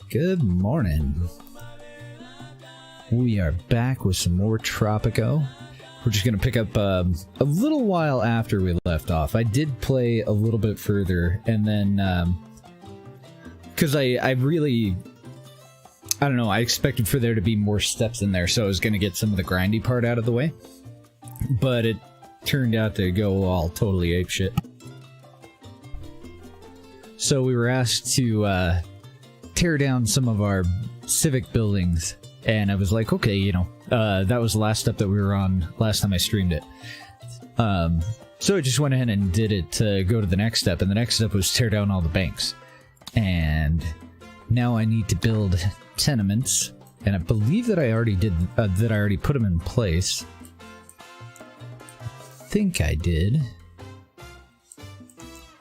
Good morning. We are back with some more Tropico. We're just going to pick up a little while after we left off. I did play a little bit further, and then, because I don't know, I expected for there to be more steps in there, so I was going to get some of the grindy part out of the way. But it turned out to go all totally apeshit. So we were asked to tear down some of our civic buildings, and I was like, okay, you know, that was the last step that we were on last time I streamed it. So I just went ahead and did it to go to the next step, and the next step was tear down all the banks. And now I need to build tenements, and I believe that I already did, that I already put them in place. I think I did.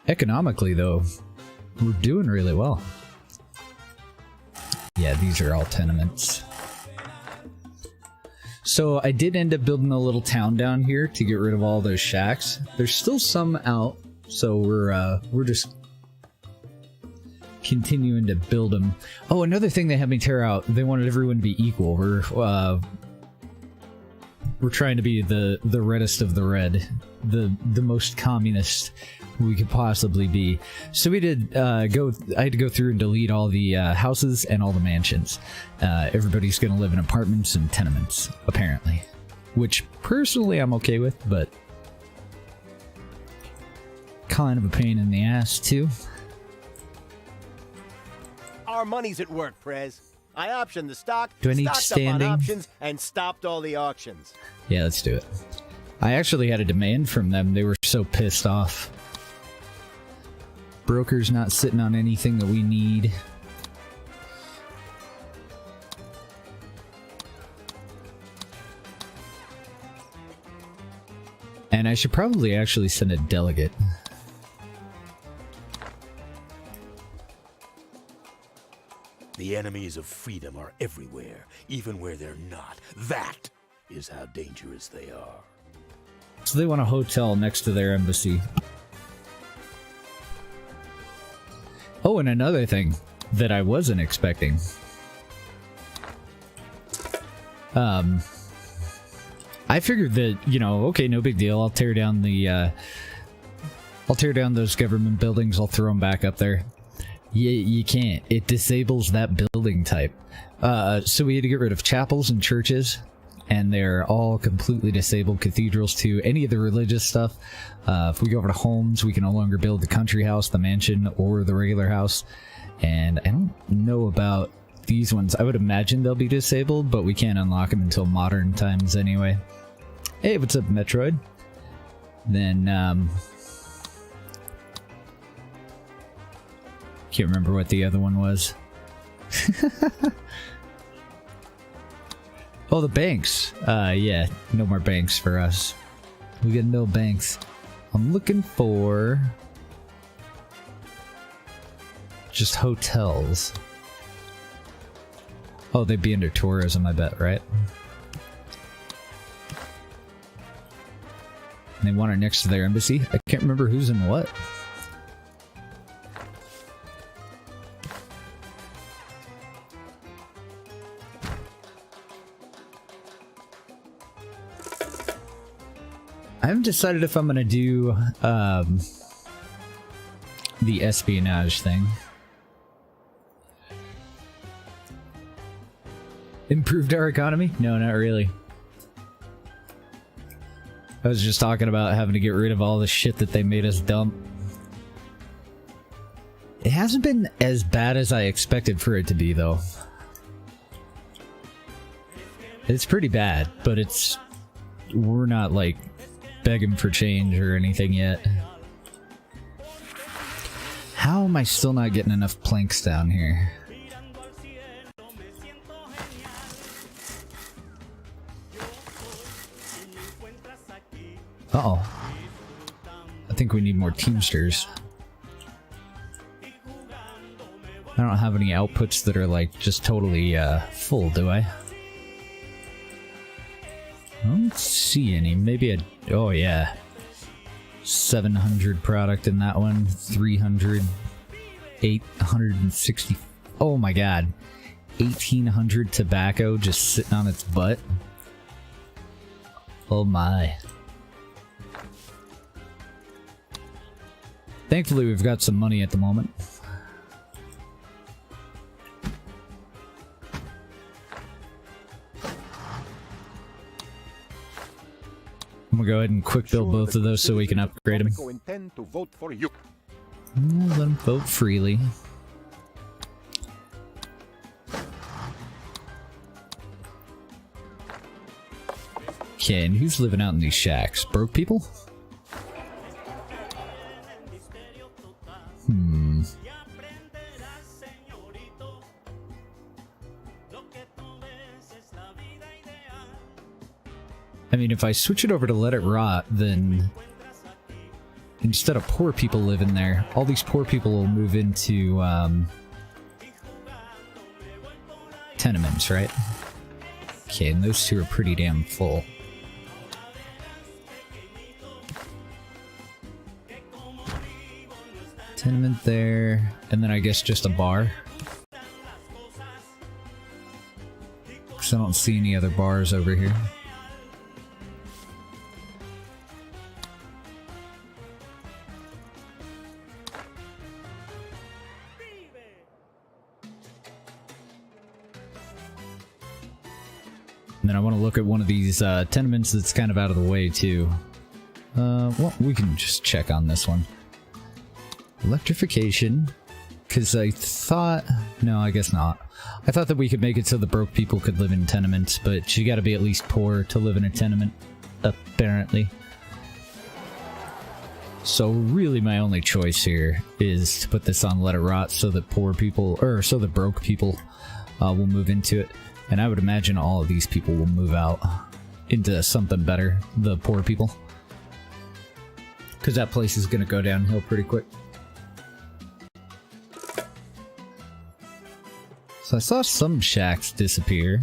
Economically, though, we're doing really well. Yeah, these are all tenements. So I did end up building a little town down here to get rid of all those shacks. There's still some out, so we're just continuing to build them. Oh, another thing they had me tear out, they wanted everyone to be equal. We're trying to be the reddest of the red, the most communist we could possibly be. So we did I had to go through and delete all the houses and all the mansions. Everybody's gonna live in apartments and tenements, apparently, which personally I'm okay with, but kind of a pain in the ass too. Our money's at work, Prez. I optioned the stock, do I need stocked standing? up on options, and stopped all the auctions. Yeah, let's do it. I actually had a demand from them. They were so pissed off. Broker's not sitting on anything that we need. And I should probably actually send a delegate. The enemies of freedom are everywhere, even where they're not. That is how dangerous they are. So they want a hotel next to their embassy. Oh, and another thing that I wasn't expecting. I figured that, you know, okay, no big deal. I'll tear down the, I'll tear down those government buildings. I'll throw them back up there. You can't. It disables that building type. So we had to get rid of chapels and churches, and they're all completely disabled. Cathedrals too. Any of the religious stuff. If we go over to homes, we can no longer build the country house, the mansion, or the regular house. And I don't know about these ones. I would imagine they'll be disabled, but we can't unlock them until modern times anyway. Hey, what's up, Metroid? Then, can't remember what the other one was. Oh, the banks. Yeah, no more banks for us. We got no banks. I'm looking for just hotels. Oh, they'd be under tourism, I bet, right? And they want it next to their embassy. I can't remember who's in what. I haven't decided if I'm gonna do the espionage thing. Improved our economy? No, not really. I was just talking about having to get rid of all the shit that they made us dump. It hasn't been as bad as I expected for it to be, though. It's pretty bad, but we're not, like, begging for change or anything yet. How am I still not getting enough planks down here? Uh-oh. I think we need more Teamsters. I don't have any outputs that are, like, just totally, full, do I? I don't see any. Maybe a... Oh, yeah. 700 product in that one. 300. 864 Oh my god. 1,800 tobacco just sitting on its butt. Oh my. Thankfully, we've got some money at the moment. I'm gonna go ahead and quick build both of those so we can upgrade them. Intend to vote for you. Let them vote freely. Okay, and who's living out in these shacks? Broke people? I mean, if I switch it over to let it rot, then instead of poor people living there, all these poor people will move into tenements, right? Okay, and those two are pretty damn full. Tenement there, and then I guess just a bar. Because I don't see any other bars over here. And then I want to look at one of these tenements that's kind of out of the way too. Well, we can just check on this one. Electrification, because I thought... No, I guess not. I thought that we could make it so the broke people could live in tenements, but you gotta be at least poor to live in a tenement, apparently. So really my only choice here is to put this on Let It Rot so that poor people, or so that broke people will move into it. And I would imagine all of these people will move out into something better, the poor people. Because that place is gonna go downhill pretty quick. So I saw some shacks disappear.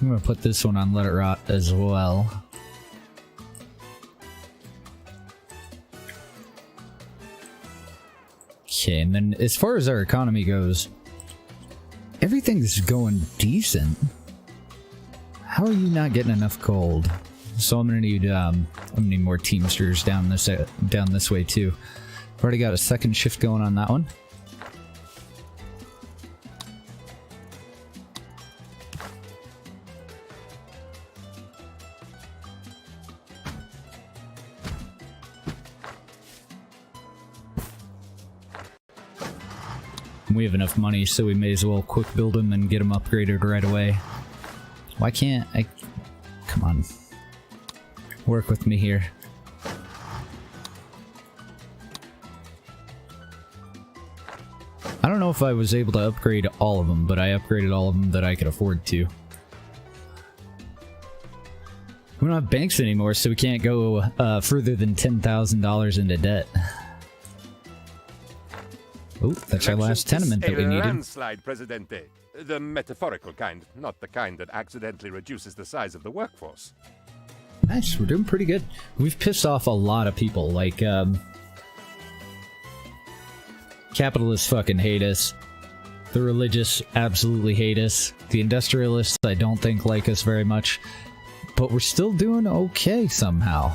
I'm gonna put this one on Let It Rot as well. Okay, and then as far as our economy goes, everything's going decent. How are you not getting enough gold? So I'm gonna need more teamsters down this way too. I've already got a second shift going on that one. We have enough money, so we may as well quick build them and get them upgraded right away. Why can't I... Come on. Work with me here. I don't know if I was able to upgrade all of them, but I upgraded all of them that I could afford to. We don't have banks anymore, so we can't go further than $10,000 into debt. Oh, that's our last tenement that we needed. Landslide, Presidente. The metaphorical kind, not the kind that accidentally reduces the size of the workforce. Nice, we're doing pretty good. We've pissed off a lot of people, like, capitalists fucking hate us. The religious absolutely hate us. The industrialists, I don't think, like us very much. But we're still doing okay somehow.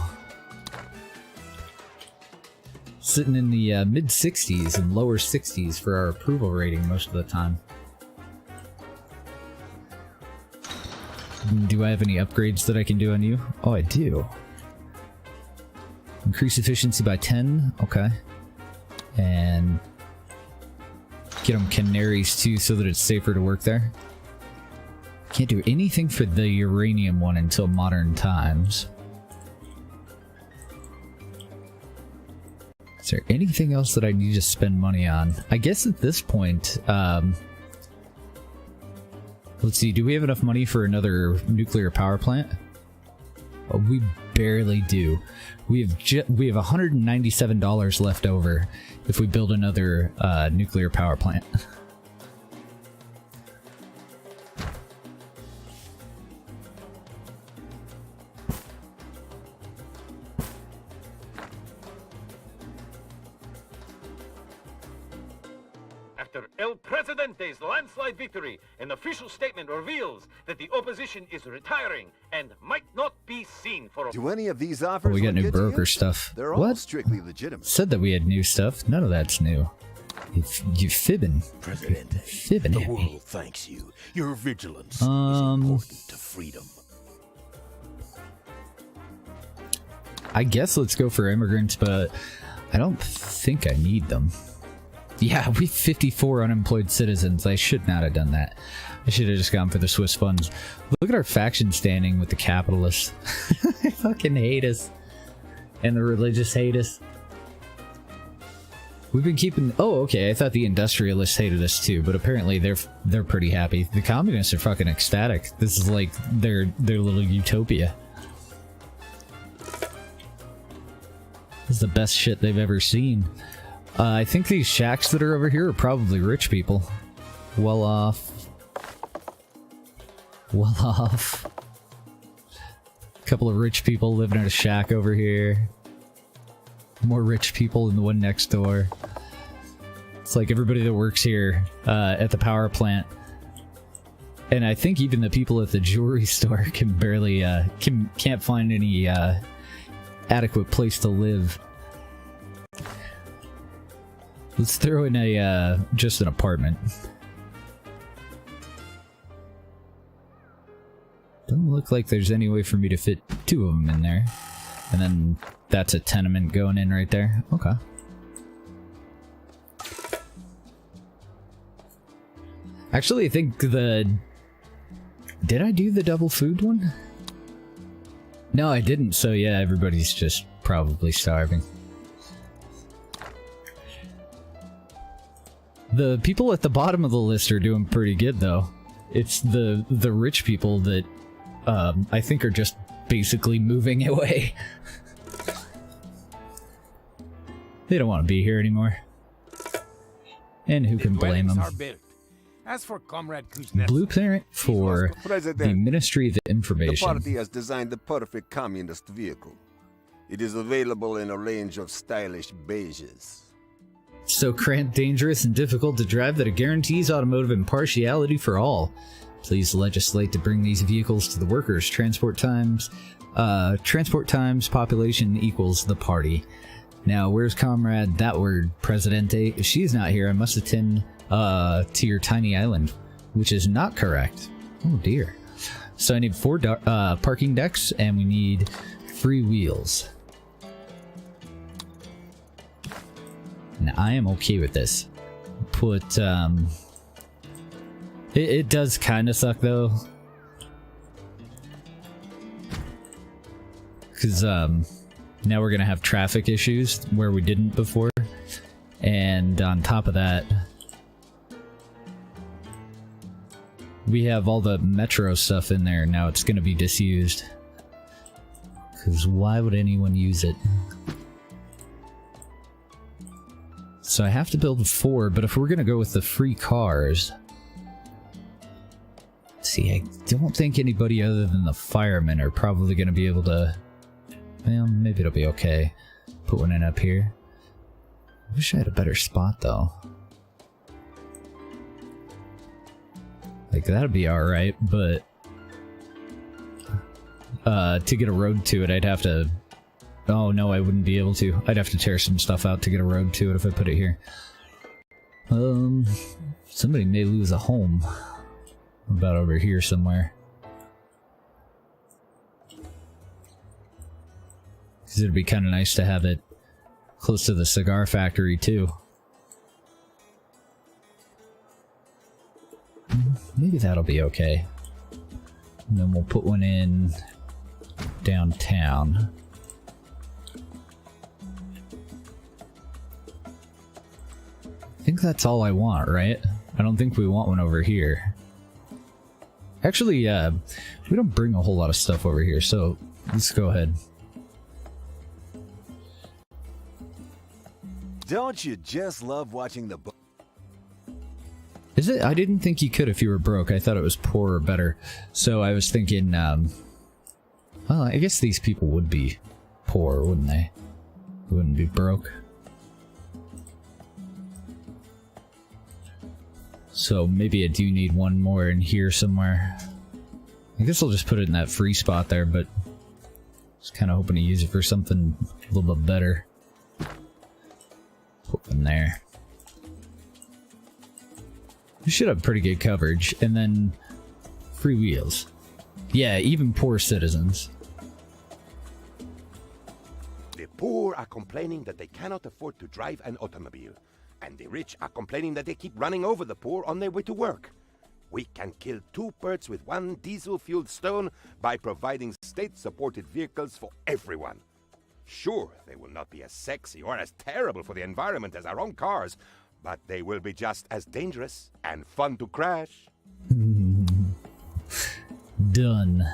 Sitting in the mid-60s and lower 60s for our approval rating most of the time. Do I have any upgrades that I can do on you? Oh, I do. Increase efficiency by 10. Okay. And get them canaries too so that it's safer to work there. Can't do anything for the uranium one until modern times. Is there anything else that I need to spend money on? I guess at this point, let's see, do we have enough money for another nuclear power plant? Oh, we barely do. We have $197 left over if we build another nuclear power plant. El Presidente's landslide victory. An official statement reveals that the opposition is retiring and might not be seen for a... Do any of these offers Oh, we got look new good to broker you? stuff. They're all What? strictly legitimate. Said that we had new stuff. None of that's new. You fibbing. Presidente, Fibbing the at me. world thanks you. Your vigilance is Um, important to freedom. I guess let's go for immigrants, but I don't think I need them. Yeah, we 54 unemployed citizens. I should not have done that. I should have just gone for the Swiss funds. Look at our faction standing with the capitalists. They fucking hate us. And the religious hate us. We've been keeping... Oh, okay, I thought the industrialists hated us too, but apparently they're pretty happy. The communists are fucking ecstatic. This is like their little utopia. This is the best shit they've ever seen. I think these shacks that are over here are probably rich people. Well off. Well off. Couple of rich people living in a shack over here. More rich people than the one next door. It's like everybody that works here at the power plant. And I think even the people at the jewelry store can barely can't find any adequate place to live. Let's throw in a just an apartment. Doesn't look like there's any way for me to fit 2 of them in there. And then that's a tenement going in right there. Okay. Actually, I think the... Did I do the double food one? No, I didn't, so yeah, everybody's just probably starving. The people at the bottom of the list are doing pretty good, though. It's the rich people that I think are just basically moving away. They don't want to be here anymore. And who can blame them? As for Comrade Kuznetsov, Blueprint for the President, Ministry of the Information. party has designed the perfect communist vehicle. It is available in a range of stylish beiges. So cramped, dangerous, and difficult to drive that it guarantees automotive impartiality for all. Please legislate to bring these vehicles to the workers. Transport times, population equals the party. Now, where's Comrade that word, Presidente? If she's not here, I must attend to your tiny island, which is not correct. Oh dear. So I need 4 parking decks, and we need 3 wheels. Now, I am okay with this. Put, it does kind of suck, though. Because, now we're gonna have traffic issues where we didn't before. And on top of that, we have all the metro stuff in there. Now it's gonna be disused. Because why would anyone use it? So I have to build 4, but if we're gonna go with the free cars... See, I don't think anybody other than the firemen are probably gonna be able to... Well, maybe it'll be okay. Put one in up here. I wish I had a better spot, though. Like, that'd be alright, but... to get a road to it, I'd have to... Oh, no, I wouldn't be able to. I'd have to tear some stuff out to get a road to it if I put it here. Somebody may lose a home. About over here somewhere. Because it'd be kind of nice to have it close to the cigar factory, too. Maybe that'll be okay. And then we'll put one in downtown. I think that's all I want, right? I don't think we want one over here. Actually, we don't bring a whole lot of stuff over here, so let's go ahead. Don't you just love watching the book? Is it? I didn't think you could if you were broke. I thought it was poor or better. So I was thinking, well, I guess these people would be poor, wouldn't they? They wouldn't be broke. So maybe I do need one more in here somewhere. I guess I'll just put it in that free spot there, but I was kind of hoping to use it for something a little bit better. Put one there. We should have pretty good coverage, and then free wheels. Yeah, even poor citizens. The poor are complaining that they cannot afford to drive an automobile, and the rich are complaining that they keep running over the poor on their way to work. We can kill 2 birds with 1 diesel-fueled stone by providing state-supported vehicles for everyone. Sure, they will not be as sexy or as terrible for the environment as our own cars, but they will be just as dangerous and fun to crash. Done.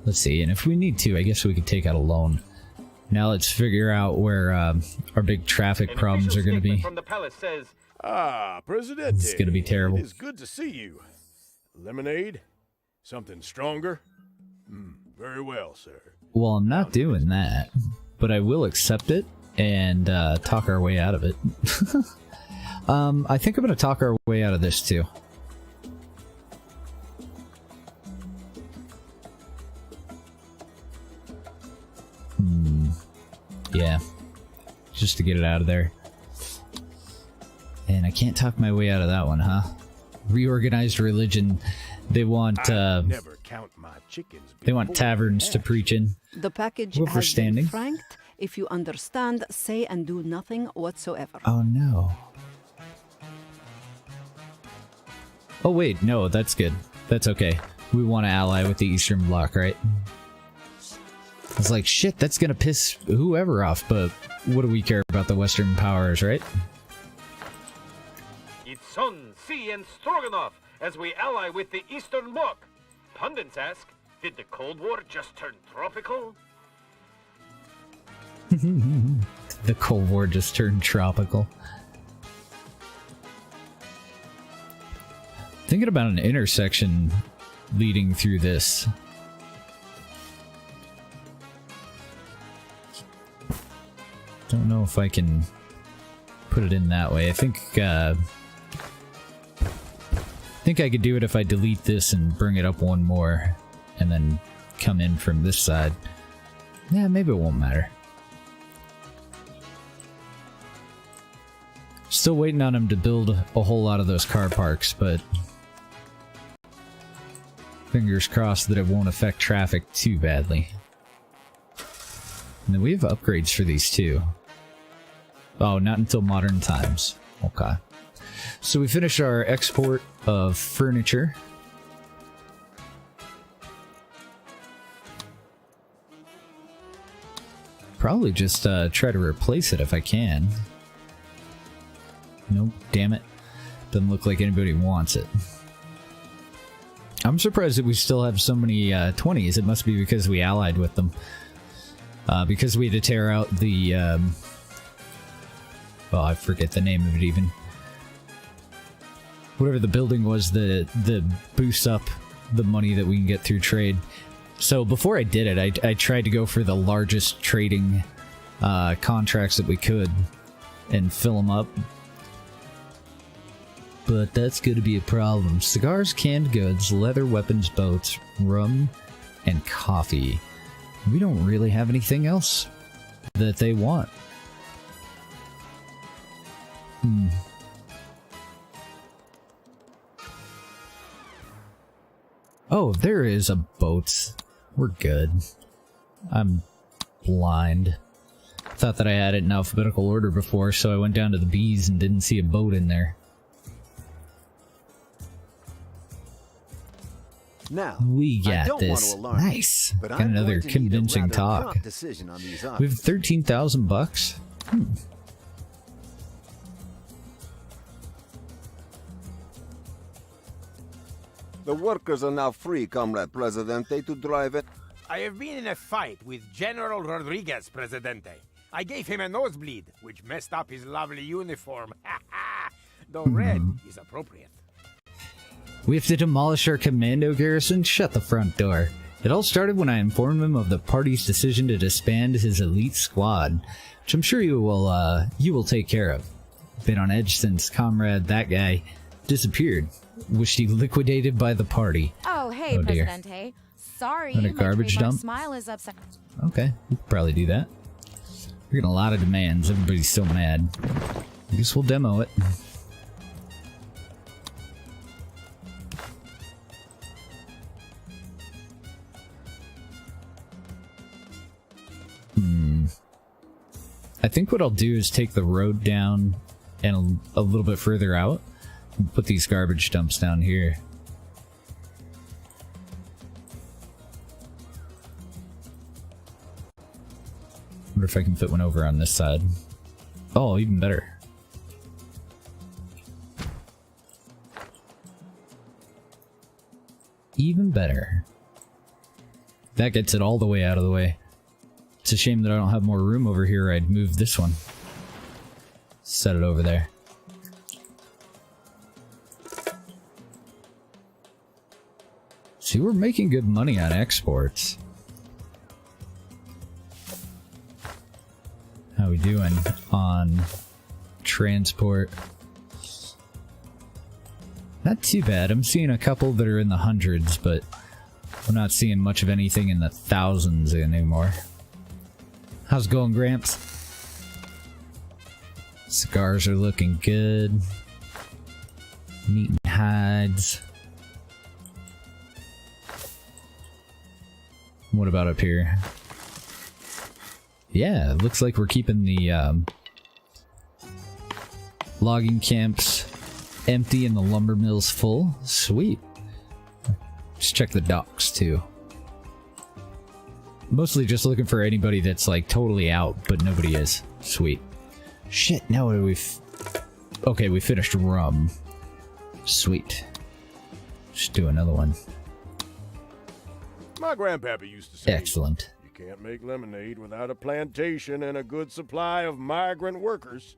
Let's see, and if we need to, I guess we could take out a loan. Now let's figure out where our big traffic problems are going to be. From the palace says, Presidente. It's going to be terrible. It is good to see you. Lemonade? Something stronger? Very well, sir. Well, I'm not doing that, but I will accept it and talk our way out of it. I think I'm going to talk our way out of this too. Yeah, just to get it out of there. And I can't talk my way out of that one, huh? Reorganized religion. They want never count my chickens. They want taverns to preach in. The package Well, for has been standing. franked. If you understand, say and do nothing whatsoever. Oh no. Oh wait, no, that's good. That's okay. We want to ally with the Eastern Bloc, right? I was like, shit, that's gonna piss whoever off, but what do we care about the Western powers, right? it's Sun, Sea, and Stroganoff as we ally with the Eastern Bloc. Pundits ask, did the Cold War just turn tropical? The Cold War just turned tropical. Thinking about an intersection leading through this. Don't know if I can put it in that way. I think I could do it if I delete this and bring it up one more and then come in from this side. Yeah, maybe it won't matter. Still waiting on him to build a whole lot of those car parks, but fingers crossed that it won't affect traffic too badly. And then we have upgrades for these too. Oh, not until modern times. Okay. So we finished our export of furniture. Probably just try to replace it if I can. Nope, damn it. Doesn't look like anybody wants it. I'm surprised that we still have so many 20s. It must be because we allied with them. Because we had to tear out the... oh, I forget the name of it even. Whatever the building was that boosts up the money that we can get through trade. So before I did it, I tried to go for the largest trading contracts that we could and fill them up. But that's going to be a problem. Cigars, canned goods, leather, weapons, boats, rum, and coffee. We don't really have anything else that they want. Oh, there is a boat. We're good. I'm blind. Thought that I had it in alphabetical order before, so I went down to the B's and didn't see a boat in there. Now, We I got don't this. want to alarm you, Nice. but Got I'm another going to need a convincing rather talk. prompt decision on these We have options. 13,000 bucks. The workers are now free, Comrade Presidente, to drive it. I have been in a fight with General Rodriguez, Presidente. I gave him a nosebleed, which messed up his lovely uniform. Though red is appropriate. We have to demolish our commando garrison? Shut the front door. It all started when I informed him of the party's decision to disband his elite squad, which I'm sure you will take care of. Been on edge since Comrade that guy disappeared. Was she liquidated by the party? Oh, hey, Oh, dear. Presidente. Sorry, And a my garbage trademark dump? smile is upside. Okay, we could probably do that. We're getting a lot of demands. Everybody's so mad. I guess we'll demo it. I think what I'll do is take the road down and a little bit further out and put these garbage dumps down here. Wonder if I can fit one over on this side. Oh, even better. Even better. That gets it all the way out of the way. It's a shame that I don't have more room over here. I'd move this one. Set it over there. See, we're making good money on exports. How we doing on transport? Not too bad. I'm seeing a couple that are in the hundreds, but I'm not seeing much of anything in the thousands anymore. How's it going, Gramps? Cigars are looking good. Meat and hides. What about up here? Yeah, it looks like we're keeping the logging camps empty and the lumber mills full. Sweet. Just check the docks too. Mostly just looking for anybody that's like totally out, but nobody is. Sweet. Shit, now what do we okay, we finished rum. Sweet. Just do another one. My grandpappy used to say, Excellent. you can't make lemonade without a plantation and a good supply of migrant workers.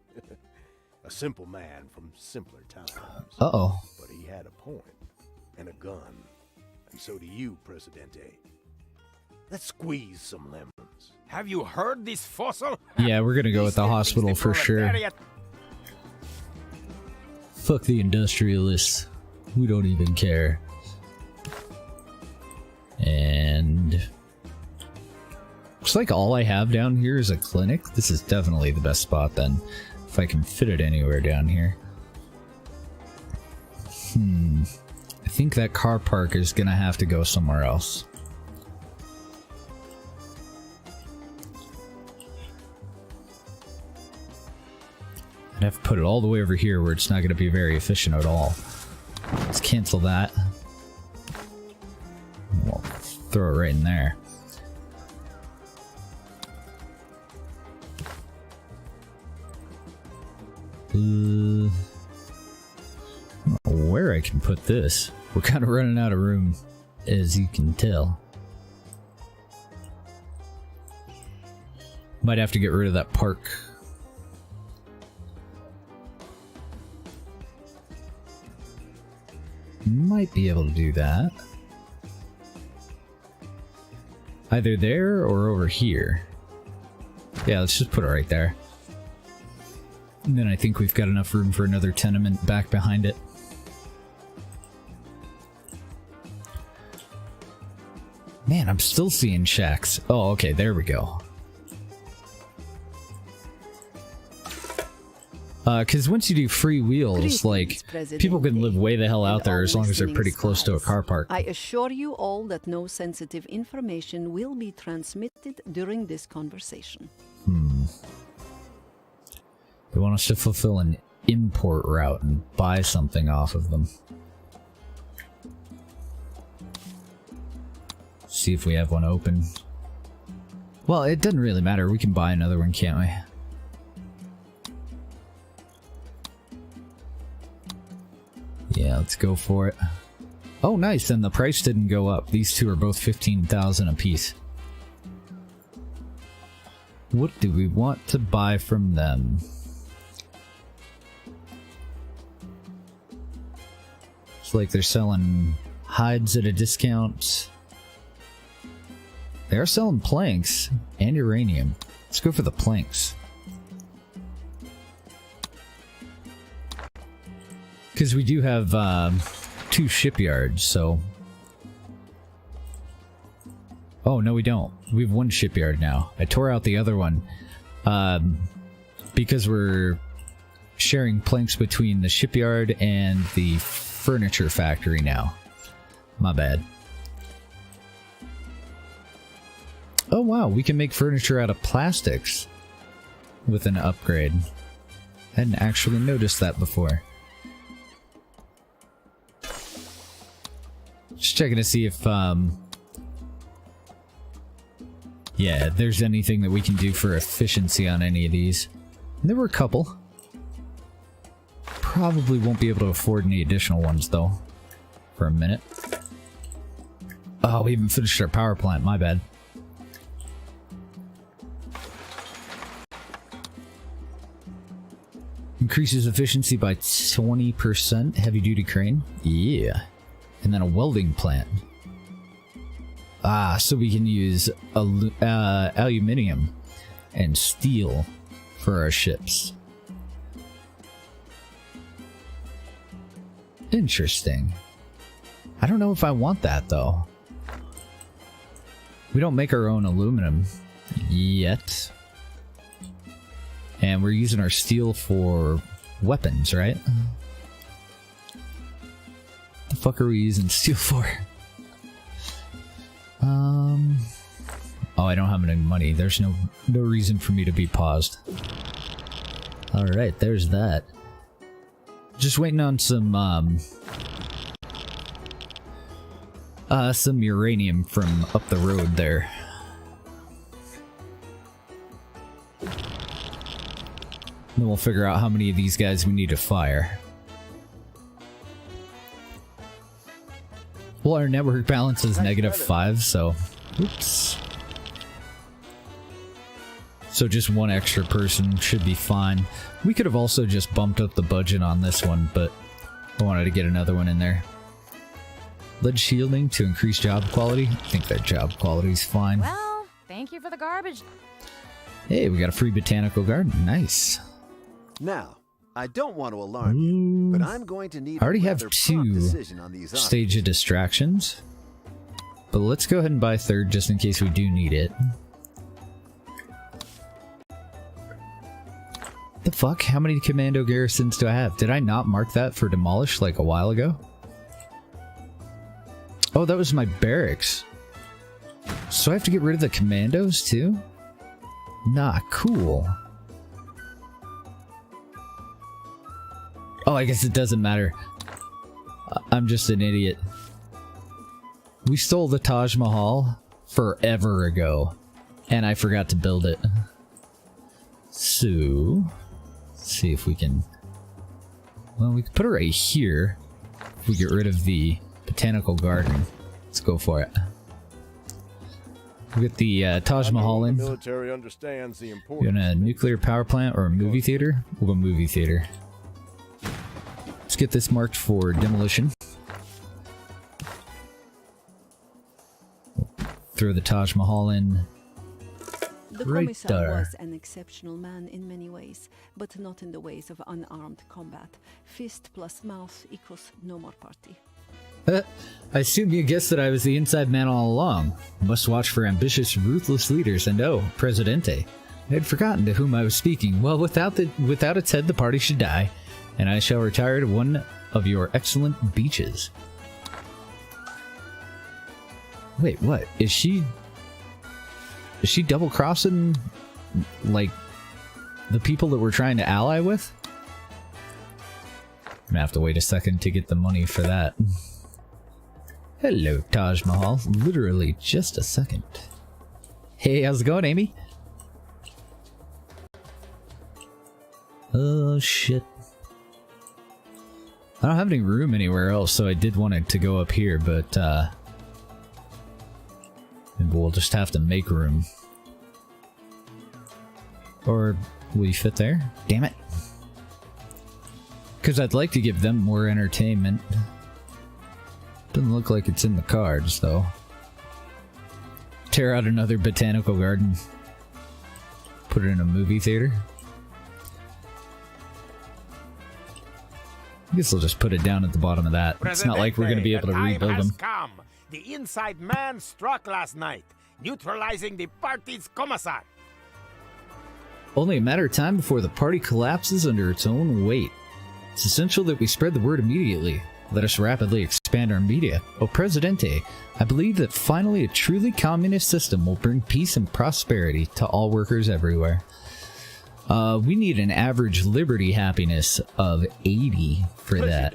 A simple man from simpler times. Uh-oh. But he had a point and a gun. And so do you, Presidente. Let's squeeze some lemons. Have you heard this fossil? Yeah, we're gonna go with the hospital for sure. Fuck the industrialists. We don't even care. And looks like all I have down here is a clinic. This is definitely the best spot then, if I can fit it anywhere down here. I think that car park is gonna have to go somewhere else. I'd have to put it all the way over here where it's not gonna be very efficient at all. Let's cancel that. We'll throw it right in there. I don't know where I can put this. We're kind of running out of room, as you can tell. Might have to get rid of that park. Might be able to do that. Either there or over here. Yeah, let's just put it right there. And then I think we've got enough room for another tenement back behind it. Man, I'm still seeing shacks. Oh, okay, there we go. Because once you do free wheels, like, people can live way the hell out there as long as they're pretty close to a car park. I assure you all that no sensitive information will be transmitted during this conversation. They want us to fulfill an import route and buy something off of them. See if we have one open. Well, it doesn't really matter. We can buy another one, can't we? Yeah, let's go for it. Oh, nice. And the price didn't go up. These two are both 15,000 apiece. What do we want to buy from them? It's like they're selling hides at a discount. They're selling planks and uranium. Let's go for the planks. Because we do have 2 shipyards, so... Oh, no we don't. We have 1 shipyard now. I tore out the other one. Because we're sharing planks between the shipyard and the furniture factory now. My bad. Oh wow, we can make furniture out of plastics with an upgrade. I hadn't actually noticed that before. Just checking to see if, yeah, there's anything that we can do for efficiency on any of these. And there were a couple. Probably won't be able to afford any additional ones, though, for a minute. Oh, we haven't finished our power plant, my bad. Increases efficiency by 20%, heavy-duty crane. Yeah. And then a welding plant. Ah, so we can use aluminium and steel for our ships. Interesting. I don't know if I want that, though. We don't make our own aluminum yet. And we're using our steel for weapons, right? The fuck are we using steel for? Oh, I don't have any money. There's no reason for me to be paused. Alright, there's that. Just waiting on some uranium from up the road there. Then we'll figure out how many of these guys we need to fire. Well, our network balance is -5, so... Oops. So just 1 extra person should be fine. We could have also just bumped up the budget on this one, but I wanted to get another one in there. Lead shielding to increase job quality. I think their job quality is fine. Well, thank you for the garbage. Hey, we got a free botanical garden. Nice. Now, I don't want to alarm you, but I'm going to need I already a have rather prompt 2 decision on these stage of distractions. But let's go ahead and buy 3rd just in case we do need it. The fuck? How many commando garrisons do I have? Did I not mark that for demolish like a while ago? Oh, that was my barracks. So I have to get rid of the commandos too? Nah, cool. Oh, I guess it doesn't matter. I'm just an idiot. We stole the Taj Mahal forever ago, and I forgot to build it. So, let's see if we can... Well, we can put it right here if we get rid of the botanical garden. Let's go for it. We'll get the Taj Mahal in. The military understands the You importance. want a nuclear power plant or a movie theater? We'll go movie theater. Let's get this marked for demolition. Throw the Taj Mahal in. The Right commissar there. was an exceptional man in many ways, but not in the ways of unarmed combat. Fist plus mouth equals no more party. I assume you guessed that I was the inside man all along. Must watch for ambitious, ruthless leaders, and oh, Presidente. I had forgotten to whom I was speaking. Well, without its head, the party should die, and I shall retire to one of your excellent beaches. Wait, what? Is she double-crossing, like, the people that we're trying to ally with? I'm gonna have to wait a second to get the money for that. Hello, Taj Mahal. Literally just a second. Hey, how's it going, Amy? Oh, shit. I don't have any room anywhere else, so I did want it to go up here, but, maybe we'll just have to make room. Or will you fit there? Damn it. Because I'd like to give them more entertainment. Doesn't look like it's in the cards, though. Tear out another botanical garden. Put it in a movie theater. guess I'll just put it down at the bottom of that. It's not like we're going to be able to rebuild them. Come. The inside man struck last night, neutralizing the party's commissar. Only a matter of time before the party collapses under its own weight. It's essential that we spread the word immediately. Let us rapidly expand our media. O Presidente, I believe that finally a truly communist system will bring peace and prosperity to all workers everywhere. We need an average liberty happiness of 80 for that.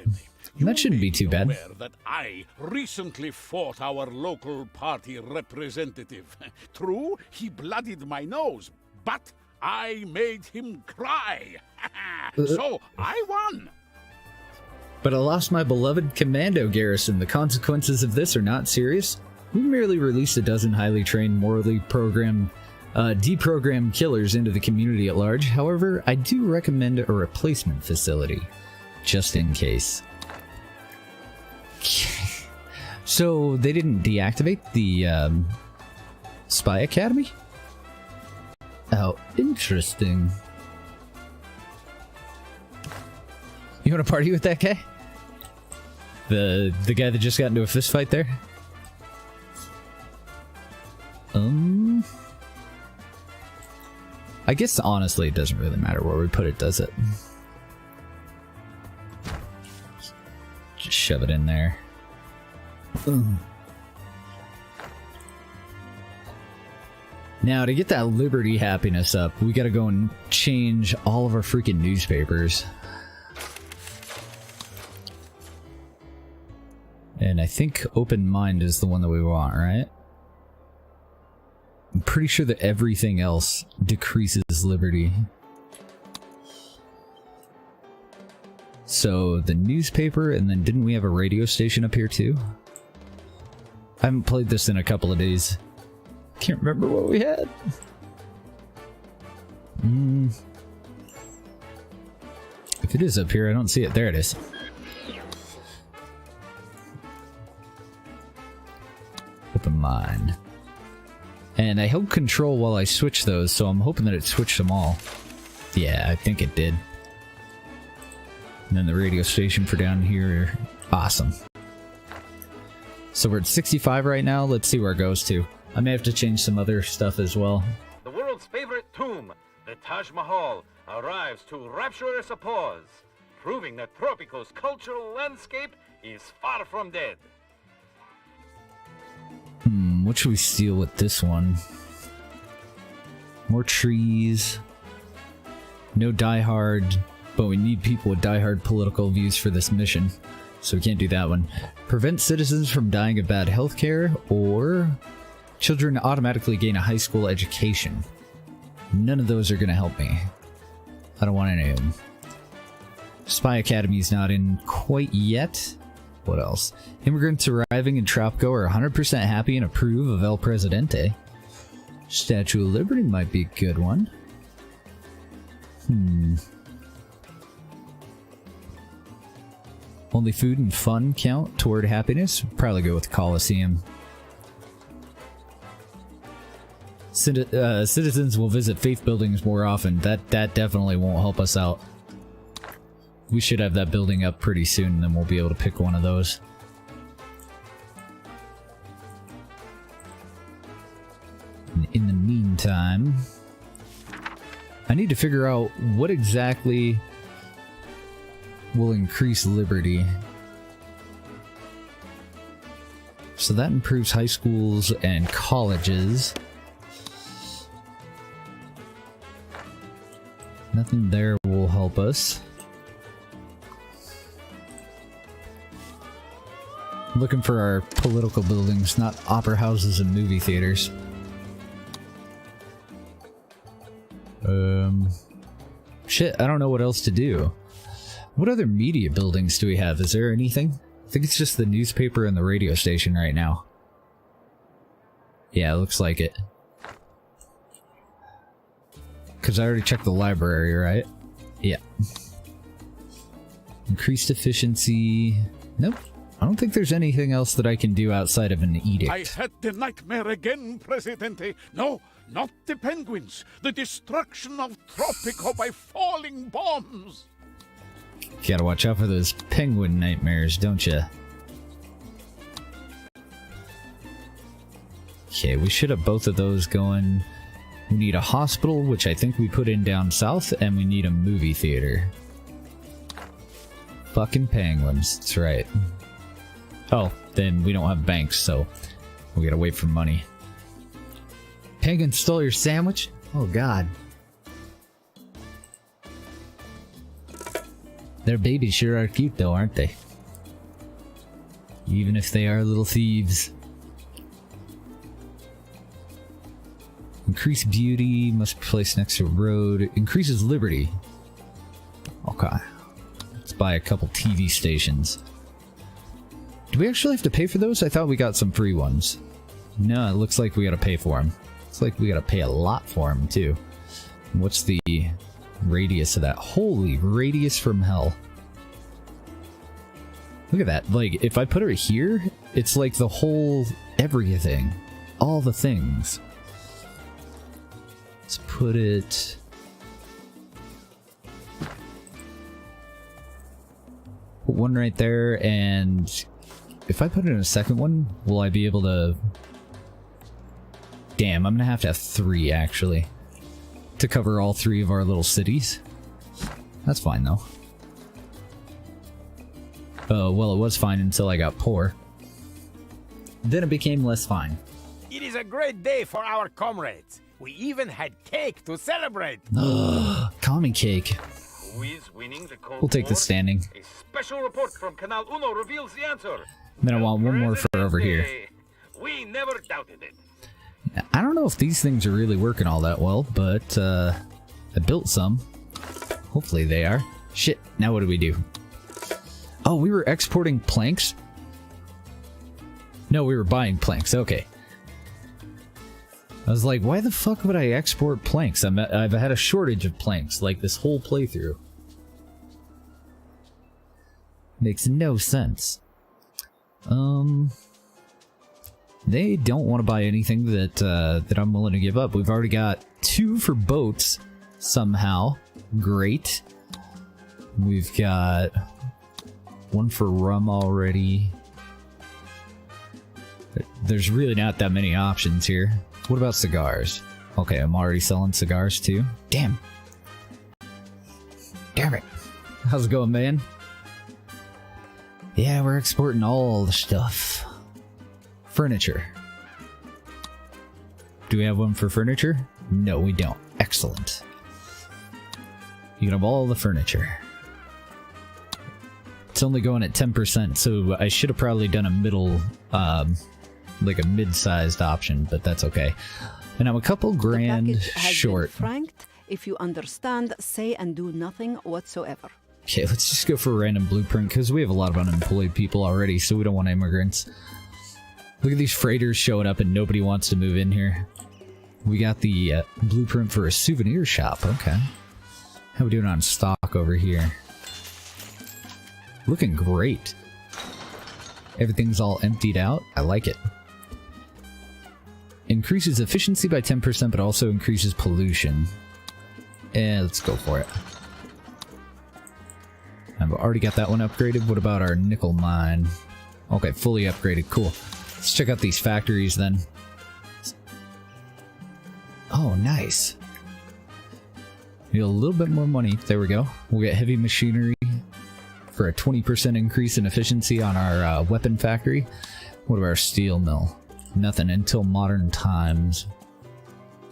And that shouldn't be too bad. That I recently fought our local party representative. True, he bloodied my nose, but I made him cry. So I won. But I lost my beloved commando garrison. The consequences of this are not serious. We merely released a dozen highly trained, morally programmed, deprogrammed killers into the community at large. However, I do recommend a replacement facility, just in case. So they didn't deactivate the Spy Academy? Oh, interesting. You want to party with that guy? The guy that just got into a fist fight there? I guess honestly it doesn't really matter where we put it, does it? Just shove it in there. Now, to get that liberty happiness up, we gotta go and change all of our freaking newspapers. And I think Open Mind is the one that we want, right? I'm pretty sure that everything else decreases liberty. So, the newspaper, and then didn't we have a radio station up here too? I haven't played this in a couple of days. Can't remember what we had. If it is up here, I don't see it. There it is. Open Mind. And I held control while I switched those, so I'm hoping that it switched them all. Yeah, I think it did. And then the radio station for down here. Awesome. So we're at 65 right now. Let's see where it goes to. I may have to change some other stuff as well. The world's favorite tomb, the Taj Mahal, arrives to rapturous applause, proving that Tropico's cultural landscape is far from dead. What should we steal with this one? More trees. No diehard, but we need people with diehard political views for this mission. So we can't do that one. Prevent citizens from dying of bad healthcare, or children automatically gain a high school education. None of those are going to help me. I don't want any of them. Spy Academy's not in quite yet. What else? Immigrants arriving in Tropico are 100% happy and approve of El Presidente. Statue of Liberty might be a good one. Only food and fun count toward happiness? Probably go with the Coliseum. Citizens will visit faith buildings more often. That definitely won't help us out. We should have that building up pretty soon, and then we'll be able to pick one of those. In the meantime, I need to figure out what exactly will increase liberty. So that improves high schools and colleges. Nothing there will help us. Looking for our political buildings, not opera houses and movie theaters. Shit, I don't know what else to do. What other media buildings do we have? Is there anything? I think it's just the newspaper and the radio station right now. Yeah, it looks like it. Because I already checked the library, right? Yeah. Increased efficiency. Nope. I don't think there's anything else that I can do outside of an edict. I had the nightmare again, Presidente. No, not the penguins. The destruction of Tropico by falling bombs. Gotta watch out for those penguin nightmares, don't ya? Okay, we should have both of those going. We need a hospital, which I think we put in down south, and we need a movie theater. Fucking penguins, that's right. Oh, then we don't have banks, so we gotta wait for money. Penguin stole your sandwich? Oh god. Their babies sure are cute though, aren't they? Even if they are little thieves. Increase beauty, must be placed next to a road. Increases liberty. Okay. Let's buy a couple TV stations. Do we actually have to pay for those? I thought we got some free ones. No, it looks like we gotta pay for them. Looks like we gotta pay a lot for them, too. What's the radius of that? Holy, radius from hell. Look at that. Like, if I put it here, it's like the whole everything. All the things. Let's put it... Put one right there, and if I put in a second one, will I be able to... Damn, I'm gonna have to have 3, actually, to cover all 3 of our little cities. That's fine, though. Well, it was fine until I got poor. Then it became less fine. It is a great day for our comrades. We even had cake to celebrate. Common cake. Who is winning the Cold We'll take the War? standing. A special report from Canal Uno reveals the answer. Then I want one more for over here. We never doubted it. I don't know if these things are really working all that well, but I built some. Hopefully they are. Shit, now what do we do? Oh, we were exporting planks? No, we were buying planks, okay. I was like, why the fuck would I export planks? I've had a shortage of planks, like this whole playthrough. Makes no sense. They don't want to buy anything that that I'm willing to give up. We've already got 2 for boats, somehow. Great. We've got 1 for rum already. There's really not that many options here. What about cigars? Okay, I'm already selling cigars too. Damn. Damn it. How's it going, man? Yeah, we're exporting all the stuff. Furniture. Do we have one for furniture? No, we don't. Excellent. You can have all the furniture. It's only going at 10%, so I should have probably done a middle, like a mid-sized option, but that's okay. And I'm a couple grand short. Franked. If you understand, say and do nothing whatsoever. Okay, let's just go for a random blueprint, because we have a lot of unemployed people already, so we don't want immigrants. Look at these freighters showing up and nobody wants to move in here. We got the blueprint for a souvenir shop, okay. How we doing on stock over here? Looking great. Everything's all emptied out. I like it. Increases efficiency by 10%, but also increases pollution. Let's go for it. I've already got that one upgraded. What about our nickel mine? Okay, fully upgraded. Cool. Let's check out these factories then. Oh, nice. Need a little bit more money. There we go. We'll get heavy machinery for a 20% increase in efficiency on our weapon factory. What about our steel mill? Nothing until modern times.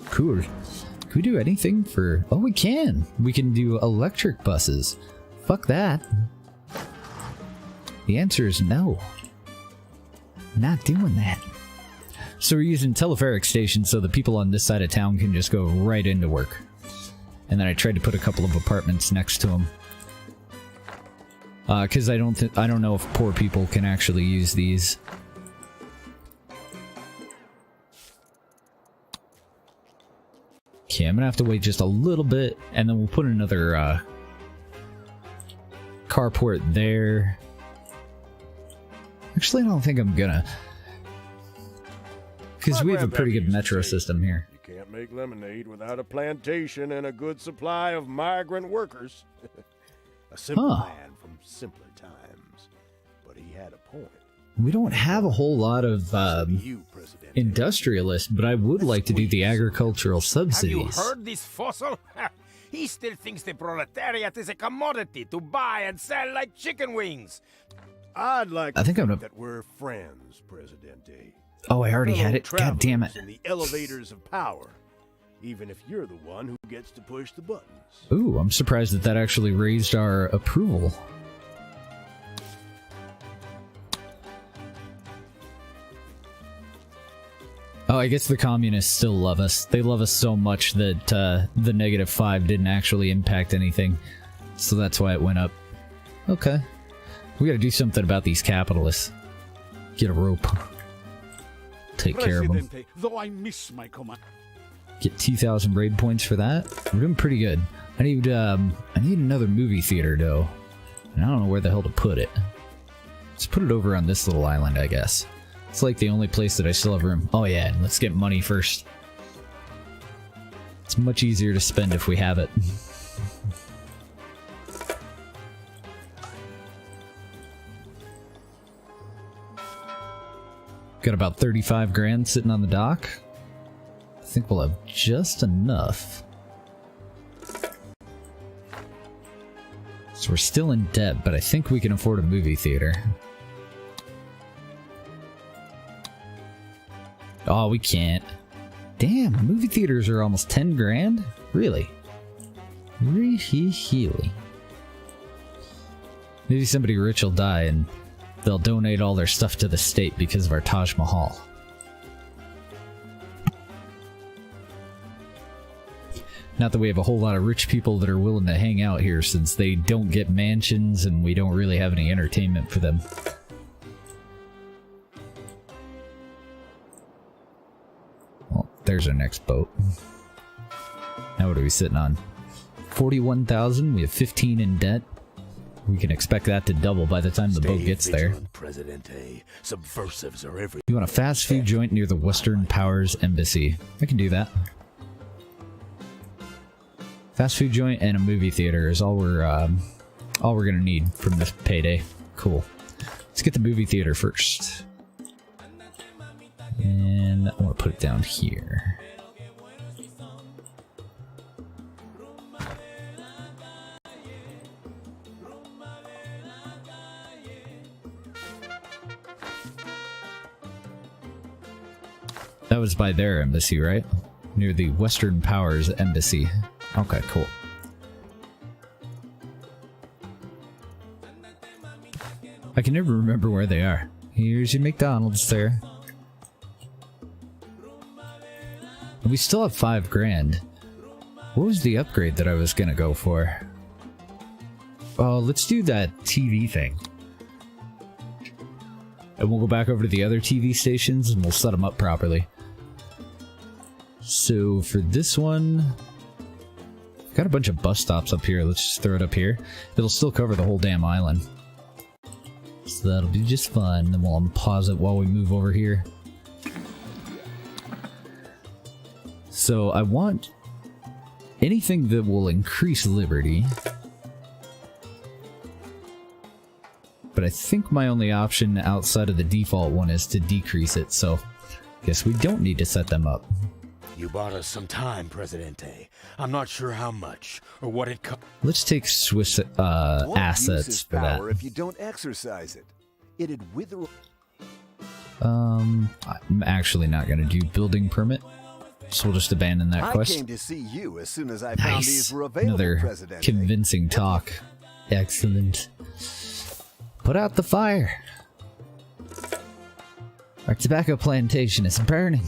Cool. Can we do anything for... Oh, we can! We can do electric buses. Fuck that. The answer is no. Not doing that. So we're using telepheric stations so the people on this side of town can just go right into work. And then I tried to put a couple of apartments next to them. Because I don't know if poor people can actually use these. Okay, I'm gonna have to wait just a little bit, and then we'll put another carport there. Actually, I don't think I'm gonna. Because we have a pretty good metro system here. You can't make lemonade without a plantation and a good supply of migrant workers. A simple man from simpler times. But he had a point. We don't have a whole lot of industrialists, but I would like to do the agricultural subsidies. Have you heard this fossil? He still thinks the proletariat is a commodity to buy and sell like chicken wings. I'd like I think to I'm think that we're friends, Presidente. Oh, I already had it. Fellow God damn it. travelers in the elevators of power, even if you're the one who gets to push the buttons. Ooh, I'm surprised that actually raised our approval. Oh, I guess the communists still love us. They love us so much that the -5 didn't actually impact anything. So that's why it went up. Okay. We gotta do something about these capitalists. Get a rope. Take care of them. Though I miss my command. Get 2,000 raid points for that. We're doing pretty good. I need another movie theater, though. And I don't know where the hell to put it. Let's put it over on this little island, I guess. It's like the only place that I still have room. Oh yeah, let's get money first. It's much easier to spend if we have it. Got about 35 grand sitting on the dock. I think we'll have just enough. So we're still in debt, but I think we can afford a movie theater. Oh, we can't. Damn, movie theaters are almost 10 grand? Really? Really? Maybe somebody rich will die and they'll donate all their stuff to the state because of our Taj Mahal. Not that we have a whole lot of rich people that are willing to hang out here since they don't get mansions and we don't really have any entertainment for them. Well, there's our next boat. Now what are we sitting on? 41,000. We have 15 in debt. We can expect that to double by the time the boat gets there. Presidente. Subversives are every. You want a fast food joint near the Western Powers Embassy? I can do that. Fast food joint and a movie theater is all we're gonna need from this payday. Cool. Let's get the movie theater first, and I want to put it down here. That was by their embassy, right? Near the Western Powers Embassy. Okay, cool. I can never remember where they are. Here's your McDonald's there. And we still have 5 grand. What was the upgrade that I was gonna go for? Oh, let's do that TV thing. And we'll go back over to the other TV stations and we'll set them up properly. So for this one, got a bunch of bus stops up here. Let's just throw it up here. It'll still cover the whole damn island. So that'll be just fine. Then we'll unpause it while we move over here. So I want anything that will increase liberty. But I think my only option outside of the default one is to decrease it. So I guess we don't need to set them up. You bought us some time, Presidente. I'm not sure how much or what it costs. Let's take Swiss assets for that. If you don't exercise it, it'd wither. I'm actually not going to do building permit, so we'll just abandon that quest. I came to see you as soon as I found these were available, Another Presidente. convincing talk. Excellent. Put out the fire. Our tobacco plantation is burning.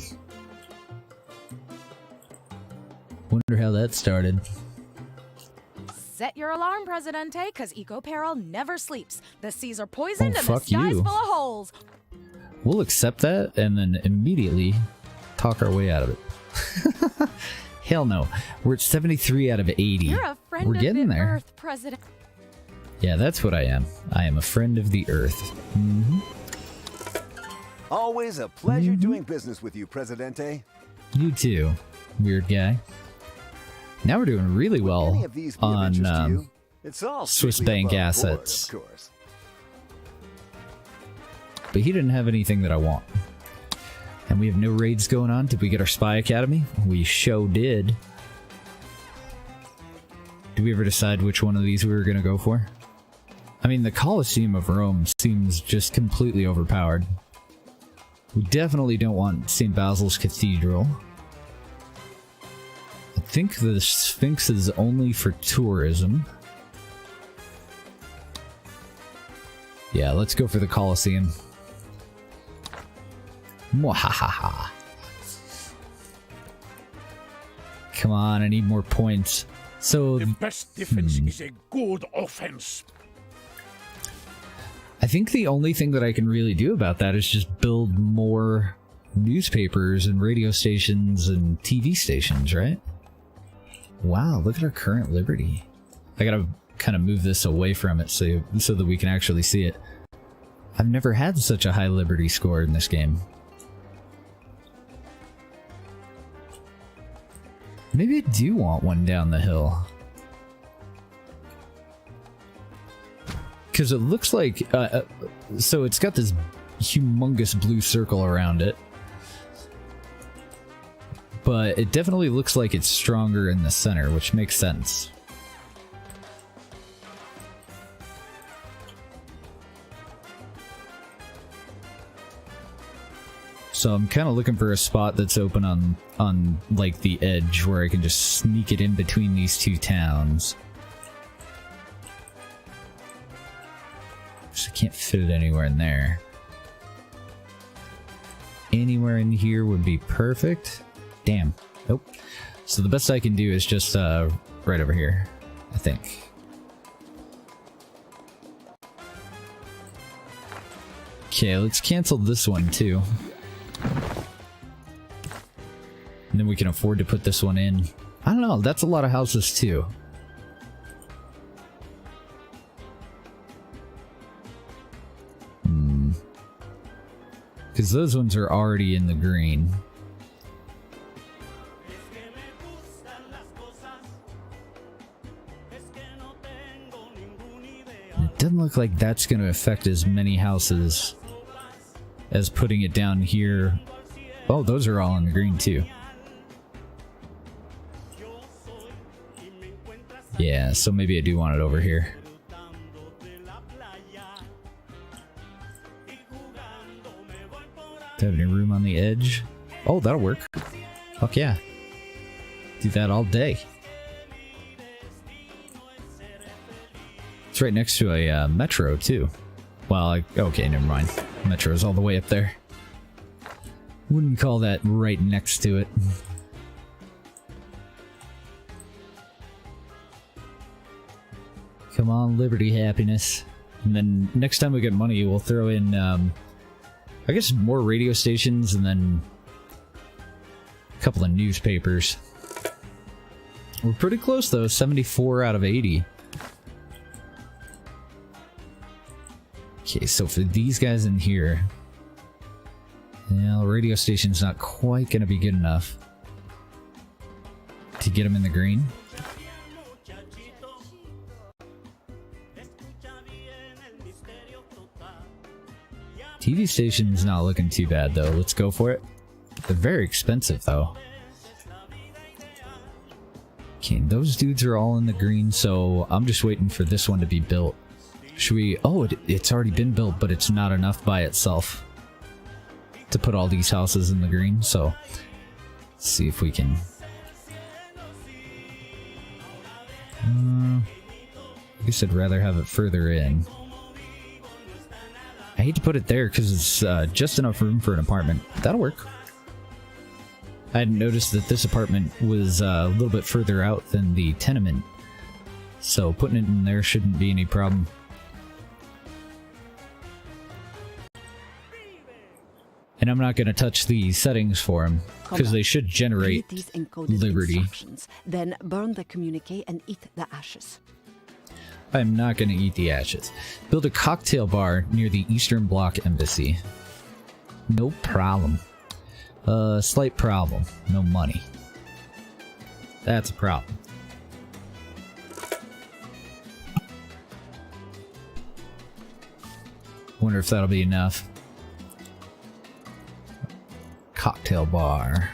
Wonder how that started. Set your alarm, Presidente, because Eco Peril never sleeps. The seas are poisoned and the fuck sky's you. full of holes. We'll accept that and then immediately talk our way out of it. Hell no. We're at 73 out of 80. You're a friend We're of getting the there. Earth, President. Yeah, that's what I am. I am a friend of the Earth. Mm-hmm. Always a pleasure doing business with you, Presidente. You too, weird guy. Now we're doing really well Any of these be of interest to on you? It's all Swiss strictly bank above board, assets. of course. But he didn't have anything that I want. And we have no raids going on. Did we get our spy academy? We sure did. Did we ever decide which one of these we were going to go for? I mean, the Colosseum of Rome seems just completely overpowered. We definitely don't want St. Basil's Cathedral. I think the Sphinx is only for tourism. Yeah, let's go for the Colosseum. Mwahaha. Come on, I need more points. So the best defense is a good offense. I think the only thing that I can really do about that is just build more newspapers and radio stations and TV stations, right? Wow, look at our current liberty. I gotta kind of move this away from it so that we can actually see it. I've never had such a high liberty score in this game. Maybe I do want one down the hill. Because it looks like... so it's got this humongous blue circle around it. But it definitely looks like it's stronger in the center, which makes sense. So I'm kind of looking for a spot that's open on like the edge where I can just sneak it in between these two towns. Just I can't fit it anywhere in there. Anywhere in here would be perfect. Damn. Nope. So the best I can do is just right over here, I think. Okay, let's cancel this one too. And then we can afford to put this one in. I don't know, that's a lot of houses too. Because those ones are already in the green. It doesn't look like that's going to affect as many houses as putting it down here. Oh, those are all in the green too. Yeah, so maybe I do want it over here. Do I have any room on the edge? Oh, that'll work. Fuck yeah. Do that all day. It's right next to a metro too. Well, okay, never mind. Metro's all the way up there. Wouldn't call that right next to it. Come on, liberty, happiness. And then next time we get money, we'll throw in, I guess, more radio stations and then a couple of newspapers. We're pretty close though, 74 out of 80. Okay, so for these guys in here, yeah, the radio station's not quite gonna be good enough to get them in the green. TV station's not looking too bad though. Let's go for it. They're very expensive though. Okay, those dudes are all in the green, so I'm just waiting for this one to be built. Should we... Oh, it's already been built, but it's not enough by itself to put all these houses in the green, so let's see if we can... I guess I'd rather have it further in. I hate to put it there because it's just enough room for an apartment. That'll work. I hadn't noticed that this apartment was a little bit further out than the tenement, so putting it in there shouldn't be any problem. And I'm not going to touch the settings for them, because they should generate liberty. Then burn the communique and eat the ashes. I'm not going to eat the ashes. Build a cocktail bar near the Eastern Bloc Embassy. No problem. Slight problem. No money. That's a problem. Wonder if that'll be enough. Cocktail bar.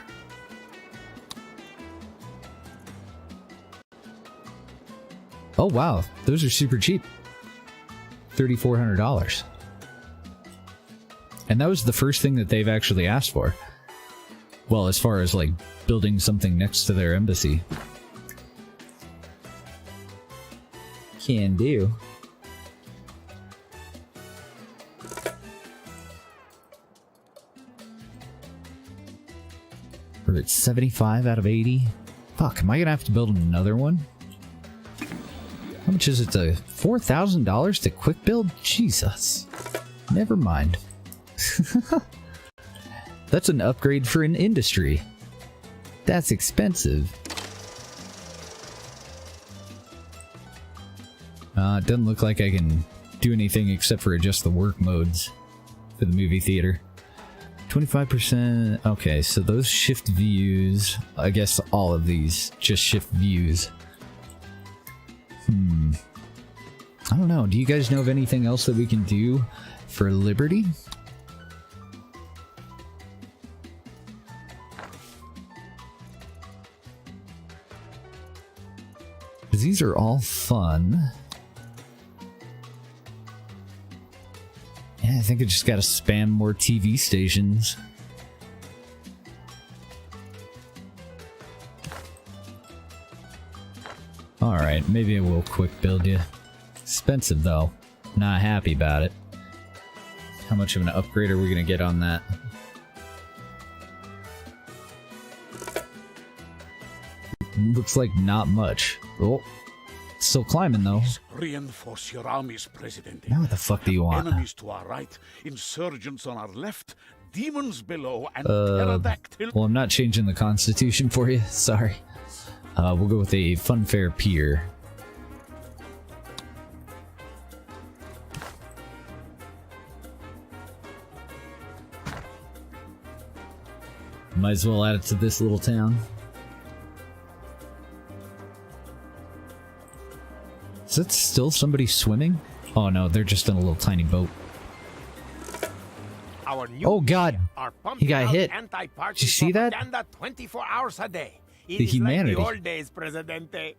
Oh wow, those are super cheap. $3,400. And that was the first thing that they've actually asked for. Well, as far as like building something next to their embassy. Can do. We're at 75 out of 80. Fuck, am I gonna have to build another one? How much is it to $4,000 to quick build? Jesus. Never mind. That's an upgrade for an industry. That's expensive. It doesn't look like I can do anything except for adjust the work modes for the movie theater. 25%. Okay, so those shift views. I guess all of these just shift views. I don't know. Do you guys know of anything else that we can do for Liberty? Because these are all fun. Yeah, I think I just gotta spam more TV stations. Alright, maybe I will quick build you. Expensive though. Not happy about it. How much of an upgrade are we gonna get on that? Looks like not much. Oh, still climbing though. Reinforce your armies, President. Now what the fuck do you want? Enemies to our right, insurgents on our left, demons below, and pterodactyl. Well, I'm not changing the constitution for you. Sorry. We'll go with a funfair pier. Might as well add it to this little town. Is that still somebody swimming? Oh no, they're just in a little tiny boat. Oh god! He got hit. Did you see that? 24 hours a day. The humanity. Like the old days, Presidente.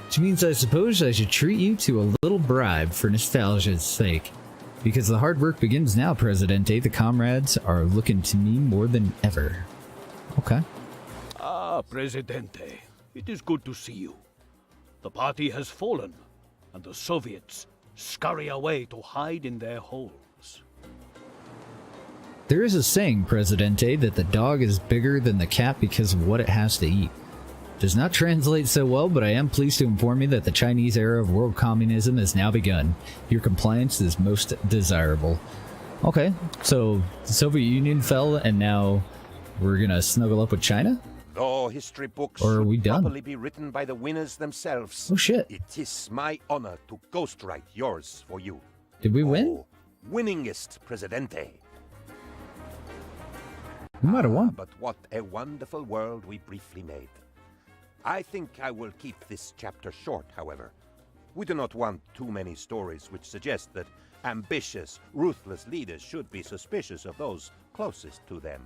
Which means I suppose I should treat you to a little bribe for nostalgia's sake. Because the hard work begins now, Presidente. The comrades are looking to me more than ever. Okay. Ah, Presidente. It is good to see you. The party has fallen, and the Soviets scurry away to hide in their holes. There is a saying, Presidente, that the dog is bigger than the cat because of what it has to eat. Does not translate so well, but I am pleased to inform you that the Chinese era of world communism has now begun. Your compliance is most desirable. Okay, so the Soviet Union fell, and now we're gonna snuggle up with China? Though history books or are we should done? probably be written by the winners themselves. Oh shit. It is my honor to ghostwrite yours for you. Did we win? Winningest Presidente. We might have won. But what a wonderful world we briefly made. I think I will keep this chapter short, however. We do not want too many stories which suggest that ambitious, ruthless leaders should be suspicious of those closest to them.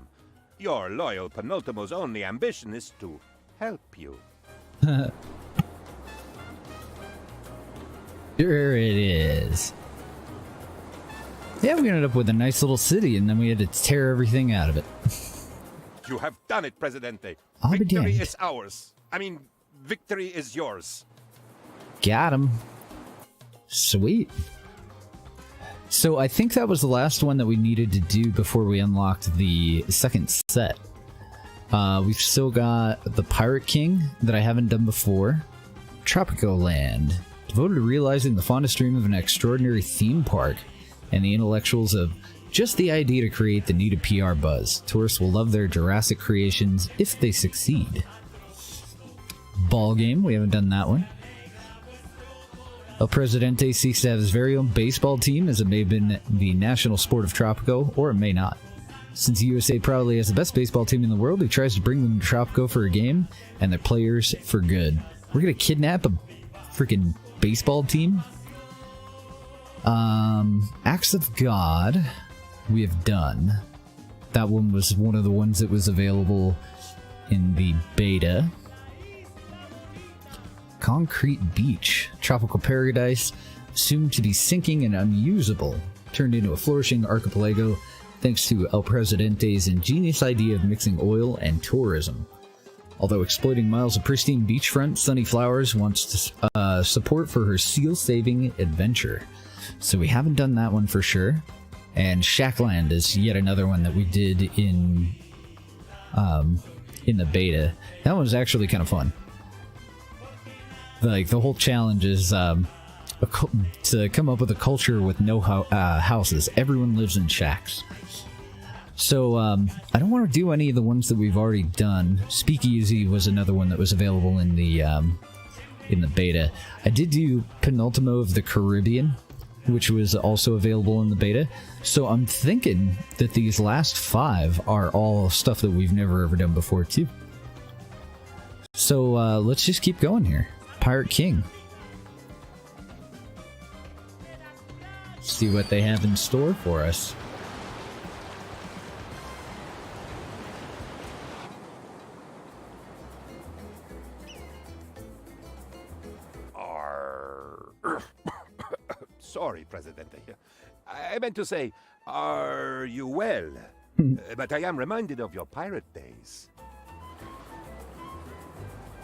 Your loyal penultimo's only ambition is to help you. Sure it is. Yeah, we ended up with a nice little city, and then we had to tear everything out of it. You have done it, Presidente. I'll be Victory damned. is ours. I mean, victory is yours. Got him. Sweet. So I think that was the last one that we needed to do before we unlocked the second set. We've still got the Pirate King that I haven't done before. Tropico Land, devoted to realizing the fondest dream of an extraordinary theme park and the intellectuals of just the idea to create the needed PR buzz. Tourists will love their Jurassic creations if they succeed. Ball game, we haven't done that one. El Presidente seeks to have his very own baseball team, as it may have been the national sport of Tropico, or it may not. Since the USA probably has the best baseball team in the world, he tries to bring them to Tropico for a game, and their players for good. We're gonna kidnap a freaking baseball team? Acts of God, we have done. That one was one of the ones that was available in the beta. Concrete Beach, tropical paradise, assumed to be sinking and unusable, turned into a flourishing archipelago thanks to El Presidente's ingenious idea of mixing oil and tourism. Although exploiting miles of pristine beachfront, Sunny Flowers wants support for her seal-saving adventure. So we haven't done that one for sure. And Shackland is yet another one that we did in the beta. That one was actually kind of fun. Like, the whole challenge is to come up with a culture with no houses. Everyone lives in shacks. So, I don't want to do any of the ones that we've already done. Speakeasy was another one that was available in the beta. I did do Penultimo of the Caribbean, which was also available in the beta. So I'm thinking that these last 5 are all stuff that we've never ever done before, too. So, let's just keep going here. Pirate King. See what they have in store for us. Sorry, Presidente. I meant to say, are you well? But I am reminded of your pirate days.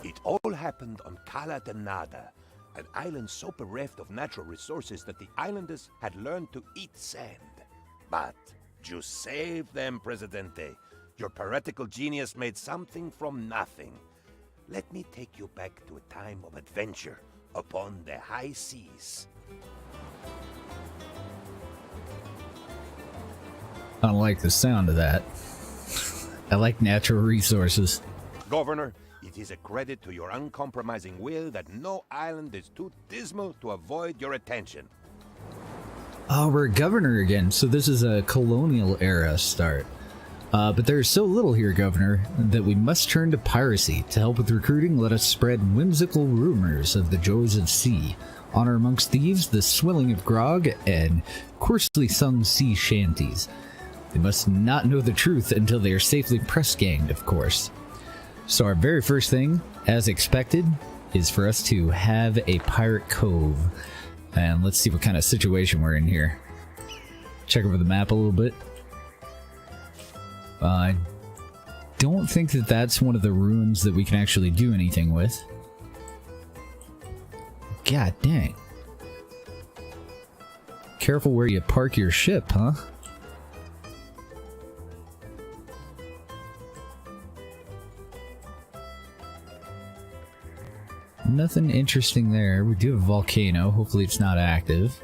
It all happened on Cala de Nada, an island so bereft of natural resources that the islanders had learned to eat sand. But you saved them, Presidente. Your piratical genius made something from nothing. Let me take you back to a time of adventure upon the high seas. I don't like the sound of that. I like natural resources. Governor, it is a credit to your uncompromising will that no island is too dismal to avoid your attention. Oh, we're a governor again, so this is a colonial era start. But there is so little here, Governor, that we must turn to piracy. To help with recruiting, let us spread whimsical rumors of the joys of sea. Honor amongst thieves, the swilling of grog, and coarsely sung sea shanties. They must not know the truth until they are safely press-ganged, of course. So our very first thing, as expected, is for us to have a pirate cove. And let's see what kind of situation we're in here. Check over the map a little bit. I don't think that that's one of the ruins that we can actually do anything with. God dang. Careful where you park your ship, huh? Nothing interesting there. We do have a volcano. Hopefully it's not active.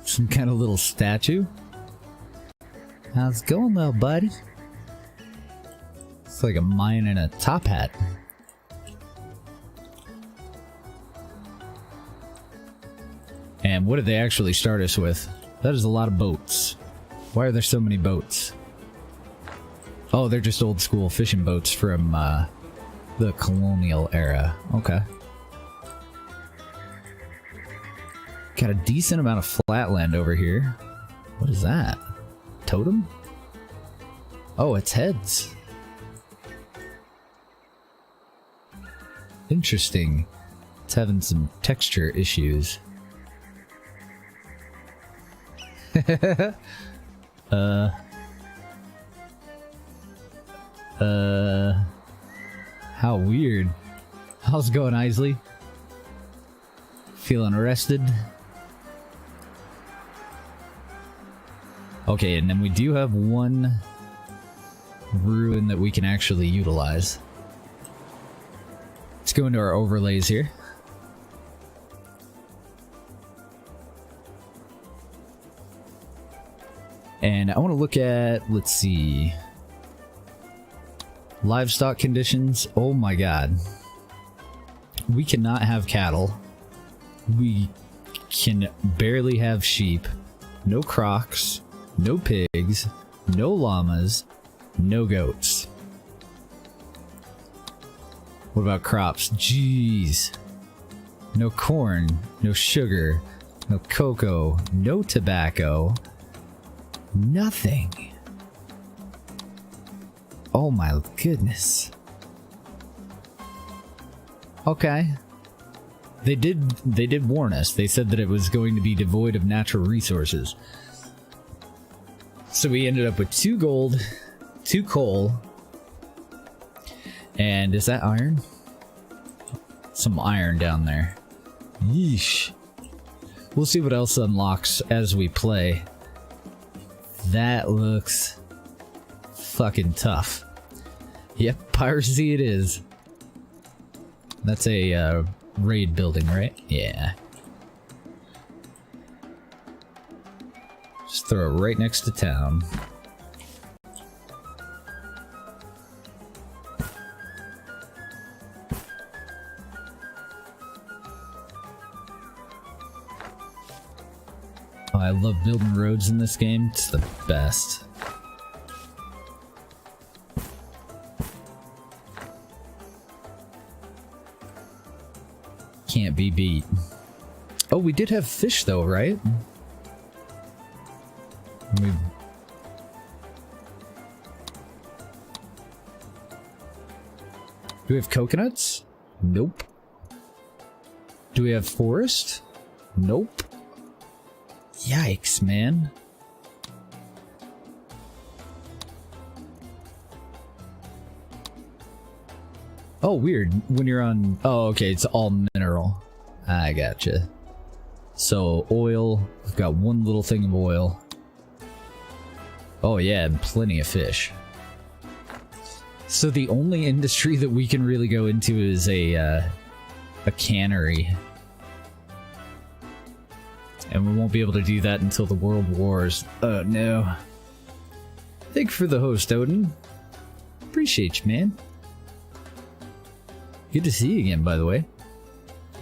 Some kind of little statue. How's it going, little buddy? It's like a Mayan in a top hat. And what did they actually start us with? That is a lot of boats. Why are there so many boats? Oh, they're just old school fishing boats from the colonial era. Okay. Got a decent amount of flatland over here. What is that? Totem? Oh, it's heads. Interesting. It's having some texture issues. How weird. How's it going, Isley? Feeling arrested? Okay, and then we do have one ruin that we can actually utilize. Let's go into our overlays here. And I want to look at, let's see, livestock conditions. Oh my god. We cannot have cattle. We can barely have sheep. No crocs. No pigs. No llamas. No goats. What about crops? Jeez. No corn, no sugar, no cocoa, no tobacco. Nothing. Oh my goodness. Okay. They did warn us. They said that it was going to be devoid of natural resources. So we ended up with 2 gold, 2 coal, and is that iron? Some iron down there. Yeesh. We'll see what else unlocks as we play. That looks fucking tough. Yep, piracy it is. That's a raid building, right? Yeah. Just throw it right next to town. Oh, I love building roads in this game. It's the best. Can't be beat. Oh, we did have fish though, right? Do we have coconuts? Nope. Do we have forest? Nope. Yikes, man. Oh, weird. When you're on... Oh, okay, it's all mineral. I gotcha. So, oil. We've got 1 little thing of oil. Oh, yeah, and plenty of fish. So the only industry that we can really go into is a cannery. And we won't be able to do that until the World Wars. Oh, no. Thank you for the host, Odin. Appreciate you, man. Good to see you again, by the way.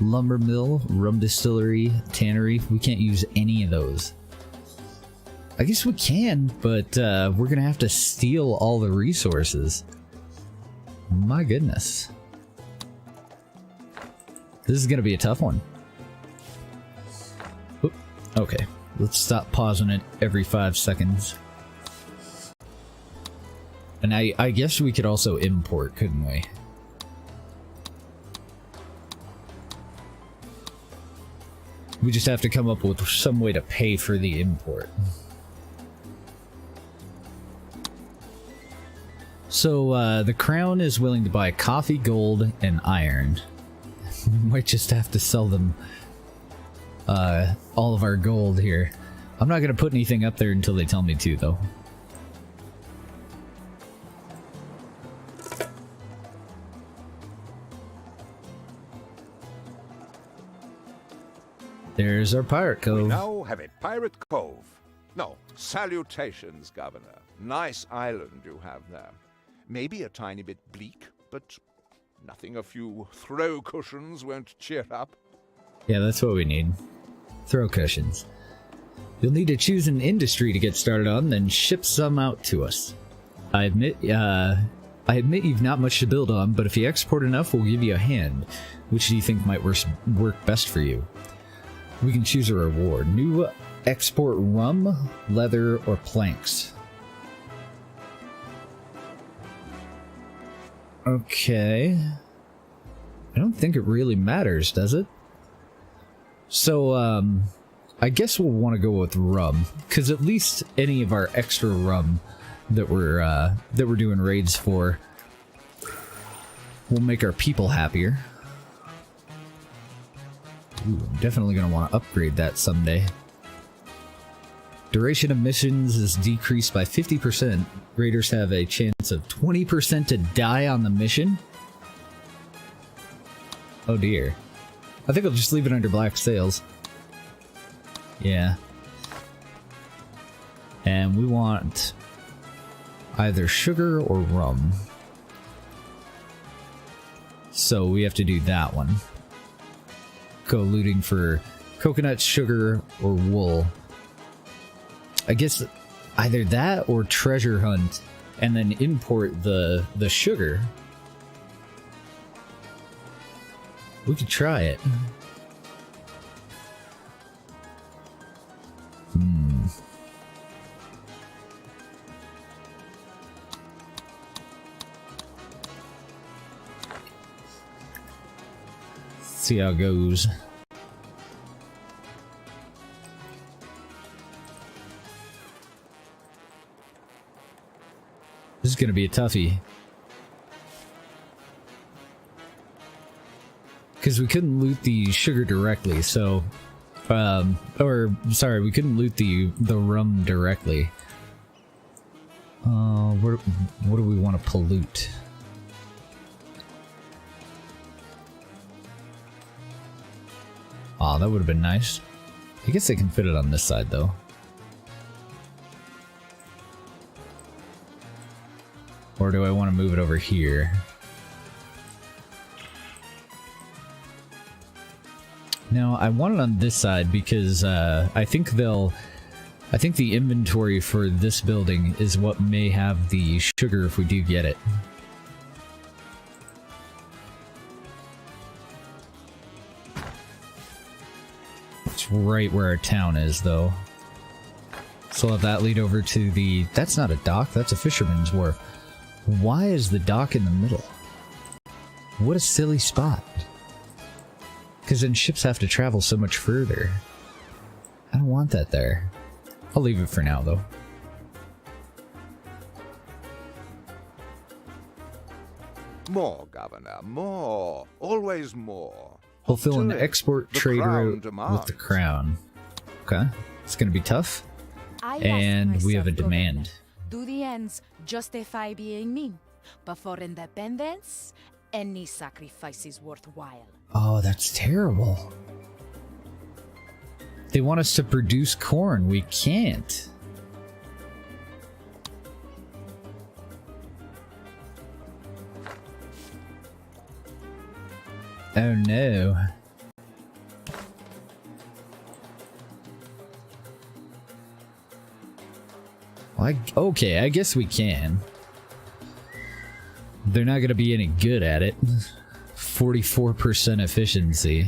Lumber mill, rum distillery, tannery. We can't use any of those. I guess we can, but we're gonna have to steal all the resources. My goodness. This is gonna be a tough one. Oop. Okay, let's stop pausing it every 5 seconds. And I guess we could also import, couldn't we? We just have to come up with some way to pay for the import. So, the crown is willing to buy coffee, gold, and iron. We might just have to sell them all of our gold here. I'm not going to put anything up there until they tell me to, though. There's our pirate cove. We now have a pirate cove. No, salutations, Governor. Nice island you have there. Maybe a tiny bit bleak, but nothing a few throw cushions won't cheer up. Yeah, that's what we need. Throw cushions. You'll need to choose an industry to get started on, then ship some out to us. I admit you've not much to build on, but if you export enough, we'll give you a hand. Which do you think might work best for you? We can choose a reward. New export rum, leather, or planks. Okay. I don't think it really matters, does it? So, I guess we'll want to go with rum, because at least any of our extra rum that we're doing raids for will make our people happier. Ooh, I'm definitely going to want to upgrade that someday. Duration of missions is decreased by 50%. Raiders have a chance of 20% to die on the mission. Oh dear. I think I'll just leave it under black sails. Yeah. And we want either sugar or rum. So we have to do that one. Go looting for coconut, sugar, or wool. I guess either that or treasure hunt and then import the sugar. We could try it. See how it goes. This is gonna be a toughie. Because we couldn't loot the sugar directly, so... or, sorry, we couldn't loot the rum directly. What do we want to pollute? Aw, that would have been nice. I guess they can fit it on this side, though. Or do I want to move it over here? No, I want it on this side because I think the inventory for this building is what may have the sugar if we do get it. It's right where our town is, though. So I'll have that lead over to the... That's not a dock, that's a fisherman's wharf. Why is the dock in the middle? What a silly spot. Because then ships have to travel so much further. I don't want that there. I'll leave it for now, though. More, Governor, more. Always more. Fulfill an export The trade Crown route demands. with the crown. Okay, it's gonna be tough. And we have a demand. Do the ends justify being mean? But for independence, any sacrifice is worthwhile. Oh, that's terrible. They want us to produce corn. We can't. Oh no. Okay, I guess we can. They're not going to be any good at it. 44% efficiency.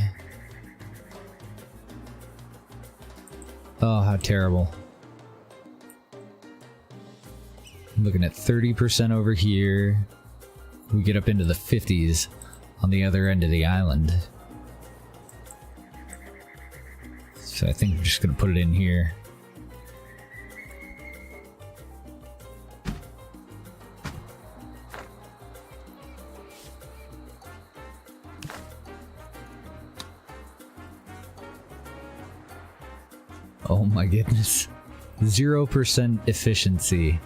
Oh, how terrible. I'm looking at 30% over here. We get up into the 50s on the other end of the island. So I think I'm just going to put it in here. Oh my goodness. 0% efficiency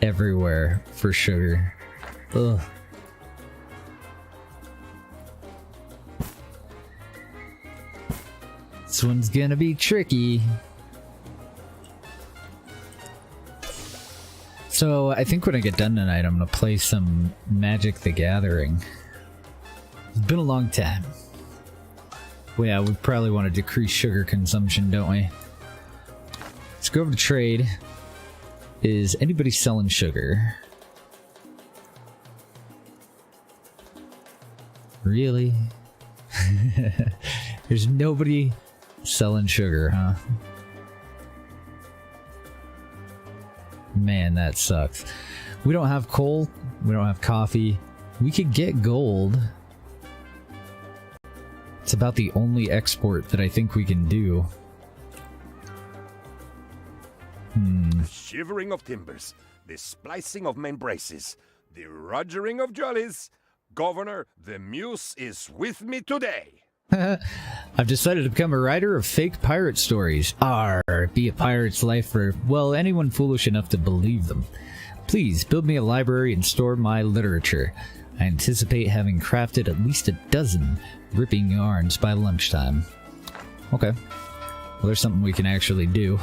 everywhere for sugar. Ugh. This one's gonna be tricky. So I think when I get done tonight, I'm gonna play some Magic the Gathering. It's been a long time. Well, yeah, we probably want to decrease sugar consumption, don't we? Let's go over to trade. Is anybody selling sugar? Really? There's nobody selling sugar, huh? Man, that sucks. We don't have coal. We don't have coffee. We could get gold. It's about the only export that I think we can do. The shivering of timbers, the splicing of membraces, the rogering of jollies. Governor, the muse is with me today. I've decided to become a writer of fake pirate stories. Arr, be a pirate's life for, well, anyone foolish enough to believe them. Please, build me a library and store my literature. I anticipate having crafted at least a dozen ripping yarns by lunchtime. Okay. Well, there's something we can actually do.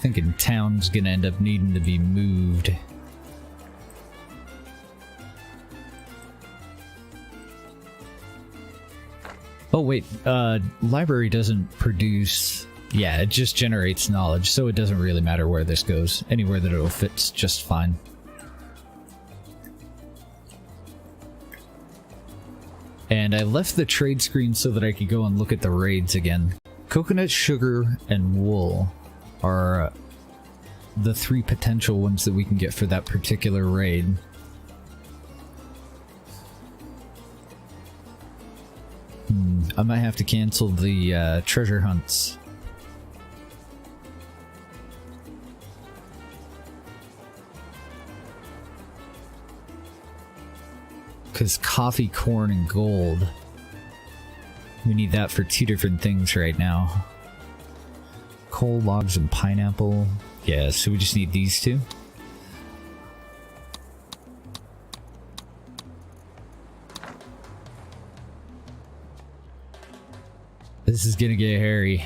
Thinking town's gonna end up needing to be moved. Oh wait, library doesn't produce Yeah, it just generates knowledge, so it doesn't really matter where this goes. Anywhere that it'll fit's just fine. And I left the trade screen so that I could go and look at the raids again. Coconut, sugar, and wool are the 3 potential ones that we can get for that particular raid. I might have to cancel the treasure hunts. Because coffee, corn, and gold. We need that for 2 different things right now. Coal, logs, and pineapple. Yeah, so we just need these 2. This is gonna get hairy.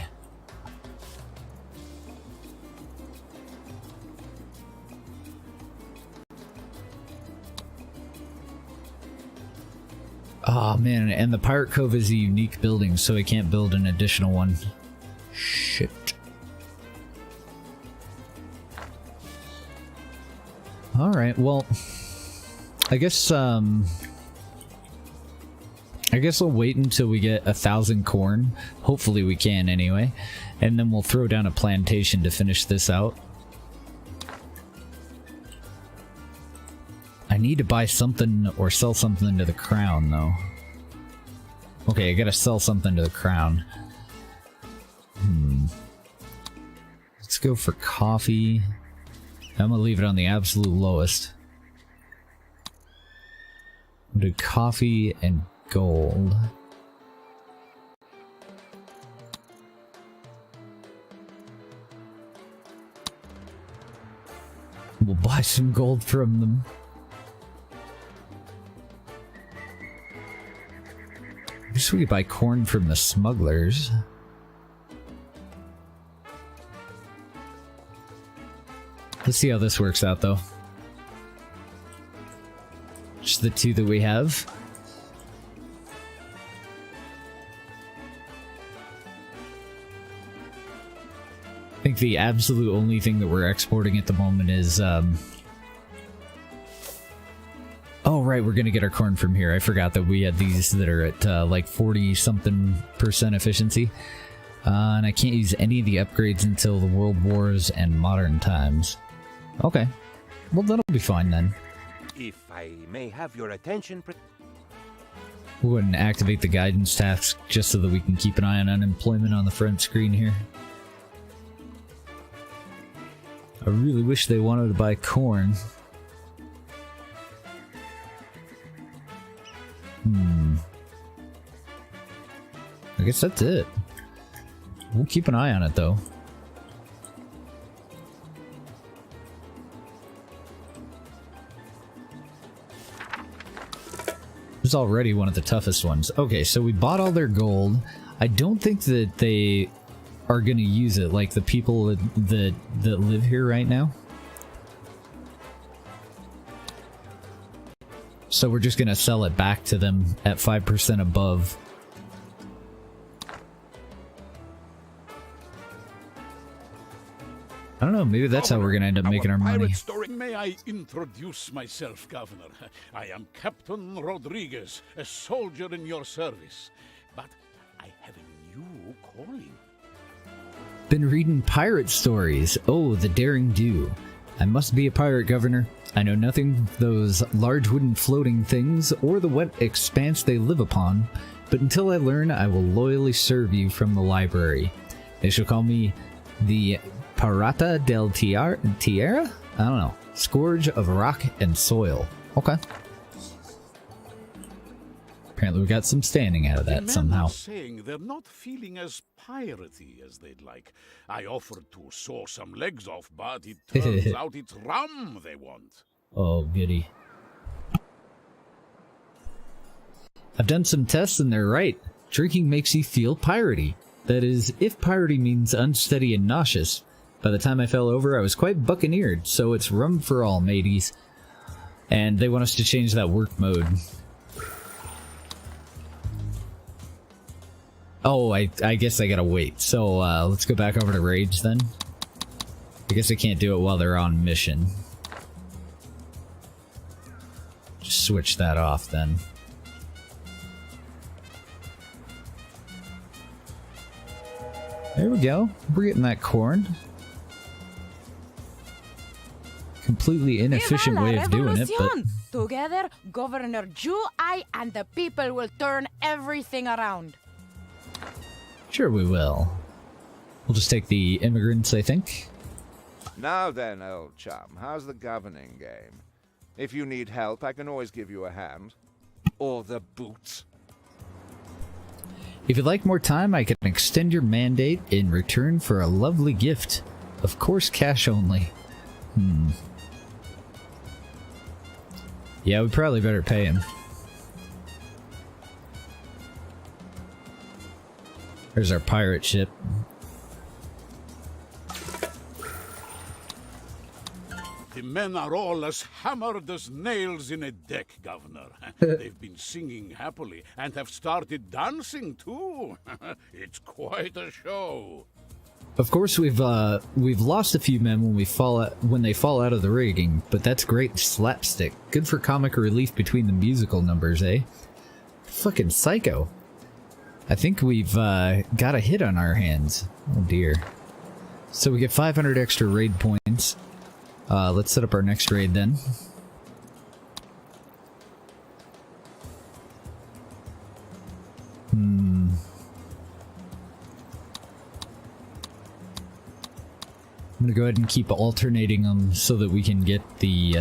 Oh man, and the Pirate Cove is a unique building, so I can't build an additional one. Shit. Alright, well, I guess I'll wait until we get 1,000 corn. Hopefully we can anyway. And then we'll throw down a plantation to finish this out. I need to buy something or sell something to the crown, though. Okay, I gotta sell something to the crown. Let's go for coffee. I'm gonna leave it on the absolute lowest. We'll do coffee and gold. We'll buy some gold from them. I guess we could buy corn from the smugglers. Let's see how this works out, though. Just the 2 that we have. I think the absolute only thing that we're exporting at the moment is, oh, right, we're gonna get our corn from here. I forgot that we had these that are at, like 40-something% efficiency. And I can't use any of the upgrades until the World Wars and modern times. Okay. Well, that'll be fine then. If I may have your attention... We'll go ahead and activate the guidance task just so that we can keep an eye on unemployment on the front screen here. I really wish they wanted to buy corn. I guess that's it. We'll keep an eye on it, though. This is already one of the toughest ones. Okay, so we bought all their gold. I don't think that they are going to use it, like the people that live here right now. So we're just going to sell it back to them at 5% above. I don't know, maybe that's how we're going to end up making our money. May I introduce myself, Governor? I am Captain Rodriguez, a soldier in your service. But I have a new calling. Been reading pirate stories. Oh, the daring do. I must be a pirate, Governor. I know nothing of those large wooden floating things or the wet expanse they live upon, but until I learn, I will loyally serve you from the library. They shall call me the Pirata del Tierra? I don't know. Scourge of rock and soil. Okay. Apparently we got some standing out of that somehow. Saying they're not feeling as piratey as they'd like. I offered to saw some legs off, but it turns out it's rum they want. Oh, goody. I've done some tests and they're right. Drinking makes you feel piratey. That is, if piratey means unsteady and nauseous. By the time I fell over, I was quite buccaneered, so it's rum for all, mateys. And they want us to change that work mode. Oh, I guess I gotta wait. So, let's go back over to raids then. I guess I can't do it while they're on mission. Just switch that off then. There we go. We're getting that corn. Completely inefficient way of doing it, but... Together, Governor Ju, I, and the people will turn everything around. Sure we will. We'll just take the immigrants, I think. Now then, old chum, how's the governing game? If you need help, I can always give you a hand. Or the boots. If you'd like more time, I can extend your mandate in return for a lovely gift. Of course, cash only. Yeah, we probably better pay him. There's our pirate ship. The men are all as hammered as nails in a deck, Governor. They've been singing happily and have started dancing too. It's quite a show. Of course, we've lost a few men when they fall out of the rigging, but that's great slapstick. Good for comic relief between the musical numbers, eh? Fucking psycho. I think we've got a hit on our hands. Oh dear. So we get 500 extra raid points. Let's set up our next raid then. I'm gonna go ahead and keep alternating them so that we can get the,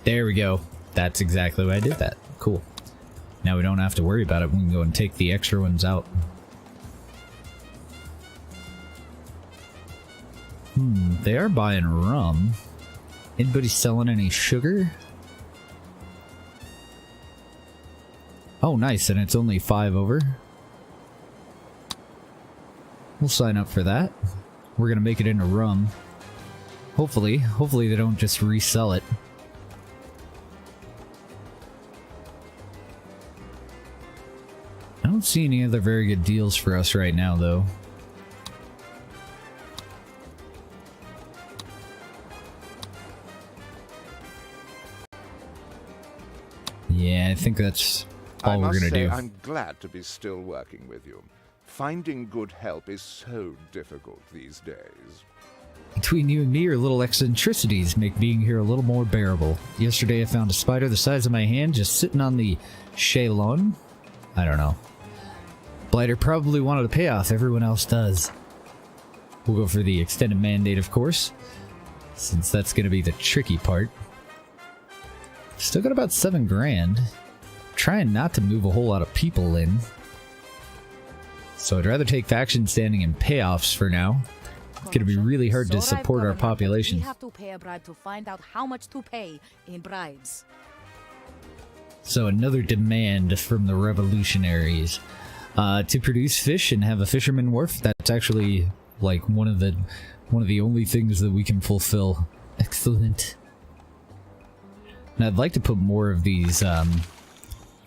there we go. That's exactly why I did that. Cool. Now we don't have to worry about it. We can go and take the extra ones out. They are buying rum. Anybody selling any sugar? Oh, nice, and it's only 5 over. We'll sign up for that. We're gonna make it into rum. Hopefully they don't just resell it. I don't see any other very good deals for us right now, though. Yeah, I think that's all we're gonna do. I'm glad to be still working with you. Finding good help is so difficult these days. Between you and me, your little eccentricities make being here a little more bearable. Yesterday I found a spider the size of my hand just sitting on the Shaylon. I don't know. Blighter probably wanted a payoff, everyone else does. We'll go for the extended mandate, of course, since that's going to be the tricky part. Still got about 7 grand. Trying not to move a whole lot of people in. So I'd rather take faction standing and payoffs for now. It's going to be really hard to support our population. We have to pay a bribe to find out how much to pay in bribes. So another demand from the revolutionaries. To produce fish and have a fisherman wharf. That's actually like one of the only things that we can fulfill. Excellent. And I'd like to put more of these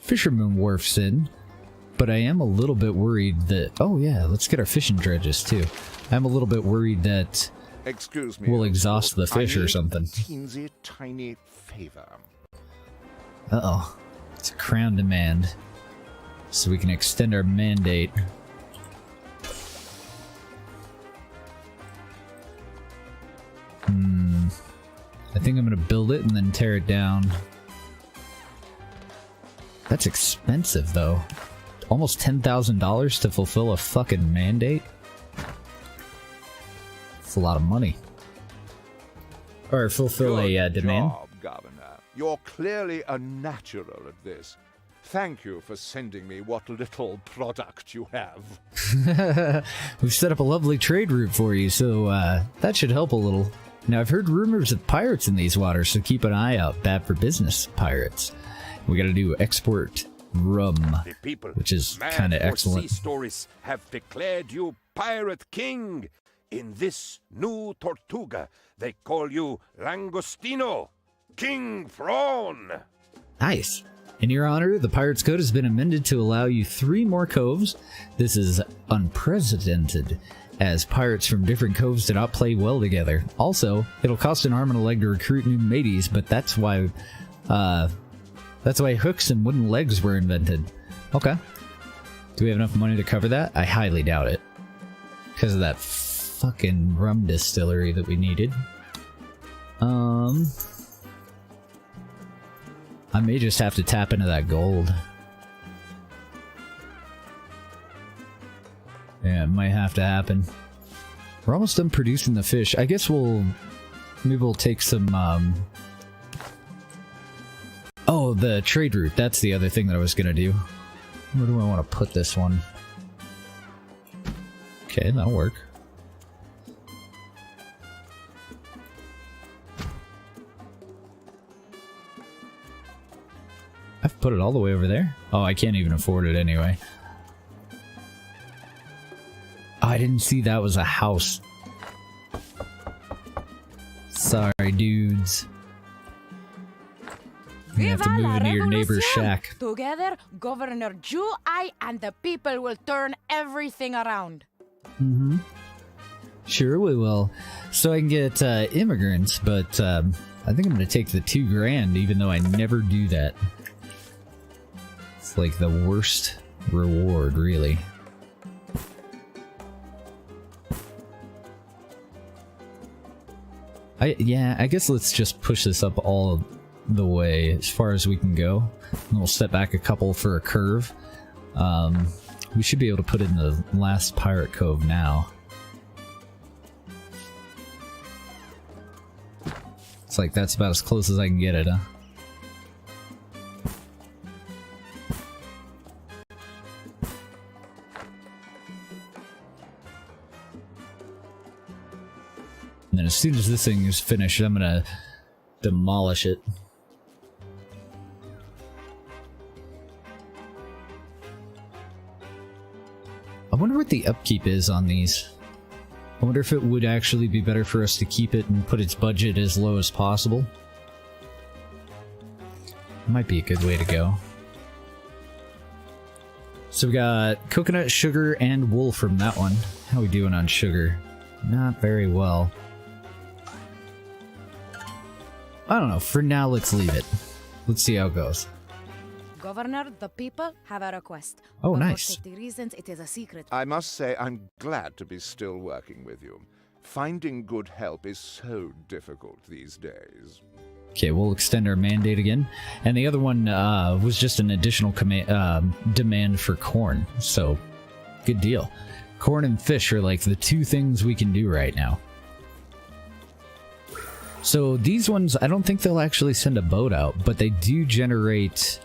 fisherman wharfs in, but I am a little bit worried that... Oh yeah, let's get our fishing dredges too. I'm a little bit worried that Excuse me, we'll exhaust the fish or something. Teensy tiny favor. Uh-oh. It's a crown demand. So we can extend our mandate. I think I'm gonna build it and then tear it down. That's expensive though. Almost $10,000 to fulfill a fucking mandate? It's a lot of money. Or fulfill a demand. Job, Governor. You're clearly a natural at this. Thank you for sending me what little product you have. We've set up a lovely trade route for you, so that should help a little. Now, I've heard rumors of pirates in these waters, so keep an eye out. Bad for business, pirates. We gotta do export rum, The people, which is mad kind of for excellent. sea stories, have declared you pirate king. In this new Tortuga, they call you Langostino, King Prawn. Nice. In your honor, the Pirates Code has been amended to allow you 3 more coves. This is unprecedented, as pirates from different coves do not play well together. Also, it'll cost an arm and a leg to recruit new mateys, but that's why hooks and wooden legs were invented. Okay. Do we have enough money to cover that? I highly doubt it. Because of that fucking rum distillery that we needed. I may just have to tap into that gold. Yeah, it might have to happen. We're almost done producing the fish. I guess maybe we'll take some, oh, the trade route. That's the other thing that I was gonna do. Where do I want to put this one? Okay, that'll work. I've put it all the way over there. Oh, I can't even afford it anyway. Oh, I didn't see that was a house. Sorry, dudes. You have to move into your neighbor's shack. Together, Governor Ju, I, and the people will turn everything around. Mm-hmm. Sure we will. So I can get immigrants, but I think I'm going to take the $2 grand, even though I never do that. It's like the worst reward, really. I guess let's just push this up all the way as far as we can go. And we'll step back a couple for a curve. We should be able to put in the last pirate cove now. It's like that's about as close as I can get it, huh? And then as soon as this thing is finished, I'm gonna demolish it. I wonder what the upkeep is on these. I wonder if it would actually be better for us to keep it and put its budget as low as possible. Might be a good way to go. So we got coconut, sugar, and wool from that one. How are we doing on sugar? Not very well. I don't know. For now, let's leave it. Let's see how it goes. Governor, the people have a request. Oh, but nice. For safety reasons, it is a secret. I must say I'm glad to be still working with you. Finding good help is so difficult these days. Okay, we'll extend our mandate again. And the other one was just an additional demand for corn. So, good deal. Corn and fish are like the 2 things we can do right now. So these ones, I don't think they'll actually send a boat out, but they do generate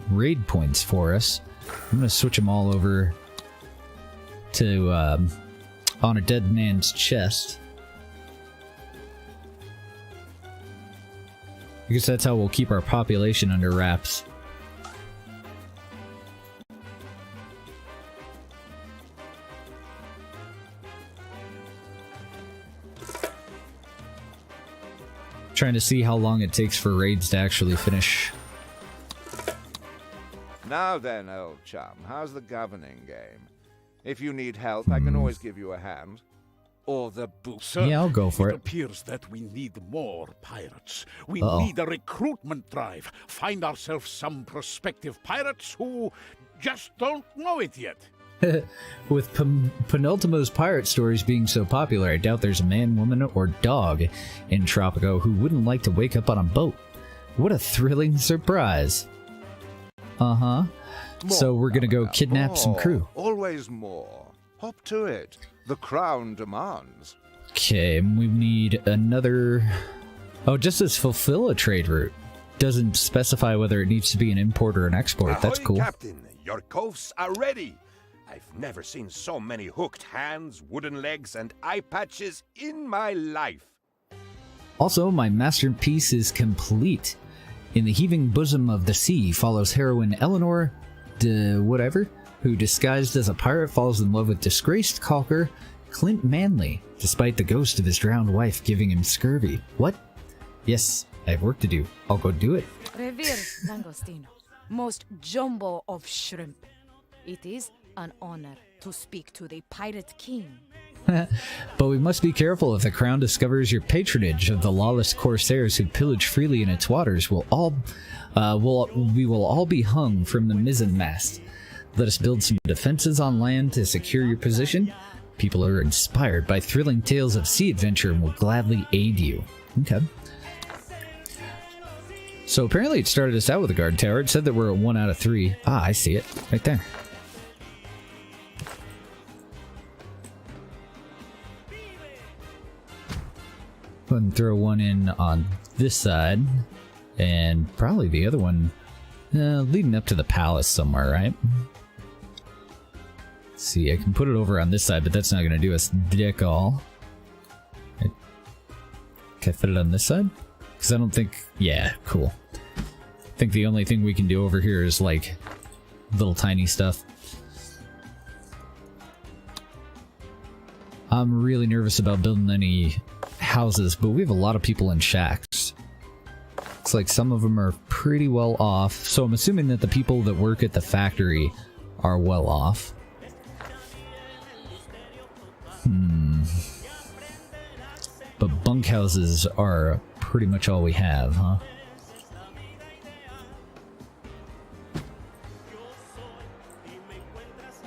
raid points for us. I'm going to switch them all over to on a dead man's chest. I guess that's how we'll keep our population under wraps. Trying to see how long it takes for raids to actually finish. Now then, old chum, how's the governing game? If you need help, I can always give you a hand. Or the boost. Sir, yeah, I'll go for it. It appears that we need more pirates. We need a recruitment drive. Find ourselves some prospective pirates who just don't know it yet. With Penultimo's pirate stories being so popular, I doubt there's a man, woman, or dog in Tropico who wouldn't like to wake up on a boat. What a thrilling surprise. Uh-huh. So we're gonna go kidnap some crew. Always more. Hop to it. The crown demands. Okay, we need another... Oh, just says fulfill a trade route. Doesn't specify whether it needs to be an import or an export. That's Ahoy, cool. Captain, your coves are ready. I've never seen so many hooked hands, wooden legs, and eye patches in my life. Also, my masterpiece is complete. In the heaving bosom of the sea follows heroine Eleanor whatever, who disguised as a pirate falls in love with disgraced caulker Clint Manley, despite the ghost of his drowned wife giving him scurvy. What? Yes, I have work to do. I'll go do it. Revere Langostino, most jumbo of shrimp. It is an honor to speak to the Pirate King. But we must be careful. If the crown discovers your patronage of the lawless corsairs who pillage freely in its waters, we will all be hung from the mizzen mast. Let us build some defenses on land to secure your position. People are inspired by thrilling tales of sea adventure and will gladly aid you. Okay. So apparently it started us out with a guard tower. It said that we're at 1 out of 3. Ah, I see it. Right there. Go ahead and throw one in on this side. And probably the other one leading up to the palace somewhere, right? Let's see, I can put it over on this side, but that's not going to do us dick all. Can I fit it on this side? Because I don't think... Yeah, cool. I think the only thing we can do over here is, like, little tiny stuff. I'm really nervous about building any houses, but we have a lot of people in shacks. Looks like some of them are pretty well off, so I'm assuming that the people that work at the factory are well off. But bunkhouses are pretty much all we have, huh?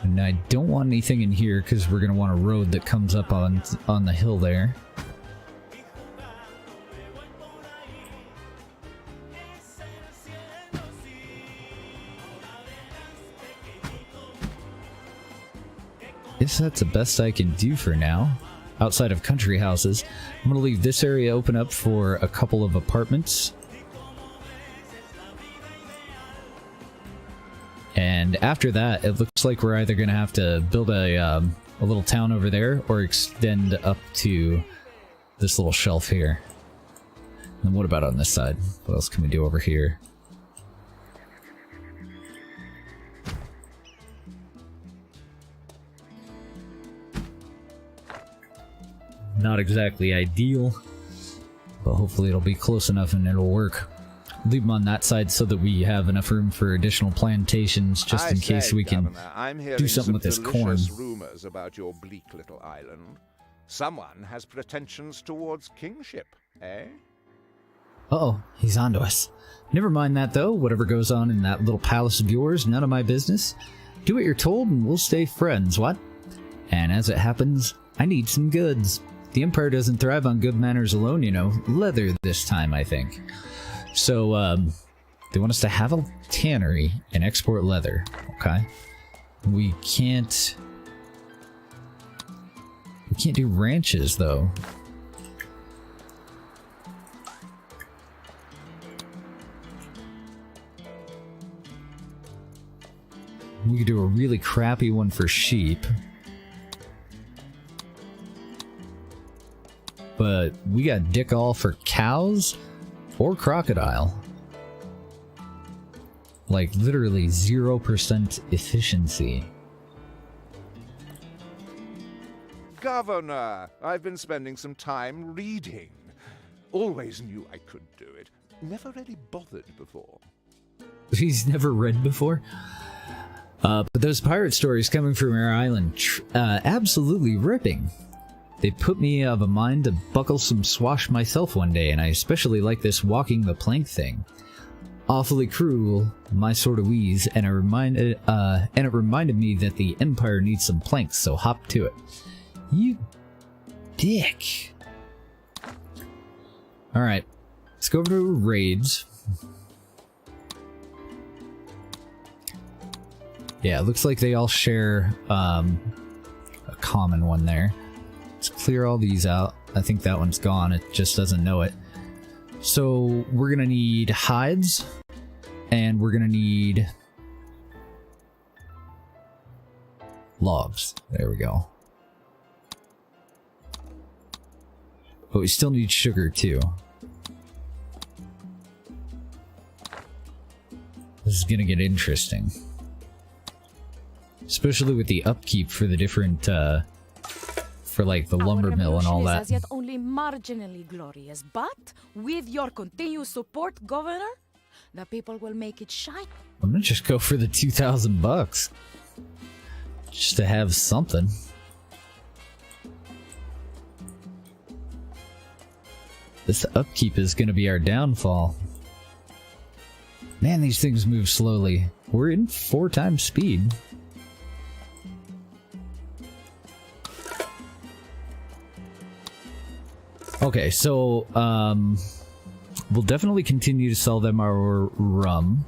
And I don't want anything in here because we're going to want a road that comes up on the hill there. Guess that's the best I can do for now. Outside of country houses, I'm going to leave this area open up for a couple of apartments. And after that, it looks like we're either going to have to build a little town over there or extend up to this little shelf here. And what about on this side? What else can we do over here? Not exactly ideal, but hopefully it'll be close enough and it'll work. Leave them on that side so that we have enough room for additional plantations, just in case we can do something with this corn. Rumors about your bleak little island. Someone has pretensions towards kingship, eh? Uh-oh, he's onto us. Never mind that, though. Whatever goes on in that little palace of yours, none of my business. Do what you're told and we'll stay friends, what? And as it happens, I need some goods. The Empire doesn't thrive on good manners alone, you know. Leather this time, I think. So, they want us to have a tannery and export leather. Okay. We can't do ranches, though. We could do a really crappy one for sheep. But we got dick all for cows or crocodile. Like literally 0% efficiency. Governor, I've been spending some time reading. Always knew I could do it. Never really bothered before. He's never read before? But those pirate stories coming from our island, absolutely ripping. They put me of a mind to buckle some swash myself one day, and I especially like this walking the plank thing. Awfully cruel, my sort of wheeze, and it reminded me that the Empire needs some planks, so hop to it. You dick. Alright, let's go over to raids. Yeah, it looks like they all share a common one there. Let's clear all these out. I think that one's gone. It just doesn't know it. So we're going to need hides. And we're going to need logs. There we go. But we still need sugar too. This is going to get interesting. Especially with the upkeep for the different for like the lumber mill and all Our revolution that. is as yet only marginally glorious, but with your continued support, Governor, the people will make it shine. I'm gonna just go for the $2,000 just to have something. This upkeep is gonna be our downfall. Man, these things move slowly. We're in 4 times speed. Okay, so we'll definitely continue to sell them our rum,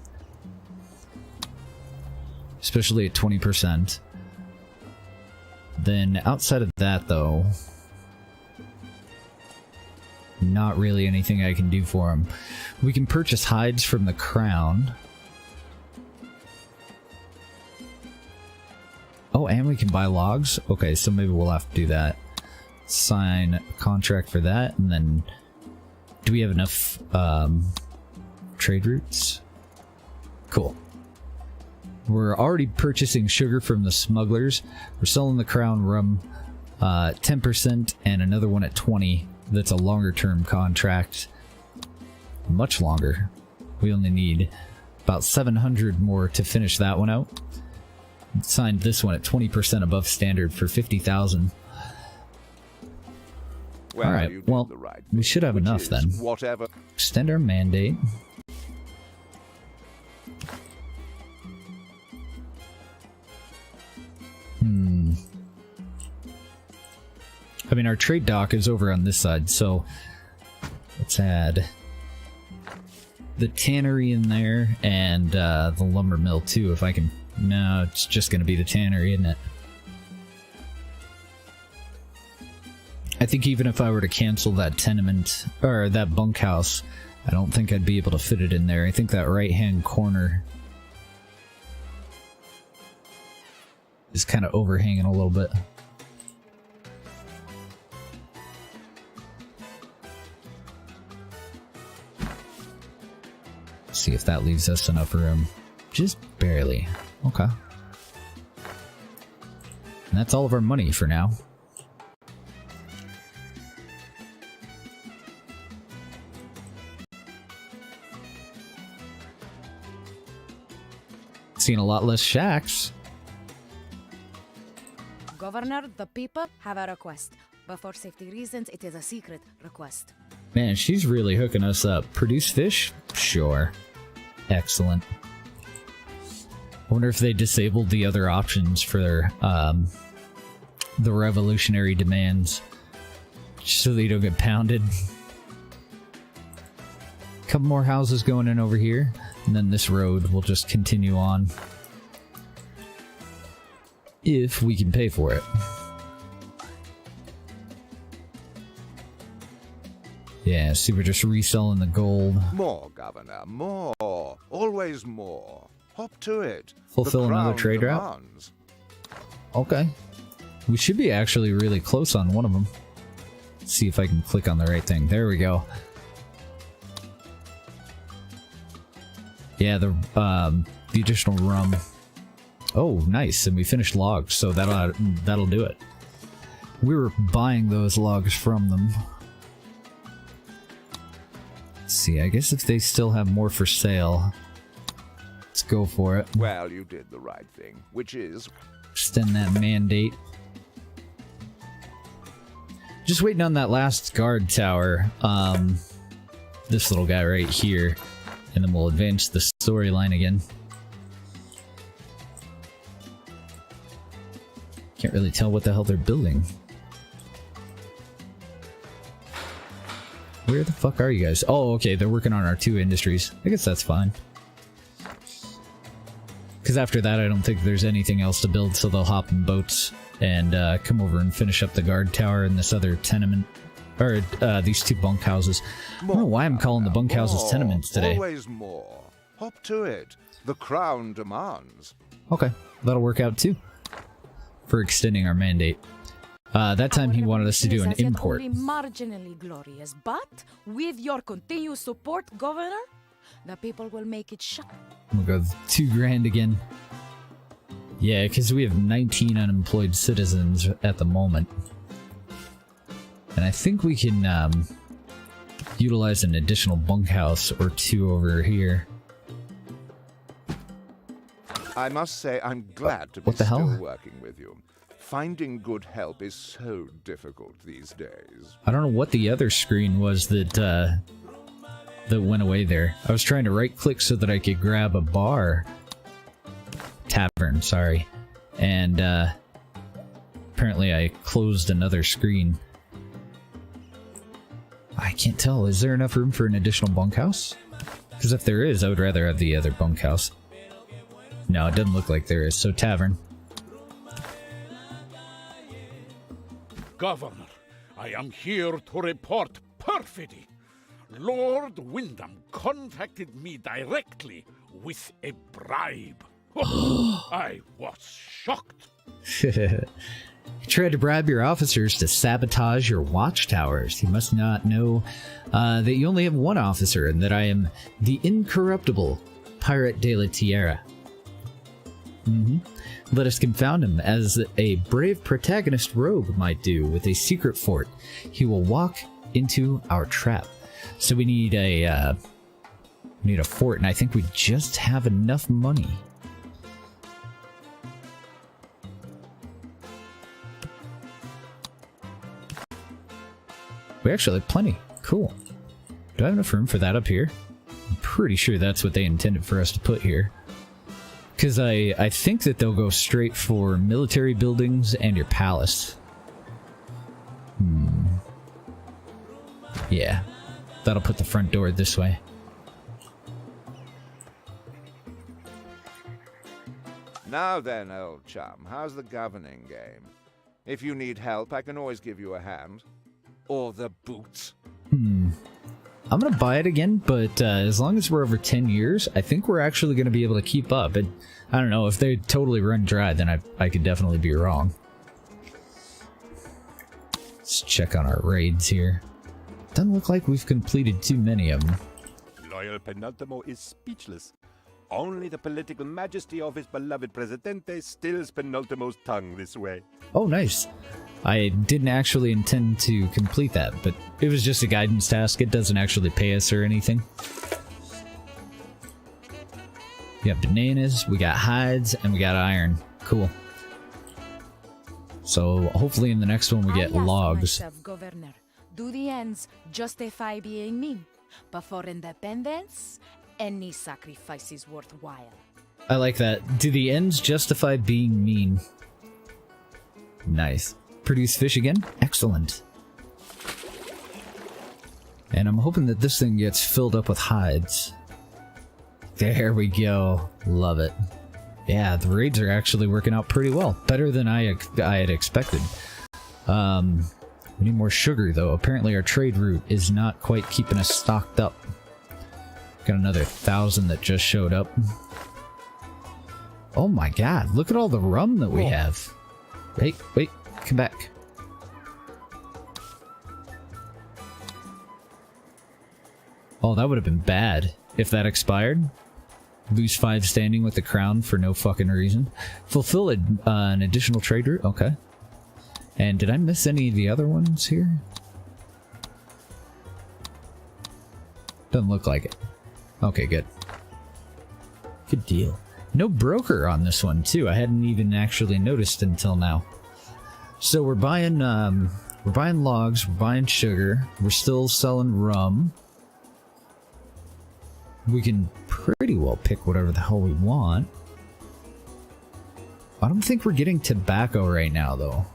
especially at 20%. Then outside of that, though, not really anything I can do for them. We can purchase hides from the crown. Oh, and we can buy logs? Okay, so maybe we'll have to do that. Sign a contract for that, and then do we have enough trade routes? Cool. We're already purchasing sugar from the smugglers. We're selling the crown rum 10% and another one at 20. That's a longer term contract. Much longer. We only need about 700 more to finish that one out. Signed this one at 20% above standard for 50,000. Well, alright, well, we should have enough then. Whatever. Extend our mandate. I mean, our trade dock is over on this side, so let's add the tannery in there and the lumber mill too, if I can. No, it's just going to be the tannery, isn't it? I think even if I were to cancel that tenement, or that bunkhouse, I don't think I'd be able to fit it in there. I think that right-hand corner is kind of overhanging a little bit. Let's see if that leaves us enough room. Just barely. Okay. And that's all of our money for now. Seen a lot less shacks. Governor, the people have a request, but for safety reasons, it is a secret request. Man, she's really hooking us up. Produce fish? Sure. Excellent. I wonder if they disabled the other options for their, the revolutionary demands, just so they don't get pounded. Couple more houses going in over here, and then this road will just continue on. If we can pay for it. Yeah, see, we're just reselling the gold. More, Governor, more. Always more. Hop to it. Fulfill another trade route? Okay. We should be actually really close on one of them. Let's see if I can click on the right thing. There we go. Yeah, the additional rum. Oh, nice, and we finished logs, so that'll do it. We were buying those logs from them. Let's see, I guess if they still have more for sale, let's go for it. Well, you did the right thing, which is... Extend that mandate. Just waiting on that last guard tower. This little guy right here. And then we'll advance the storyline again. Can't really tell what the hell they're building. Where the fuck are you guys? Oh, okay, they're working on our 2 industries. I guess that's fine. Because after that, I don't think there's anything else to build, so they'll hop in boats and come over and finish up the guard tower and this other tenement. Or these 2 bunkhouses. I don't know why I'm calling the bunkhouses tenements today. Always more. Hop to it. The crown demands. Okay, that'll work out too. For extending our mandate. That time he wanted us to do an import. Only marginally glorious, but with your continued support, Governor, the people will make it shine. We'll go 2 grand again. Yeah, because we have 19 unemployed citizens at the moment. And I think we can utilize an additional bunkhouse or two over here. I must say I'm glad to be What the hell? still working with you. Finding good help is so difficult these days. I don't know what the other screen was that that went away there. I was trying to right-click so that I could grab a bar. Tavern, sorry. And apparently I closed another screen. I can't tell. Is there enough room for an additional bunkhouse? Because if there is, I would rather have the other bunkhouse. No, it doesn't look like there is. So tavern. Governor, I am here to report perfidy. Lord Wyndham contacted me directly with a bribe. I was shocked. He tried to bribe your officers to sabotage your watchtowers. You must not know that you only have one officer and that I am the incorruptible Pirate de la Tierra. Let us confound him as a brave protagonist rogue might do with a secret fort. He will walk into our trap. So we need a fort, and I think we just have enough money. We actually have plenty. Cool. Do I have enough room for that up here? I'm pretty sure that's what they intended for us to put here. Because I think that they'll go straight for military buildings and your palace. Yeah. That'll put the front door this way. Now then, old chum, how's the governing game? If you need help, I can always give you a hand. Or the boots. I'm gonna buy it again, but as long as we're over 10 years, I think we're actually gonna be able to keep up. And I don't know, if they totally run dry, then I could definitely be wrong. Let's check on our raids here. Doesn't look like we've completed too many of them. Loyal Penultimo is speechless. Only the political majesty of his beloved Presidente stills Penultimo's tongue this way. Oh, nice. I didn't actually intend to complete that, but it was just a guidance task. It doesn't actually pay us or anything. We got bananas, we got hides, and we got iron. Cool. So hopefully in the next one we get logs. Myself, Governor, do the ends justify being mean? But for independence, any sacrifice is worthwhile. I like that. Do the ends justify being mean? Nice. Produce fish again? Excellent. And I'm hoping that this thing gets filled up with hides. There we go. Love it. Yeah, the raids are actually working out pretty well. Better than I had expected. We need more sugar, though. Apparently our trade route is not quite keeping us stocked up. Got another 1,000 that just showed up. Oh my god, look at all the rum that we have. Wait, come back. Oh, that would have been bad if that expired. Lose 5 standing with the crown for no fucking reason. Fulfill an additional trade route? Okay. And did I miss any of the other ones here? Doesn't look like it. Okay, good. Good deal. No broker on this one, too. I hadn't even actually noticed until now. So we're buying logs, we're buying sugar, we're still selling rum. We can pretty well pick whatever the hell we want. I don't think we're getting tobacco right now, though.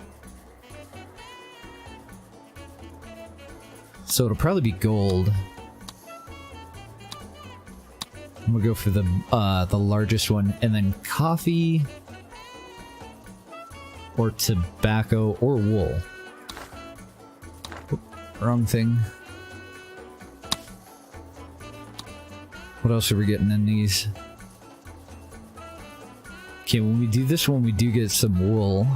So it'll probably be gold. I'm gonna go for the largest one, and then coffee, or tobacco, or wool. Oop, wrong thing. What else are we getting in these? Okay, when we do this one, we do get some wool.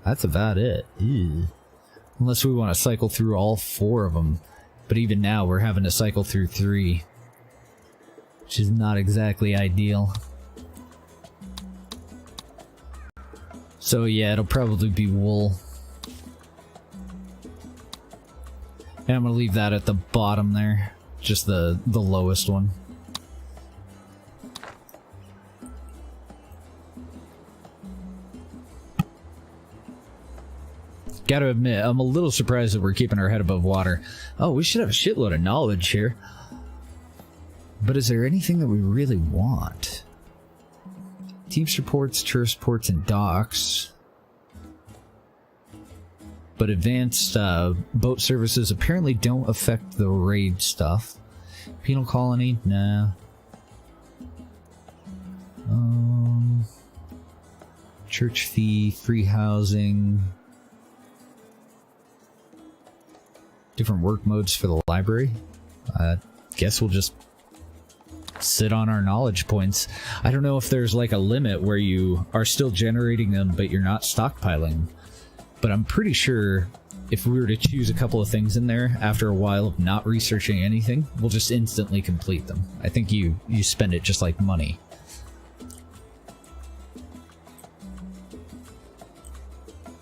That's about it. Ew. Unless we want to cycle through all 4 of them. But even now, we're having to cycle through 3. Which is not exactly ideal. So yeah, it'll probably be wool. And I'm gonna leave that at the bottom there. Just the lowest one. Gotta admit, I'm a little surprised that we're keeping our head above water. Oh, we should have a shitload of knowledge here. But is there anything that we really want? Teams reports, tourist ports, and docks. But advanced boat services apparently don't affect the raid stuff. Penal colony? Nah. Church fee, free housing. Different work modes for the library. Guess we'll just sit on our knowledge points. I don't know if there's like a limit where you are still generating them, but you're not stockpiling. But I'm pretty sure if we were to choose a couple of things in there after a while of not researching anything, we'll just instantly complete them. I think you spend it just like money.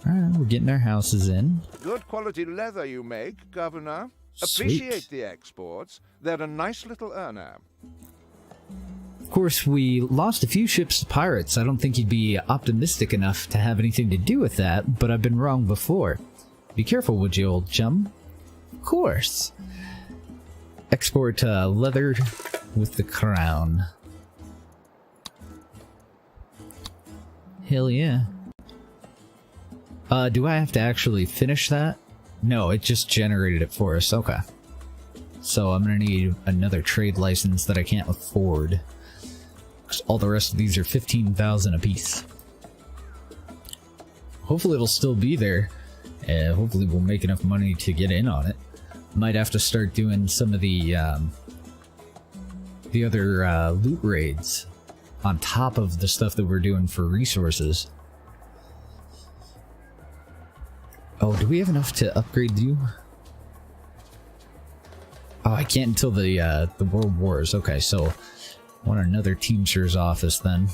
Alright, we're getting our houses in. Good quality leather you make, Governor. Sweet. Appreciate the exports. They're a nice little earner. Of course, we lost a few ships to pirates. I don't think you'd be optimistic enough to have anything to do with that, but I've been wrong before. Be careful, would you, old chum? Of course. Export leather with the crown. Hell yeah. Do I have to actually finish that? No, it just generated it for us. Okay. So I'm gonna need another trade license that I can't afford. Because all the rest of these are 15,000 apiece. Hopefully it'll still be there. Hopefully we'll make enough money to get in on it. Might have to start doing some of the other loot raids on top of the stuff that we're doing for resources. Oh, do we have enough to upgrade you? Oh, I can't until the World Wars. Okay, so I want another Teamster's office then.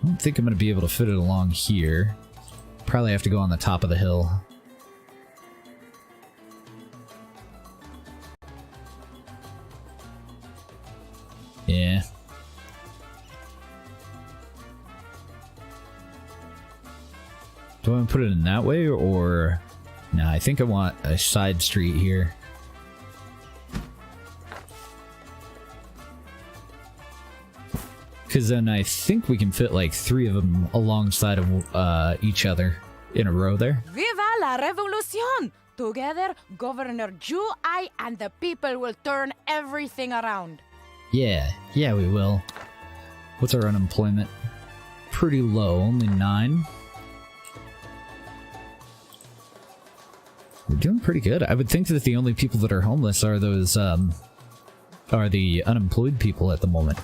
I don't think I'm going to be able to fit it along here. Probably have to go on the top of the hill. Yeah. Do I want to put it in that way, or... Nah, I think I want a side street here. Because then I think we can fit like 3 of them alongside of each other in a row there. Viva la revolution! Together, Governor Ju, I, and the people will turn everything around. Yeah, we will. What's our unemployment? Pretty low, only 9. We're doing pretty good. I would think that the only people that are homeless are those, are the unemployed people at the moment.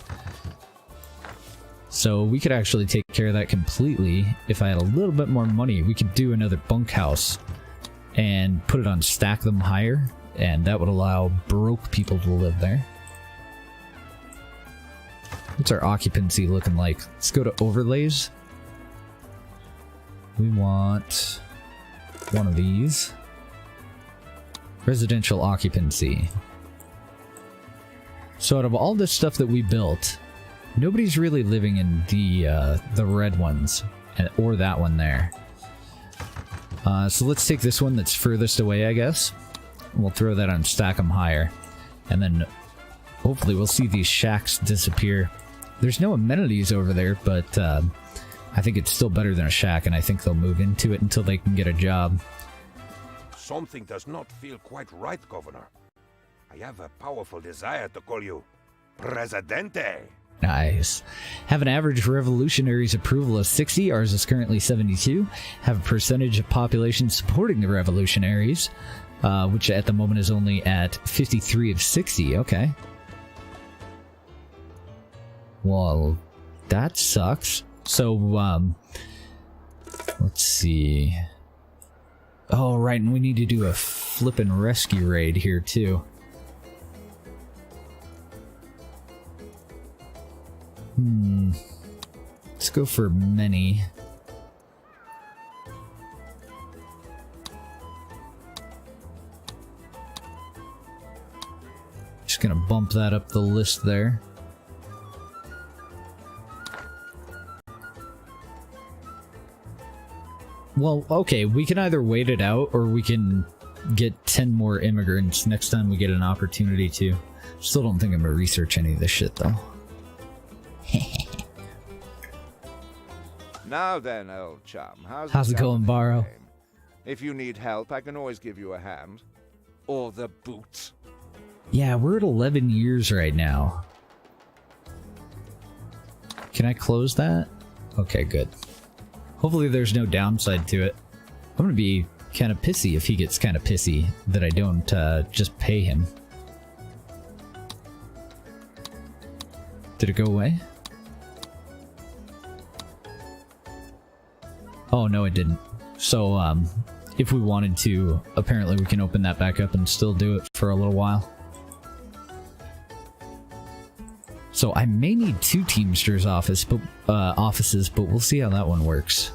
So we could actually take care of that completely. If I had a little bit more money, we could do another bunkhouse and put it on stack them higher, and that would allow broke people to live there. What's our occupancy looking like? Let's go to overlays. We want one of these. Residential occupancy. So out of all this stuff that we built, nobody's really living in the red ones, or that one there. So let's take this one that's furthest away, I guess. We'll throw that on stack them higher. And then hopefully we'll see these shacks disappear. There's no amenities over there, but I think it's still better than a shack, and I think they'll move into it until they can get a job. Something does not feel quite right, Governor. I have a powerful desire to call you Presidente. Nice. Have an average revolutionary's approval of 60. Ours is currently 72. Have a percentage of population supporting the revolutionaries, which at the moment is only at 53 of 60. Okay. Well, that sucks. So, let's see. Oh, right, and we need to do a flippin' rescue raid here, too. Let's go for many. Just gonna bump that up the list there. Well, okay, we can either wait it out or we can get 10 more immigrants next time we get an opportunity to. Still don't think I'm gonna research any of this shit though. Now then, old chum, how's it going, Barrow? If you need help, I can always give you a hand. Or the boots. Yeah, we're at 11 years right now. Can I close that? Okay, good. Hopefully there's no downside to it. I'm gonna be kind of pissy if he gets kind of pissy that I don't just pay him. Did it go away? Oh, no, it didn't. So, if we wanted to, apparently we can open that back up and still do it for a little while. So I may need 2 Teamsters offices, but we'll see how that one works.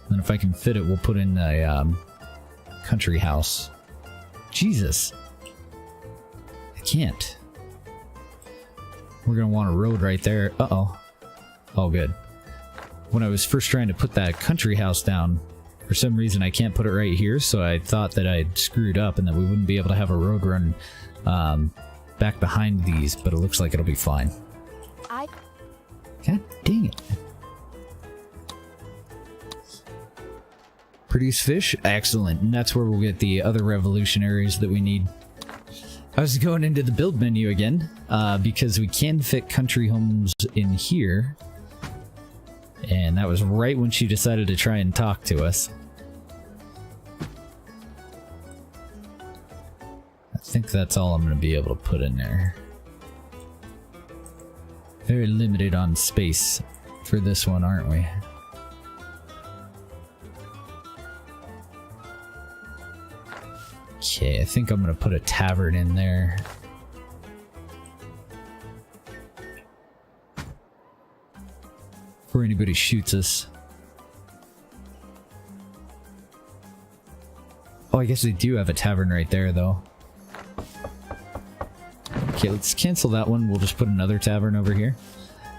And if I can fit it, we'll put in a country house. Jesus. I can't. We're gonna want a road right there. Uh-oh. Oh, good. When I was first trying to put that country house down, for some reason I can't put it right here, so I thought that I'd screwed up and that we wouldn't be able to have a road run back behind these, but it looks like it'll be fine. God dang it. Produce fish? Excellent. And that's where we'll get the other revolutionaries that we need. I was going into the build menu again, because we can fit country homes in here. And that was right when she decided to try and talk to us. I think that's all I'm going to be able to put in there. Very limited on space for this one, aren't we? Okay, I think I'm going to put a tavern in there. Before anybody shoots us. Oh, I guess they do have a tavern right there, though. Okay, let's cancel that one. We'll just put another tavern over here.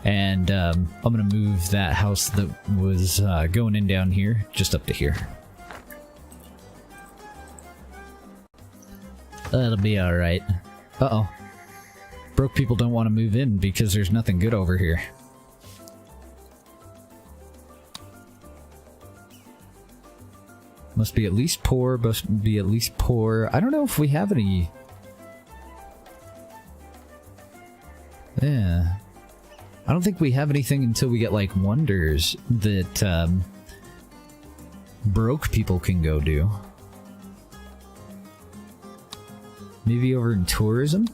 And I'm going to move that house that was going in down here just up to here. That'll be alright. Uh-oh. Broke people don't want to move in because there's nothing good over here. Must be at least poor, must be at least poor. I don't know if we have any... Yeah. I don't think we have anything until we get, like, wonders that, broke people can go do. Maybe over in tourism?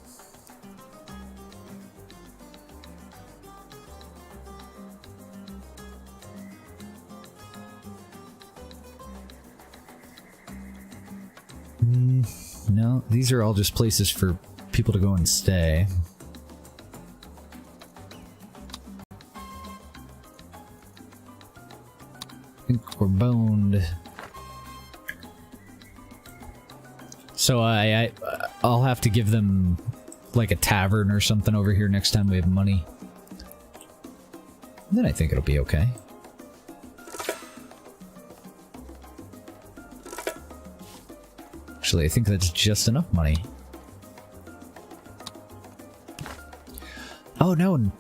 No, these are all just places for people to go and stay. I think we're boned. So I'll have to give them like a tavern or something over here next time we have money. And then I think it'll be okay. Actually, I think that's just enough money. Oh no,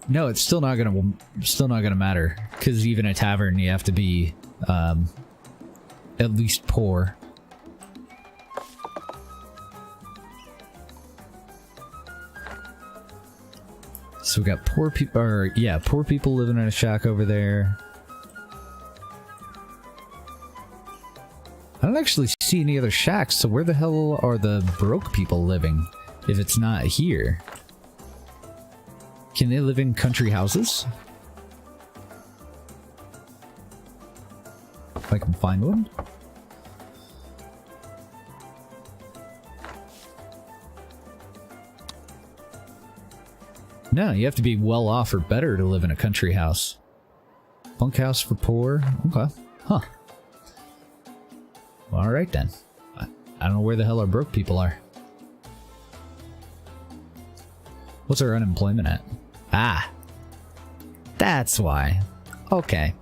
no, it's still not gonna matter, because even a tavern you have to be at least poor. So we got poor people, or yeah, poor people living in a shack over there. I don't actually see any other shacks, so where the hell are the broke people living if it's not here? Can they live in country houses? If I can find one? No, you have to be well off or better to live in a country house. Bunkhouse for poor? Okay. Huh. Alright then. I don't know where the hell our broke people are. What's our unemployment at? Ah. That's why. Okay.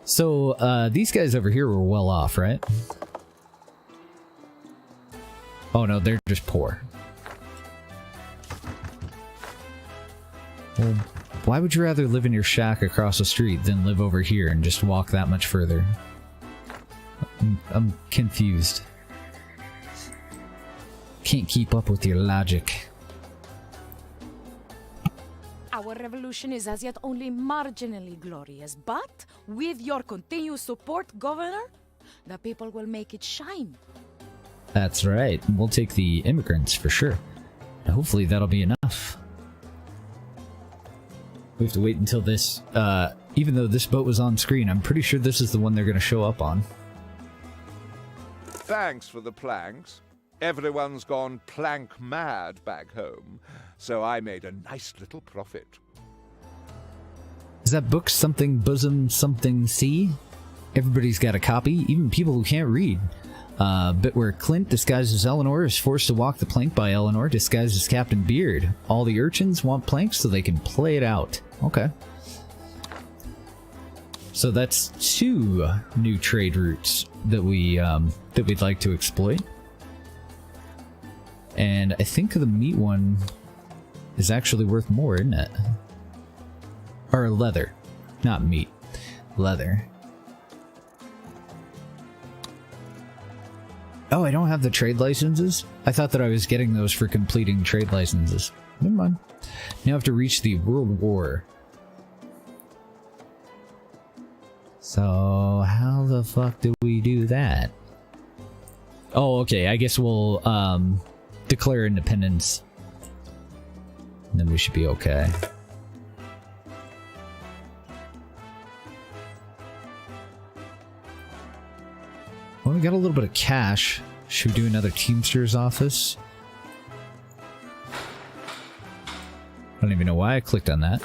So, these guys over here were well off, right? Oh no, they're just poor. Well, why would you rather live in your shack across the street than live over here and just walk that much further? I'm confused. Can't keep up with your logic. Our revolution is as yet only marginally glorious, but with your continued support, Governor, the people will make it shine. That's right. We'll take the immigrants for sure. And hopefully that'll be enough. We have to wait until this, even though this boat was on screen, I'm pretty sure this is the one they're going to show up on. Thanks for the planks. Everyone's gone plank mad back home, so I made a nice little profit. Is that book something bosom something C? Everybody's got a copy, even people who can't read. Bit where Clint, disguised as Eleanor, is forced to walk the plank by Eleanor, disguised as Captain Beard. All the urchins want planks so they can play it out. Okay. So that's 2 new trade routes that we'd like to exploit. And I think the meat one is actually worth more, isn't it? Or leather. Not meat. Leather. Oh, I don't have the trade licenses? I thought that I was getting those for completing trade licenses. Never mind. Now I have to reach the World War. So, how the fuck do we do that? Oh, okay. I guess we'll, declare independence. And then we should be okay. Well, we got a little bit of cash. Should we do another Teamster's office? I don't even know why I clicked on that.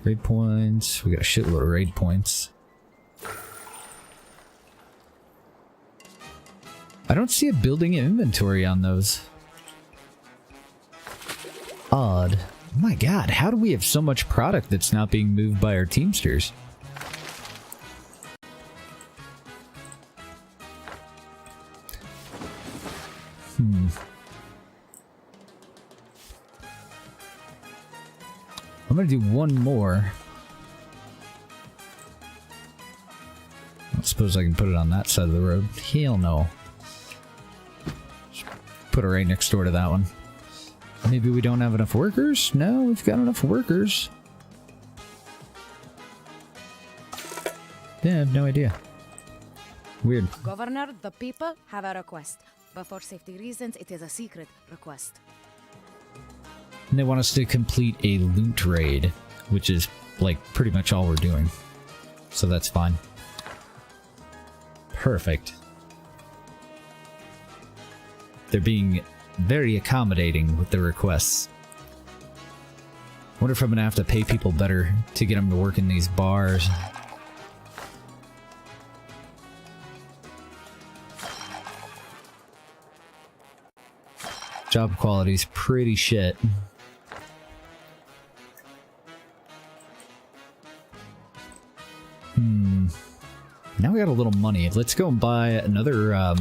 Raid points. We got a shitload of raid points. I don't see a building inventory on those. Odd. My god, how do we have so much product that's not being moved by our Teamsters? I'm gonna do one more. I don't suppose I can put it on that side of the road. Hell no. Just put it right next door to that one. Maybe we don't have enough workers? No, we've got enough workers. Yeah, I have no idea. Weird. Governor, the people have a request. But for safety reasons, it is a secret request. And they want us to complete a loot raid, which is, like, pretty much all we're doing. So that's fine. Perfect. They're being very accommodating with the requests. Wonder if I'm gonna have to pay people better to get them to work in these bars. Job quality's pretty shit. Now we got a little money. Let's go and buy another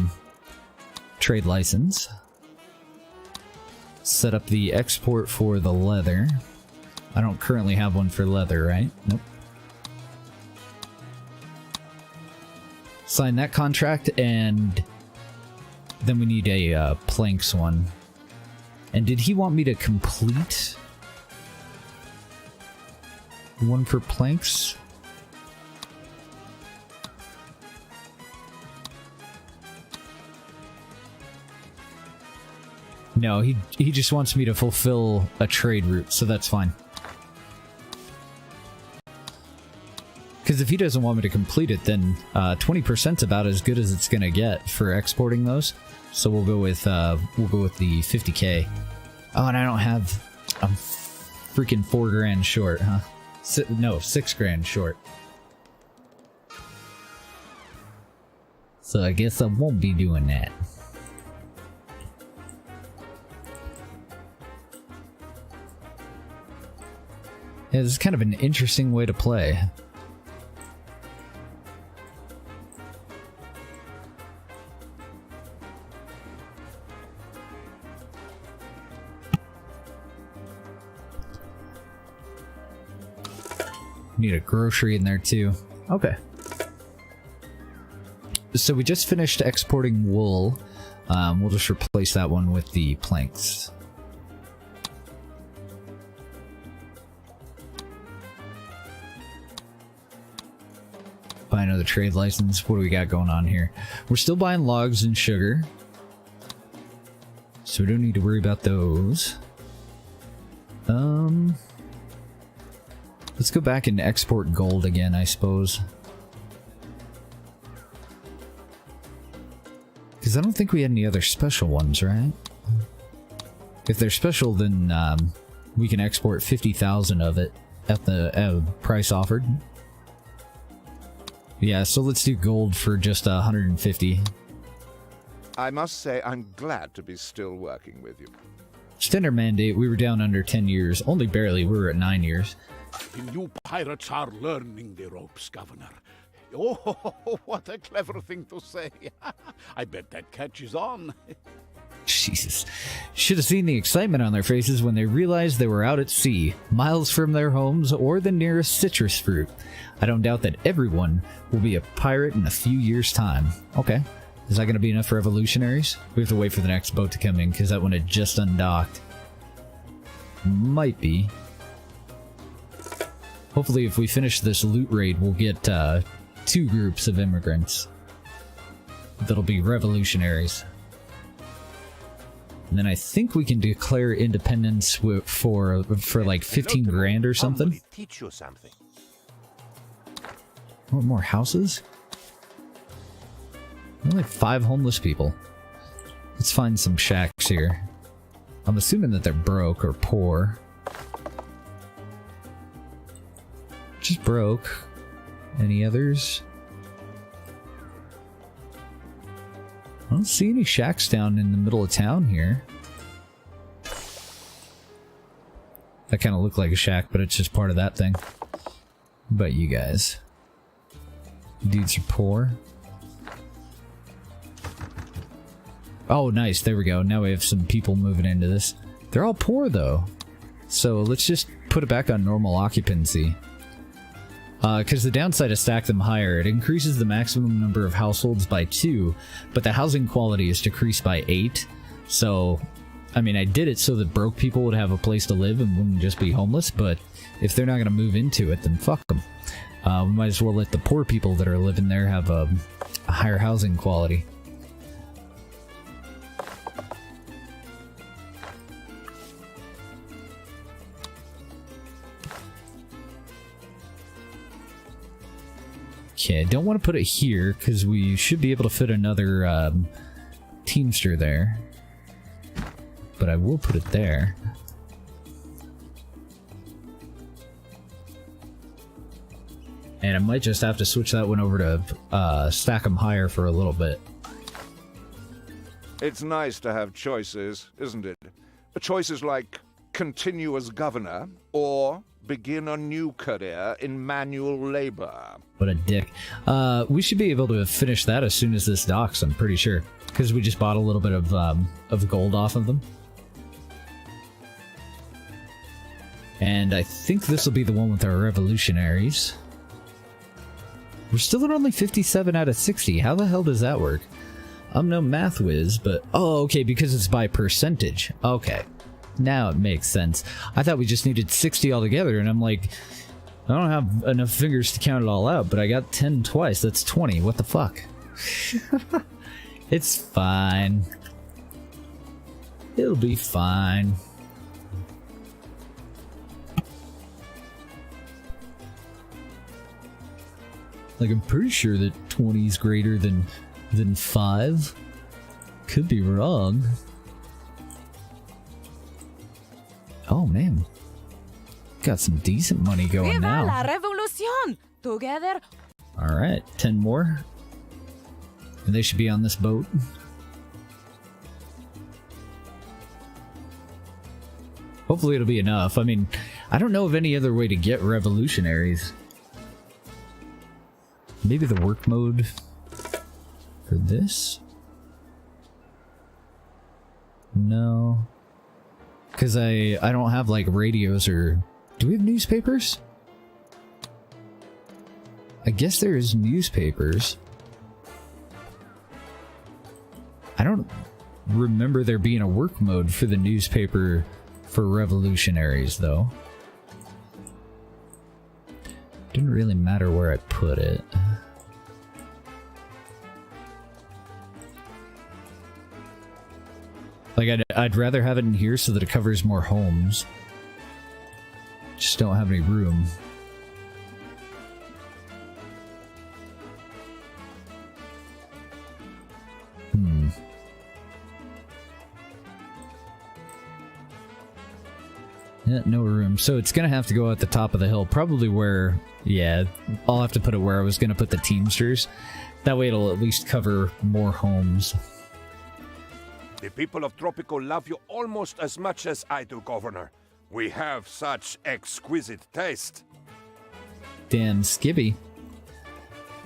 trade license. Set up the export for the leather. I don't currently have one for leather, right? Nope. Sign that contract, and then we need a planks one. And did he want me to complete one for planks? No, he just wants me to fulfill a trade route, so that's fine. Because if he doesn't want me to complete it, then 20%'s about as good as it's gonna get for exporting those. So we'll go with the 50k. Oh, and I don't have. I'm freaking $4 grand short, huh? No, $6 grand short. So I guess I won't be doing that. this is kind of an interesting way to play. Need a grocery in there too. Okay. So we just finished exporting wool. We'll just replace that one with the planks. Buy another trade license. What do we got going on here? We're still buying logs and sugar, so we don't need to worry about those. Let's go back and export gold again, I suppose. Because I don't think we had any other special ones, right? If they're special, then we can export 50,000 of it at the price offered. Yeah, so let's do gold for just 150. I must say I'm glad to be still working with you. Standard mandate, we were down under 10 years. Only barely, we were at 9 years. The new pirates are learning the ropes, Governor. Oh, what a clever thing to say. I bet that catches on. Jesus. Should have seen the excitement on their faces when they realized they were out at sea, miles from their homes or the nearest citrus fruit. I don't doubt that everyone will be a pirate in a few years' time. Okay. Is that going to be enough revolutionaries? We have to wait for the next boat to come in because that one had just undocked. Might be. Hopefully if we finish this loot raid, we'll get 2 groups of immigrants. That'll be revolutionaries. And then I think we can declare independence for like 15 grand or something. Teach you something. What, more houses? Only 5 homeless people. Let's find some shacks here. I'm assuming that they're broke or poor. Just broke. Any others? I don't see any shacks down in the middle of town here. That kind of looked like a shack, but it's just part of that thing. But you guys. Dudes are poor. Oh, nice. There we go. Now we have some people moving into this. They're all poor, though. So let's just put it back on normal occupancy. Because the downside of stack them higher, it increases the maximum number of households by 2, but the housing quality is decreased by 8. So, I mean, I did it so that broke people would have a place to live and wouldn't just be homeless, but if they're not going to move into it, then fuck them. We might as well let the poor people that are living there have a higher housing quality. Okay, I don't want to put it here because we should be able to fit another Teamster there. But I will put it there. And I might just have to switch that one over to stack them higher for a little bit. It's nice to have choices, isn't it? Choices like continue as governor or begin a new career in manual labor. What a dick. We should be able to finish that as soon as this docks, I'm pretty sure. Because we just bought a little bit of gold off of them. And I think this will be the one with our revolutionaries. We're still at only 57 out of 60. How the hell does that work? I'm no math whiz, but... Oh, okay, because it's by percentage. Okay. Now it makes sense. I thought we just needed 60 altogether, and I'm like... I don't have enough fingers to count it all out, but I got 10 twice. That's 20. What the fuck? It's fine. It'll be fine. Like, I'm pretty sure that 20 is greater than 5. Could be wrong. Oh, man. Got some decent money going Viva now. la revolution! Together. Alright, 10 more. And they should be on this boat. Hopefully it'll be enough. I mean, I don't know of any other way to get revolutionaries. Maybe the work mode for this? No. Because I don't have, like, radios or... Do we have newspapers? I guess there is newspapers. I don't remember there being a work mode for the newspaper for revolutionaries, though. Didn't really matter where I put it. Like, I'd rather have it in here so that it covers more homes. Just don't have any room. Yeah, no room. So it's gonna have to go at the top of the hill. Probably where... Yeah, I'll have to put it where I was gonna put the Teamsters. That way it'll at least cover more homes. The people of Tropico love you almost as much as I do, Governor. We have such exquisite taste. Damn skibby.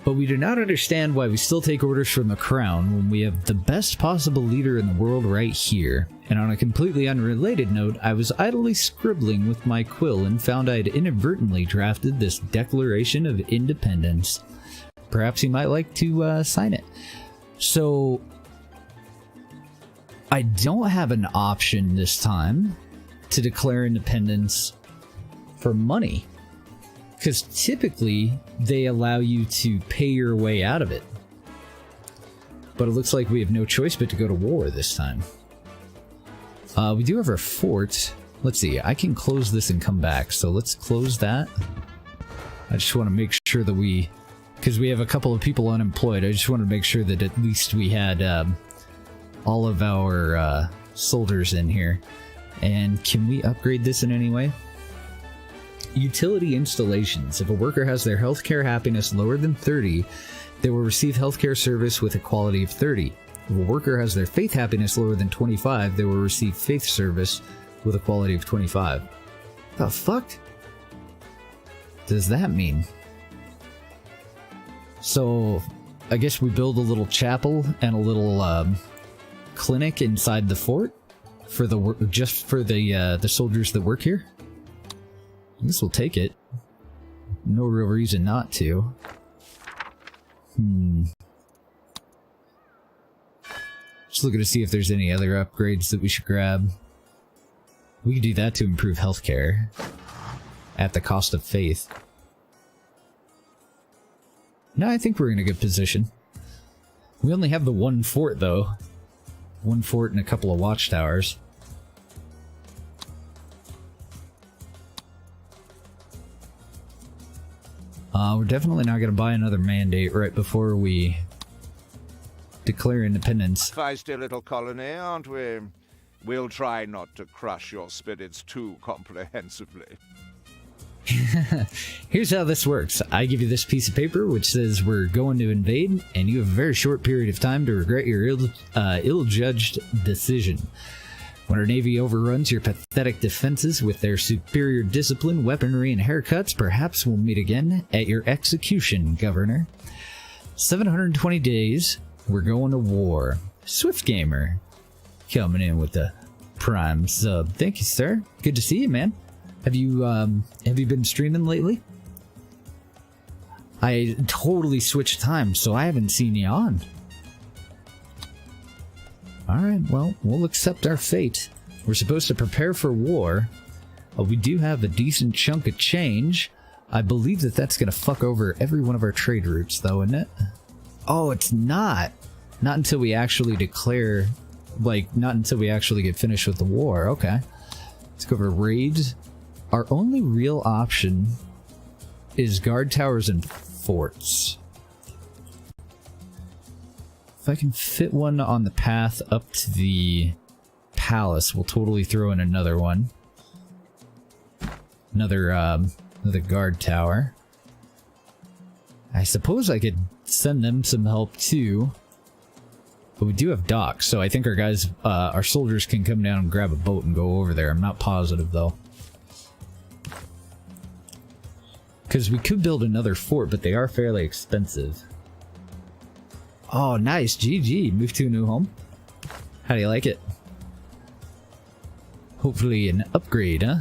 But we do not understand why we still take orders from the Crown when we have the best possible leader in the world right here. And on a completely unrelated note, I was idly scribbling with my quill and found I'd inadvertently drafted this Declaration of Independence. Perhaps you might like to sign it. So... I don't have an option this time to declare independence for money. Because typically, they allow you to pay your way out of it. But it looks like we have no choice but to go to war this time. We do have our fort. Let's see, I can close this and come back. So let's close that. I just want to make sure that we... Because we have a couple of people unemployed, I just want to make sure that at least we had... all of our soldiers in here. And can we upgrade this in any way? Utility installations. If a worker has their healthcare happiness lower than 30, they will receive healthcare service with a quality of 30. If a worker has their faith happiness lower than 25, they will receive faith service with a quality of 25. The fuck does that mean? So, I guess we build a little chapel and a little clinic inside the fort for the just for the soldiers that work here. I guess we'll take it. No real reason not to. Just looking to see if there's any other upgrades that we should grab. We could do that to improve healthcare at the cost of faith. No, I think we're in a good position. We only have the one fort, though. One fort and a couple of watchtowers. We're definitely not going to buy another mandate right before we declare independence. Feisty little colony, aren't we? We'll try not to crush your spirits too comprehensively. Here's how this works. I give you this piece of paper which says we're going to invade, and you have a very short period of time to regret your ill-judged decision. When our navy overruns your pathetic defenses with their superior discipline, weaponry, and haircuts, perhaps we'll meet again at your execution, Governor. 720 days, we're going to war. Swift Gamer coming in with the prime sub. Thank you, sir. Good to see you, man. Have you been streaming lately? I totally switched time, so I haven't seen you on. Alright, well, we'll accept our fate. We're supposed to prepare for war. We do have a decent chunk of change. I believe that that's going to fuck over every one of our trade routes, though, isn't it? Oh, it's not. Not until we actually declare... Like, not until we actually get finished with the war. Okay. Let's go over raids. Our only real option is guard towers and forts. If I can fit one on the path up to the palace, we'll totally throw in another one. Another guard tower. I suppose I could send them some help too. But we do have docks, so I think our guys, our soldiers can come down and grab a boat and go over there. I'm not positive though. Because we could build another fort, but they are fairly expensive. Oh, nice. GG. Move to a new home. How do you like it? Hopefully an upgrade, huh?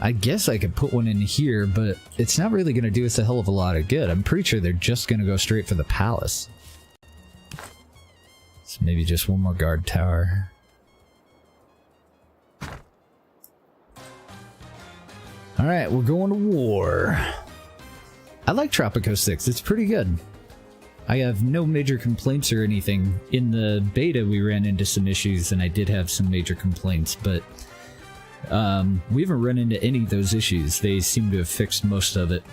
I guess I could put one in here, but it's not really going to do us a hell of a lot of good. I'm pretty sure they're just going to go straight for the palace. So maybe just one more guard tower. Alright, we're going to war. I like Tropico 6, it's pretty good. I have no major complaints or anything. In the beta we ran into some issues and I did have some major complaints, but we haven't run into any of those issues. They seem to have fixed most of it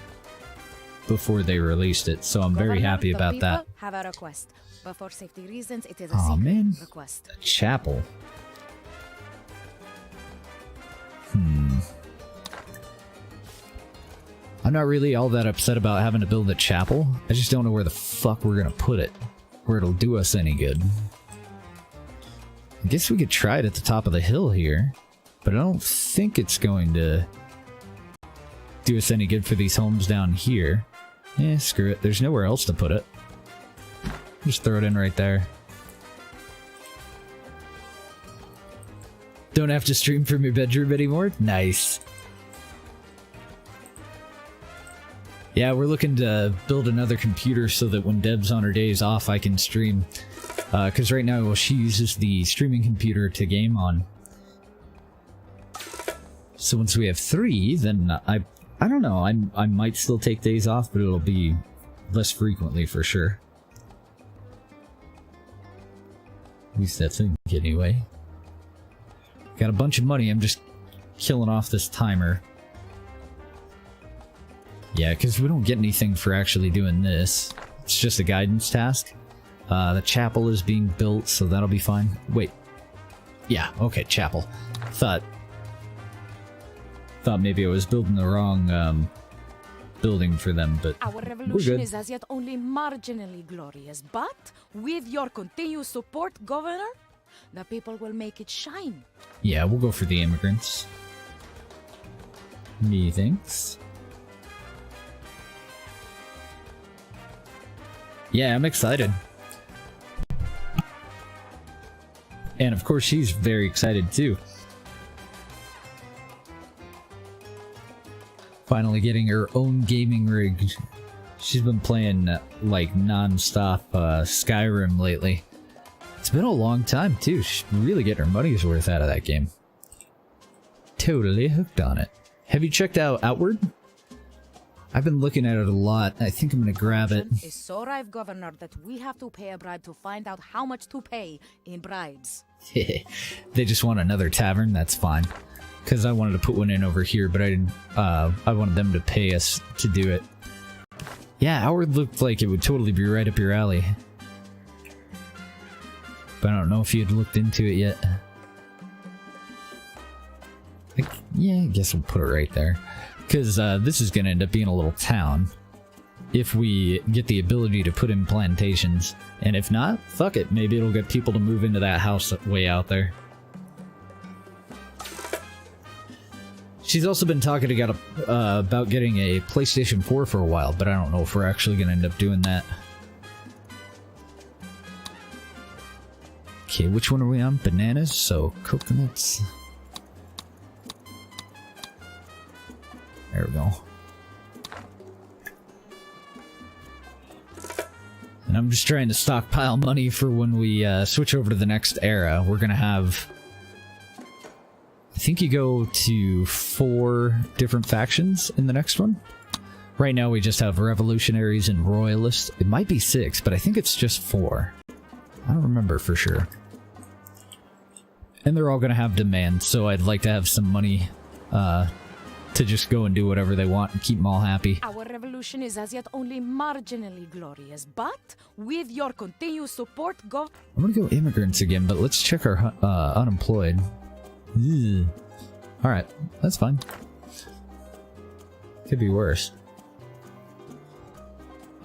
before they released it, so I'm very happy about that. Have a request, but for safety reasons it is a secret request. A chapel. I'm not really all that upset about having to build a chapel. I just don't know where the fuck we're gonna put it, where it'll do us any good. I guess we could try it at the top of the hill here, but I don't think it's going to do us any good for these homes down here. Eh, screw it. There's nowhere else to put it. Just throw it in right there. Don't have to stream from your bedroom anymore? Nice. Yeah, we're looking to build another computer so that when Deb's on her days off, I can stream. Because right now, well, she uses the streaming computer to game on. So once we have 3, then I don't know, I might still take days off, but it'll be less frequently for sure. At least I think, anyway. Got a bunch of money, I'm just killing off this timer. Yeah, because we don't get anything for actually doing this. It's just a guidance task. The chapel is being built, so that'll be fine. Wait. Yeah, okay, chapel. Thought maybe I was building the wrong building for them, but our revolution is as yet only marginally glorious, but with your continued support, Governor, the people will make it shine. Yeah, we'll go for the immigrants. Methinks. Yeah, I'm excited. And of course she's very excited too. Finally getting her own gaming rig. She's been playing like non-stop Skyrim lately. It's been a long time too. She's really getting her money's worth out of that game. Totally hooked on it. Have you checked out Outward? I've been looking at it a lot. I think I'm gonna grab it. It's so rife, Governor, that we have to pay a bribe to find out how much to pay in bribes. They just want another tavern, that's fine. Because I wanted to put one in over here, but I didn't. I wanted them to pay us to do it. Yeah, Outward looked like it would totally be right up your alley. But I don't know if you had looked into it yet. Yeah, I guess we'll put it right there. Because this is going to end up being a little town. If we get the ability to put in plantations. And if not, fuck it. Maybe it'll get people to move into that house way out there. She's also been talking about getting a PlayStation 4 for a while, but I don't know if we're actually going to end up doing that. Okay, which one are we on? Bananas, so coconuts. There we go. And I'm just trying to stockpile money for when we switch over to the next era. We're gonna have... I think you go to 4 different factions in the next one. Right now we just have revolutionaries and royalists. It might be 6, but I think it's just 4. I don't remember for sure. And they're all gonna have demands, so I'd like to have some money to just go and do whatever they want and keep them all happy. Our revolution is as yet only marginally glorious, but with your continued support, I'm gonna go immigrants again, but let's check our unemployed. Ugh. Alright, that's fine. Could be worse.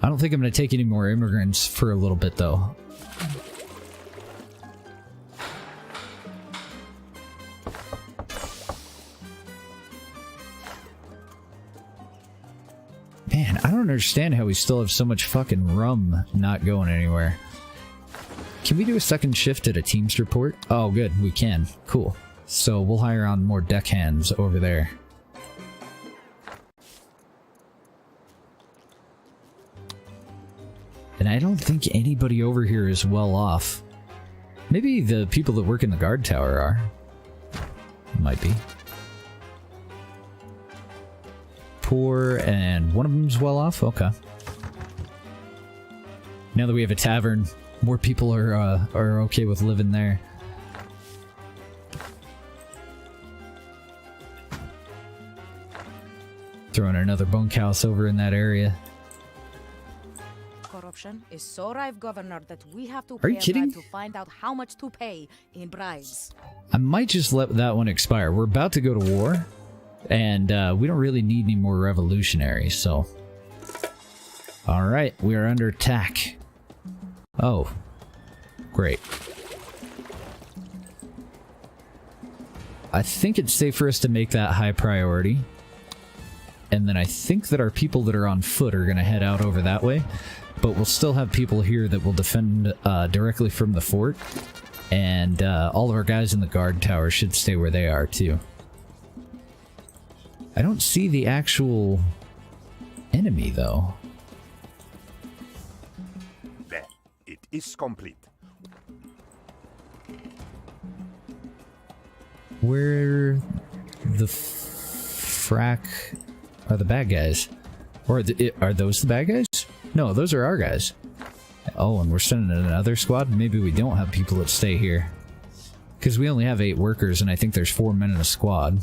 I don't think I'm gonna take any more immigrants for a little bit, though. Man, I don't understand how we still have so much fucking rum not going anywhere. Can we do a second shift at a Teamster port? Oh, good, we can. Cool. So we'll hire on more deckhands over there. And I don't think anybody over here is well off. Maybe the people that work in the guard tower are. Might be. Poor, and one of them's well off? Okay. Now that we have a tavern, more people are okay with living there. Throwing another bunkhouse over in that area. Corruption is so rife, Governor, that we have to Are you pay a kidding? bribe to find out how much to pay in bribes. I might just let that one expire. We're about to go to war, and we don't really need any more revolutionaries, so... Alright, we are under attack. Oh. Great. I think it's safe for us to make that high priority. And then I think that our people that are on foot are going to head out over that way. But we'll still have people here that will defend directly from the fort. And all of our guys in the guard tower should stay where they are, too. I don't see the actual enemy, though. There. It is complete. Where the frack are the bad guys? Or are those the bad guys? No, those are our guys. Oh, and we're sending another squad? Maybe we don't have people that stay here. Because we only have 8 workers, and I think there's 4 men in a squad.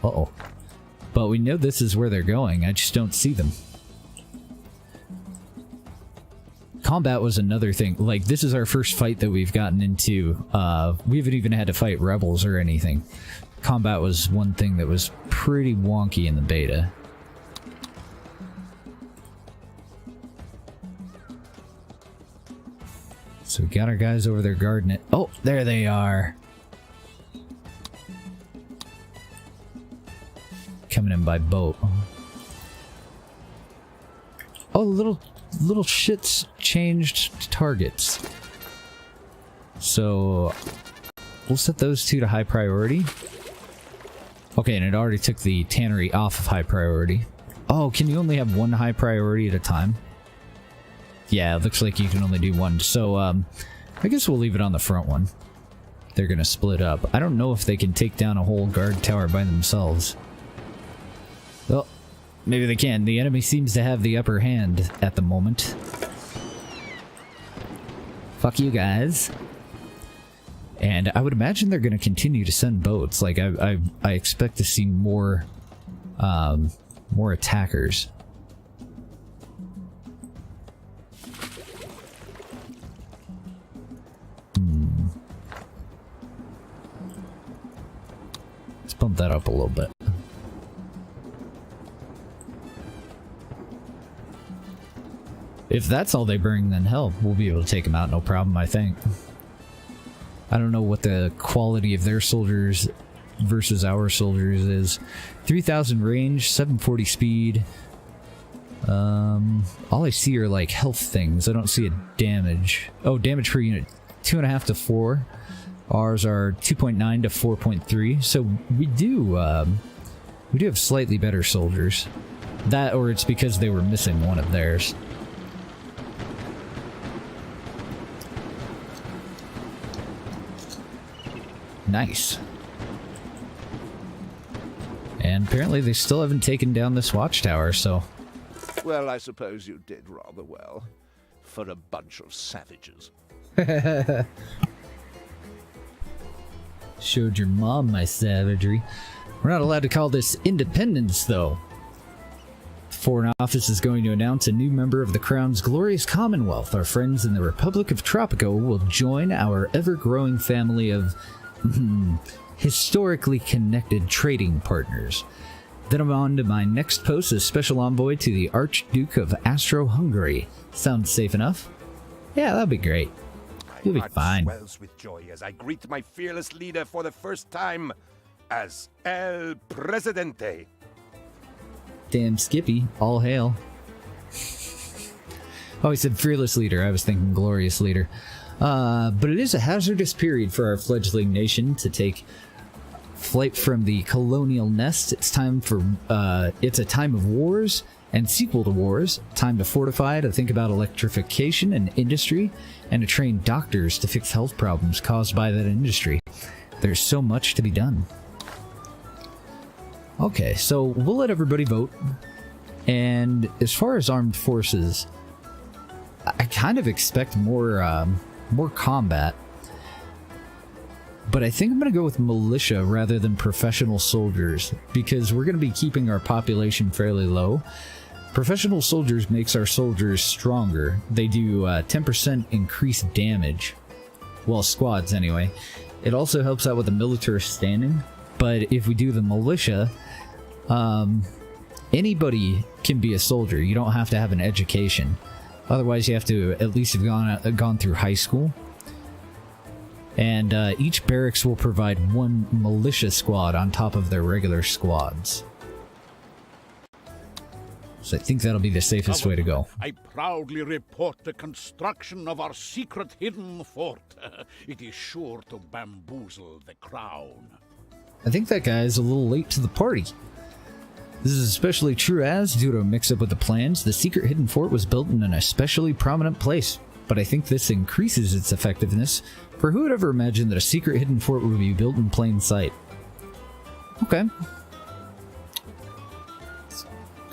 Uh-oh. But we know this is where they're going, I just don't see them. Combat was another thing. Like, this is our first fight that we've gotten into. We haven't even had to fight rebels or anything. Combat was one thing that was pretty wonky in the beta. So we got our guys over there guarding it. Oh, there they are. Coming in by boat. Oh, little shits changed targets. So we'll set those 2 to high priority. Okay, and it already took the tannery off of high priority. Oh, can you only have 1 high priority at a time? Yeah, it looks like you can only do 1. So, I guess we'll leave it on the front one. They're gonna split up. I don't know if they can take down a whole guard tower by themselves. Well, maybe they can. The enemy seems to have the upper hand at the moment. Fuck you guys. And I would imagine they're gonna continue to send boats. Like, I expect to see more, more attackers. Let's bump that up a little bit. If that's all they bring, then hell, we'll be able to take them out, no problem, I think. I don't know what the quality of their soldiers versus our soldiers is. 3,000 range, 740 speed. All I see are like health things. I don't see a damage. Oh, damage per unit, 2.5 to 4. Ours are 2.9 to 4.3. So we do have slightly better soldiers. That, or it's because they were missing one of theirs. Nice. And apparently they still haven't taken down this watchtower, so... Well, I suppose you did rather well. For a bunch of savages. Showed your mom my savagery. We're not allowed to call this independence, though. The Foreign Office is going to announce a new member of the Crown's glorious Commonwealth. Our friends in the Republic of Tropico will join our ever-growing family of... historically connected trading partners. Then I'm on to my next post as special envoy to the Archduke of Austro-Hungary. Sounds safe enough? Yeah, that'll be great. You'll be fine. My heart swells with joy as I greet my fearless leader for the first time as El Presidente. Damn Skippy, all hail. Oh, he said fearless leader. I was thinking glorious leader. But it is a hazardous period for our fledgling nation to take flight from the colonial nest. It's a time of wars and sequel to wars. Time to fortify, to think about electrification and industry, and to train doctors to fix health problems caused by that industry. There's so much to be done. Okay, so we'll let everybody vote. And as far as armed forces, I kind of expect more combat. But I think I'm going to go with militia rather than professional soldiers, because we're going to be keeping our population fairly low. Professional soldiers makes our soldiers stronger. They do 10% increased damage. Well, squads anyway. It also helps out with the military standing. But if we do the militia, anybody can be a soldier. You don't have to have an education. Otherwise, you have to at least have gone through high school. And each barracks will provide one militia squad on top of their regular squads. So I think that'll be the safest way to go. I proudly report the construction of our secret hidden fort. It is sure to bamboozle the crown. I think that guy is a little late to the party. This is especially true as, due to a mix-up with the plans, the secret hidden fort was built in an especially prominent place. But I think this increases its effectiveness, for who would ever imagine that a secret hidden fort would be built in plain sight? Okay.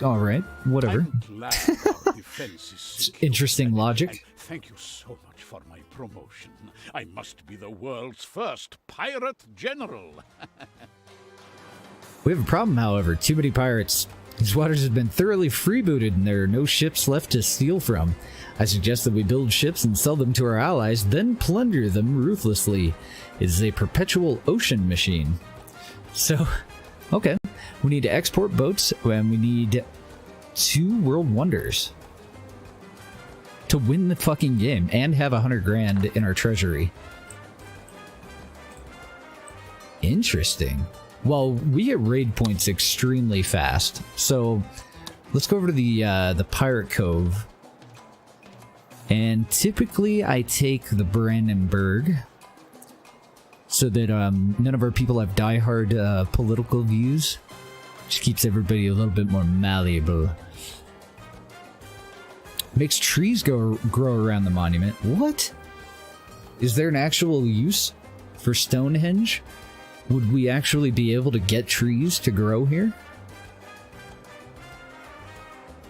Alright, whatever. I'm glad our defense is secure. Interesting logic. Thank you so much for my promotion. I must be the world's first pirate general. We have a problem, however. Too many pirates. These waters have been thoroughly freebooted and there are no ships left to steal from. I suggest that we build ships and sell them to our allies, then plunder them ruthlessly. It is a perpetual ocean machine. So, okay. We need to export boats, and we need 2 world wonders to win the fucking game and have 100 grand in our treasury. Interesting. Well, we get raid points extremely fast, so let's go over to the Pirate Cove. And typically I take the Brandenburg so that none of our people have diehard political views. Just keeps everybody a little bit more malleable. Makes trees grow around the monument. What? Is there an actual use for Stonehenge? Would we actually be able to get trees to grow here?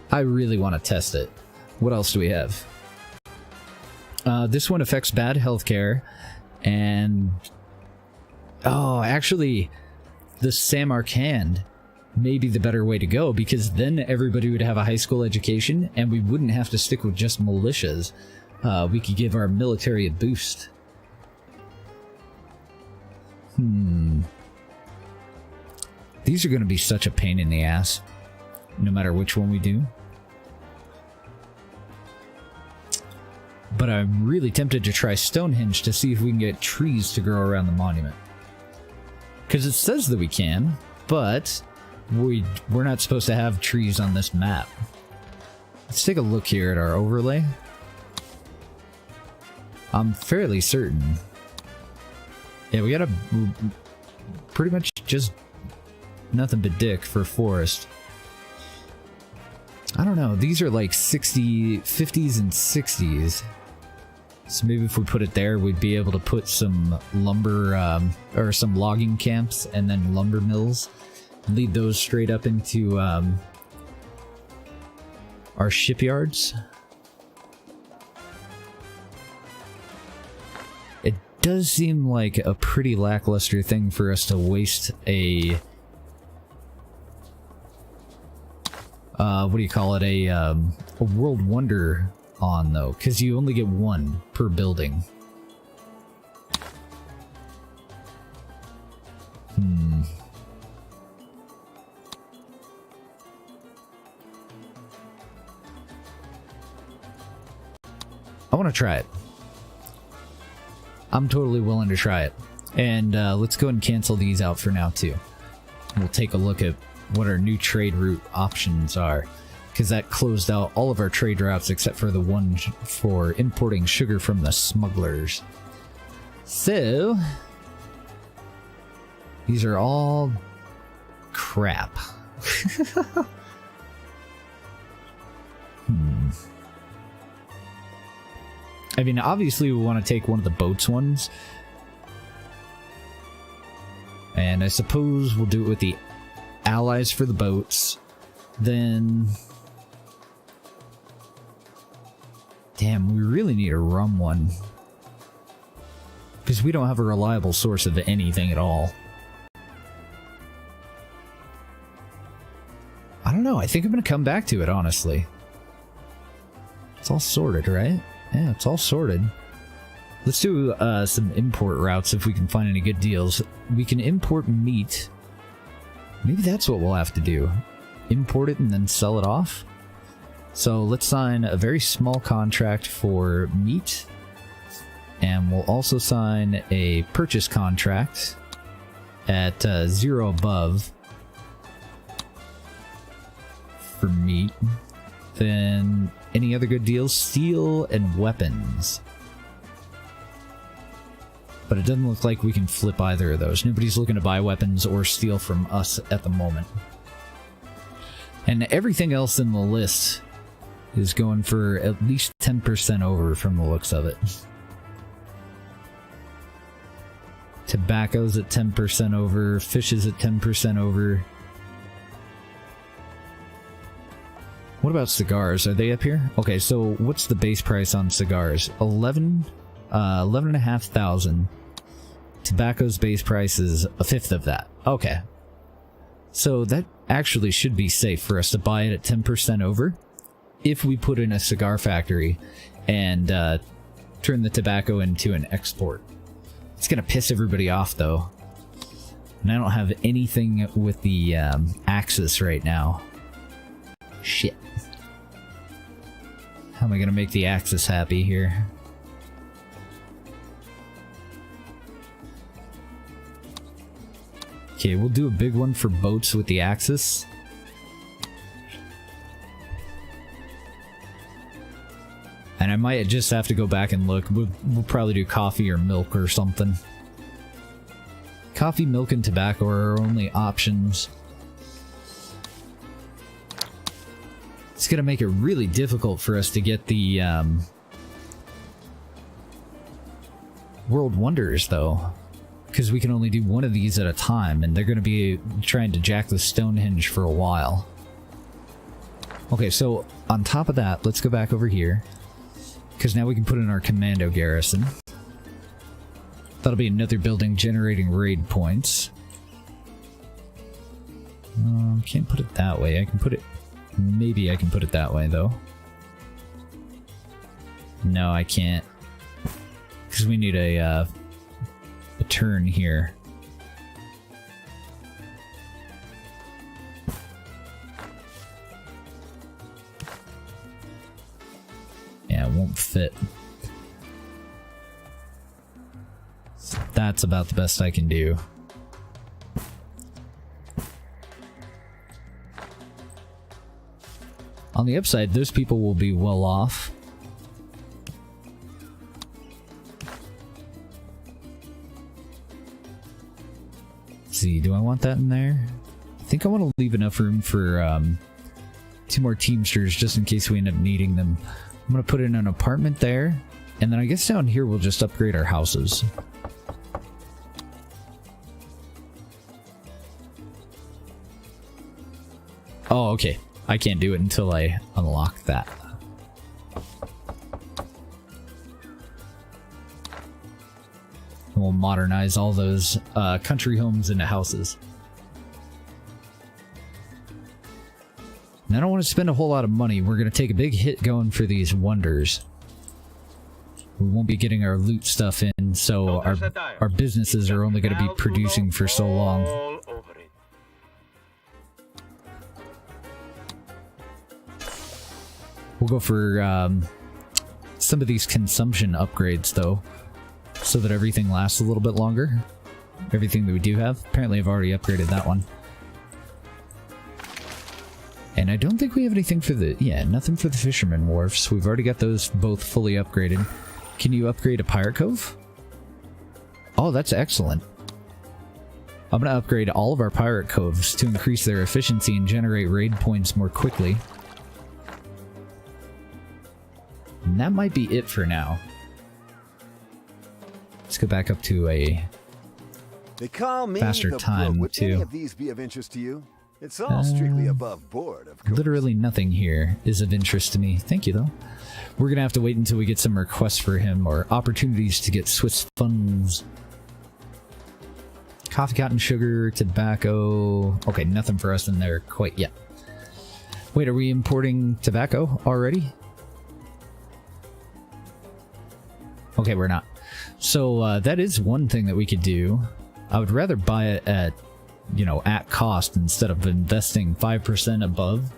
I really want to test it. What else do we have? This one affects bad healthcare, and oh, actually, the Samarkand may be the better way to go, because then everybody would have a high school education, and we wouldn't have to stick with just militias. We could give our military a boost. These are going to be such a pain in the ass, no matter which one we do. But I'm really tempted to try Stonehenge to see if we can get trees to grow around the monument. Because it says that we can, but we're not supposed to have trees on this map. Let's take a look here at our overlay. I'm fairly certain. Yeah, we gotta pretty much just nothing but dick for forest. I don't know, these are like 50s and 60s. So maybe if we put it there, we'd be able to put some lumber, or some logging camps and then lumber mills. Lead those straight up into our shipyards. It does seem like a pretty lackluster thing for us to waste a what do you call it, a world wonder on, though, because you only get 1 per building. I want to try it. I'm totally willing to try it. And let's go ahead and cancel these out for now, too. We'll take a look at what our new trade route options are, because that closed out all of our trade routes except for the one for importing sugar from the smugglers. So these are all crap. I mean, obviously we want to take one of the boats ones. And I suppose we'll do it with the allies for the boats. Then... Damn, we really need a rum one. Because we don't have a reliable source of anything at all. I don't know, I think I'm going to come back to it, honestly. It's all sorted, right? Yeah, it's all sorted. Let's do some import routes if we can find any good deals. We can import meat. Maybe that's what we'll have to do. Import it and then sell it off. So let's sign a very small contract for meat. And we'll also sign a purchase contract at 0 above for meat. Then any other good deals? Steel and weapons. But it doesn't look like we can flip either of those. Nobody's looking to buy weapons or steel from us at the moment. And everything else in the list is going for at least 10% over from the looks of it. Tobacco's at 10% over, fish is at 10% over. What about cigars? Are they up here? Okay, so what's the base price on cigars? 11,500. Tobacco's base price is a fifth of that. Okay. So that actually should be safe for us to buy it at 10% over if we put in a cigar factory and turn the tobacco into an export. It's gonna piss everybody off though. And I don't have anything with the Axis right now. Shit. How am I gonna make the Axis happy here? Okay, we'll do a big one for boats with the Axis. And I might just have to go back and look. We'll probably do coffee or milk or something. Coffee, milk, and tobacco are our only options. It's gonna make it really difficult for us to get the World Wonders, though. Because we can only do one of these at a time, and they're gonna be trying to jack the Stonehenge for a while. Okay, so on top of that, let's go back over here. Because now we can put in our commando garrison. That'll be another building generating raid points. Can't put it that way. I can put it... Maybe I can put it that way, though. No, I can't. Because we need a turn here. Yeah, it won't fit. So that's about the best I can do. On the upside, those people will be well off. Let's see, do I want that in there? I think I want to leave enough room for 2 more Teamsters just in case we end up needing them. I'm going to put in an apartment there, and then I guess down here we'll just upgrade our houses. Oh, okay. I can't do it until I unlock that. And we'll modernize all those country homes into houses. And I don't want to spend a whole lot of money. We're going to take a big hit going for these wonders. We won't be getting our loot stuff in, so our businesses are only going to be producing for so long. We'll go for some of these consumption upgrades, though, so that everything lasts a little bit longer. Everything that we do have. Apparently I've already upgraded that one. And I don't think we have anything for the... Yeah, nothing for the fisherman wharfs. We've already got those both fully upgraded. Can you upgrade a pirate cove? Oh, that's excellent. I'm going to upgrade all of our pirate coves to increase their efficiency and generate raid points more quickly. And that might be it for now. Let's go back up to a They call me faster the time, Brook. Would too. any of these be of interest to you? It's all strictly above board, of course. Literally nothing here is of interest to me. Thank you, though. We're going to have to wait until we get some requests for him or opportunities to get Swiss funds. Coffee, cotton, sugar, tobacco. Okay, nothing for us in there quite yet. Wait, are we importing tobacco already? Okay, we're not. So that is one thing that we could do. I would rather buy it at, you know, at cost instead of investing 5% above.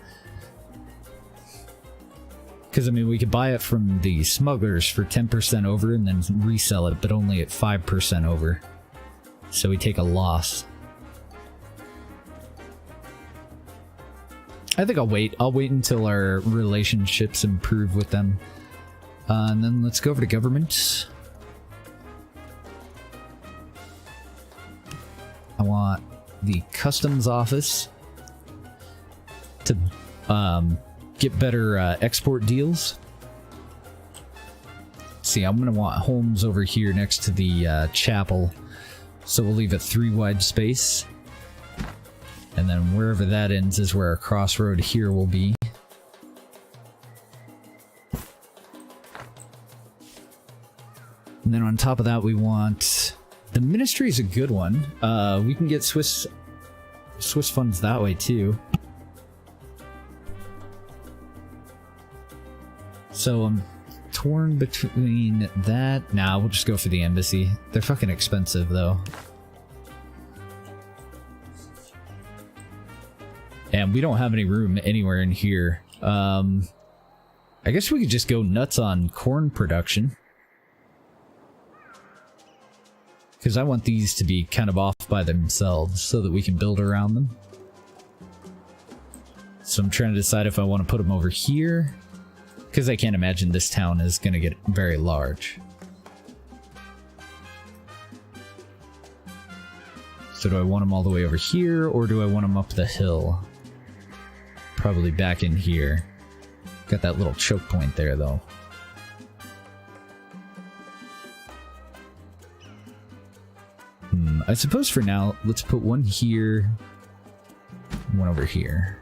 Because, I mean, we could buy it from the smugglers for 10% over and then resell it, but only at 5% over. So we take a loss. I think I'll wait. I'll wait until our relationships improve with them. And then let's go over to government. I want the customs office to get better export deals. See, I'm going to want homes over here next to the chapel. So we'll leave a 3 wide space. And then wherever that ends is where our crossroad here will be. And then on top of that, we want... The ministry is a good one. We can get Swiss funds that way too. So I'm torn between that. Nah, we'll just go for the embassy. They're fucking expensive though. And we don't have any room anywhere in here. I guess we could just go nuts on corn production. Because I want these to be kind of off by themselves so that we can build around them. So I'm trying to decide if I want to put them over here. Because I can't imagine this town is going to get very large. So do I want them all the way over here, or do I want them up the hill? Probably back in here. Got that little choke point there, though. I suppose for now, let's put one here, one over here.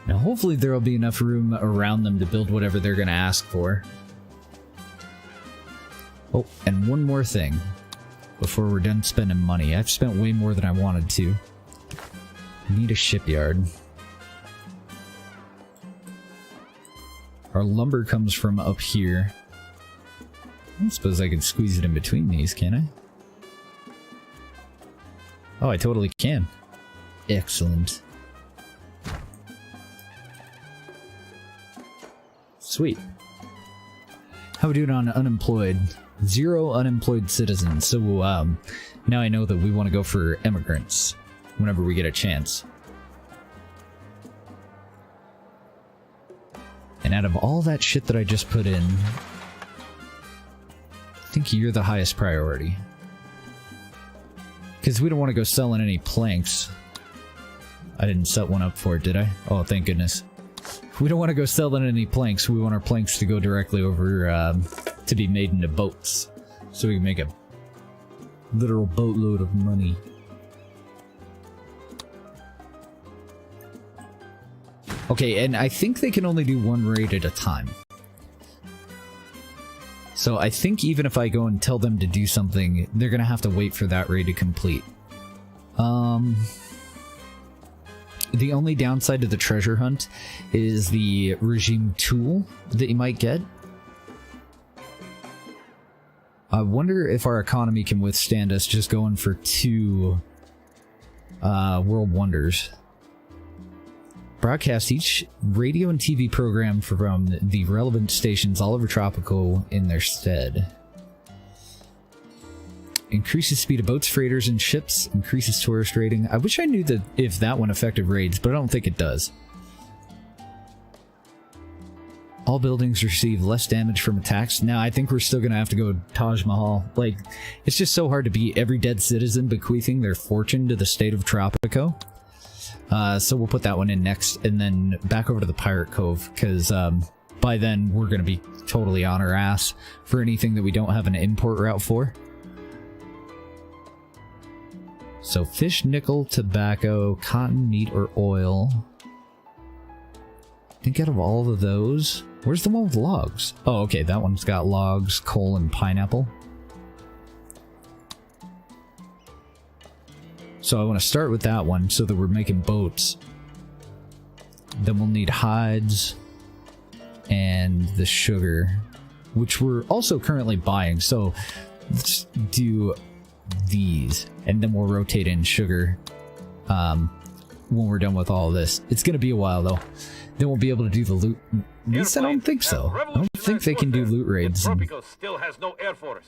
Now hopefully there will be enough room around them to build whatever they're going to ask for. Oh, and one more thing before we're done spending money. I've spent way more than I wanted to. Need a shipyard. Our lumber comes from up here. I suppose I can squeeze it in between these, can I? Oh, I totally can. Excellent. Sweet. How are we doing on unemployed? 0 unemployed citizens. So now I know that we want to go for immigrants whenever we get a chance. And out of all that shit that I just put in, I think you're the highest priority. Because we don't want to go selling any planks. I didn't set one up for it, did I? Oh, thank goodness. We don't want to go selling any planks. We want our planks to go directly over to be made into boats. So we can make a literal boatload of money. Okay, and I think they can only do one raid at a time. So I think even if I go and tell them to do something, they're going to have to wait for that raid to complete. The only downside to the treasure hunt is the regime tool that you might get. I wonder if our economy can withstand us just going for 2 world wonders. Broadcast each radio and TV program from the relevant stations all over Tropico in their stead. increases speed of boats, freighters, and ships. Increases tourist rating. I wish I knew that if that one affected raids, but I don't think it does. All buildings receive less damage from attacks. Now, I think we're still going to have to go Taj Mahal. Like, it's just so hard to beat every dead citizen bequeathing their fortune to the state of Tropico. So we'll put that one in next, and then back over to the Pirate Cove, because by then we're going to be totally on our ass for anything that we don't have an import route for. So fish, nickel, tobacco, cotton, meat, or oil. I think out of all of those... Where's the one with logs? Oh, okay, that one's got logs, coal, and pineapple. So I want to start with that one so that we're making boats. Then we'll need hides and the sugar, which we're also currently buying. So let's do these, and then we'll rotate in sugar when we're done with all of this. It's going to be a while, though. Then we'll be able to do the loot. At least I don't think so. I don't think they can do loot raids. Tropico still has no air force.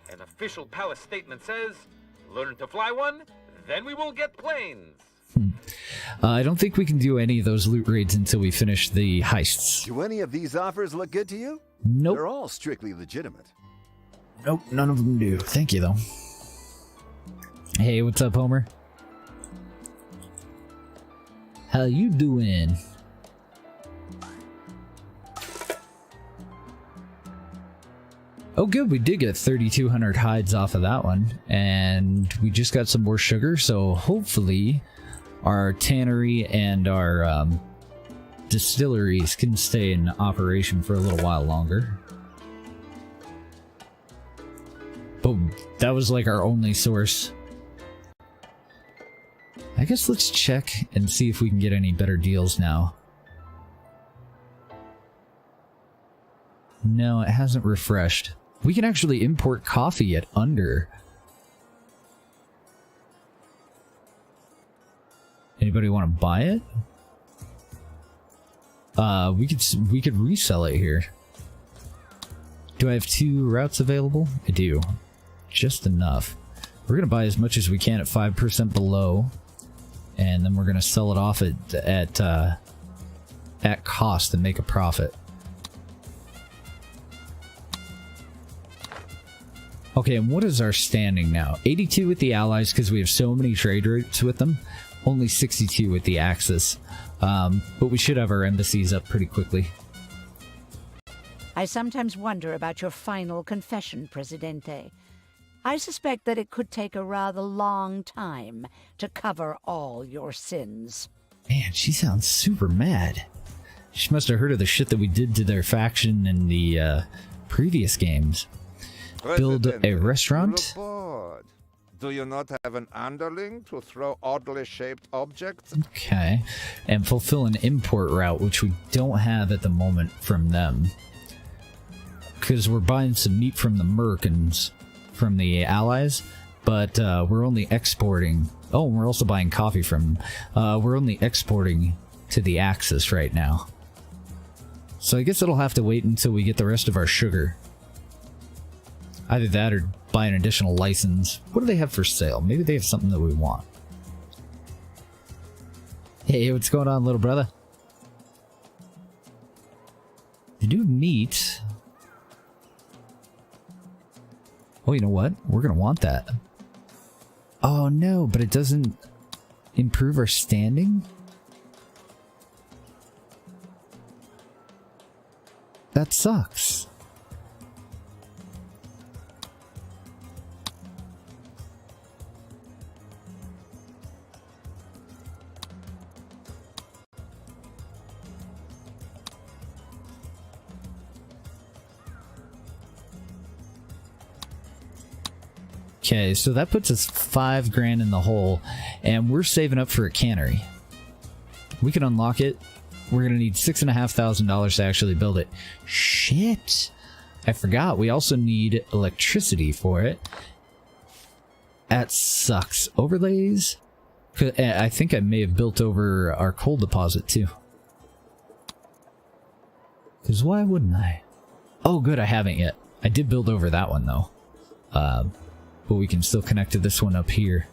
An official palace statement says, learn to fly one, then we will get planes. I don't think we can do any of those loot raids until we finish the heists. Do any of these offers look good to you? Nope. They're all strictly legitimate. Nope, none of them do. Thank you, though. Hey, what's up, Homer? How you doing? Oh good, we did get 3,200 hides off of that one, and we just got some more sugar, so hopefully our tannery and our distilleries can stay in operation for a little while longer. But that was like our only source. I guess let's check and see if we can get any better deals now. No, it hasn't refreshed. We can actually import coffee at under. Anybody want to buy it? We could resell it here. Do I have 2 routes available? I do. Just enough. We're gonna buy as much as we can at 5% below, and then we're gonna sell it off at cost and make a profit. Okay, and what is our standing now? 82 with the Allies because we have so many trade routes with them. Only 62 with the Axis. But we should have our embassies up pretty quickly. I sometimes wonder about your final confession, Presidente. I suspect that it could take a rather long time to cover all your sins. Man, she sounds super mad. She must have heard of the shit that we did to their faction in the previous games. Build a restaurant? Do you not have an underling to throw oddly shaped objects? Okay. And fulfill an import route, which we don't have at the moment from them. Because we're buying some meat from the Merkins, from the Allies, but we're only exporting... Oh, and we're also buying coffee from them. We're only exporting to the Axis right now. So I guess it'll have to wait until we get the rest of our sugar. Either that or buy an additional license. What do they have for sale? Maybe they have something that we want. Hey, what's going on, little brother? You do meat. Oh, you know what? We're gonna want that. Oh no, but it doesn't improve our standing? That sucks. Okay, so that puts us $5 grand in the hole, and we're saving up for a cannery. We can unlock it. We're gonna need $6,500 to actually build it. Shit! I forgot. We also need electricity for it. That sucks. Overlays? I think I may have built over our coal deposit too. Because why wouldn't I? Oh, good, I haven't yet. I did build over that one though. but we can still connect to this one up here.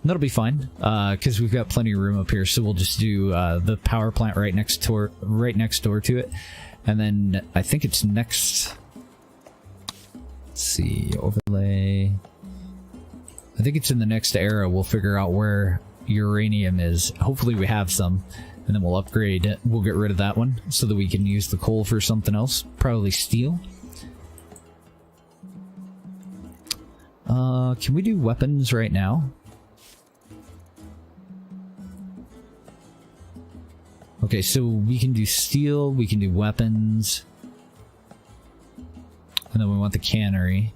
That'll be fine, because we've got plenty of room up here, so we'll just do the power plant right next door to it. And then I think it's next... Let's see, overlay... I think it's in the next era we'll figure out where uranium is. Hopefully we have some, and then we'll upgrade. We'll get rid of that one so that we can use the coal for something else. Probably steel. Can we do weapons right now? Okay, so we can do steel, we can do weapons. And then we want the cannery.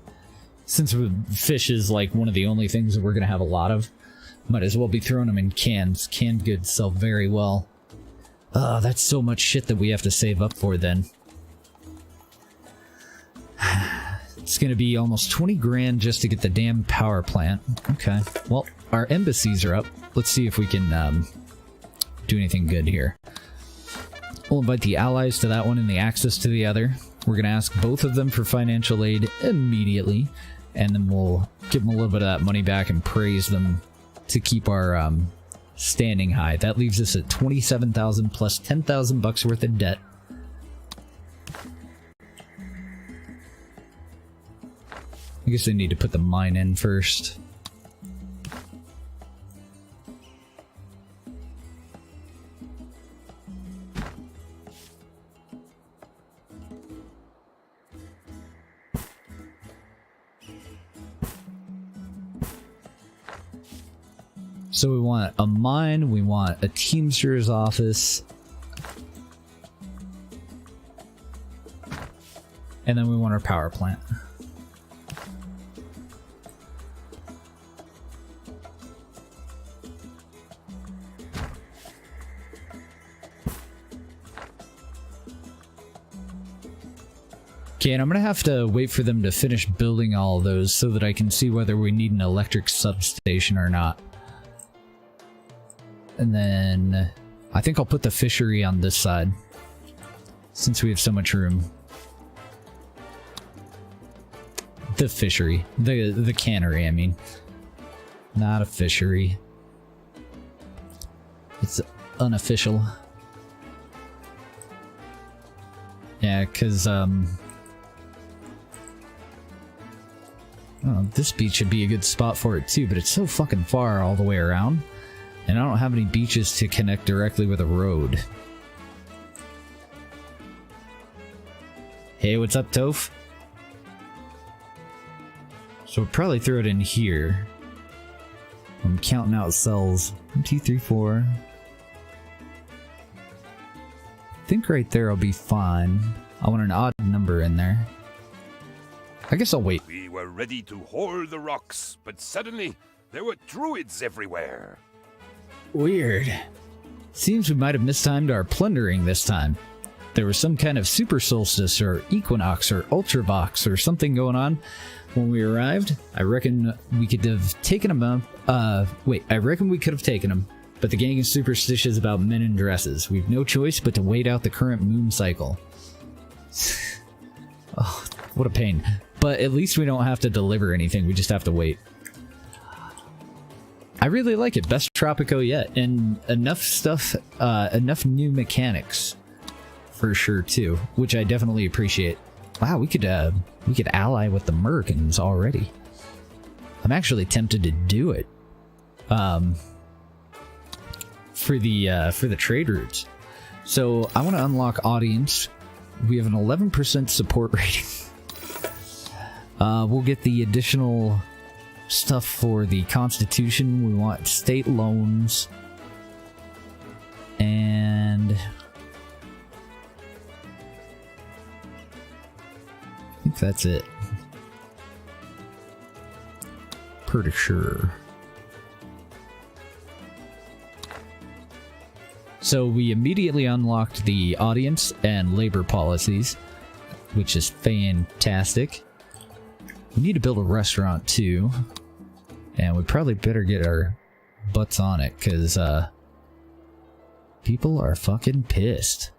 Since fish is like one of the only things that we're going to have a lot of, might as well be throwing them in cans. Canned goods sell very well. That's so much shit that we have to save up for then. It's going to be almost 20 grand just to get the damn power plant. Okay, well, our embassies are up. Let's see if we can do anything good here. We'll invite the allies to that one and the Axis to the other. We're going to ask both of them for financial aid immediately, and then we'll give them a little bit of that money back and praise them to keep our standing high. That leaves us at 27,000 plus 10,000 bucks worth of debt. I guess I need to put the mine in first. So we want a mine, we want a Teamster's office, and then we want our power plant. Okay, and I'm gonna have to wait for them to finish building all of those so that I can see whether we need an electric substation or not. And then I think I'll put the fishery on this side, since we have so much room. The fishery. The cannery, I mean. Not a fishery. It's unofficial. Yeah, because, I don't know, this beach should be a good spot for it too, but it's so fucking far all the way around. And I don't have any beaches to connect directly with a road. Hey, what's up, Toph? So we'll probably throw it in here. I'm counting out cells. 1, 2, 3, 4. I think right there I'll be fine. I want an odd number in there. I guess I'll wait. We were ready to haul the rocks, but suddenly there were druids everywhere. Weird. Seems we might have mistimed our plundering this time. There was some kind of super solstice or equinox or ultravox or something going on when we arrived. I reckon we could have taken them up. I reckon we could have taken them, but the gang is superstitious about men in dresses. We've no choice but to wait out the current moon cycle. Oh, what a pain. But at least we don't have to deliver anything, we just have to wait. I really like it. Best Tropico yet. And enough stuff, enough new mechanics. For sure, too. Which I definitely appreciate. Wow, we could ally with the Americans already. I'm actually tempted to do it. For the trade routes. So, I want to unlock audience. We have an 11% support rating. We'll get the additional stuff for the Constitution. We want state loans. And I think that's it. Pretty sure. So we immediately unlocked the audience and labor policies, which is fantastic. We need to build a restaurant too. And we probably better get our butts on it, because people are fucking pissed.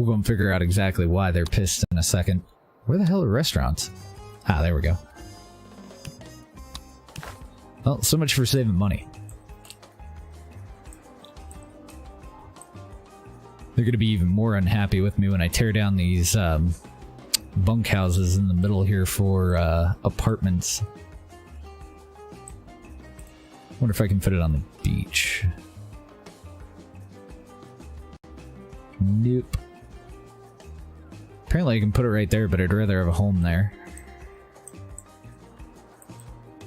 We'll go and figure out exactly why they're pissed in a second. Where the hell are restaurants? Ah, there we go. Well, so much for saving money. They're going to be even more unhappy with me when I tear down these bunkhouses in the middle here for apartments. Wonder if I can fit it on the beach. Nope. Apparently I can put it right there, but I'd rather have a home there.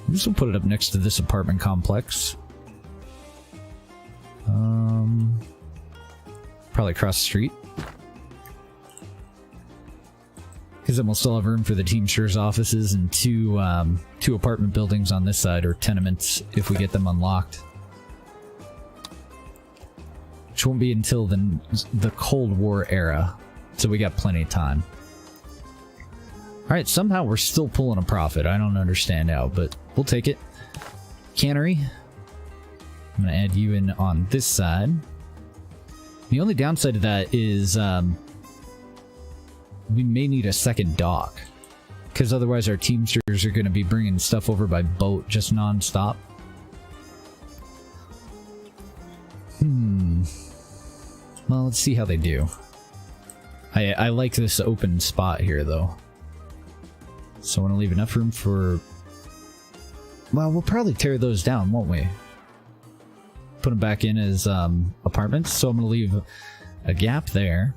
This will put it up next to this apartment complex. Probably across the street. Because then we'll still have room for the Teamsters offices and two apartment buildings on this side, or tenements, if we get them unlocked. Which won't be until the Cold War era, so we got plenty of time. Alright, somehow we're still pulling a profit. I don't understand how, but we'll take it. Cannery. I'm going to add you in on this side. The only downside of that is we may need a second dock, because otherwise our Teamsters are going to be bringing stuff over by boat just non-stop. Well, let's see how they do. I like this open spot here, though. So I want to leave enough room for... Well, we'll probably tear those down, won't we? Put them back in as apartments. So I'm going to leave a gap there.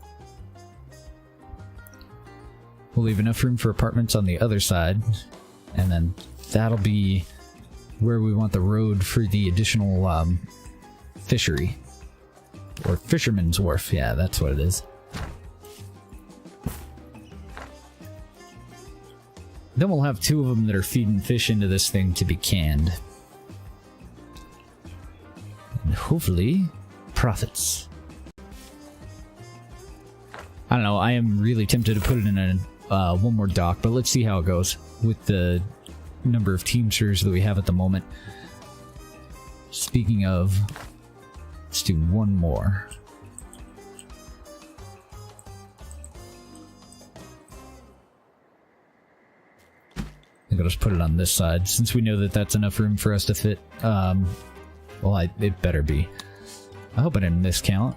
We'll leave enough room for apartments on the other side. And then that'll be where we want the road for the additional fishery. Or Fisherman's Wharf. Yeah, that's what it is. Then we'll have two of them that are feeding fish into this thing to be canned. And hopefully, profits. I don't know, I am really tempted to put it in a one more dock, but let's see how it goes with the number of Teamsters that we have at the moment. Speaking of, let's do one more. I think I'll just put it on this side, since we know that that's enough room for us to fit. Well, it better be. I hope I didn't miscount.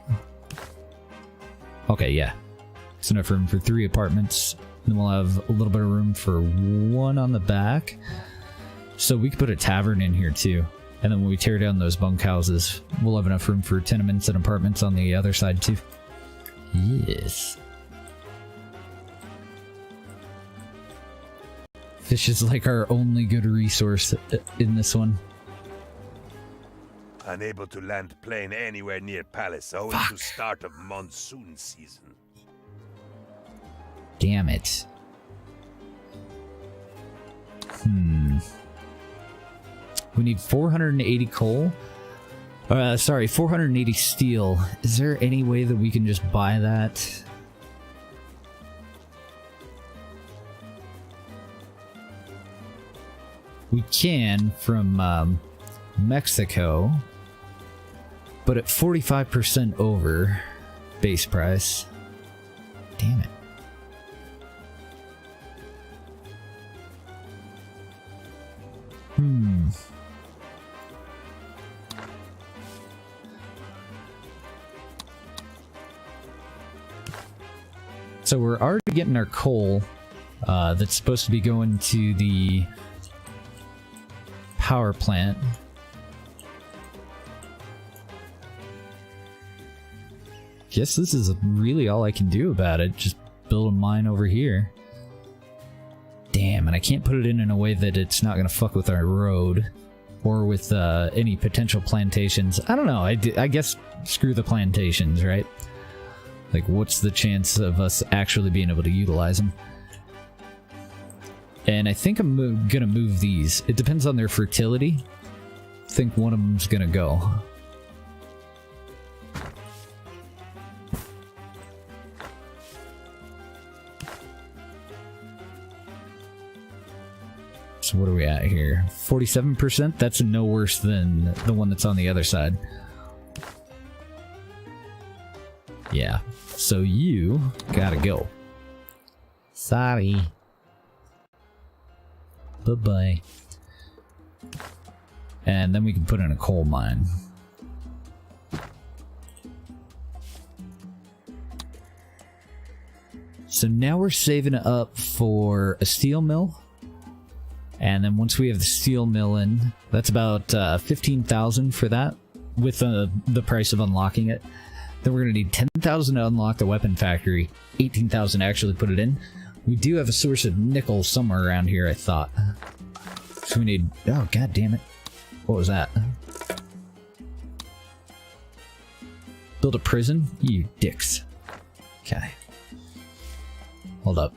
Okay, yeah. It's enough room for 3 apartments. And then we'll have a little bit of room for 1 on the back. So we could put a tavern in here too. And then when we tear down those bunkhouses, we'll have enough room for tenements and apartments on the other side too. Yes. Fish is like our only good resource in this one. Unable to land plane anywhere near Palace owing to start of monsoon season. Damn it. We need 480 coal. Sorry, 480 steel. Is there any way that we can just buy that? We can from Mexico, but at 45% over base price. Damn it. So we're already getting our coal that's supposed to be going to the power plant. Guess this is really all I can do about it. Just build a mine over here. Damn, and I can't put it in a way that it's not going to fuck with our road or with any potential plantations. I don't know. I guess screw the plantations, right? Like, what's the chance of us actually being able to utilize them? And I think I'm going to move these. It depends on their fertility. I think one of them's going to go. So what are we at here? 47%? That's no worse than the one that's on the other side. Yeah. So you gotta go. Sorry. Bye-bye. And then we can put in a coal mine. So now we're saving up for a steel mill. And then once we have the steel mill in, that's about 15,000 for that, with the price of unlocking it. Then we're going to need 10,000 to unlock the weapon factory, 18,000 to actually put it in. We do have a source of nickel somewhere around here, I thought. So we need... Oh, god damn it. What was that? Build a prison? You dicks. Okay. Hold up.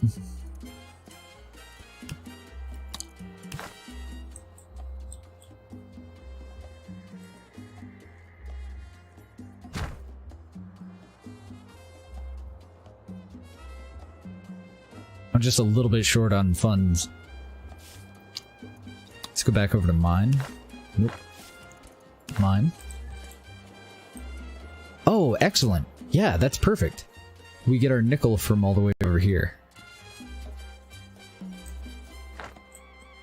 I'm just a little bit short on funds. Let's go back over to mine. Nope. Mine. Oh, excellent. Yeah, that's perfect. We get our nickel from all the way over here.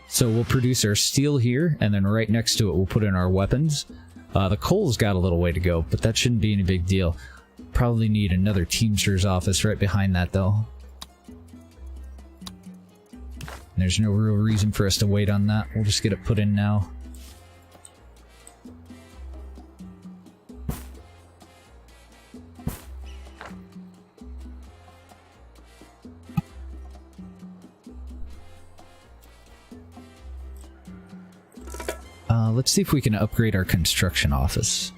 So we'll produce our steel here, and then right next to it we'll put in our weapons. The coal's got a little way to go, but that shouldn't be any big deal. Probably need another Teamster's office right behind that, though. There's no real reason for us to wait on that. We'll just get it put in now. Let's see if we can upgrade our construction office.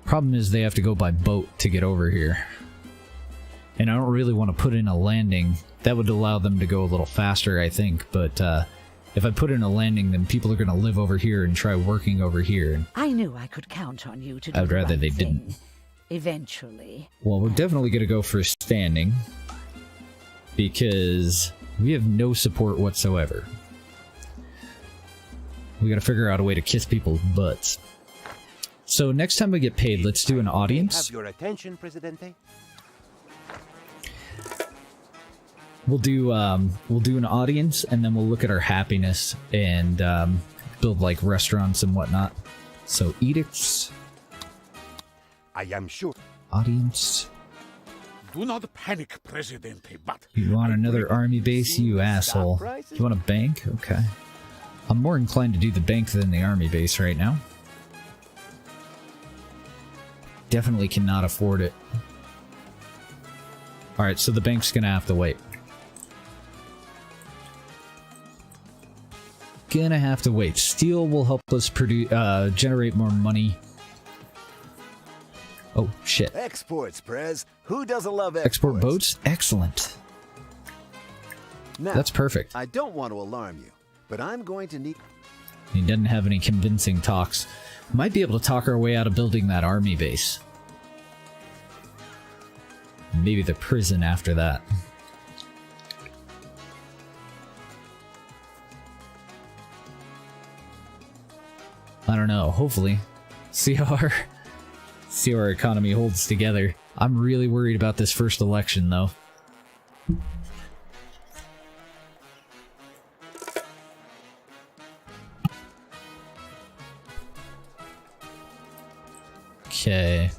Problem is they have to go by boat to get over here. And I don't really want to put in a landing. That would allow them to go a little faster, I think, but if I put in a landing, then people are going to live over here and try working over here. I knew I could count on you to do I'd the rather right they thing. didn't. Eventually. Well, we're definitely going to go for standing, because we have no support whatsoever. We got to figure out a way to kiss people's butts. So next time we get paid, let's do an audience. Have your attention, Presidente? We'll do an audience, and then we'll look at our happiness and build like restaurants and whatnot. So edicts. I am sure. Audience. Do not panic, Presidente, but... You want another army base, you asshole. You want a bank? Okay. I'm more inclined to do the bank than the army base right now. Definitely cannot afford it. Alright, so the bank's gonna have to wait. Gonna have to wait. Steel will help us produce, generate more money. Oh, shit. Exports, Prez. Who doesn't love exports? Export boats? Excellent. Now, that's perfect. I don't want to alarm you, but I'm going to need... He doesn't have any convincing talks. Might be able to talk our way out of building that army base. Maybe the prison after that. I don't know. Hopefully. See how our economy holds together. I'm really worried about this first election, though. Okay.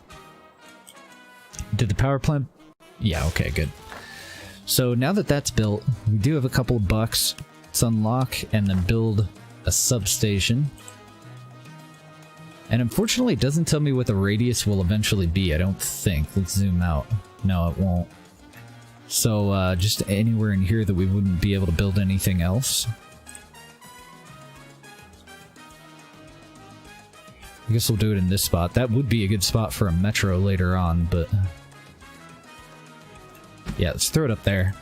Did the power plant... Yeah, okay, good. So now that that's built, we do have a couple of bucks. Let's unlock and then build a substation. And unfortunately, it doesn't tell me what the radius will eventually be, I don't think. Let's zoom out. No, it won't. So, just anywhere in here that we wouldn't be able to build anything else. I guess we'll do it in this spot. That would be a good spot for a metro later on, but... Yeah, let's throw it up there.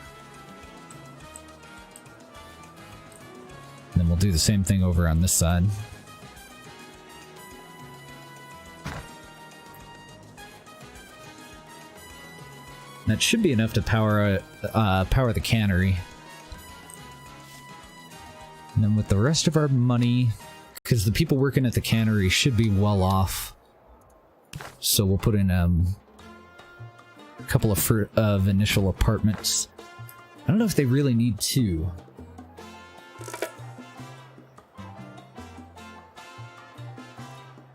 And then we'll do the same thing over on this side. That should be enough to power the cannery. And then with the rest of our money, because the people working at the cannery should be well off. So we'll put in a couple of initial apartments. I don't know if they really need 2.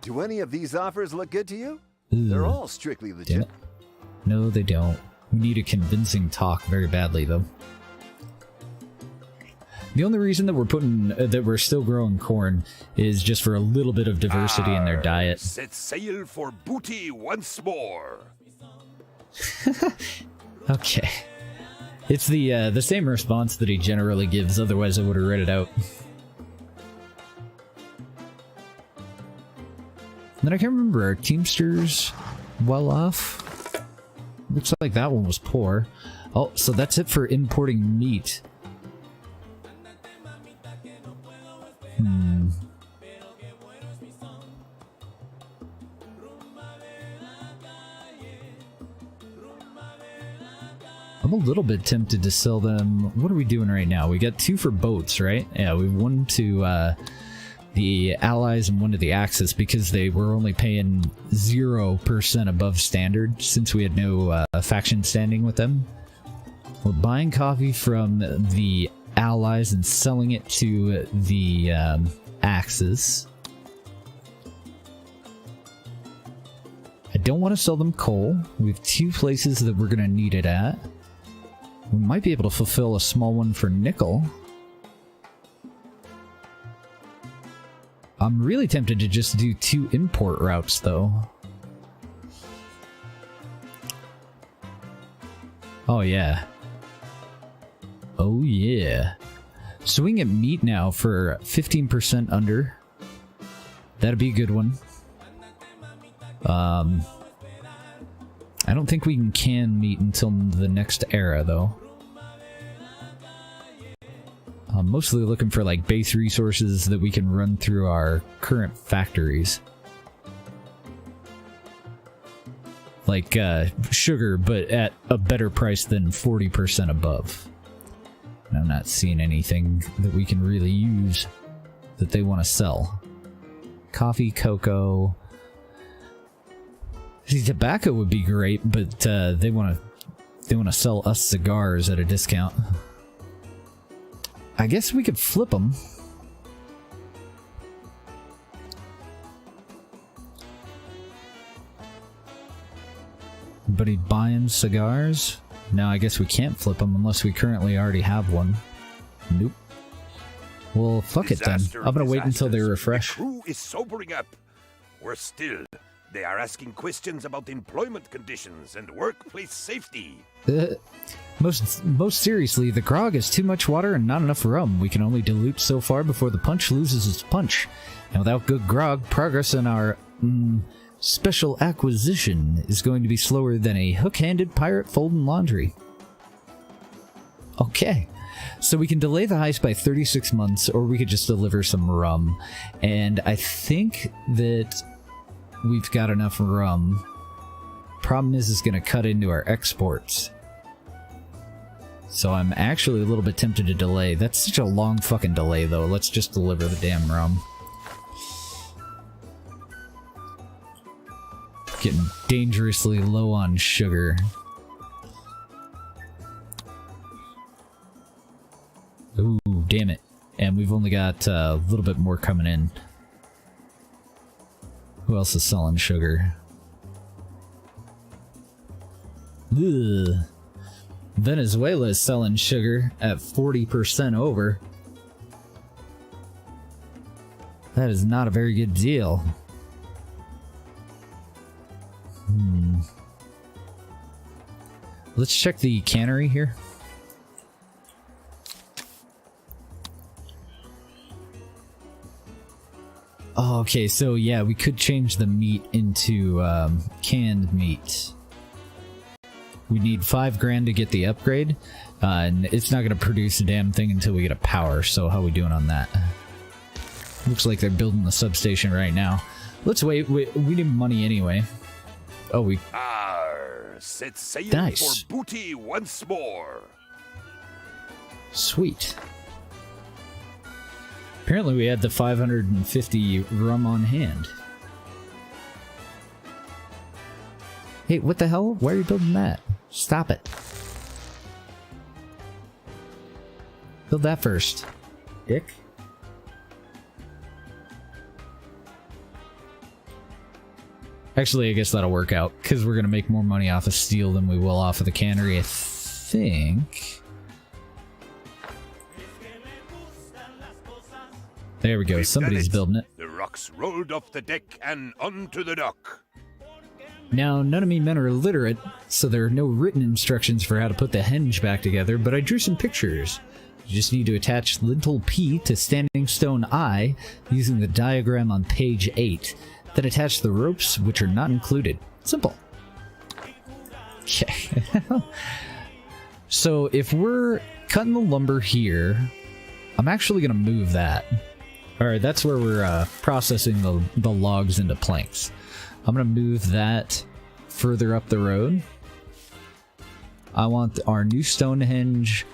Do any of these offers look good to you? Ooh, They're all strictly legit. No, they don't. We need a convincing talk very badly, though. The only reason that we're still growing corn is just for a little bit of diversity in their diet. Set sail for booty once more. Okay. It's the same response that he generally gives, otherwise I would have read it out. Then I can't remember, are Teamsters well off? Looks like that one was poor. Oh, so that's it for importing meat. I'm a little bit tempted to sell them. What are we doing right now? We got 2 for boats, right? Yeah, we have 1 to the Allies and 1 to the Axis because they were only paying 0% above standard since we had no faction standing with them. We're buying coffee from the Allies and selling it to the Axis. I don't want to sell them coal. We have 2 places that we're going to need it at. We might be able to fulfill a small one for nickel. I'm really tempted to just do 2 import routes, though. Oh, yeah. Oh, yeah. So we can get meat now for 15% under. That'd be a good one. I don't think we can meat until the next era, though. I'm mostly looking for, like, base resources that we can run through our current factories. Like, sugar, but at a better price than 40% above. And I'm not seeing anything that we can really use that they want to sell. Coffee, cocoa... See, tobacco would be great, but they want to sell us cigars at a discount. I guess we could flip them. But he's buying cigars? No, I guess we can't flip them unless we currently already have one. Nope. Well, fuck it then. I'm gonna wait until they refresh. The crew is sobering up. Worse still, they are asking questions about employment conditions and workplace safety. Most seriously, the grog has too much water and not enough rum. We can only dilute so far before the punch loses its punch. And without good grog, progress in our special acquisition is going to be slower than a hook-handed pirate folding laundry. Okay. So we can delay the heist by 36 months, or we could just deliver some rum. And I think that we've got enough rum. Problem is, it's going to cut into our exports. So I'm actually a little bit tempted to delay. That's such a long fucking delay, though. Let's just deliver the damn rum. Getting dangerously low on sugar. Ooh, damn it. And we've only got a little bit more coming in. Who else is selling sugar? Ugh. Venezuela is selling sugar at 40% over. That is not a very good deal. Let's check the cannery here. Oh, okay, so yeah, we could change the meat into canned meat. We need $5,000 to get the upgrade, and it's not going to produce a damn thing until we get a power, so how are we doing on that? Looks like they're building the substation right now. Let's wait, we need money anyway. Oh, we... Set sail Nice. for booty once more. Sweet. Apparently we had the 550 rum on hand. Hey, what the hell? Why are you building that? Stop it. Build that first. Dick. Actually, I guess that'll work out, because we're going to make more money off of steel than we will off of the cannery, I think. There we go, somebody's building it. The rocks rolled off the deck and onto the dock. Now, none of me men are illiterate, so there are no written instructions for how to put the henge back together, but I drew some pictures. You just need to attach lintel P to standing stone I using the diagram on page 8. Then attach the ropes, which are not included. Simple. Okay. So if we're cutting the lumber here, I'm actually going to move that. Alright, that's where we're processing the logs into planks. I'm going to move that further up the road. I want our new Stonehenge.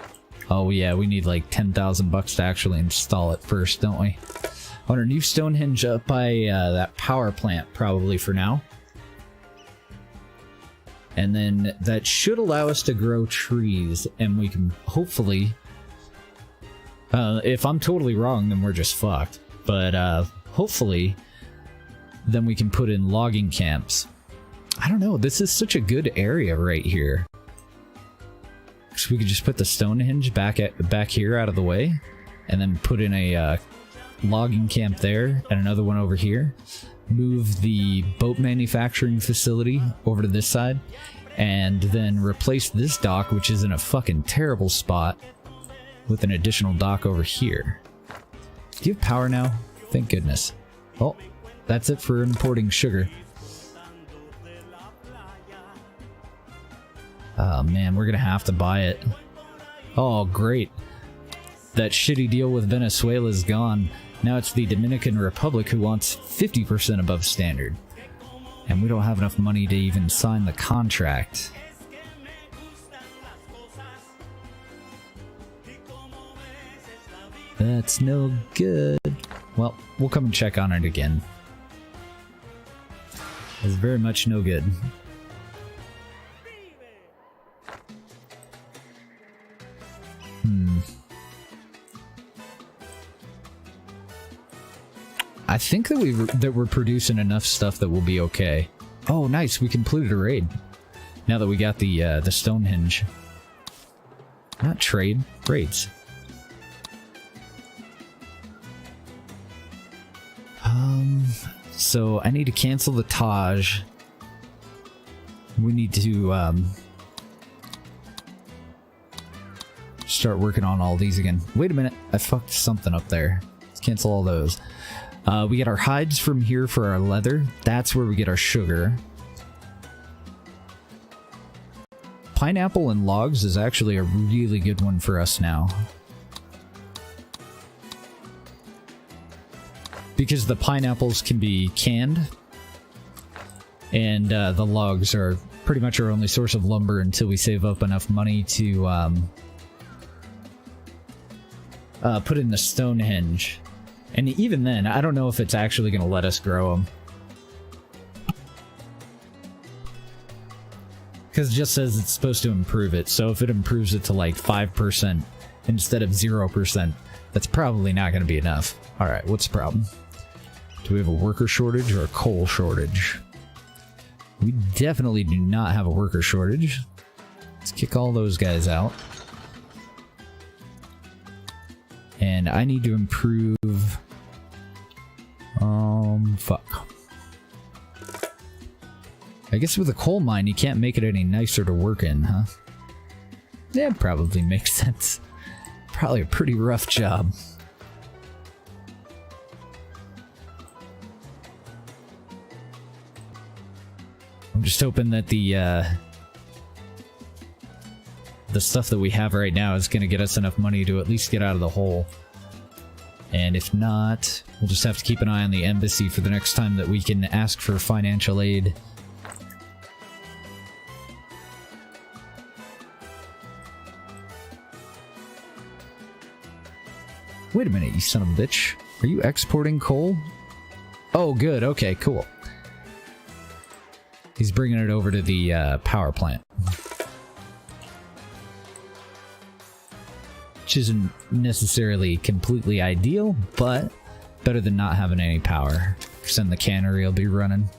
Oh yeah, we need like 10,000 bucks to actually install it first, don't we? I want our new Stonehenge up by that power plant, probably for now. And then that should allow us to grow trees, and we can hopefully... if I'm totally wrong, then we're just fucked. But hopefully, then we can put in logging camps. I don't know, this is such a good area right here. So we could just put the Stonehenge back here out of the way, and then put in a logging camp there, and another one over here. Move the boat manufacturing facility over to this side, and then replace this dock, which is in a fucking terrible spot, with an additional dock over here. Do you have power now? Thank goodness. Oh, that's it for importing sugar. Oh man, we're gonna have to buy it. Oh great. That shitty deal with Venezuela is gone. Now it's the Dominican Republic who wants 50% above standard. And we don't have enough money to even sign the contract. That's no good. Well, we'll come and check on it again. It's very much no good. I think that we're producing enough stuff that we'll be okay. Oh, nice! We completed a raid. Now that we got the Stonehenge. Not trade, raids. So I need to cancel the Taj. We need to start working on all these again. Wait a minute, I fucked something up there. Let's cancel all those. We get our hides from here for our leather. That's where we get our sugar. Pineapple and logs is actually a really good one for us now. Because the pineapples can be canned. And the logs are pretty much our only source of lumber until we save up enough money to put in the Stonehenge. And even then, I don't know if it's actually going to let us grow them. Because it just says it's supposed to improve it, so if it improves it to like 5% instead of 0%, that's probably not going to be enough. Alright, what's the problem? Do we have a worker shortage or a coal shortage? We definitely do not have a worker shortage. Let's kick all those guys out. And I need to improve... fuck. I guess with a coal mine, you can't make it any nicer to work in, huh? Yeah, probably makes sense. Probably a pretty rough job. I'm just hoping that the stuff that we have right now is going to get us enough money to at least get out of the hole. And if not, we'll just have to keep an eye on the embassy for the next time that we can ask for financial aid. Wait a minute, you son of a bitch. Are you exporting coal? Oh, good. Okay, cool. He's bringing it over to the power plant. Which isn't necessarily completely ideal, but better than not having any power. Because then the cannery will be running.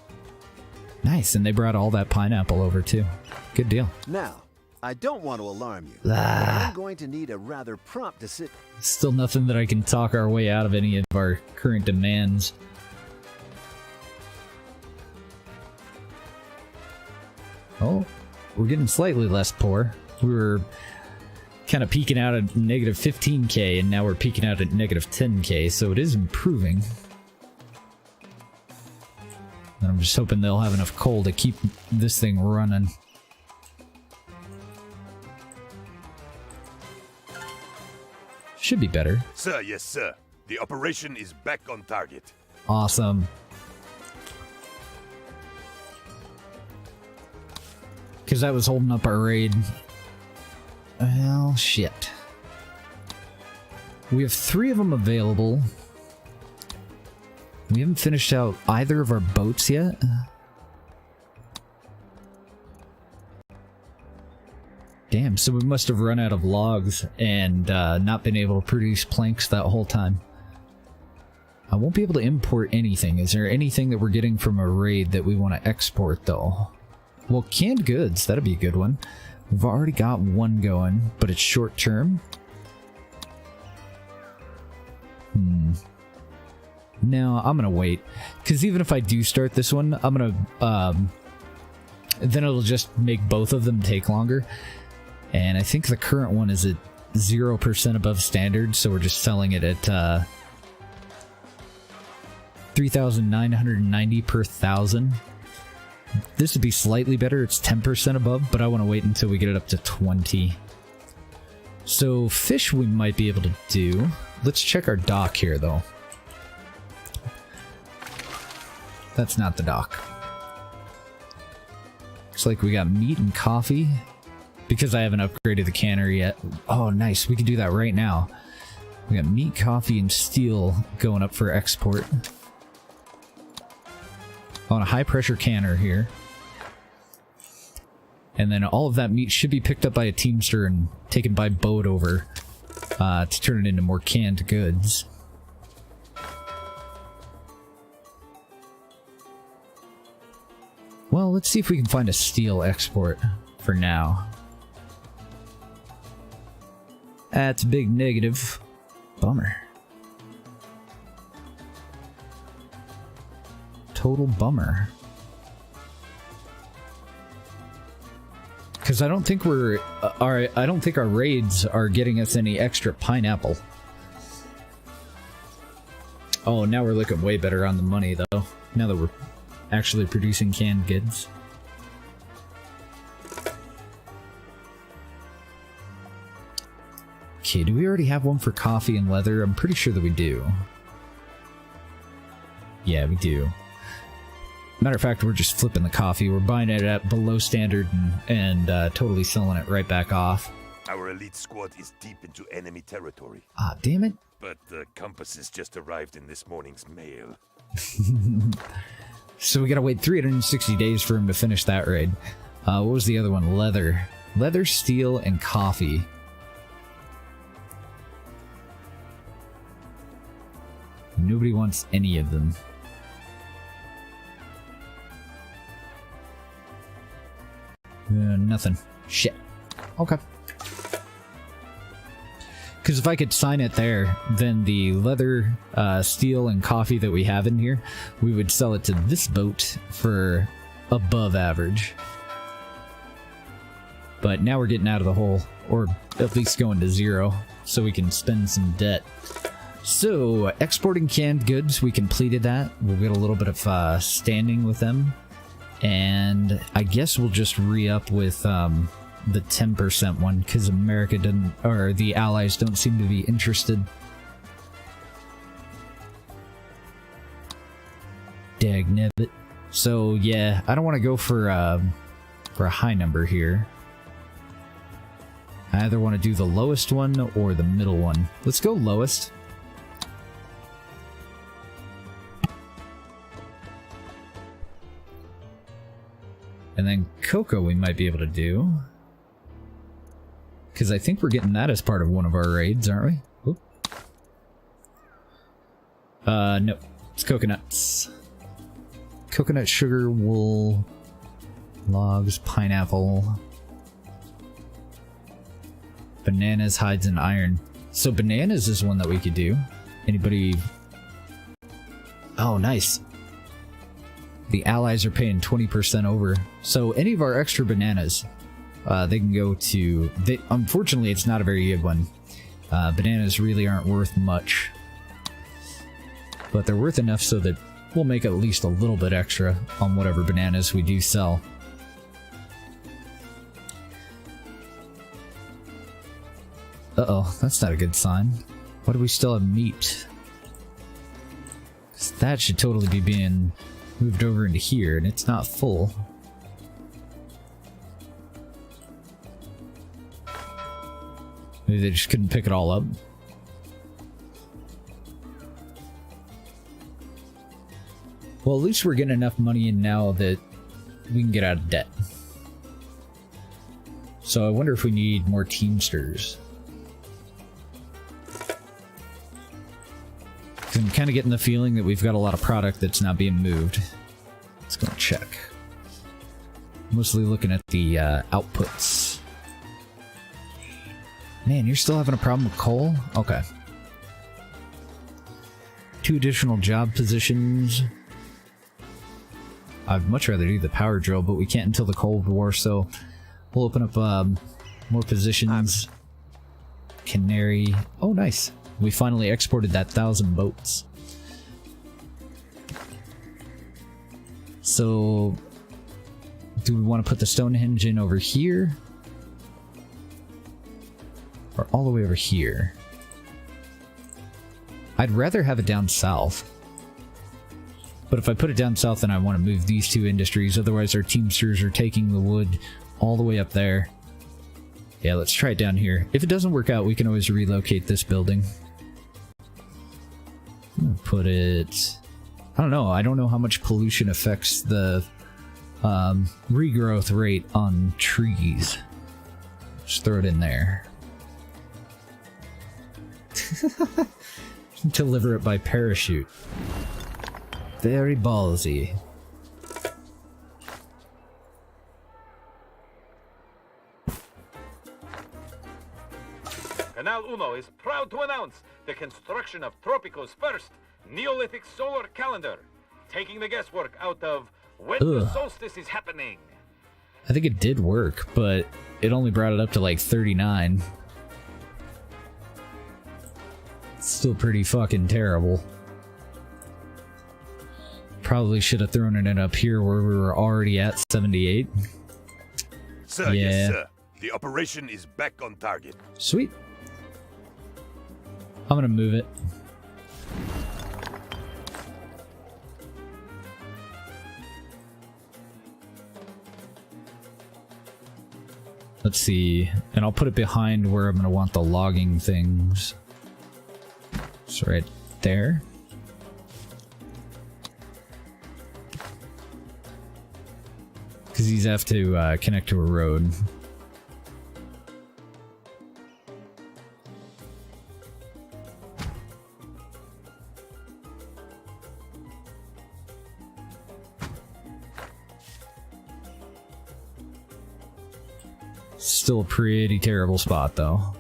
Nice, and they brought all that pineapple over too. Good deal. Now, I don't want to alarm you, but I'm going to need a rather prompt decision. Still nothing that I can talk our way out of any of our current demands. Oh, we're getting slightly less poor. We were kind of peaking out at negative 15k, and now we're peaking out at negative 10k, so it is improving. And I'm just hoping they'll have enough coal to keep this thing running. Should be better. Sir, yes, sir. The operation is back on target. Awesome. Because that was holding up our raid. Well, shit. We have 3 of them available. We haven't finished out either of our boats yet. Damn, so we must have run out of logs and not been able to produce planks that whole time. I won't be able to import anything. Is there anything that we're getting from a raid that we want to export, though? Well, canned goods, that'd be a good one. We've already got one going, but it's short term. No, I'm gonna wait. Because even if I do start this one, I'm gonna... then it'll just make both of them take longer. And I think the current one is at 0% above standard, so we're just selling it at 3,990 per 1,000. This would be slightly better, it's 10% above, but I want to wait until we get it up to 20. So fish we might be able to do. Let's check our dock here though. That's not the dock. Looks like we got meat and coffee. Because I haven't upgraded the cannery yet. Oh nice, we can do that right now. We got meat, coffee, and steel going up for export. On a high pressure canner here. And then all of that meat should be picked up by a teamster and taken by boat over to turn it into more canned goods. Well, let's see if we can find a steel export for now. That's a big negative. Bummer. Total bummer. Because I don't think we're I don't think our raids are getting us any extra pineapple. Oh, now we're looking way better on the money though. Now that we're actually producing canned goods. Okay, do we already have one for coffee and leather? I'm pretty sure that we do. Yeah, we do. Matter of fact, we're just flipping the coffee. We're buying it at below standard and totally selling it right back off. Our elite squad is deep into enemy territory. Ah, damn it. But the compasses just arrived in this morning's mail. So we gotta wait 360 days for him to finish that raid. What was the other one? Leather. Leather, steel, and coffee. Nobody wants any of them. Nothing. Shit. Okay. Because if I could sign it there, then the leather, steel, and coffee that we have in here, we would sell it to this boat for above average. But now we're getting out of the hole, or at least going to 0, so we can spend some debt. So, exporting canned goods, we completed that. We'll get a little bit of standing with them. And I guess we'll just re-up with the 10% one, because America didn't, or the Allies don't seem to be interested. Dagnabbit. So yeah, I don't want to go for a high number here. I either want to do the lowest one or the middle one. Let's go lowest. And then cocoa we might be able to do. Because I think we're getting that as part of one of our raids, aren't we? Oop. No. It's coconuts. Coconut, sugar, wool, logs, pineapple, bananas, hides, and iron. So bananas is one that we could do. Anybody... Oh, nice. The allies are paying 20% over. So any of our extra bananas, they can go to... unfortunately, it's not a very good one. Bananas really aren't worth much. But they're worth enough so that we'll make at least a little bit extra on whatever bananas we do sell. Uh-oh, that's not a good sign. Why do we still have meat? 'Cause that should totally be being moved over into here, and it's not full. Maybe they just couldn't pick it all up. Well, at least we're getting enough money in now that we can get out of debt. So I wonder if we need more Teamsters. I'm kind of getting the feeling that we've got a lot of product that's not being moved. Let's go check. Mostly looking at the outputs. Man, you're still having a problem with coal? Okay. 2 additional job positions. I'd much rather do the power drill, but we can't until the Cold War, so we'll open up more positions. Canary. Oh, nice. We finally exported that 1,000 boats. So, do we want to put the Stonehenge in over here? Or all the way over here? I'd rather have it down south. But if I put it down south, then I want to move these 2 industries. Otherwise, our Teamsters are taking the wood all the way up there. Yeah, let's try it down here. If it doesn't work out, we can always relocate this building. I'm gonna put it... I don't know. I don't know how much pollution affects the regrowth rate on trees. Just throw it in there. Deliver it by parachute. Very ballsy. Canal Uno is proud to announce the construction of Tropico's first Neolithic solar calendar, taking the guesswork out of when the solstice is happening. I think it did work, but it only brought it up to like 39. It's still pretty fucking terrible. Probably should have thrown it in up here where we were already at 78. Sir, yes, sir. The operation is back on target. Sweet. I'm gonna move it. Let's see. And I'll put it behind where I'm gonna want the logging things. It's right there. Because these have to connect to a road. Still a pretty terrible spot, though.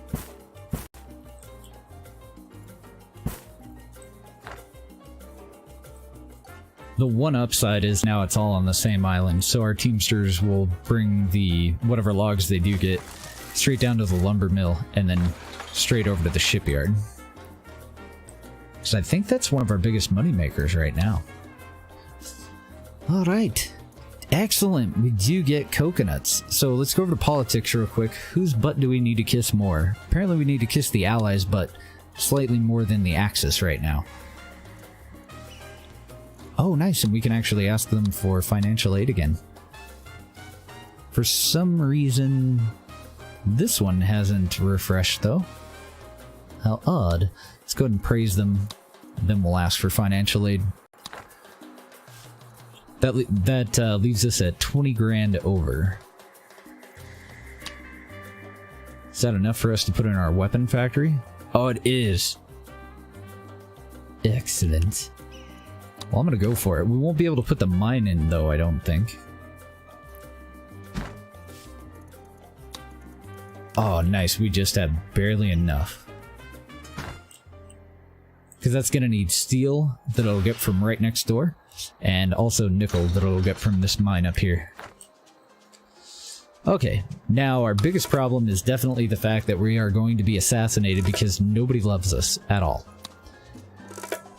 The one upside is now it's all on the same island, so our Teamsters will bring the whatever logs they do get straight down to the lumber mill and then straight over to the shipyard. Because I think that's one of our biggest money makers right now. Alright. Excellent. We do get coconuts. So let's go over to politics real quick. Whose butt do we need to kiss more? Apparently we need to kiss the Allies' butt slightly more than the Axis right now. Oh, nice, and we can actually ask them for financial aid again. For some reason, this one hasn't refreshed, though. How odd. Let's go ahead and praise them, then we'll ask for financial aid. That leaves us at 20 grand over. Is that enough for us to put in our weapon factory? Oh, it is. Excellent. Well, I'm gonna go for it. We won't be able to put the mine in, though, I don't think. Oh, nice. We just have barely enough. Because that's gonna need steel that it'll get from right next door, and also nickel that it'll get from this mine up here. Okay, now our biggest problem is definitely the fact that we are going to be assassinated because nobody loves us at all.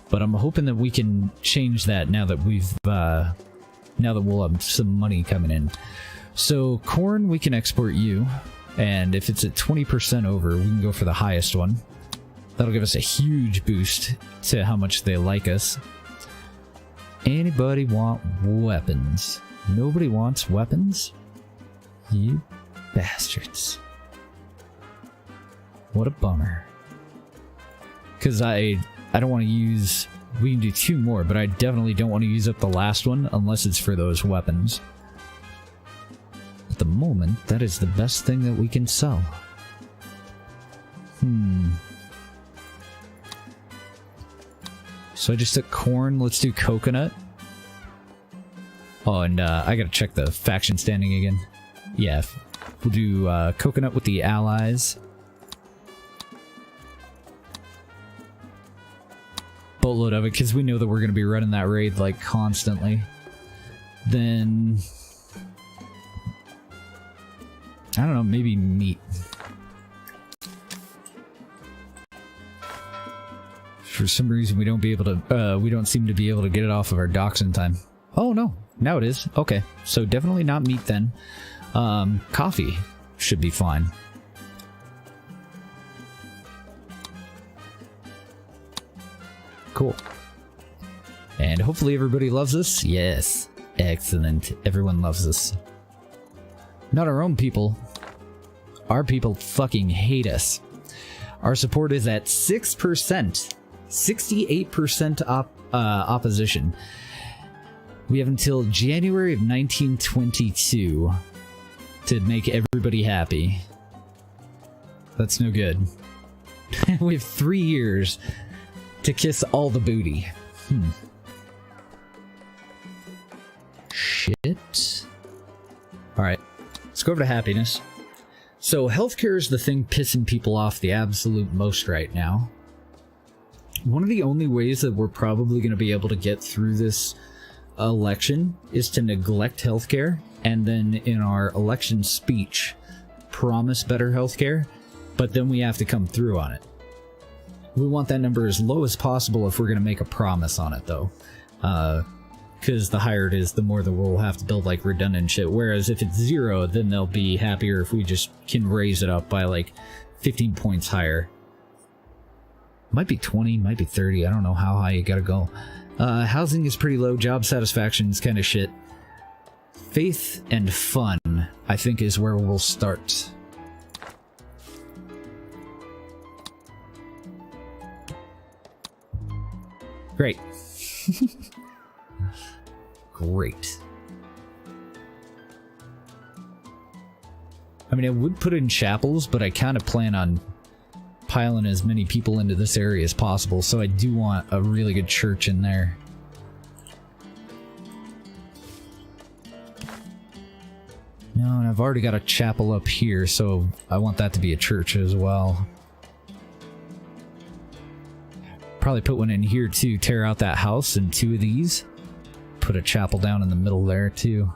But I'm hoping that we can change that now that we'll have some money coming in. So corn, we can export you, and if it's at 20% over, we can go for the highest one. That'll give us a huge boost to how much they like us. Anybody want weapons? Nobody wants weapons? You bastards. What a bummer. Because I don't want to use... We can do 2 more, but I definitely don't want to use up the last one unless it's for those weapons. At the moment, that is the best thing that we can sell. So I just took corn. Let's do coconut. Oh, and I gotta check the faction standing again. Yeah, we'll do coconut with the allies. Boatload of it, because we know that we're going to be running that raid, like, constantly. Then... I don't know, maybe meat. For some reason, we don't seem to be able to get it off of our docks in time. Oh, no. Now it is. Okay, so definitely not meat then. Coffee should be fine. Cool. And hopefully everybody loves us. Yes. Excellent. Everyone loves us. Not our own people. Our people fucking hate us. Our support is at 6%. 68% opposition. We have until January of 1922 to make everybody happy. That's no good. We have 3 years to kiss all the booty. Shit. Alright, let's go over to happiness. So healthcare is the thing pissing people off the absolute most right now. One of the only ways that we're probably going to be able to get through this election is to neglect healthcare, and then in our election speech promise better healthcare, but then we have to come through on it. We want that number as low as possible if we're going to make a promise on it, though. Because the higher it is, the more that we'll have to build, like, redundant shit. Whereas if it's 0, then they'll be happier if we just can raise it up by, like, 15 points higher. Might be 20, might be 30. I don't know how high you gotta go. Housing is pretty low. Job satisfaction is kind of shit. Faith and fun, I think, is where we'll start. Great. Great. I mean, I would put in chapels, but I kind of plan on piling as many people into this area as possible, so I do want a really good church in there. No, and I've already got a chapel up here, so I want that to be a church as well. Probably put one in here too, tear out that house and 2 of these. Put a chapel down in the middle there too.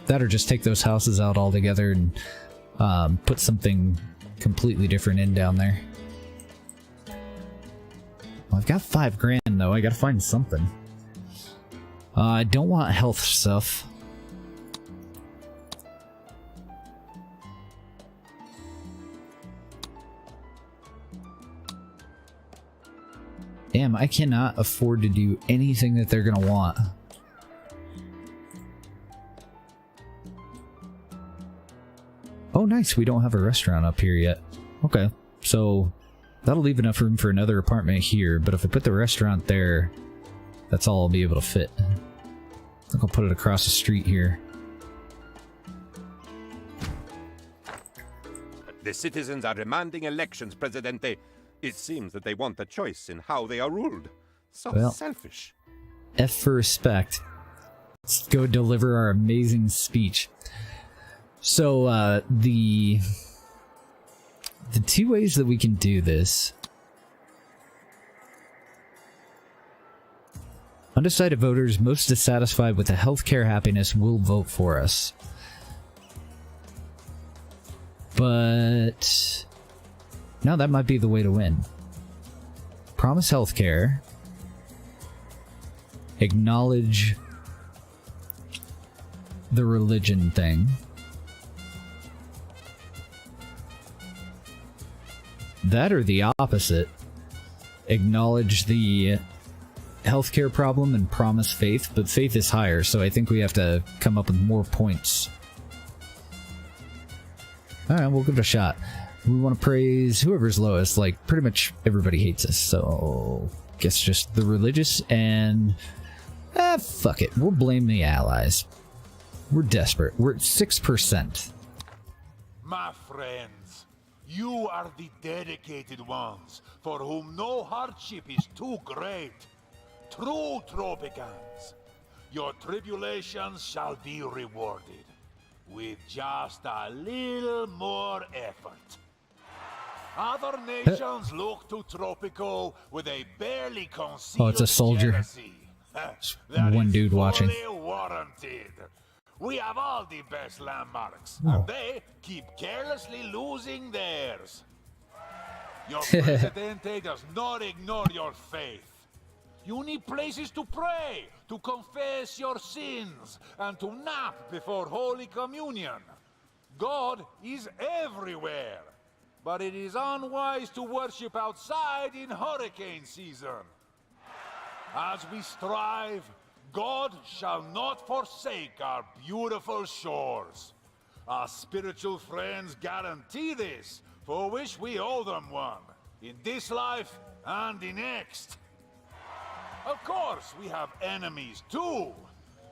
That or just take those houses out all together and put something completely different in down there. Well, I've got 5 grand though, I gotta find something. I don't want health stuff. Damn, I cannot afford to do anything that they're gonna want. Oh, nice. We don't have a restaurant up here yet. Okay, so that'll leave enough room for another apartment here, but if I put the restaurant there, that's all I'll be able to fit. think I'll put it across the street here. The citizens are demanding elections, Presidente. It seems that they want a choice in how they are ruled. So Well, selfish. F for respect. Let's go deliver our amazing speech. So, the two ways that we can do this. Undecided voters most dissatisfied with the healthcare happiness will vote for us. But no, that might be the way to win. Promise healthcare. Acknowledge the religion thing. That or the opposite. Acknowledge the healthcare problem and promise faith, but faith is higher, so I think we have to come up with more points. Alright, we'll give it a shot. We want to praise whoever's lowest. Like, pretty much everybody hates us, so guess just the religious and... fuck it. We'll blame the allies. We're desperate. We're at 6%. My friends, you are the dedicated ones, for whom no hardship is too great. True Tropicans, your tribulations shall be rewarded, with just a little more effort. Other nations look to Tropico with a barely concealed Oh, it's a soldier. jealousy. One dude watching. Fully warranted. We have all the best landmarks, Oh. and they keep carelessly losing theirs. Your Presidente does not ignore your faith. You need places to pray, to confess your sins, and to nap before Holy Communion. God is everywhere, but it is unwise to worship outside in hurricane season. As we strive, God shall not forsake our beautiful shores. Our spiritual friends guarantee this, for which we owe them one, in this life and the next. Of course, we have enemies too.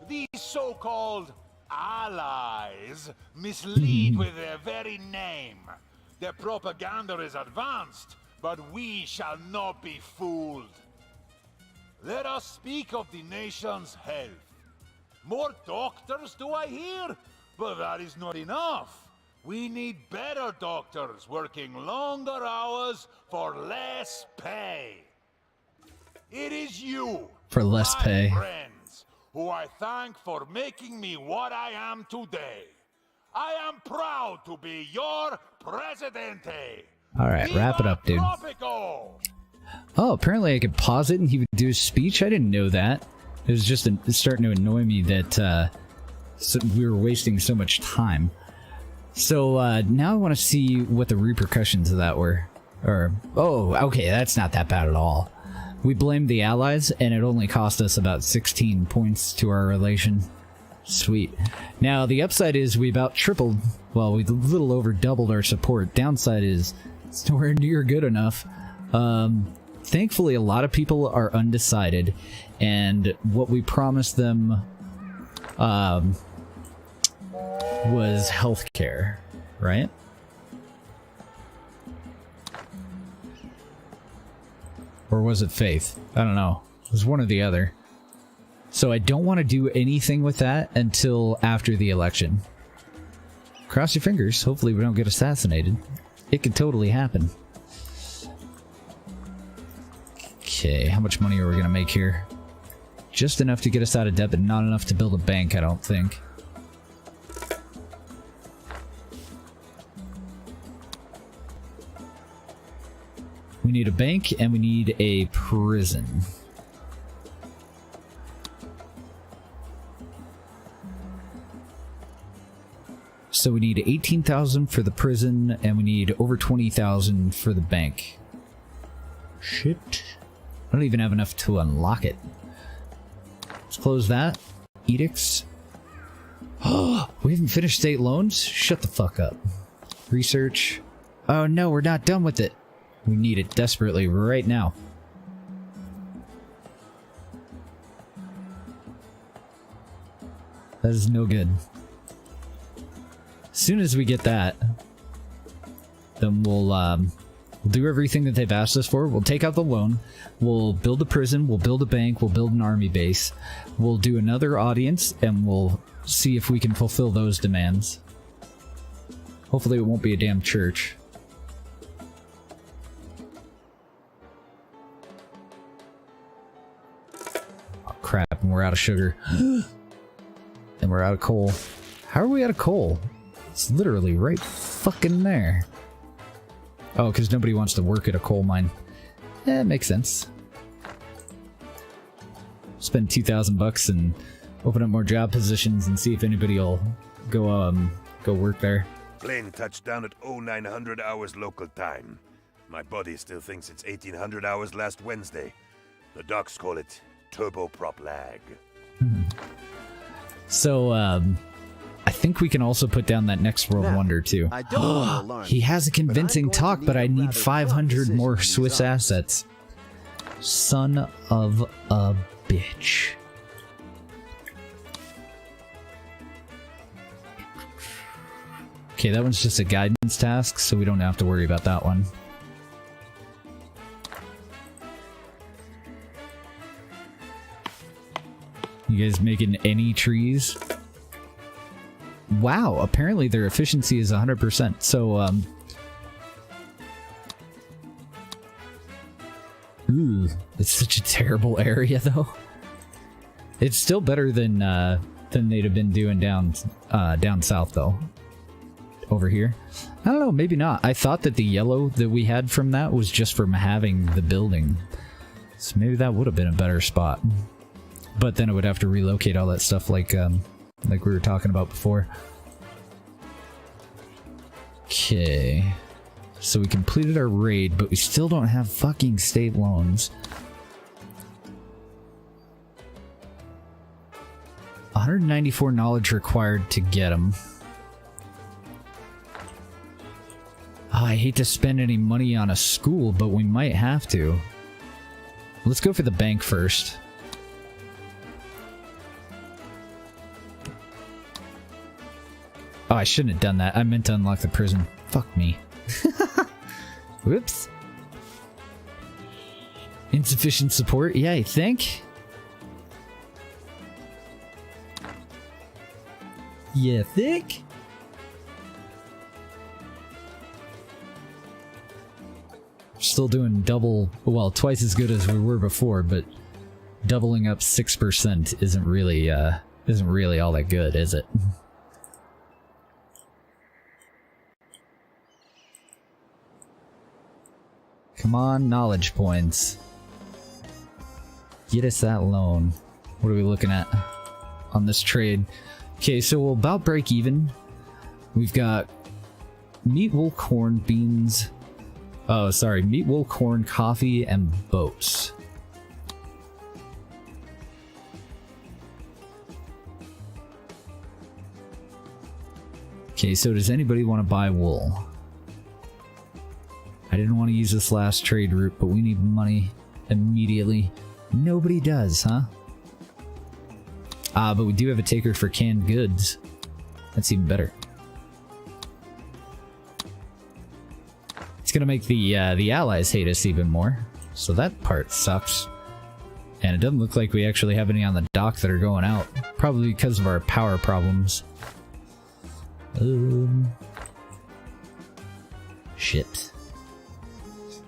These so-called allies mislead with their very name. Their propaganda is advanced, but we shall not be fooled. Let us speak of the nation's health. More doctors, do I hear? But that is not enough. We need better doctors working longer hours for less pay. It is you, For less my pay. friends, who I thank for making me what I am today. I am proud to be your Presidente. Alright, wrap it up, dude. Tropico! Oh, apparently I could pause it and he would do his speech? I didn't know that. It was just it's starting to annoy me that we were wasting so much time. So now I want to see what the repercussions of that were. Oh, okay, that's not that bad at all. We blamed the allies, and it only cost us about 16 points to our relation. Sweet. Now, the upside is we about tripled, well, we a little over doubled our support. Downside is it's nowhere near good enough. Thankfully, a lot of people are undecided, and what we promised them was healthcare, right? Or was it faith? I don't know. It was one or the other. So I don't want to do anything with that until after the election. Cross your fingers. Hopefully we don't get assassinated. It could totally happen. Okay, how much money are we going to make here? Just enough to get us out of debt, but not enough to build a bank, I don't think. We need a bank, and we need a prison. So we need 18,000 for the prison, and we need over 20,000 for the bank. Shit. I don't even have enough to unlock it. Let's close that. Edicts. Oh, we haven't finished state loans? Shut the fuck up. Research. Oh no, we're not done with it. We need it desperately right now. That is no good. As soon as we get that, then we'll do everything that they've asked us for. We'll take out the loan. We'll build a prison. We'll build a bank. We'll build an army base. We'll do another audience, and we'll see if we can fulfill those demands. Hopefully it won't be a damn church. Oh, crap, and we're out of sugar. And we're out of coal. How are we out of coal? It's literally right fucking there. Oh, because nobody wants to work at a coal mine. Eh, makes sense. Spend $2,000 and open up more job positions and see if anybody will go work there. Plane touched down at 0900 hours local time. My body still thinks it's 1800 hours last Wednesday. The docs call it turboprop lag. So, I think we can also put down that next world wonder too. I don't want to alarm He has a convincing talk, but I need 500 more Swiss assets. Son of a bitch. Okay, that one's just a guidance task, so we don't have to worry about that one. You guys making any trees? Wow, apparently their efficiency is 100%. So, ooh, it's such a terrible area, though. It's still better than they'd have been doing down south, though. Over here, I don't know, maybe not. I thought that the yellow that we had from that was just from having the building, so maybe that would have been a better spot. But then I would have to relocate all that stuff, like we were talking about before. Okay, so we completed our raid, but we still don't have fucking state loans. 194 knowledge required to get them. Oh, I hate to spend any money on a school, but we might have to. Let's go for the bank first. Oh, I shouldn't have done that. I meant to unlock the prison. Fuck me. Whoops. Insufficient support? Yeah, you think? You think? Still doing well, twice as good as we were before, but doubling up 6% isn't really all that good, is it? Come on, knowledge points. Get us that loan. What are we looking at on this trade? Okay, so we'll about break even. We've got meat, wool, corn, beans. Oh, sorry, meat, wool, corn, coffee, and boats. Okay, so does anybody want to buy wool? I didn't want to use this last trade route, but we need money immediately. Nobody does, huh? But we do have a taker for canned goods. That's even better. It's gonna make the allies hate us even more, so that part sucks. And it doesn't look like we actually have any on the dock that are going out, probably because of our power problems. Shit.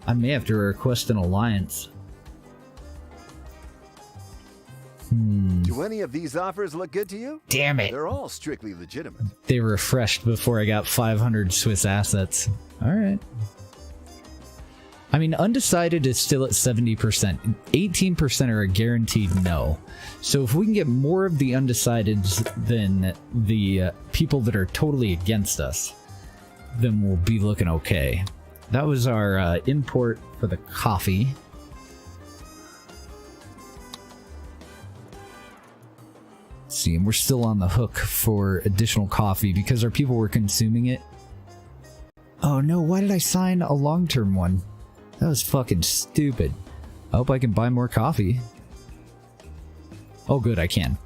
I may have to request an alliance. Do any of these offers look good to you? Damn it. They're all strictly legitimate. They refreshed before I got 500 Swiss assets. Alright. I mean, undecided is still at 70%. 18% are a guaranteed no. So if we can get more of the undecideds than the people that are totally against us, then we'll be looking okay. That was our import for the coffee. Let's see, and we're still on the hook for additional coffee because our people were consuming it. Oh no, why did I sign a long-term one? That was fucking stupid. I hope I can buy more coffee. Oh good, I can.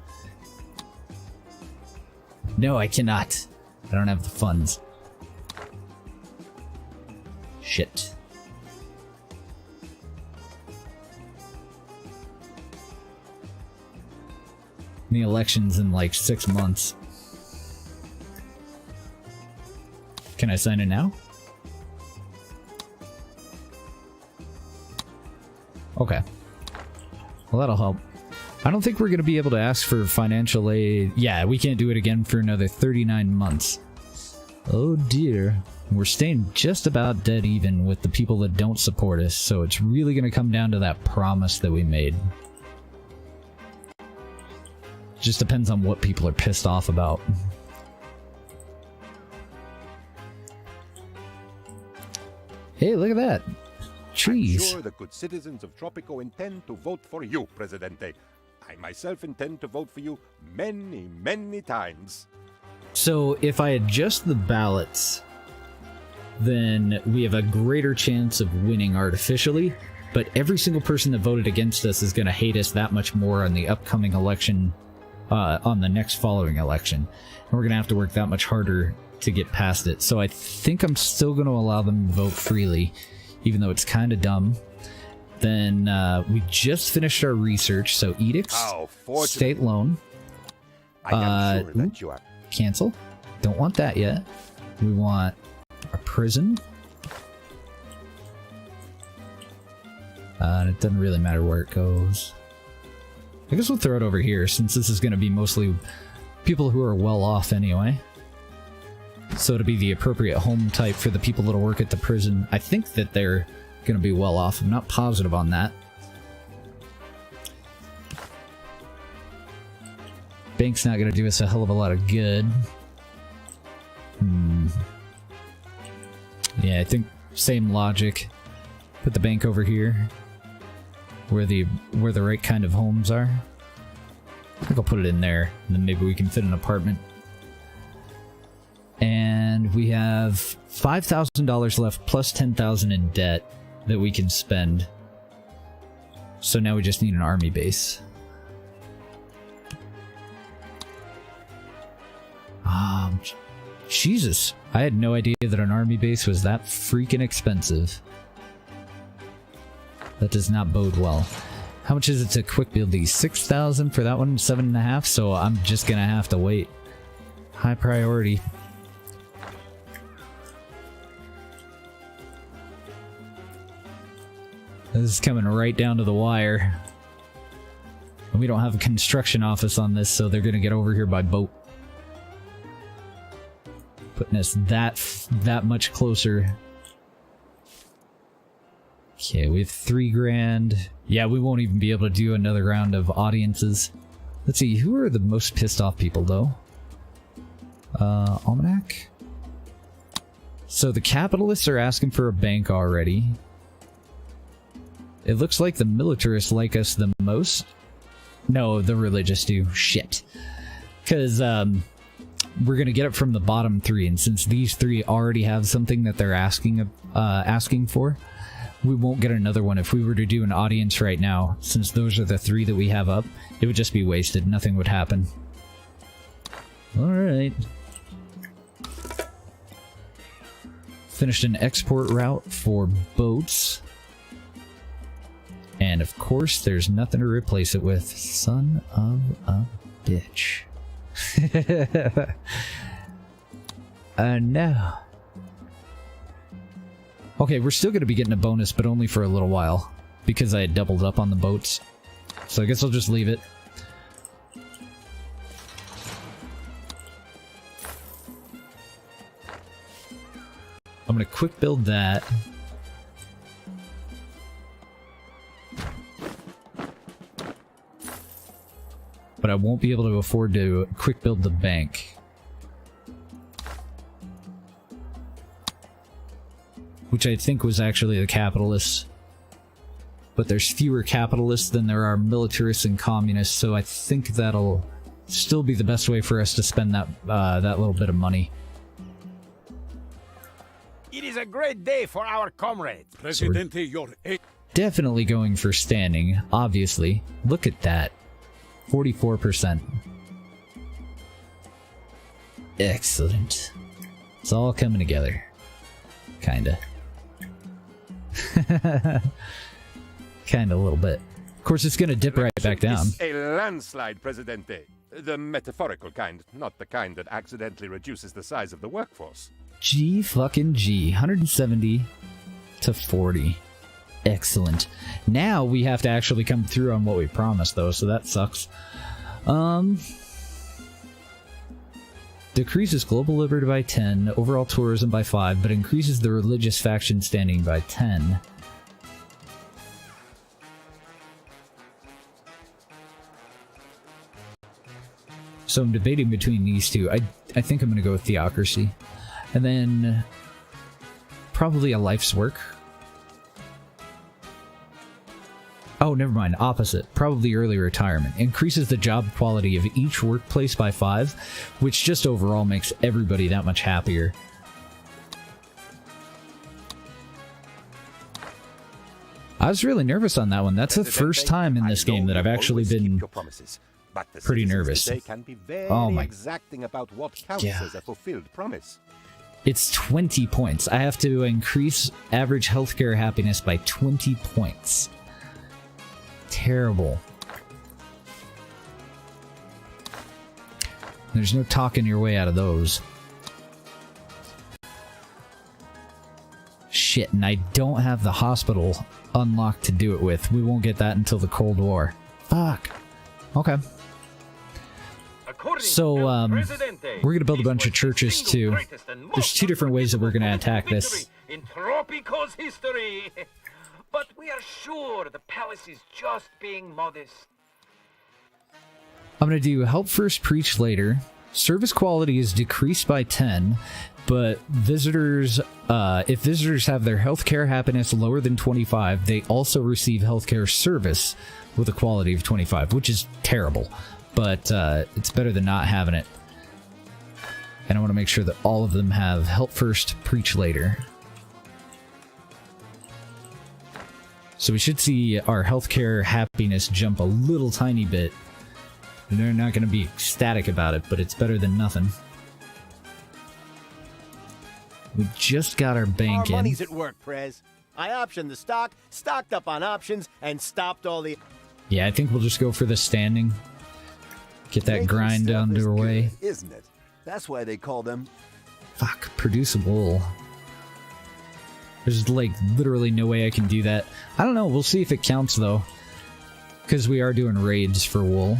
No, I cannot. I don't have the funds. Shit. The election's in like 6 months. Can I sign it now? Okay. Well, that'll help. I don't think we're going to be able to ask for financial aid. Yeah, we can't do it again for another 39 months. Oh dear. We're staying just about dead even with the people that don't support us, so it's really going to come down to that promise that we made. Just depends on what people are pissed off about. Hey, look at that. Trees. I'm sure the good citizens of Tropico intend to vote for you, Presidente. I myself intend to vote for you many, many times. So if I adjust the ballots, then we have a greater chance of winning artificially, but every single person that voted against us is going to hate us that much more on the upcoming election, on the next following election. And we're going to have to work that much harder to get past it. So I think I'm still going to allow them to vote freely, even though it's kind of dumb. Then we just finished our research, so edicts, state loan, I am sure that you are. Cancel. Don't want that yet. We want a prison. And it doesn't really matter where it goes. I guess we'll throw it over here, since this is going to be mostly people who are well off anyway. So it'll be the appropriate home type for the people that'll work at the prison. I think that they're going to be well off. I'm not positive on that. Bank's not going to do us a hell of a lot of good. Yeah, I think same logic. Put the bank over here, where the right kind of homes are. I think I'll put it in there, and then maybe we can fit an apartment. And we have $5,000 left plus $10,000 in debt that we can spend. So now we just need an army base. Jesus, I had no idea that an army base was that freaking expensive. That does not bode well. How much is it to quick build these? 6,000 for that one, 7.5, so I'm just gonna have to wait. High priority. This is coming right down to the wire. And we don't have a construction office on this, so they're gonna get over here by boat. Putting us that much closer. Okay, we have 3 grand. Yeah, we won't even be able to do another round of audiences. Let's see, who are the most pissed off people, though? Almanac? So the capitalists are asking for a bank already. It looks like the militarists like us the most. No, the religious do. Shit. Because, we're gonna get it from the bottom 3, and since these 3 already have something that they're asking for, we won't get another one. If we were to do an audience right now, since those are the 3 that we have up, it would just be wasted. Nothing would happen. Alright. Finished an export route for boats. And of course, there's nothing to replace it with. Son of a bitch. No. Okay, we're still going to be getting a bonus, but only for a little while, because I had doubled up on the boats. So I guess I'll just leave it. I'm going to quick build that. But I won't be able to afford to quick build the bank. Which I think was actually the capitalists. But there's fewer capitalists than there are militarists and communists, so I think that'll still be the best way for us to spend that little bit of money. It is a great day for our comrades. Presidente, your... Definitely going for standing, obviously. Look at that. 44%. Excellent. It's all coming together. Kinda. Kinda a little bit. Of course, it's gonna dip right back down. It's a landslide, Presidente. The metaphorical kind, not the kind that accidentally reduces the size of the workforce. G fucking G. 170 to 40. Excellent. Now we have to actually come through on what we promised, though, so that sucks. Decreases global liberty by 10, overall tourism by 5, but increases the religious faction standing by 10. So I'm debating between these two. I think I'm going to go with theocracy. And then probably a life's work. Oh, never mind. Opposite. Probably early retirement. Increases the job quality of each workplace by 5, which just overall makes everybody that much happier. I was really nervous on that one. That's the first time in this game that I've actually been pretty nervous. Can be very oh my. exacting about what counts as a fulfilled promise. It's 20 points. I have to increase average healthcare happiness by 20 points. Terrible. There's no talking your way out of those. Shit, and I don't have the hospital unlocked to do it with. We won't get that until the Cold War. Fuck. Okay. So, we're gonna build a bunch of churches too. There's 2 different ways that we're gonna attack this. In Tropico's history. But we are sure the palace is just being modest. I'm gonna do help first, preach later. Service quality is decreased by 10, but visitors, if visitors have their healthcare happiness lower than 25, they also receive healthcare service with a quality of 25, which is terrible. But it's better than not having it. And I want to make sure that all of them have help first, preach later. So we should see our healthcare happiness jump a little tiny bit. And they're not going to be ecstatic about it, but it's better than nothing. We just got our bank Our in. money's at work, Prez. I optioned the stock, stocked up on options, and stopped all the... Yeah, I think we'll just go for the standing. Get that grind down to our way. Isn't it? That's why they call them... Fuck, produce wool. There's like literally no way I can do that. I don't know, we'll see if it counts though. Because we are doing raids for wool.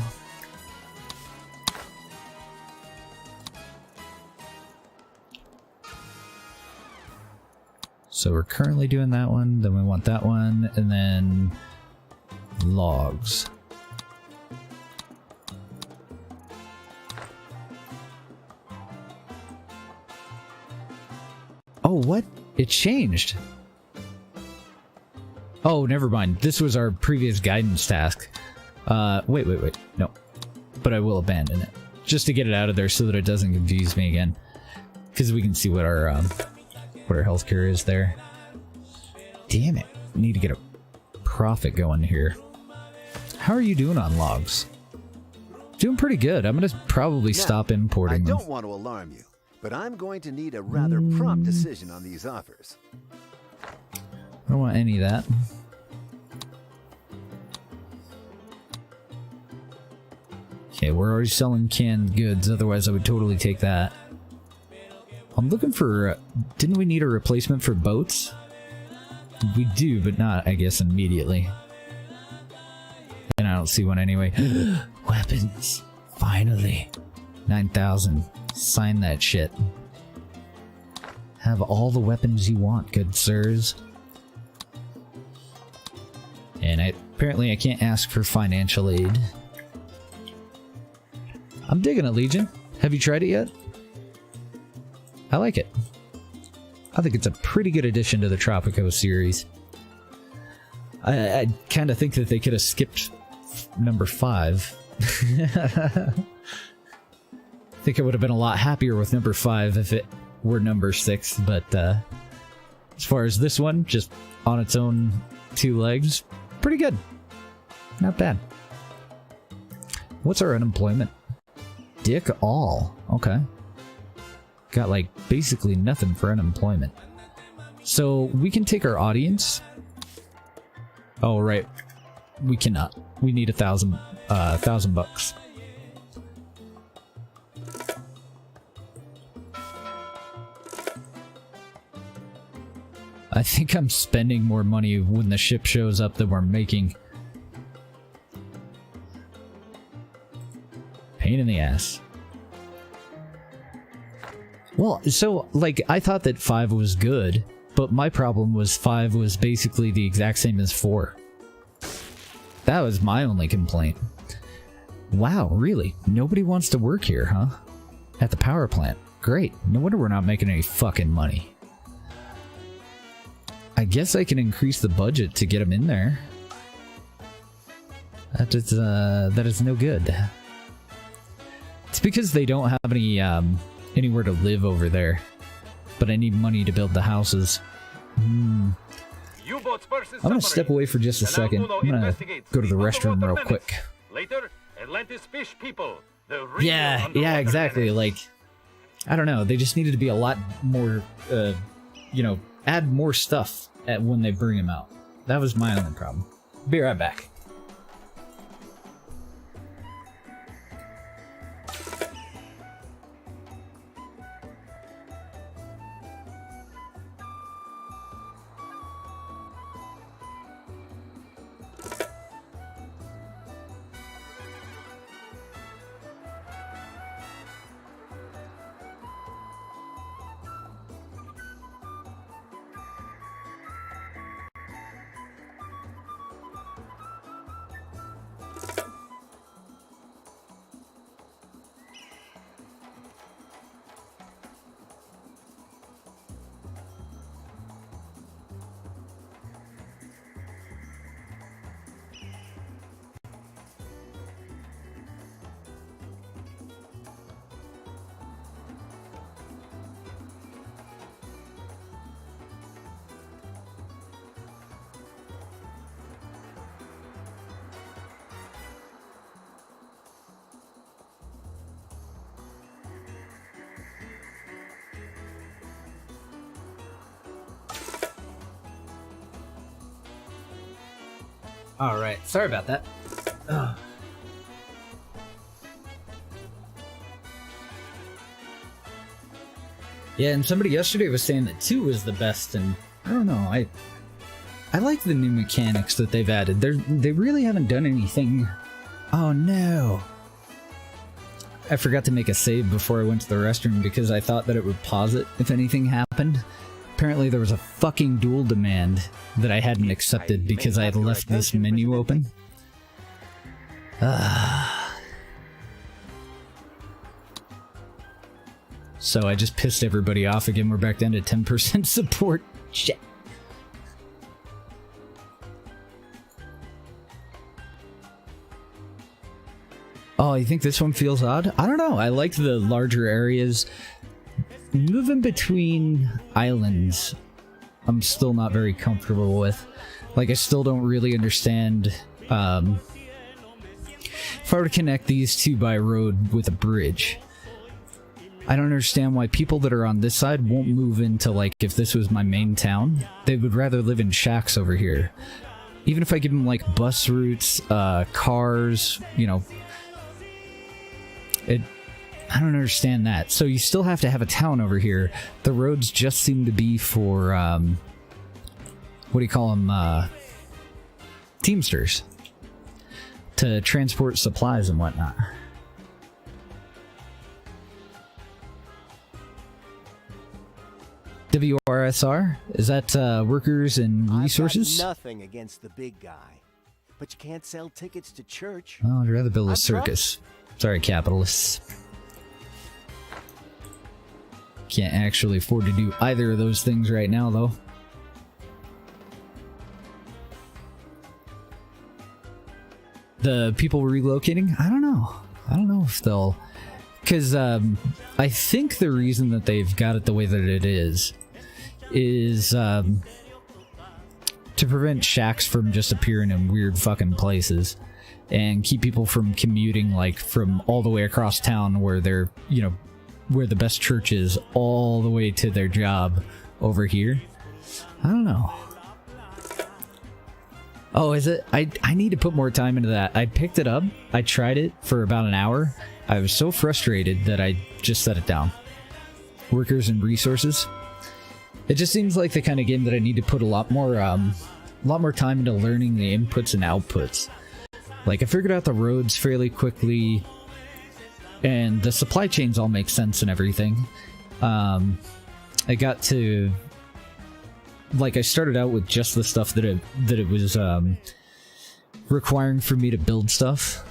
So we're currently doing that one, then we want that one, and then logs. Oh, what? It changed. Oh, never mind. This was our previous guidance task. Wait. No. But I will abandon it. Just to get it out of there so that it doesn't confuse me again. Because we can see what our healthcare is there. Damn it. I need to get a profit going here. How are you doing on logs? Doing pretty good. I'm going to probably stop importing them. I don't want to alarm you, but I'm going to need a rather prompt decision on these offers. I don't want any of that. Okay, we're already selling canned goods, otherwise I would totally take that. I'm looking for... didn't we need a replacement for boats? We do, but not, I guess, immediately. And I don't see one anyway. Weapons! Finally! 9,000. Sign that shit. Have all the weapons you want, good sirs. And apparently I can't ask for financial aid. I'm digging it, Legion. Have you tried it yet? I like it. I think it's a pretty good addition to the Tropico series. I kind of think that they could have skipped number 5. I think I would have been a lot happier with number 5 if it were number 6, but as far as this one, just on its own 2 legs, pretty good. Not bad. What's our unemployment? Dick all. Okay. got like basically nothing for unemployment. So we can take our audience. Oh right, we cannot. We need $1,000. I think I'm spending more money when the ship shows up than we're making. Pain in the ass. Well, so, like, I thought that 5 was good, but my problem was 5 was basically the exact same as 4. That was my only complaint. Wow, really? Nobody wants to work here, huh? At the power plant. Great. No wonder we're not making any fucking money. I guess I can increase the budget to get them in there. That is no good. It's because they don't have any, anywhere to live over there. But I need money to build the houses. I'm gonna step away for just a second. I'm gonna go to the restroom real quick. Later, Atlantis fish people. Yeah, exactly. Like, I don't know. They just needed to be a lot more, you know, add more stuff when they bring them out. That was my only problem. Be right back. Alright, sorry about that. Ugh. Yeah, and somebody yesterday was saying that 2 was the best, and I don't know, I like the new mechanics that they've added. They really haven't done anything. Oh no! I forgot to make a save before I went to the restroom because I thought that it would pause it if anything happened. Apparently there was a fucking dual demand that I hadn't accepted because I had left this menu open. So I just pissed everybody off again. We're back down to 10% support. Shit. Oh, you think this one feels odd? I don't know. I like the larger areas. Moving between islands, I'm still not very comfortable with. Like, I still don't really understand, if I were to connect these two by road with a bridge, I don't understand why people that are on this side won't move into, like, if this was my main town, they would rather live in shacks over here. Even if I give them, like, bus routes, cars, you know, I don't understand that. So you still have to have a town over here. The roads just seem to be for, what do you call them, Teamsters. To transport supplies and whatnot. WRSR? Is that, workers and resources? I've got nothing against the big guy. But you can't sell tickets to church. Oh, I'd rather build a circus. Sorry, capitalists. Can't actually afford to do either of those things right now, though. The people relocating? I don't know. I don't know if they'll... Because I think the reason that they've got it the way that it is to prevent shacks from just appearing in weird fucking places and keep people from commuting, like, from all the way across town where they're, you know, where the best church is all the way to their job over here. I don't know. Oh, is it? I need to put more time into that. I picked it up. I tried it for about an hour. I was so frustrated that I just set it down. Workers and resources. It just seems like the kind of game that I need to put a lot more time into learning the inputs and outputs. Like, I figured out the roads fairly quickly, and the supply chains all make sense and everything. I got to... Like, I started out with just the stuff that it was requiring for me to build stuff.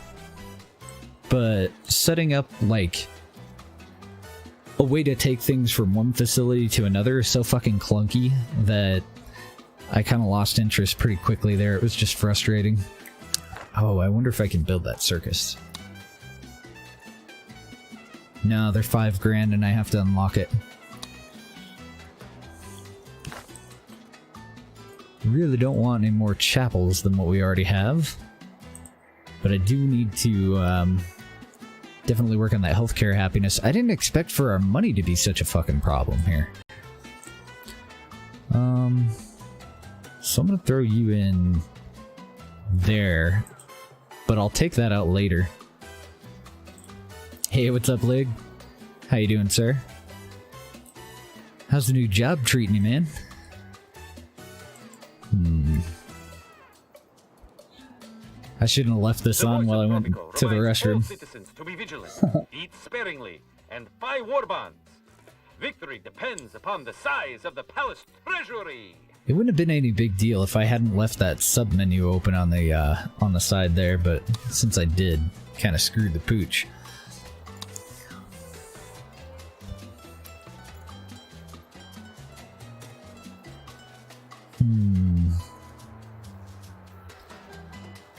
But setting up, like, a way to take things from one facility to another is so fucking clunky that I kind of lost interest pretty quickly there. It was just frustrating. Oh, I wonder if I can build that circus. No, they're $5,000 and I have to unlock it. Really don't want any more chapels than what we already have. But I do need to definitely work on that healthcare happiness. I didn't expect for our money to be such a fucking problem here. So I'm gonna throw you in there, but I'll take that out later. Hey, what's up, Lig? How you doing, sir? How's the new job treating you, man? I shouldn't have left this on while I went to the restroom. Citizens to be vigilant, eat sparingly, and buy war bonds. Victory depends upon the size of the palace treasury. It wouldn't have been any big deal if I hadn't left that sub menu open on the side there, but since I did, kind of screwed the pooch.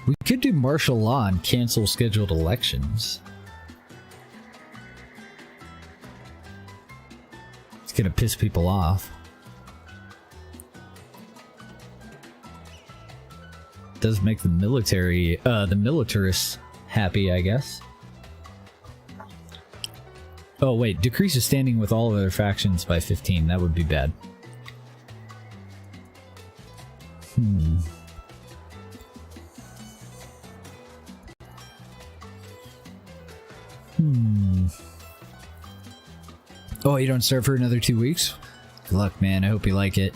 We could do martial law and cancel scheduled elections. It's gonna piss people off. Does make the military, the militarists happy, I guess. Oh wait, decreases standing with all other factions by 15. That would be bad. Oh, you don't start for another 2 weeks? Good luck, man. I hope you like it.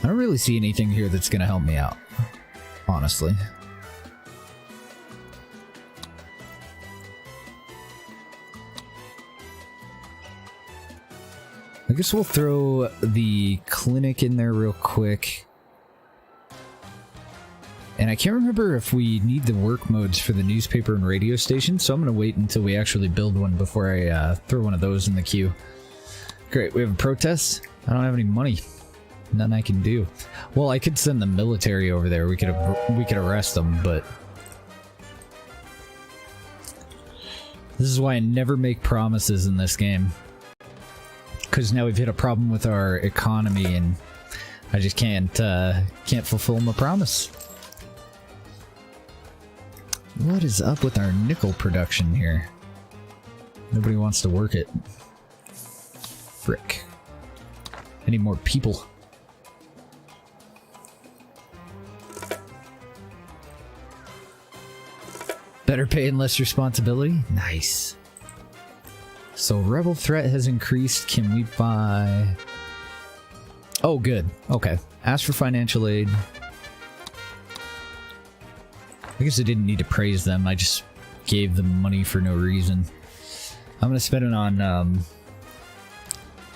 I don't really see anything here that's gonna help me out, honestly. I guess we'll throw the clinic in there real quick. And I can't remember if we need the work modes for the newspaper and radio station, so I'm going to wait until we actually build one before I throw one of those in the queue. Great, we have a protest. I don't have any money. Nothing I can do. Well, I could send the military over there. We could arrest them, but this is why I never make promises in this game. Because now we've hit a problem with our economy, and I just can't fulfill my promise. What is up with our nickel production here? Nobody wants to work it. Frick. I need more people. Better pay and less responsibility? Nice. So rebel threat has increased. Can we buy... Oh, good. Okay. Ask for financial aid. I guess I didn't need to praise them. I just gave them money for no reason. I'm gonna spend it on,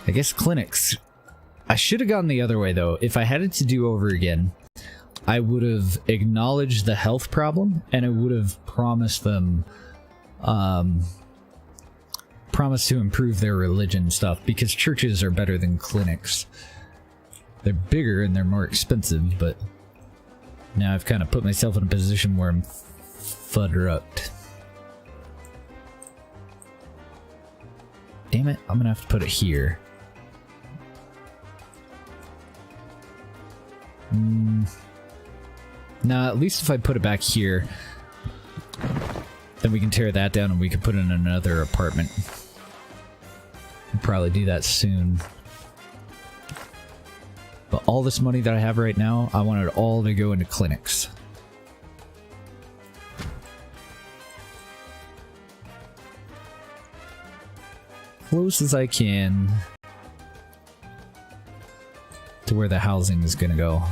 I guess clinics. I should have gone the other way, though. If I had it to do over again, I would have acknowledged the health problem, and I would have promised them, promised to improve their religion stuff, because churches are better than clinics. They're bigger and they're more expensive, but now I've kind of put myself in a position where I'm fuddrucked. Damn it, I'm gonna have to put it here. Nah, at least if I put it back here, Then we can tear that down and we can put in another apartment. We'll probably do that soon. But all this money that I have right now, I want it all to go into clinics. Close as I can to where the housing is gonna go.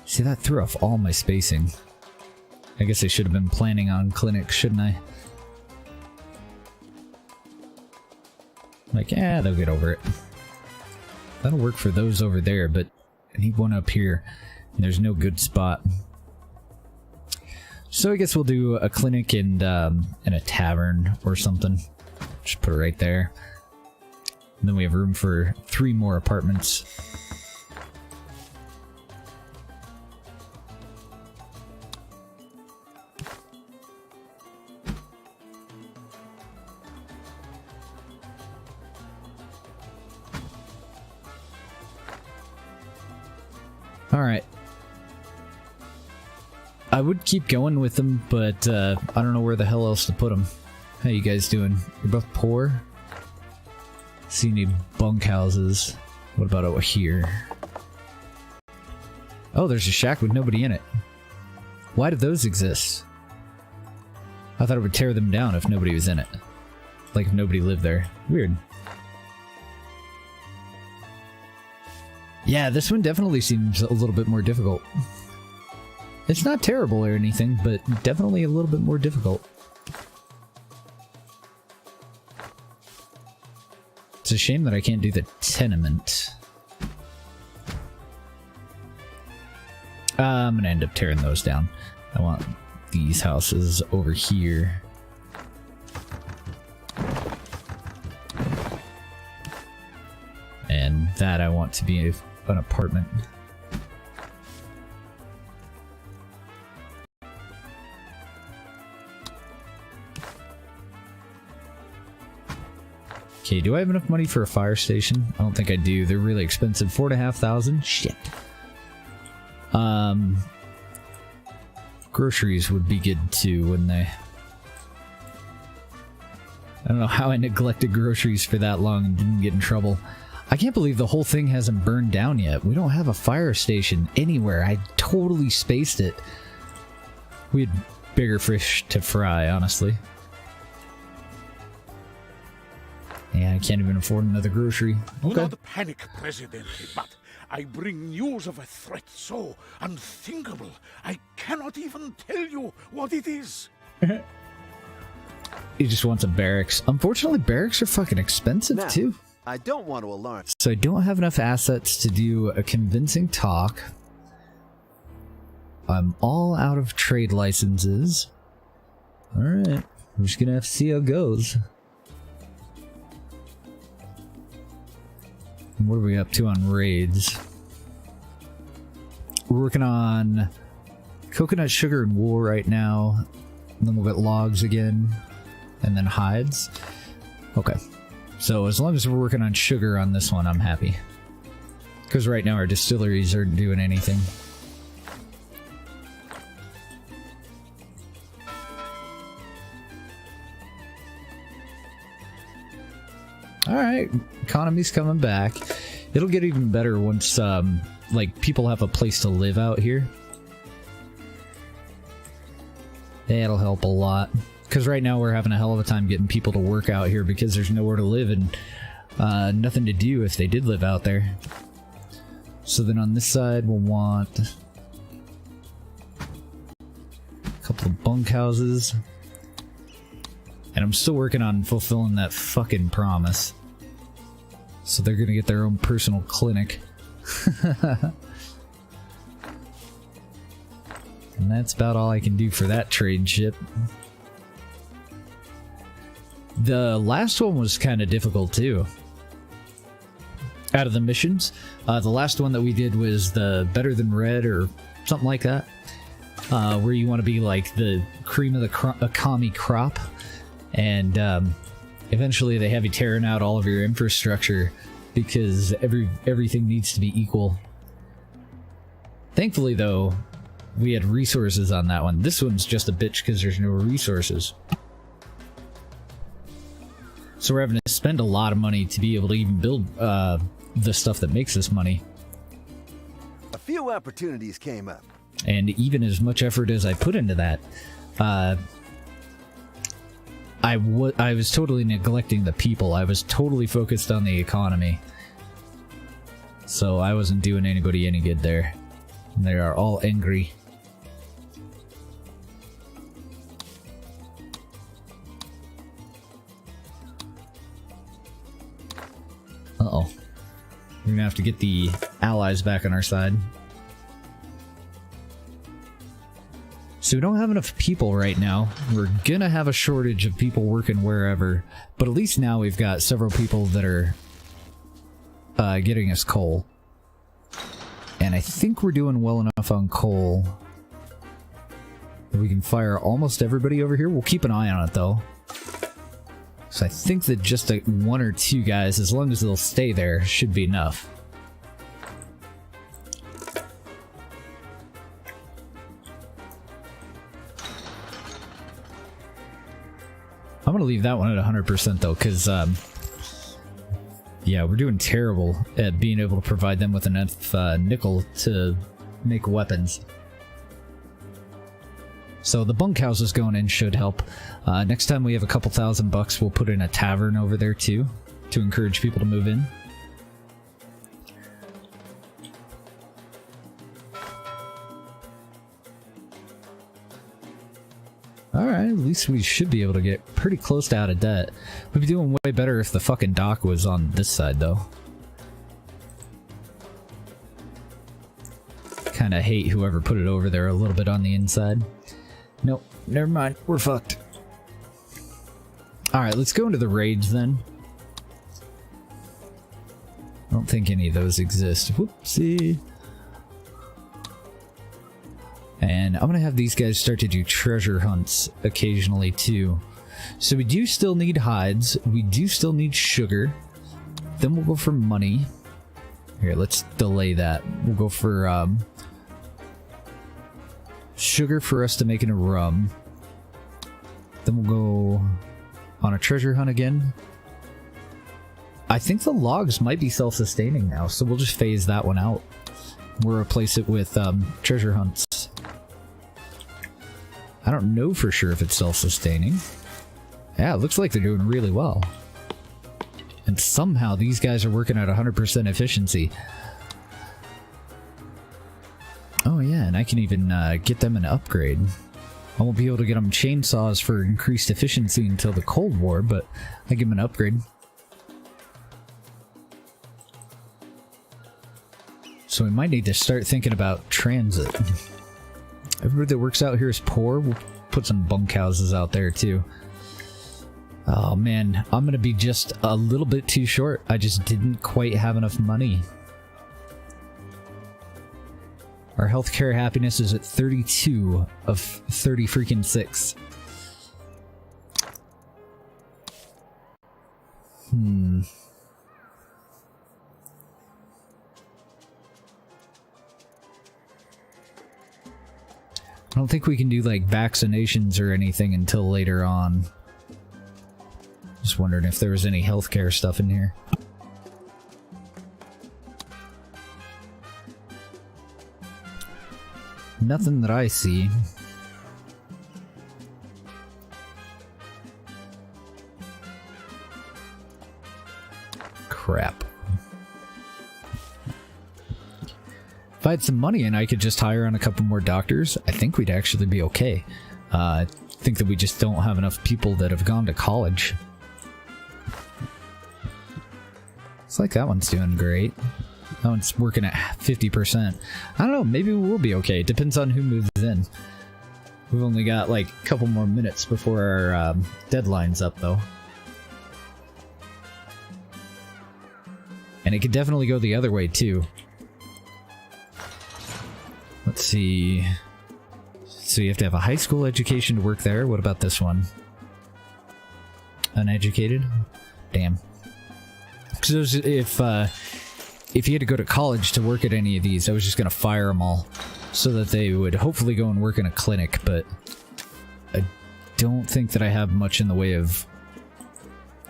See, that threw off all my spacing. I guess I should have been planning on clinics, shouldn't I? Like, yeah, they'll get over it. That'll work for those over there, but I need one up here. And there's no good spot. So I guess we'll do a clinic and a tavern or something. Just put it right there. And then we have room for 3 more apartments. Alright. I would keep going with them, but I don't know where the hell else to put them. How you guys doing? You're both poor? See any bunkhouses? What about over here? Oh, there's a shack with nobody in it. Why do those exist? I thought it would tear them down if nobody was in it. Like if nobody lived there. Weird. Yeah, this one definitely seems a little bit more difficult. It's not terrible or anything, but definitely a little bit more difficult. It's a shame that I can't do the tenement. I'm gonna end up tearing those down. I want these houses over here. And that I want to be an apartment. Okay, do I have enough money for a fire station? I don't think I do. They're really expensive. 4,500? Shit. Groceries would be good too, wouldn't they? I don't know how I neglected groceries for that long and didn't get in trouble. I can't believe the whole thing hasn't burned down yet. We don't have a fire station anywhere. I totally spaced it. We had bigger fish to fry, honestly. Yeah, I can't even afford another grocery. Do Okay. not panic, Presidente, but I bring news of a threat so unthinkable, I cannot even tell you what it is. He just wants a barracks. Unfortunately, barracks are fucking expensive Now, too. I don't want to alarm. So I don't have enough assets to do a convincing talk. I'm all out of trade licenses. Alright, we're just gonna have to see how it goes. And what are we up to on raids? We're working on coconut, sugar, and wool right now. And then we'll get logs again. And then hides. Okay. So as long as we're working on sugar on this one, I'm happy. Because right now our distilleries aren't doing anything. Alright, economy's coming back. It'll get even better once, like, people have a place to live out here. That'll help a lot. Because right now we're having a hell of a time getting people to work out here because there's nowhere to live and nothing to do if they did live out there. So then on this side we'll want a couple of bunkhouses. And I'm still working on fulfilling that fucking promise. So they're gonna get their own personal clinic. And that's about all I can do for that trade ship. The last one was kind of difficult too. Out of the missions, the last one that we did was the Better Than Red or something like that, where you want to be like the cream of the commie crop, and eventually they have you tearing out all of your infrastructure because everything needs to be equal. Thankfully, though, we had resources on that one. This one's just a bitch because there's no resources. So we're having to spend a lot of money to be able to even build the stuff that makes us money. A few opportunities came up. And even as much effort as I put into that, I was totally neglecting the people. I was totally focused on the economy. So I wasn't doing anybody any good there. And they are all angry. Uh-oh. We're gonna have to get the allies back on our side. So we don't have enough people right now. We're gonna have a shortage of people working wherever, but at least now we've got several people that are getting us coal. And I think we're doing well enough on coal that we can fire almost everybody over here. We'll keep an eye on it though. So I think that just one or two guys, as long as they'll stay there, should be enough. I'm gonna leave that one at 100% though, because yeah, we're doing terrible at being able to provide them with enough nickel to make weapons. So the bunkhouses going in should help. Next time we have a couple $1,000, we'll put in a tavern over there too, to encourage people to move in. Alright, at least we should be able to get pretty close to out of debt. We'd be doing way better if the fucking dock was on this side, though. Kinda hate whoever put it over there a little bit on the inside. Nope, never mind, we're fucked. Alright, let's go into the raids then. I don't think any of those exist. Whoopsie. And I'm gonna have these guys start to do treasure hunts occasionally too. So we do still need hides, we do still need sugar. Then we'll go for money. Here, let's delay that. We'll go for sugar for us to make into rum. Then we'll go on a treasure hunt again. I think the logs might be self-sustaining now, so we'll just phase that one out. We'll replace it with treasure hunts. I don't know for sure if it's self-sustaining. Yeah, it looks like they're doing really well. And somehow these guys are working at 100% efficiency. Oh yeah, and I can even get them an upgrade. I won't be able to get them chainsaws for increased efficiency until the Cold War, but I give them an upgrade. So we might need to start thinking about transit. Everybody that works out here is poor. We'll put some bunkhouses out there too. Oh man, I'm gonna be just a little bit too short. I just didn't quite have enough money. Our healthcare happiness is at 32 of 30 freaking 6. I don't think we can do like vaccinations or anything until later on. Just wondering if there was any healthcare stuff in here. Nothing that I see. Crap. If I had some money and I could just hire on a couple more doctors, I think we'd actually be okay. I think that we just don't have enough people that have gone to college. It's like that one's doing great. That one's working at 50%. I don't know, maybe we'll be okay. It depends on who moves in. We've only got like a couple more minutes before our deadline's up though. And it could definitely go the other way too. Let's see. So you have to have a high school education to work there. What about this one? Uneducated? Damn. Because if you had to go to college to work at any of these, I was just going to fire them all. so that they would hopefully go and work in a clinic, but I don't think that I have much in the way of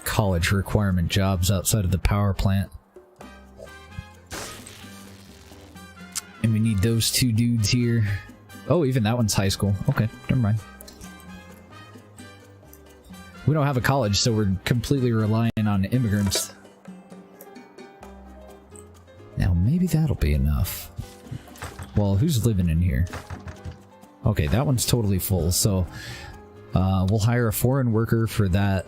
college requirement jobs outside of the power plant. And we need those two dudes here. Oh, even that one's high school. Okay, never mind. We don't have a college, so we're completely relying on immigrants. Now, maybe that'll be enough. Well, who's living in here? Okay, that one's totally full, so we'll hire a foreign worker for that.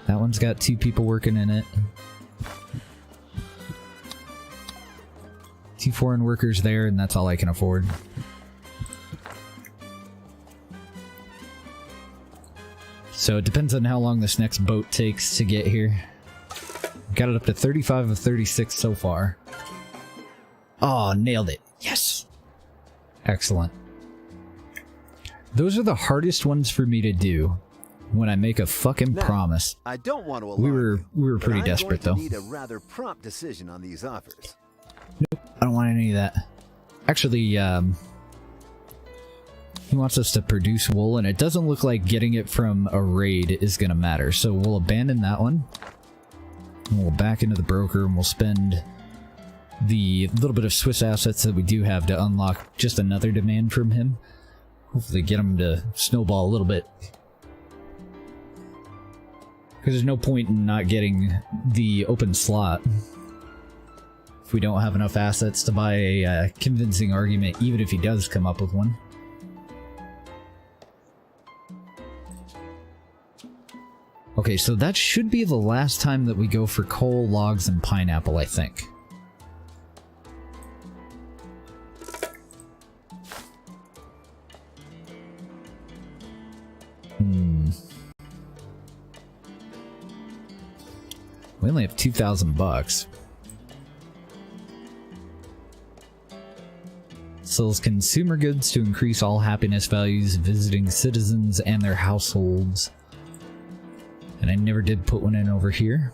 That one's got 2 people working in it. 2 foreign workers there, and that's all I can afford. So it depends on how long this next boat takes to get here. Got it up to 35 of 36 so far. Oh, nailed it. Yes! Excellent. Those are the hardest ones for me to do when I make a fucking promise. I don't want to alarm we were pretty desperate, though. Need a rather prompt decision on these offers. Nope, I don't want any of that. Actually, he wants us to produce wool, and it doesn't look like getting it from a raid is going to matter. So we'll abandon that one. And we'll back into the broker, and we'll spend the little bit of Swiss assets that we do have to unlock just another demand from him. Hopefully get him to snowball a little bit. Because there's no point in not getting the open slot if we don't have enough assets to buy a convincing argument, even if he does come up with one. Okay, so that should be the last time that we go for coal, logs, and pineapple, I think. We only have 2,000 bucks. Sells consumer goods to increase all happiness values visiting citizens and their households. And I never did put one in over here.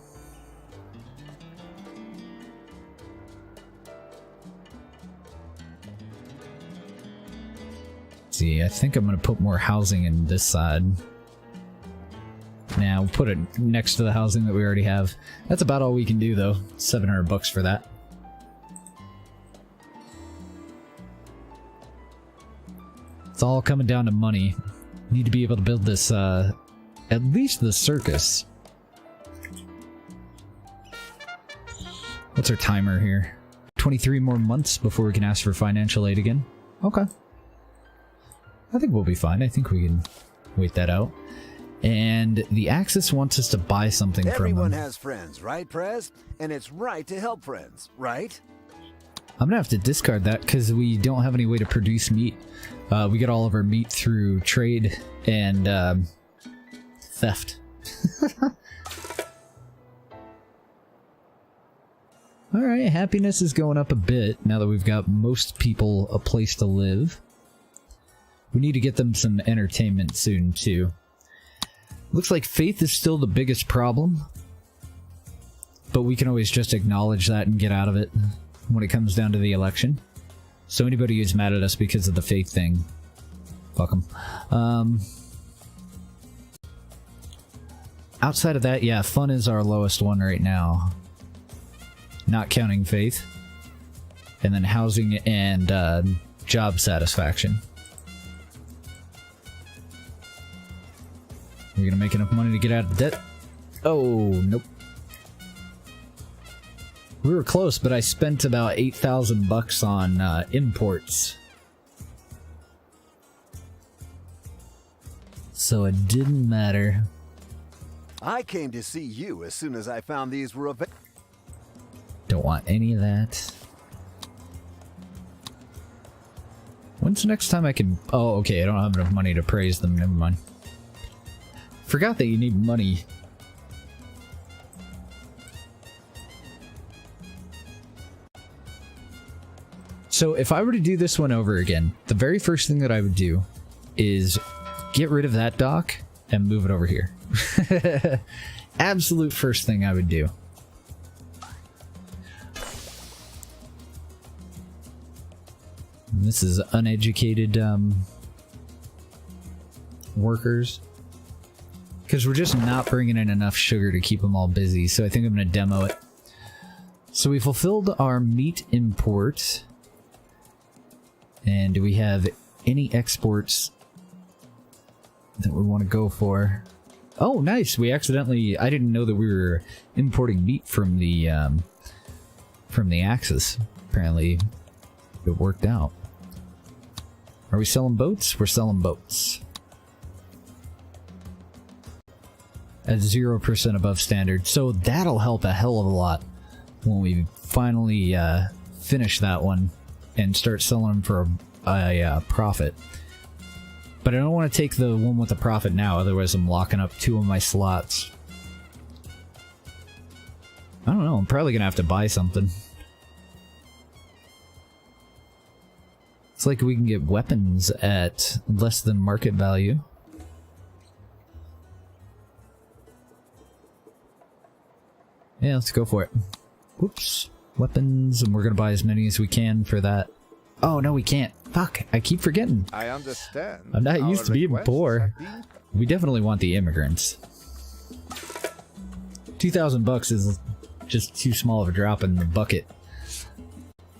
See, I think I'm going to put more housing in this side. Now, we'll put it next to the housing that we already have. That's about all we can do, though. 700 bucks for that. It's all coming down to money. Need to be able to build this, at least the circus. What's our timer here? 23 more months before we can ask for financial aid again. Okay. I think we'll be fine. I think we can wait that out. And the Axis wants us to buy something from them. Everyone has friends, right, Prez? And it's right to help friends, right? I'm gonna have to discard that because we don't have any way to produce meat. We get all of our meat through trade and theft. Alright, happiness is going up a bit now that we've got most people a place to live. We need to get them some entertainment soon, too. Looks like faith is still the biggest problem, but we can always just acknowledge that and get out of it when it comes down to the election. So anybody who's mad at us because of the faith thing, fuck them. Outside of that, yeah, fun is our lowest one right now, not counting faith, and then housing and job satisfaction. We're gonna make enough money to get out of debt. Oh, nope. We were close, but I spent about 8,000 bucks on imports. So it didn't matter. I came to see you as soon as I found these were available. Don't want any of that. When's the next time I can... Oh, okay, I don't have enough money to praise them. Never mind. Forgot that you need money. So if I were to do this one over again, the very first thing that I would do is get rid of that dock and move it over here. Absolute first thing I would do. This is uneducated workers. Because we're just not bringing in enough sugar to keep them all busy, so I think I'm going to demo it. So we fulfilled our meat import. And do we have any exports that we want to go for? Oh, nice! We accidentally... I didn't know that we were importing meat from the Axis. Apparently, it worked out. Are we selling boats? We're selling boats. At 0% above standard. So that'll help a hell of a lot when we finally finish that one and start selling them for a profit. But I don't want to take the one with the profit now, otherwise I'm locking up 2 of my slots. I don't know, I'm probably going to have to buy something. It's like we can get weapons at less than market value. Yeah, let's go for it. Whoops. Weapons, and we're gonna buy as many as we can for that. Oh, no, we can't. Fuck, I keep forgetting. I understand. I'm not used to being poor. We definitely want the immigrants. $2,000 is just too small of a drop in the bucket.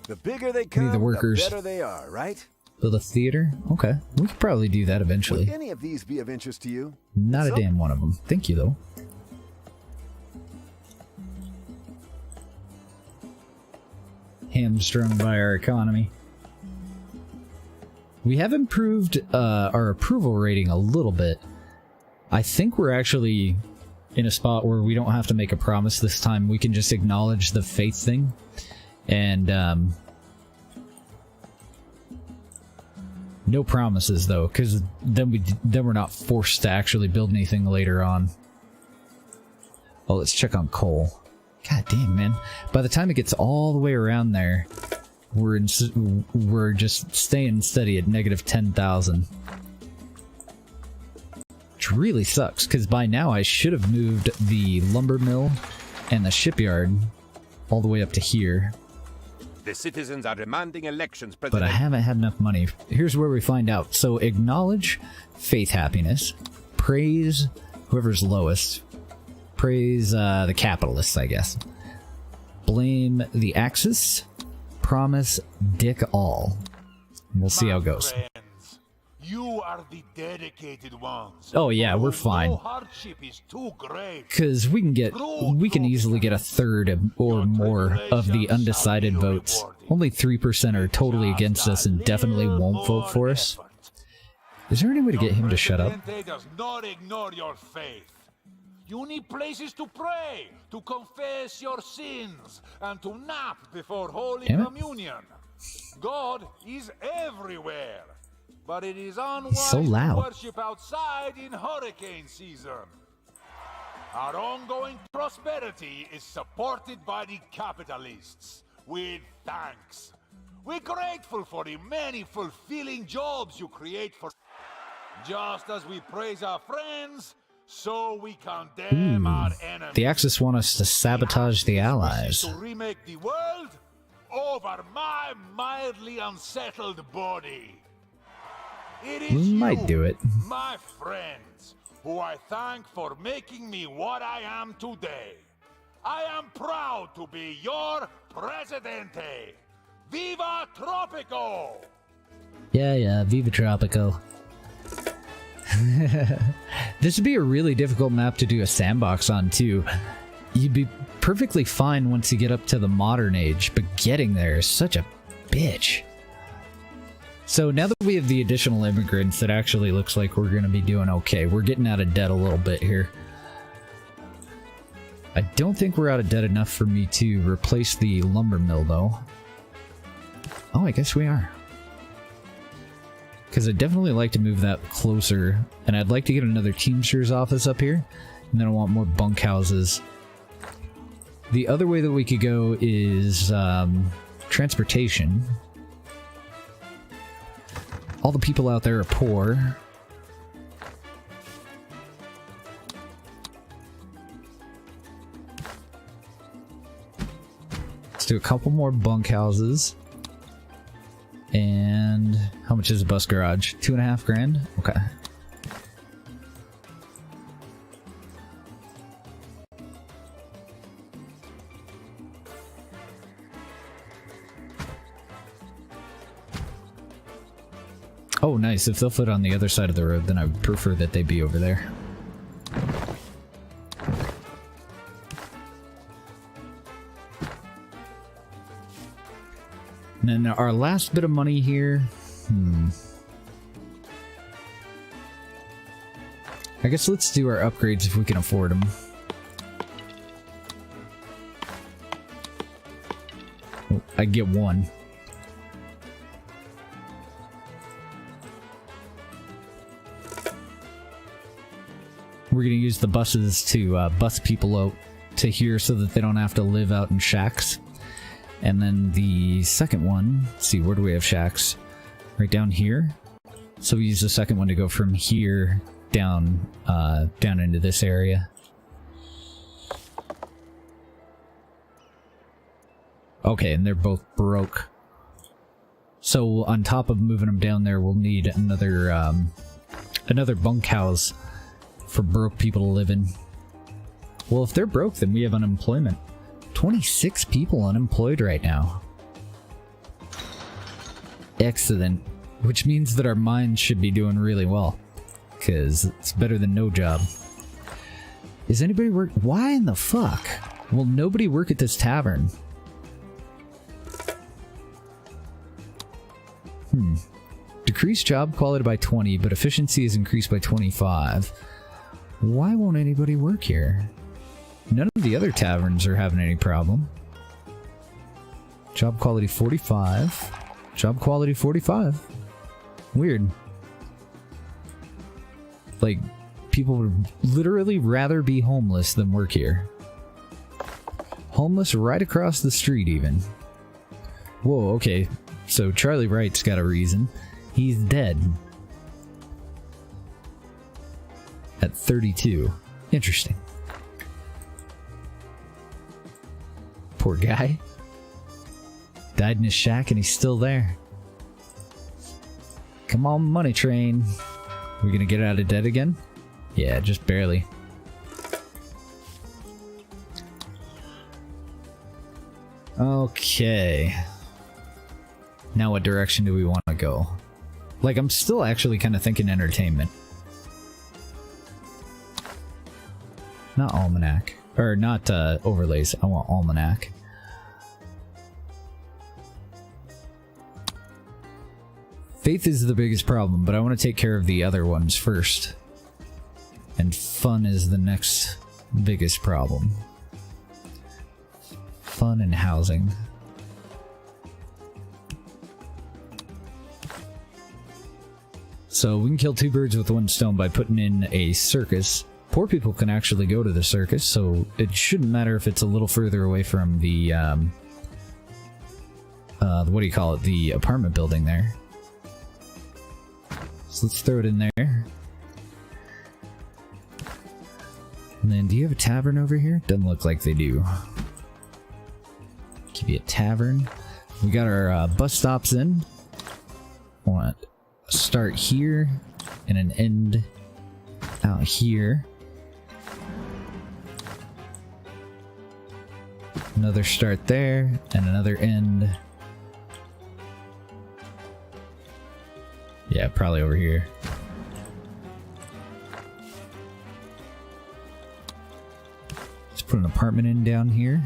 The bigger they come, the workers. better they are, right? Build a theater? Okay, we could probably do that eventually. Would any of these be of interest to you? Not a damn one of them. Thank you, though. Hamstrung by our economy. We have improved our approval rating a little bit. I think we're actually in a spot where we don't have to make a promise this time. We can just acknowledge the faith thing. And, no promises, though, because then we're not forced to actually build anything later on. Oh, let's check on coal. God damn, man. By the time it gets all the way around there, we're just staying steady at negative 10,000. Which really sucks, because by now I should have moved the lumber mill and the shipyard all the way up to here. The citizens are demanding elections, But President. I haven't had enough money. Here's where we find out. So acknowledge faith happiness. Praise whoever's lowest. Praise the capitalists, I guess. Blame the Axis. Promise dick all. We'll see how it goes. You are the dedicated ones. Oh yeah, we're fine. No hardship is too great. Because we can easily get a third or more of the undecided votes. Only 3% are totally against us and definitely won't vote for us. Is there any way to get him to shut up? Presidente does not ignore your faith. You need places to pray, to confess your sins, and to nap before Holy Communion. God is everywhere, but it is unwise so loud. to worship outside in hurricane season. Our ongoing prosperity is supported by the capitalists, with thanks. We're grateful for the many fulfilling jobs you create for... Just as we praise our friends, so we condemn our enemies. The Axis want us to sabotage the Allies. To remake the world over my mildly unsettled body. It is We might do it. my friends, who I thank for making me what I am today. I am proud to be your Presidente. Viva Tropico! Yeah, Viva Tropico. This would be a really difficult map to do a sandbox on, too. You'd be perfectly fine once you get up to the modern age, but getting there is such a bitch. So now that we have the additional immigrants, it actually looks like we're going to be doing okay. We're getting out of debt a little bit here. I don't think we're out of debt enough for me to replace the lumber mill, though. Oh, I guess we are. Because I'd definitely like to move that closer, and I'd like to get another Teamsters office up here, and then I want more bunkhouses. The other way that we could go is transportation. All the people out there are poor. Let's do a couple more bunkhouses. And how much is a bus garage? 2.5 grand? Okay. Oh, nice. If they'll fit on the other side of the road, then I would prefer that they be over there. And then our last bit of money here. I guess let's do our upgrades if we can afford them. Oh, I get one. We're going to use the buses to bus people out to here so that they don't have to live out in shacks. And then the second one, let's see, where do we have shacks? Right down here. So we use the second one to go from here down, down into this area. Okay, and they're both broke. So on top of moving them down there, we'll need another, another bunkhouse for broke people to live in. Well, if they're broke, then we have unemployment. 26 people unemployed right now. Excellent. Which means that our mines should be doing really well. Because it's better than no job. Is anybody work? Why in the fuck will nobody work at this tavern? Decrease job quality by 20, but efficiency is increased by 25. Why won't anybody work here? None of the other taverns are having any problem. Job quality 45. Job quality 45. Weird. Like, people would literally rather be homeless than work here. Homeless right across the street, even. Whoa, okay. So Charlie Wright's got a reason. He's dead. At 32. Interesting. Poor guy. Died in his shack and he's still there. Come on, money train. We're gonna get out of debt again? Yeah, just barely. Okay. Now what direction do we want to go? Like, I'm still actually kind of thinking entertainment. Not almanac. Or not overlays. I want almanac. Faith is the biggest problem, but I want to take care of the other ones first. And fun is the next biggest problem. Fun and housing. So we can kill two birds with one stone by putting in a circus. Poor people can actually go to the circus, so it shouldn't matter if it's a little further away from the, what do you call it, the apartment building there. So let's throw it in there. And then, do you have a tavern over here? Doesn't look like they do. Could be a tavern. We got our bus stops in. Want to start here and an end out here. Another start there and another end. Yeah, probably over here. Let's put an apartment in down here.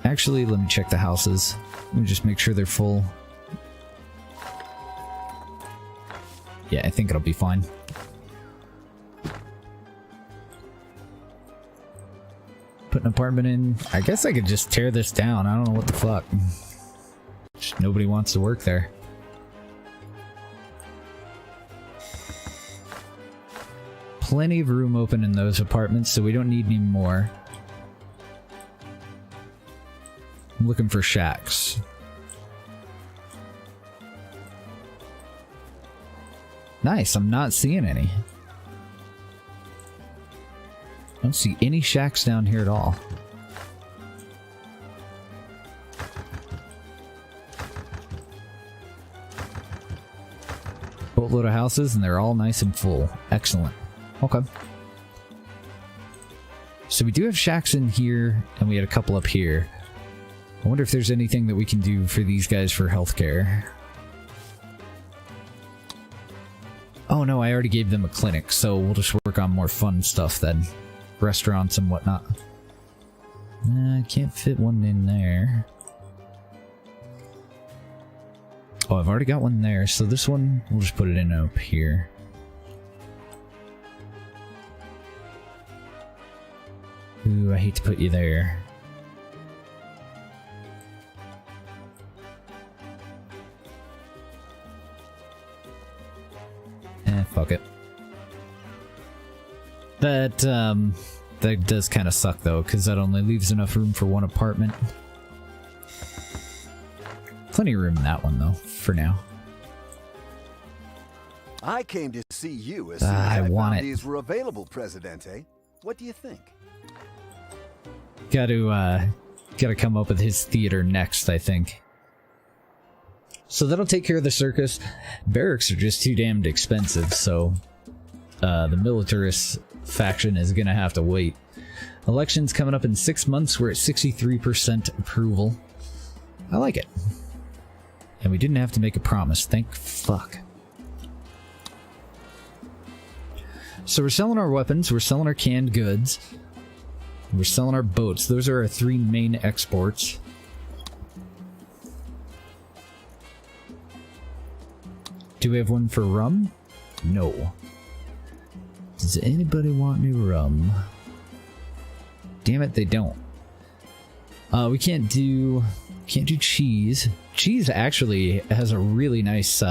Actually, let me check the houses. Let me just make sure they're full. Yeah, I think it'll be fine. Put an apartment in. I guess I could just tear this down. I don't know what the fuck. Just nobody wants to work there. Plenty of room open in those apartments, so we don't need any more. I'm looking for shacks. Nice, I'm not seeing any. I don't see any shacks down here at all. boatload of houses, and they're all nice and full. Excellent. Okay. So we do have shacks in here, and we had a couple up here. I wonder if there's anything that we can do for these guys for healthcare. Oh no, I already gave them a clinic, so we'll just work on more fun stuff then. Restaurants and whatnot. I can't fit one in there. Oh, I've already got one there, so this one, we'll just put it in up here. Ooh, I hate to put you there. Fuck it. That does kind of suck though, because that only leaves enough room for one apartment. Plenty of room in that one though, for now. I came to see you as soon as I found these were available, Presidente. What do you think? Gotta come up with his theater next, I think. So that'll take care of the circus. Barracks are just too damned expensive, so the militarist faction is gonna have to wait. Election's coming up in 6 months. We're at 63% approval. I like it. And we didn't have to make a promise. Thank fuck. So we're selling our weapons, we're selling our canned goods, we're selling our boats. Those are our 3 main exports. Do we have one for rum? No. Does anybody want new rum? Damn it, they don't. We can't do cheese. Cheese actually has a really nice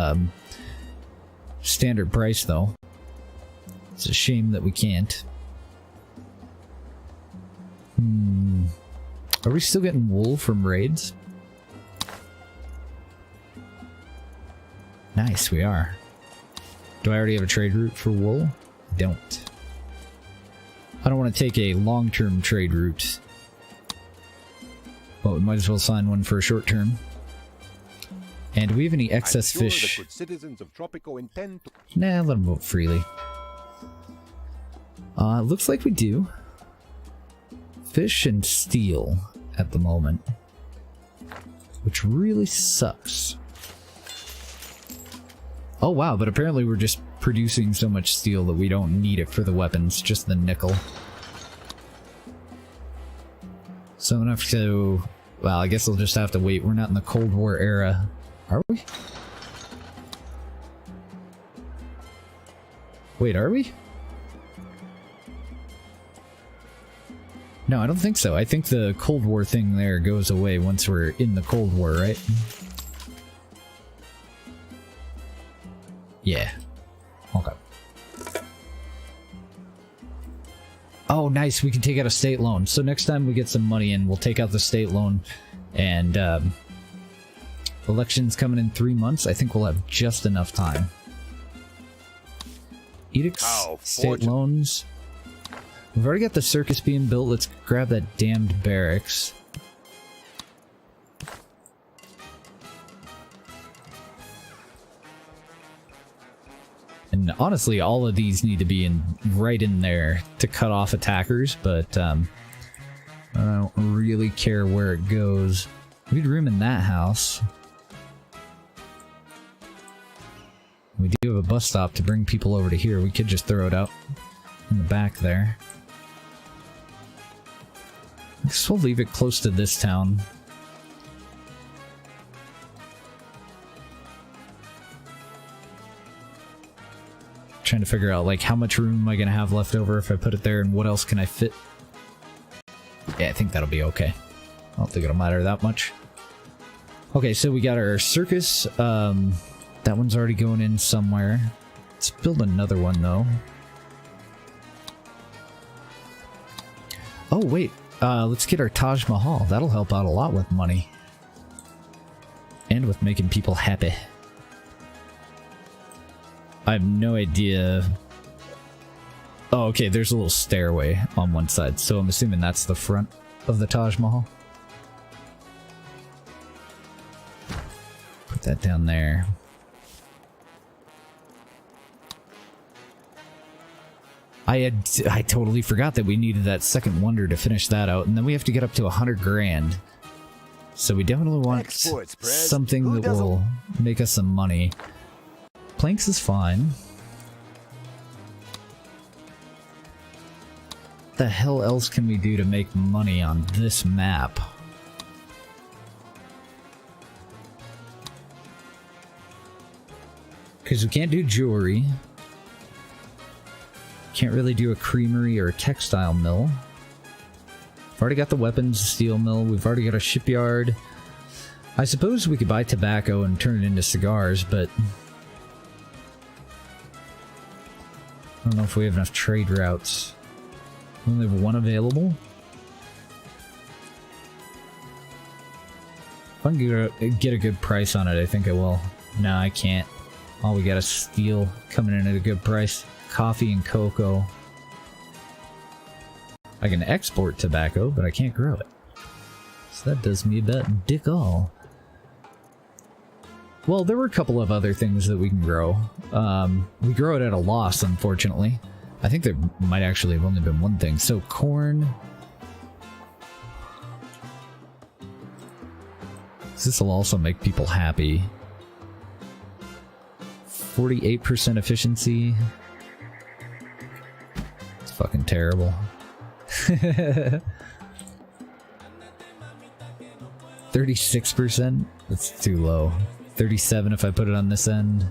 standard price though. It's a shame that we can't. Are we still getting wool from raids? Nice, we are. Do I already have a trade route for wool? Don't. I don't want to take a long-term trade route. But we might as well sign one for a short term. And do we have any excess fish? The good citizens of Tropico intend to... Nah, let them vote freely. Looks like we do. Fish and steel at the moment. Which really sucks. Oh wow, but apparently we're just producing so much steel that we don't need it for the weapons, just the nickel. So I'm gonna have to... Well, I guess I'll just have to wait. We're not in the Cold War era. Are we? Wait, are we? No, I don't think so. I think the Cold War thing there goes away once we're in the Cold War, right? Yeah. Okay. Oh, nice. We can take out a state loan. So next time we get some money in, we'll take out the state loan. And, election's coming in 3 months. I think we'll have just enough time. Edicts, state loans. We've already got the circus being built. Let's grab that damned barracks. And honestly, all of these need to be right in there to cut off attackers, but I don't really care where it goes. We need room in that house. We do have a bus stop to bring people over to here. We could just throw it out in the back there. I guess we'll leave it close to this town. Trying to figure out like how much room am I gonna have left over if I put it there, and what else can I fit. Yeah, I think that'll be okay. I don't think it'll matter that much. Okay, so we got our circus. That one's already going in somewhere. Let's build another one though. Oh wait, let's get our Taj Mahal. That'll help out a lot with money. And with making people happy. I have no idea. Oh, okay, there's a little stairway on one side, so I'm assuming that's the front of the Taj Mahal. Put that down there. I totally forgot that we needed that second wonder to finish that out, and then we have to get up to 100 grand. So we definitely want something that will make us some money. Planks is fine. What the hell else can we do to make money on this map? Because we can't do jewelry. Can't really do a creamery or a textile mill. We've already got the weapons, steel mill. We've already got a shipyard. I suppose we could buy tobacco and turn it into cigars, but I don't know if we have enough trade routes. We only have one available. If I can get a good price on it, I think I will. No, I can't. Oh, we got a steel coming in at a good price. Coffee and cocoa. I can export tobacco, but I can't grow it. So that does me about dick all. Well, there were a couple of other things that we can grow. We grow it at a loss, unfortunately. I think there might actually have only been one thing. So corn. This will also make people happy. 48% efficiency. It's fucking terrible. 36%? That's too low. 37 if I put it on this end.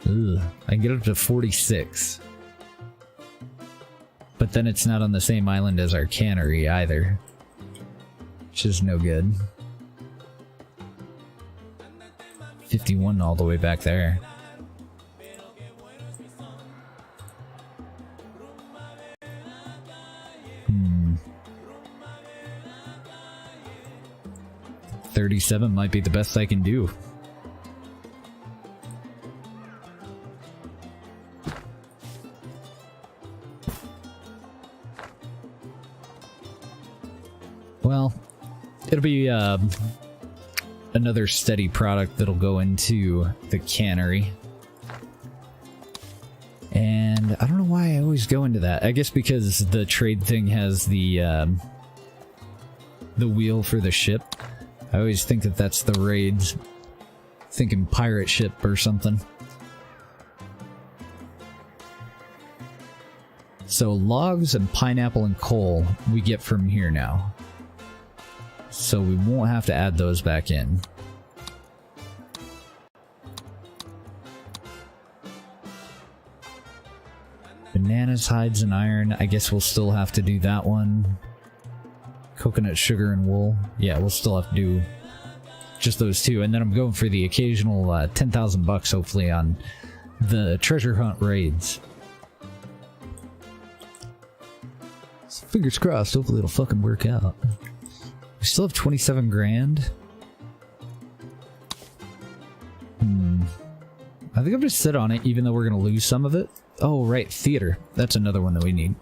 Ugh, I can get up to 46. But then it's not on the same island as our cannery either. Which is no good. 51 all the way back there. Hmm. 37 might be the best I can do. Well, it'll be another steady product that'll go into the cannery. And I don't know why I always go into that. I guess because the trade thing has the wheel for the ship. I always think that that's the raids. Thinking pirate ship or something. So logs and pineapple and coal we get from here now. So we won't have to add those back in. Bananas, hides, and iron. I guess we'll still have to do that one. Coconut, sugar, and wool. Yeah, we'll still have to do just those two. And then I'm going for the occasional 10,000 bucks, hopefully, on the treasure hunt raids. So fingers crossed, hopefully it'll fucking work out. We still have 27 grand. I think I'm gonna sit on it, even though we're gonna lose some of it. Oh, right, theater. That's another one that we need.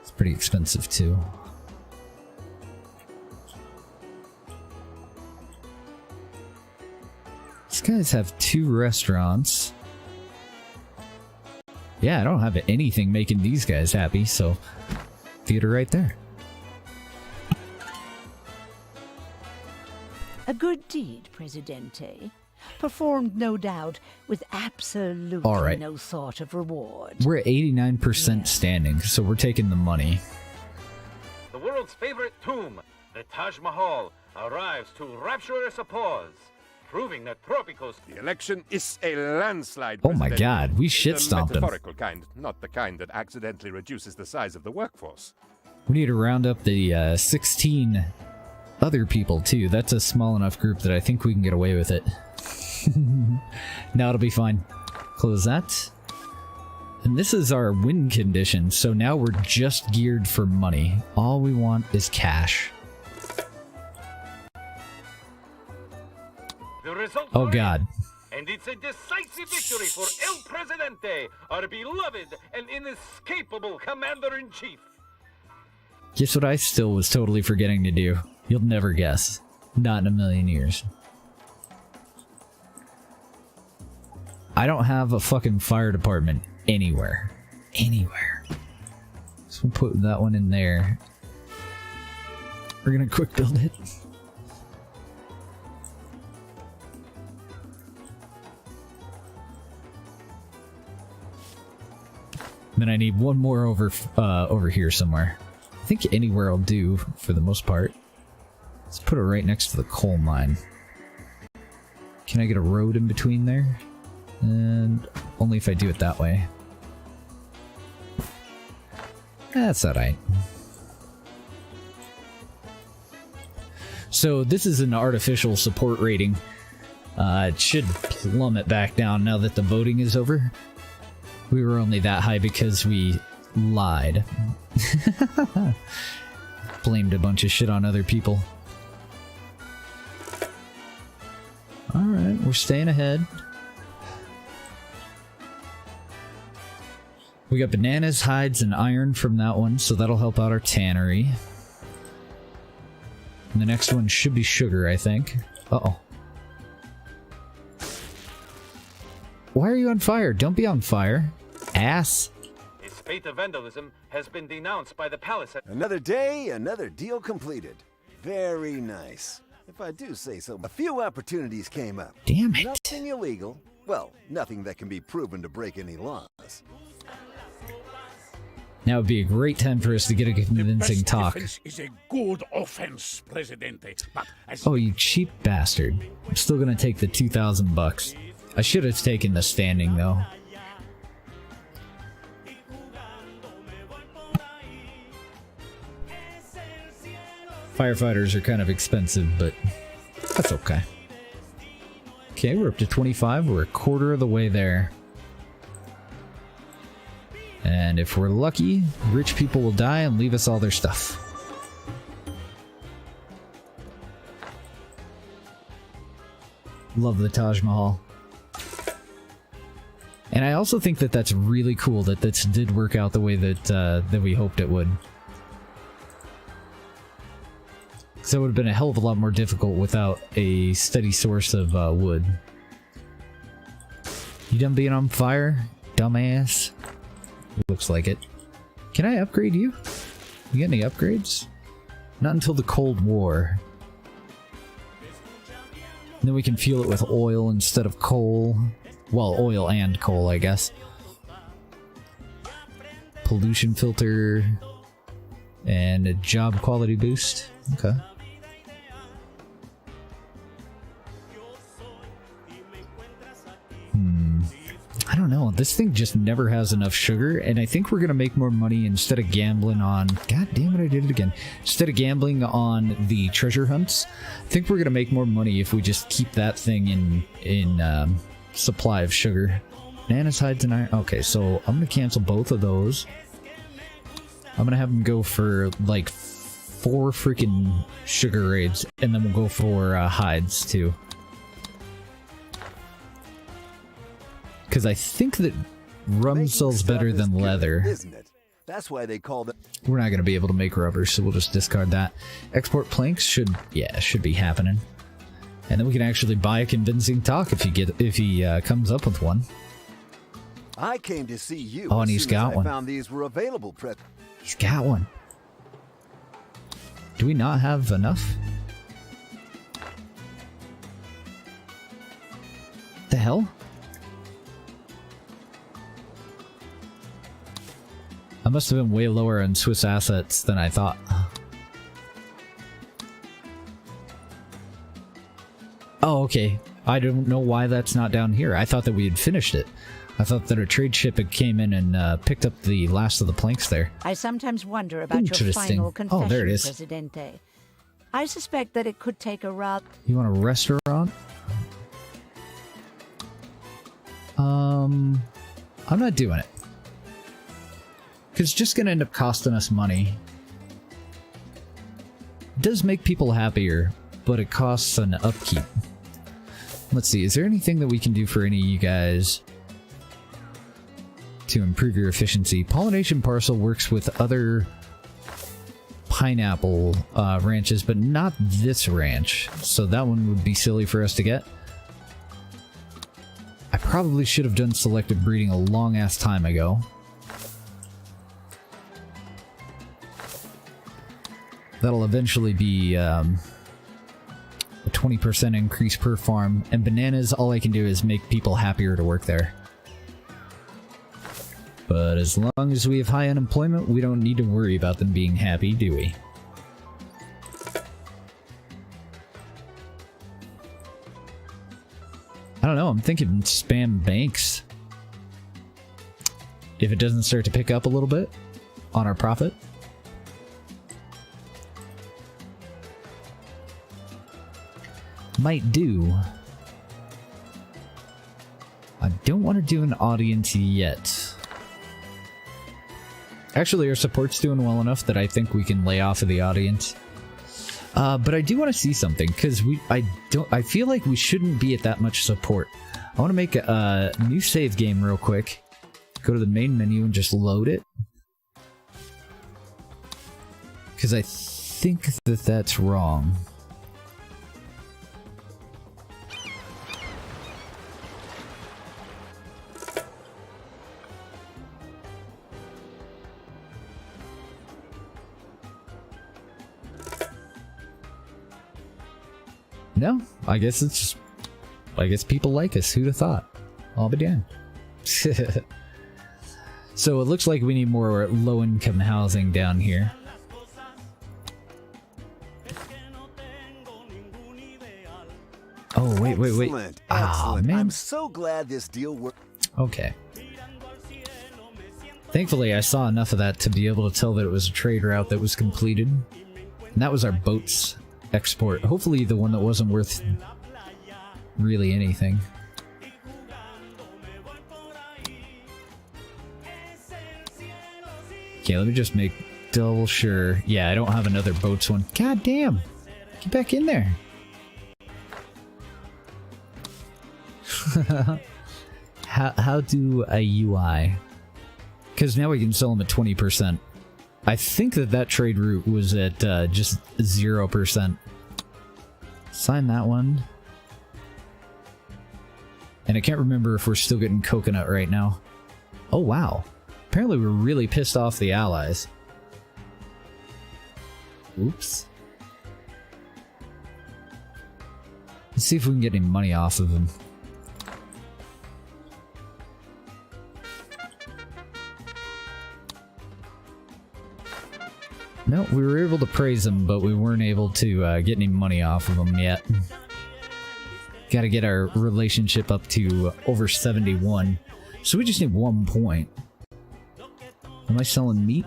It's pretty expensive, too. These guys have 2 restaurants. Yeah, I don't have anything making these guys happy, so... theater right there. A good deed, Presidente. Performed, no doubt, with absolutely no thought of reward. We're at 89% standing, so we're taking the money. The world's favorite tomb, the Taj Mahal, arrives to rapturous applause, proving that Tropico's... The election is a landslide. Oh my god, we shit-stomped him. The metaphorical kind, not the kind that accidentally reduces the size of the workforce. We need to round up the 16 other people, too. That's a small enough group that I think we can get away with it. Now it'll be fine. Close that. And this is our win condition, so now we're just geared for money. All we want is cash. The results oh god. And it's a decisive victory for El Presidente, our beloved and inescapable Commander-in-Chief. Guess what I still was totally forgetting to do? You'll never guess. Not in a million years. I don't have a fucking fire department anywhere. Anywhere. So we'll put that one in there. We're gonna quick build it. Then I need one more over here somewhere. I think anywhere will do for the most part. Let's put it right next to the coal mine. Can I get a road in between there? And only if I do it that way. That's alright. So this is an artificial support rating. It should plummet back down now that the voting is over. We were only that high because we lied. Blamed a bunch of shit on other people. Alright, we're staying ahead. We got bananas, hides, and iron from that one, so that'll help out our tannery. And the next one should be sugar, I think. Uh-oh. Why are you on fire? Don't be on fire. Ass. His spate of vandalism has been denounced by the palace. Another day, another deal completed. Very nice. If I do say so. A few opportunities came up. Damn it. Nothing illegal. Well, nothing that can be proven to break any laws. Now would be a great time for us to get a convincing talk. Defense is a good offense, Presidente. But as Oh, you cheap bastard. I'm still gonna take the 2,000 bucks. I should have taken the standing, though. Firefighters are kind of expensive, but that's okay. Okay, we're up to 25. We're a quarter of the way there. And if we're lucky, rich people will die and leave us all their stuff. Love the Taj Mahal. And I also think that that's really cool that this did work out the way that that we hoped it would. Because that would have been a hell of a lot more difficult without a steady source of wood. You done being on fire, dumbass? Looks like it. Can I upgrade you? You get any upgrades? Not until the Cold War. And then we can fuel it with oil instead of coal. Well, oil and coal, I guess. Pollution filter. And a job quality boost. Okay. I don't know. This thing just never has enough sugar, and I think we're going to make more money instead of gambling on... God damn it, I did it again. Instead of gambling on the treasure hunts, I think we're going to make more money if we just keep that thing in supply of sugar. Bananas, hides, and iron. Okay, so I'm going to cancel both of those. I'm going to have them go for, like, 4 freaking sugar raids, and then we'll go for hides, too. Because I think that rum sells better than leather. Isn't it? That's why they call it. We're not going to be able to make rubber, so we'll just discard that. Export planks should be happening. And then we can actually buy a convincing talk if he comes up with one. I came to see you. Oh, and he's got one. I found these were available. He's got one. Do we not have enough? The hell? I must have been way lower on Swiss assets than I thought. Oh, okay. I don't know why that's not down here. I thought that we had finished it. I thought that a trade ship had came in and picked up the last of the planks there. I sometimes wonder about your final confession, Presidente. I suspect that it could take a rather... You want a restaurant? I'm not doing it. Because it's just going to end up costing us money. It does make people happier, but it costs an upkeep. Let's see, is there anything that we can do for any of you guys to improve your efficiency? Pollination parcel works with other pineapple ranches, but not this ranch. So that one would be silly for us to get. I probably should have done selective breeding a long ass time ago. That'll eventually be a 20% increase per farm. And bananas, all I can do is make people happier to work there. But as long as we have high unemployment, we don't need to worry about them being happy, do we? I don't know, I'm thinking spam banks. If it doesn't start to pick up a little bit on our profit. Might do. I don't want to do an audience yet. Actually, our support's doing well enough that I think we can lay off of the audience. But I do want to see something, because I feel like we shouldn't be at that much support. I want to make a new save game real quick. Go to the main menu and just load it. Because I think that that's wrong. No, I guess it's just... I guess people like us. Who'd have thought? I'll be damned. So it looks like we need more low-income housing down here. Oh, wait. Excellent. Ah, man. I'm so glad this deal worked. Okay. Thankfully, I saw enough of that to be able to tell that it was a trade route that was completed. And that was our boats export. Hopefully the one that wasn't worth really anything. Okay, let me just make double sure. Yeah, I don't have another boats one. God damn! Get back in there! How do a UI? Because now we can sell them at 20%. I think that trade route was at just 0%. Sign that one. And I can't remember if we're still getting coconut right now. Oh, wow. Apparently we're really pissed off the allies. Oops. Let's see if we can get any money off of them. No, we were able to praise them, but we weren't able to get any money off of them yet. Gotta get our relationship up to over 71. So we just need 1 point. Am I selling meat?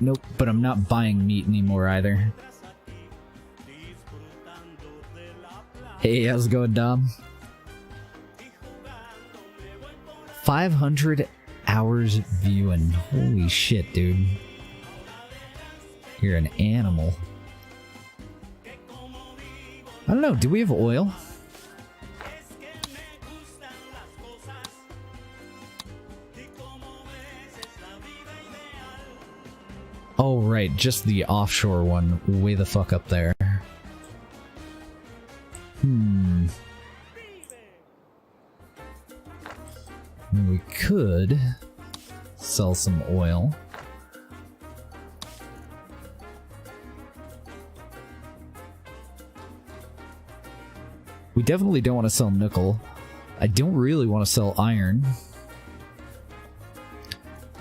Nope, but I'm not buying meat anymore either. Hey, how's it going, Dom? 500 hours viewing. Holy shit, dude. You're an animal. I don't know, do we have oil? Oh, right, just the offshore one, way the fuck up there. We could sell some oil. We definitely don't want to sell nickel. I don't really want to sell iron.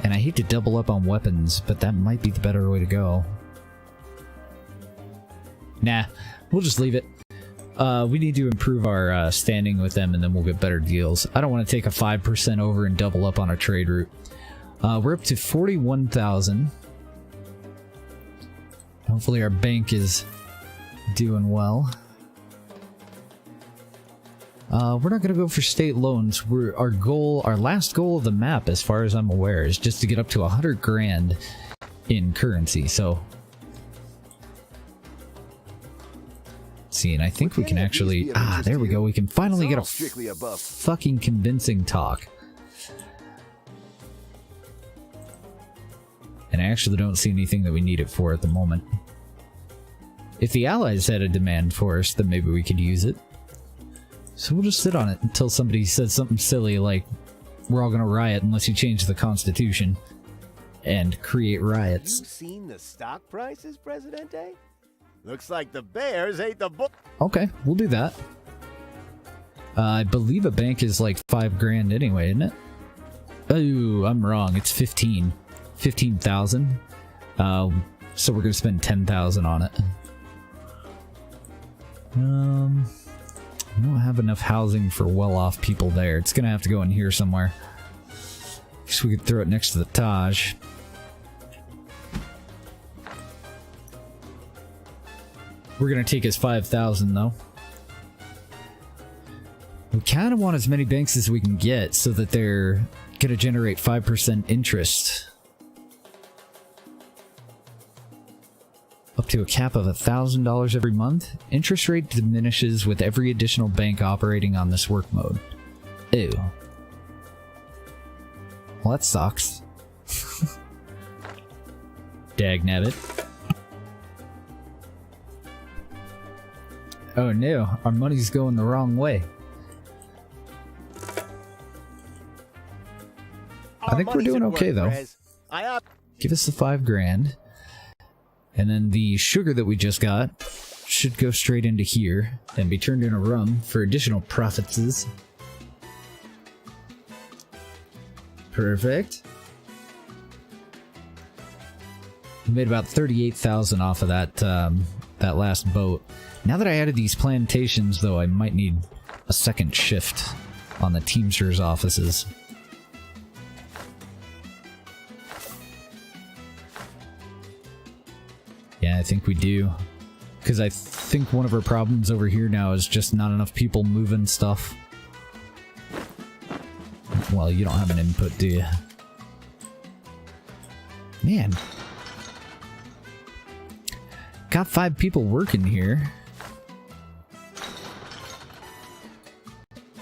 And I hate to double up on weapons, but that might be the better way to go. Nah, we'll just leave it. We need to improve our standing with them, and then we'll get better deals. I don't want to take a 5% over and double up on our trade route. We're up to 41,000. Hopefully our bank is doing well. We're not going to go for state loans. Our last goal of the map, as far as I'm aware, is just to get up to 100 grand in currency. So, see, and I think we can actually. There we go. We can finally get a fucking convincing talk. And I actually don't see anything that we need it for at the moment. If the Allies had a demand for us, then maybe we could use it. So we'll just sit on it until somebody says something silly like, we're all gonna riot unless you change the Constitution. And create riots. You seen the stock prices, Presidente? Looks like the Bears ate the book. Okay, we'll do that. I believe a bank is like $5,000 anyway, isn't it? Oh, I'm wrong. It's 15. 15,000. So we're gonna spend 10,000 on it. I don't have enough housing for well-off people there. It's gonna have to go in here somewhere. Guess we could throw it next to the Taj. We're gonna take his 5,000 though. We kind of want as many banks as we can get so that they're gonna generate 5% interest. Up to a cap of $1,000 every month. Interest rate diminishes with every additional bank operating on this work mode. Ew. Well, that sucks. Dagnabbit. Oh no, our money's going the wrong way. I think we're doing okay though. Give us the $5,000. And then the sugar that we just got should go straight into here and be turned into rum for additional profits. Perfect. We made about 38,000 off of that that last boat. Now that I added these plantations, though, I might need a second shift on the Teamsters offices. Yeah, I think we do. Because I think one of our problems over here now is just not enough people moving stuff. Well, you don't have an input, do you? Man. Got 5 people working here.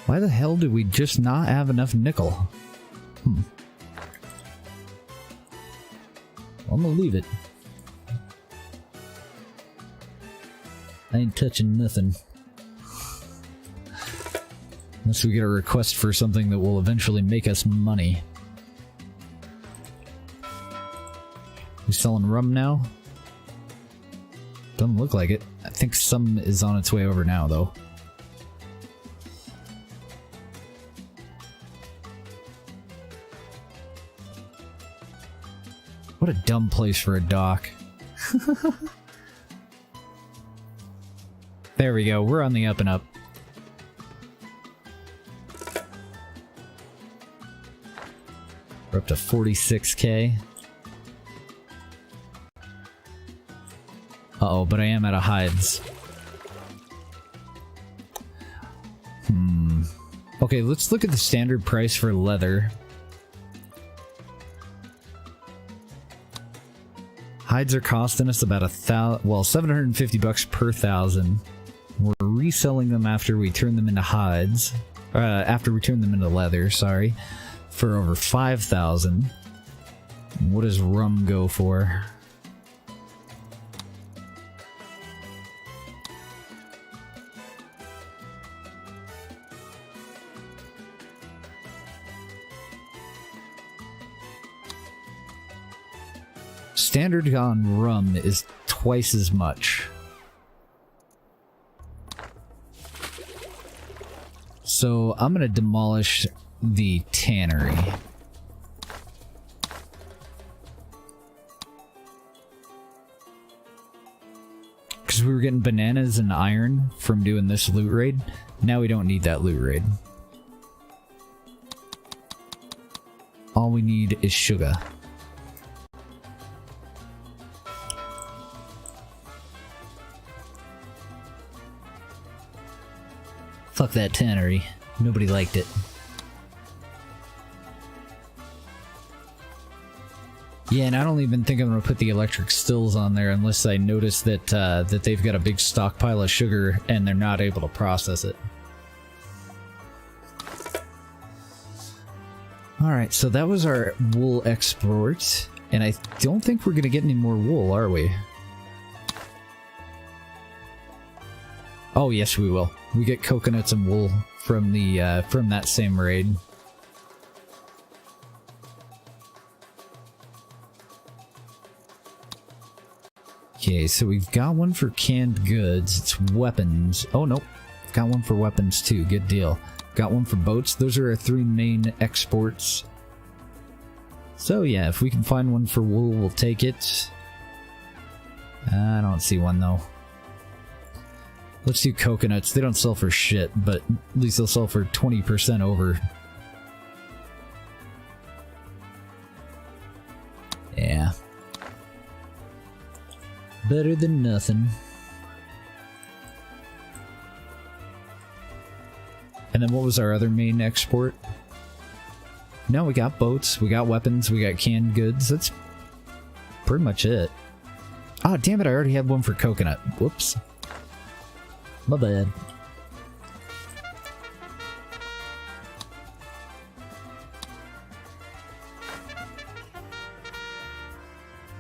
Why the hell do we just not have enough nickel? Well, I'm gonna leave it. I ain't touching nothing. Unless we get a request for something that will eventually make us money. We selling rum now? Doesn't look like it. I think some is on its way over now, though. What a dumb place for a dock. There we go, we're on the up and up. We're up to 46k. Uh-oh, but I am out of hides. Okay, let's look at the standard price for leather. Hides are costing us about $750 per 1,000. We're reselling them after we turn them into hides. After we turn them into leather, sorry. For over 5,000. What does rum go for? Standard on rum is twice as much. So I'm gonna demolish the tannery. Because we were getting bananas and iron from doing this loot raid. Now we don't need that loot raid. All we need is sugar. Fuck that tannery. Nobody liked it. Yeah, and I don't even think I'm gonna put the electric stills on there unless I notice that that they've got a big stockpile of sugar and they're not able to process it. Alright, so that was our wool export. And I don't think we're going to get any more wool, are we? Oh, yes, we will. We get coconuts and wool from the from that same raid. Okay, so we've got one for canned goods. It's weapons. Oh, nope. Got one for weapons, too. Good deal. Got one for boats. Those are our 3 main exports. So, yeah, if we can find one for wool, we'll take it. I don't see one, though. Let's do coconuts. They don't sell for shit, but at least they'll sell for 20% over. Yeah. Better than nothing. And then what was our other main export? No, we got boats, we got weapons, we got canned goods. That's pretty much it. Oh, damn it, I already had one for coconut. Whoops. My bad.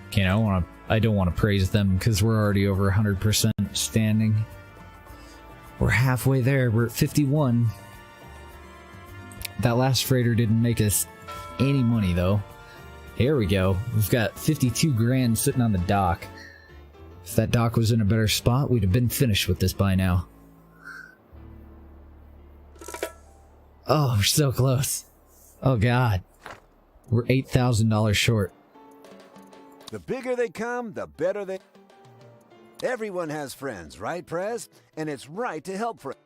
Okay, I don't want to praise them because we're already over 100% standing. We're halfway there. We're at 51. That last freighter didn't make us any money, though. Here we go. We've got 52 grand sitting on the dock. If that dock was in a better spot, we'd have been finished with this by now. Oh, we're so close. Oh, God. We're $8,000 short. The bigger they come, the better they... Everyone has friends, right, Prez? And it's right to help friends.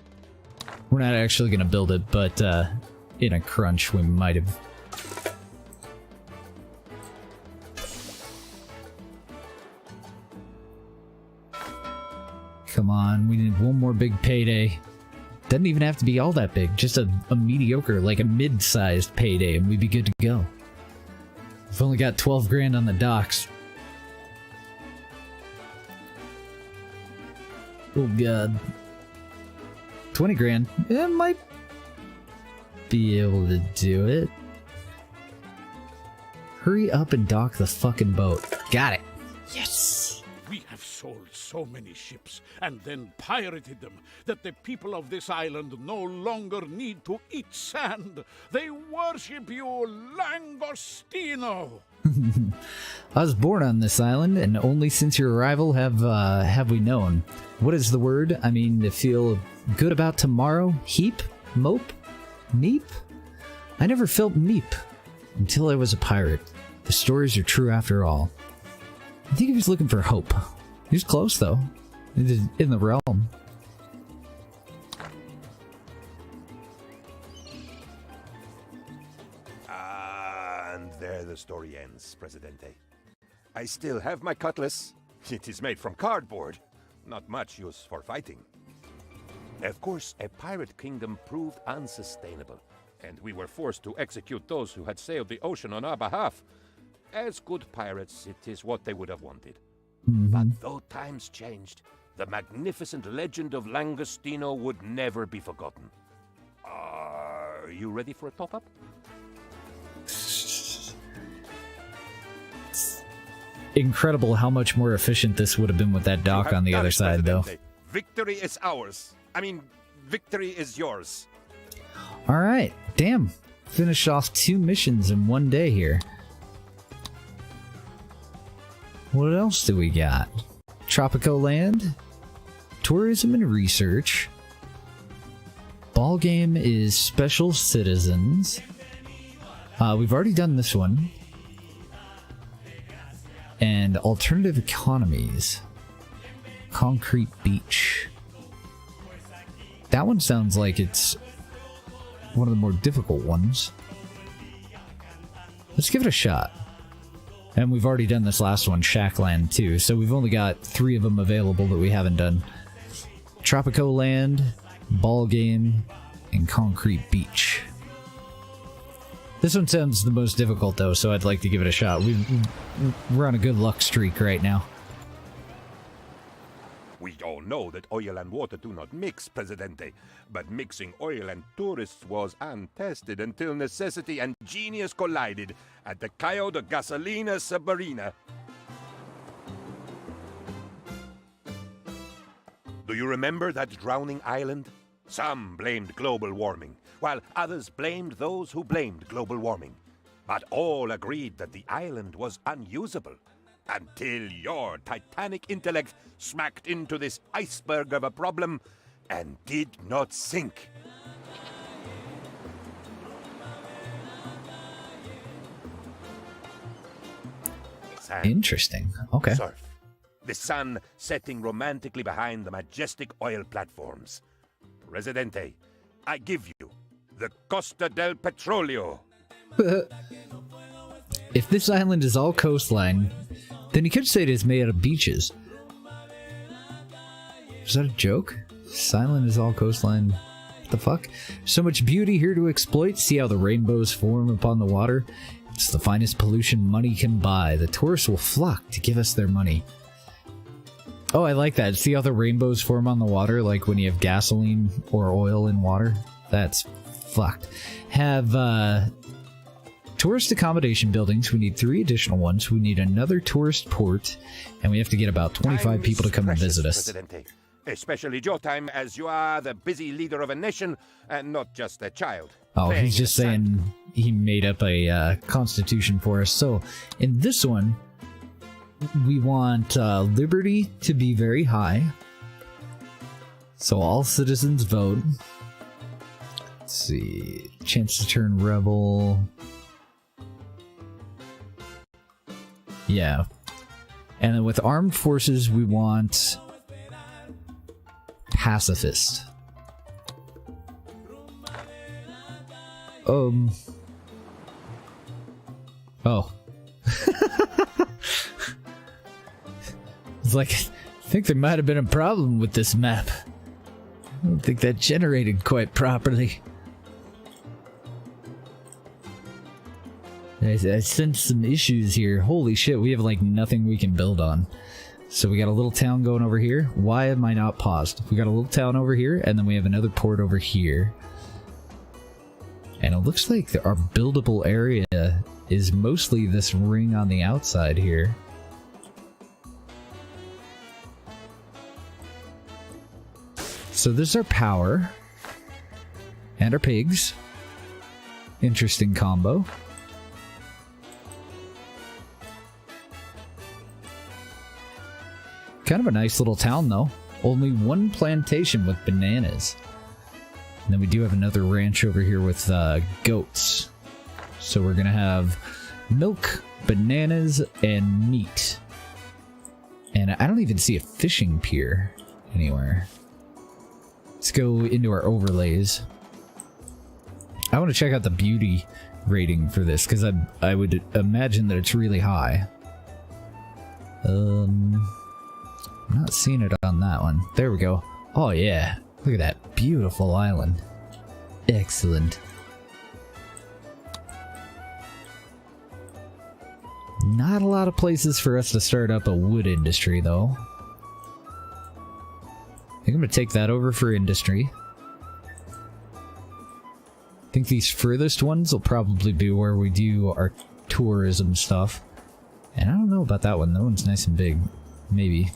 We're not actually going to build it, but in a crunch we might have. Come on, we need one more big payday. Doesn't even have to be all that big, just a mediocre, like a mid-sized payday, and we'd be good to go. We've only got 12 grand on the docks. Oh god. 20 grand. It might be able to do it. Hurry up and dock the fucking boat. Got it. Yes. We have sold so many ships and then pirated them that the people of this island no longer need to eat sand. They worship you, Langostino. I was born on this island, and only since your arrival have we known. What is the word? I mean, to feel good about tomorrow? Heap? Mope? Meep? I never felt meep until I was a pirate. The stories are true after all. I think he was looking for hope. He was close, though. In the realm. And there the story ends, Presidente. I still have my cutlass. It is made from cardboard. Not much use for fighting. Of course, a pirate kingdom proved unsustainable, and we were forced to execute those who had sailed the ocean on our behalf. As good pirates, it is what they would have wanted. But though times changed, the magnificent legend of Langostino would never be forgotten. Are you ready for a top-up? Incredible how much more efficient this would have been with that dock on the other side, though. Victory is ours. I mean, victory is yours. Alright, damn. Finished off 2 missions in one day here. What else do we got? Tropico Land, Tourism and Research. Ball game is Special Citizens. We've already done this one. And Alternative Economies. Concrete Beach. That one sounds like it's one of the more difficult ones. Let's give it a shot. And we've already done this last one, Shackland, too, so we've only got 3 of them available that we haven't done. Tropico Land, Ball Game, and Concrete Beach. This one sounds the most difficult, though, so I'd like to give it a shot. We're on a good luck streak right now. We don't know that oil and water do not mix, Presidente. But mixing oil and tourists was untested until necessity and genius collided at the Cayo de Gasolina Submarina. Do you remember that drowning island? Some blamed global warming, while others blamed those who blamed global warming. But all agreed that the island was unusable. Until your titanic intellect smacked into this iceberg of a problem and did not sink. Interesting. Okay. Surf. The sun setting romantically behind the majestic oil platforms. Presidente, I give you the Costa del Petroleo. If this island is all coastline, then you could say it is made out of beaches. Is that a joke? This island is all coastline. What the fuck? So much beauty here to exploit. See how the rainbows form upon the water? It's the finest pollution money can buy. The tourists will flock to give us their money. Oh, I like that. See how the rainbows form on the water, like when you have gasoline or oil in water? That's fucked. Have, tourist accommodation buildings. We need 3 additional ones. We need another tourist port, and we have to get about 25 people to come and visit us. Presidente. Especially your time, as you are the busy leader of a nation, and not just a child. Oh, he's just saying he made up a constitution for us. So, in this one, we want liberty to be very high. So all citizens vote. Let's see. Chance to turn rebel. Yeah. And then with armed forces, we want pacifist. Oh. It's like, I think there might have been a problem with this map. I don't think that generated quite properly. I sense some issues here. Holy shit, we have like nothing we can build on. So we got a little town going over here. Why am I not paused? We got a little town over here, and then we have another port over here. And it looks like our buildable area is mostly this ring on the outside here. So this is our power. And our pigs. Interesting combo. Kind of a nice little town, though. Only 1 plantation with bananas. And then we do have another ranch over here with goats. So we're going to have milk, bananas, and meat. And I don't even see a fishing pier anywhere. Let's go into our overlays. I want to check out the beauty rating for this, because I would imagine that it's really high. I'm not seeing it on that one. There we go. Oh yeah, look at that beautiful island. Excellent. Not a lot of places for us to start up a wood industry, though. I think I'm going to take that over for industry. I think these furthest ones will probably be where we do our tourism stuff. And I don't know about that one. That one's nice and big. Maybe.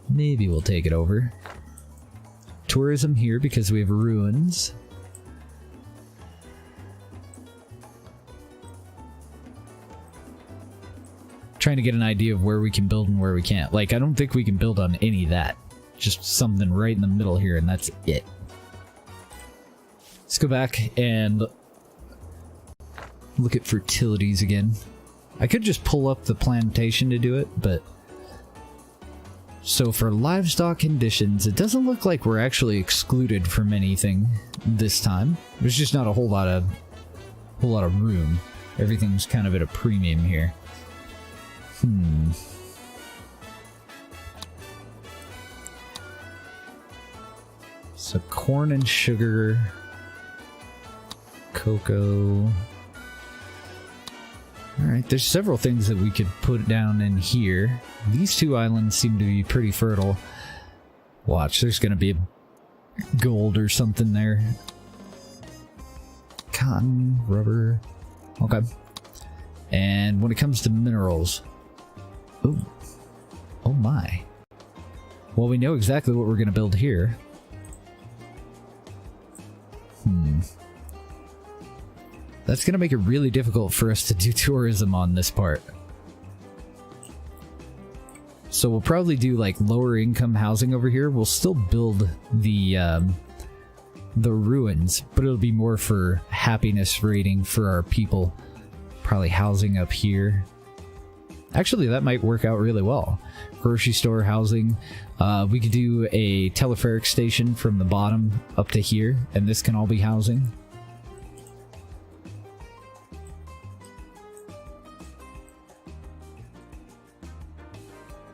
Maybe we'll take it over. Tourism here because we have ruins. Trying to get an idea of where we can build and where we can't. Like, I don't think we can build on any of that. Just something right in the middle here, and that's it. Let's go back and look at fertilities again. I could just pull up the plantation to do it, but... So for livestock conditions, it doesn't look like we're actually excluded from anything this time. There's just not a whole lot of room. Everything's kind of at a premium here. So corn and sugar, cocoa. Alright, there's several things that we could put down in here. These 2 islands seem to be pretty fertile. Watch, there's gonna be a gold or something there. Cotton, rubber. Okay. And when it comes to minerals... Ooh. Oh my. Well, we know exactly what we're gonna build here. That's gonna make it really difficult for us to do tourism on this part. So we'll probably do like lower income housing over here. We'll still build the ruins, but it'll be more for happiness rating for our people. Probably housing up here. Actually, that might work out really well. Grocery store housing. We could do a telepheric station from the bottom up to here, and this can all be housing.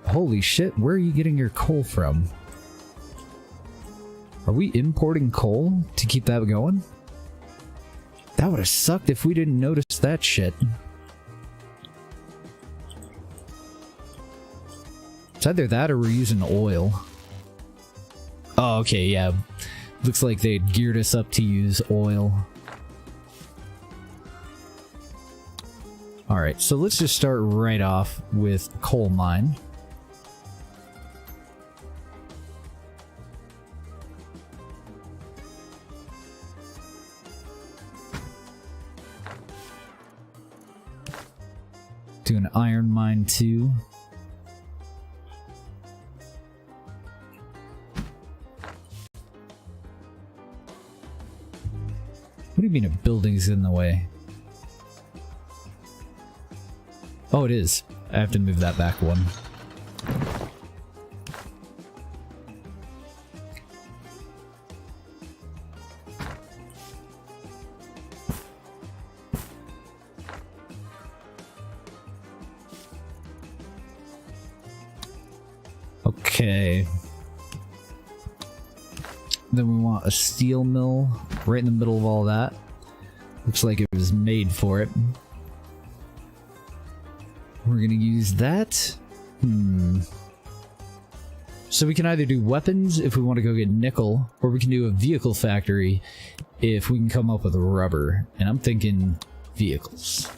Holy shit, where are you getting your coal from? Are we importing coal to keep that going? That would have sucked if we didn't notice that shit. It's either that or we're using oil. Oh, okay, yeah. Looks like they geared us up to use oil. Alright, so let's just start right off with coal mine. Do an iron mine too. What do you mean a building's in the way? Oh, it is. I have to move that back one. Okay. Then we want a steel mill right in the middle of all that. Looks like it was made for it. We're gonna use that. So we can either do weapons if we want to go get nickel, or we can do a vehicle factory if we can come up with rubber. And I'm thinking vehicles.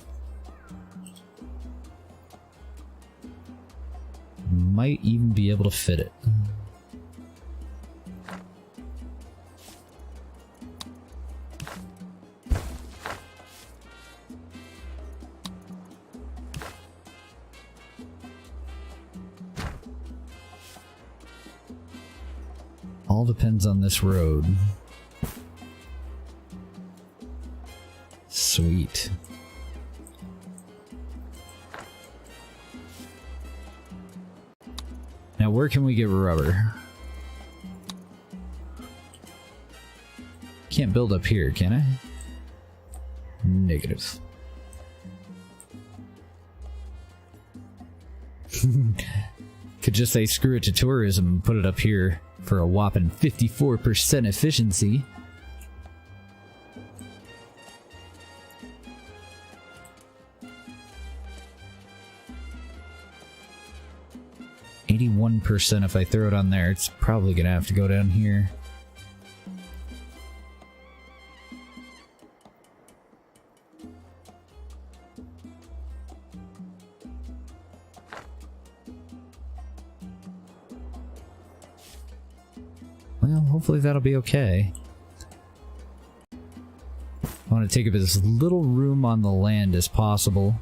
Might even be able to fit it. All depends on this road. Sweet. Now, where can we get rubber? Can't build up here, can I? Negative. Could just say screw it to tourism and put it up here for a whopping 54% efficiency. %. If I throw it on there, it's probably gonna have to go down here. Well, hopefully that'll be okay. I want to take up as little room on the land as possible.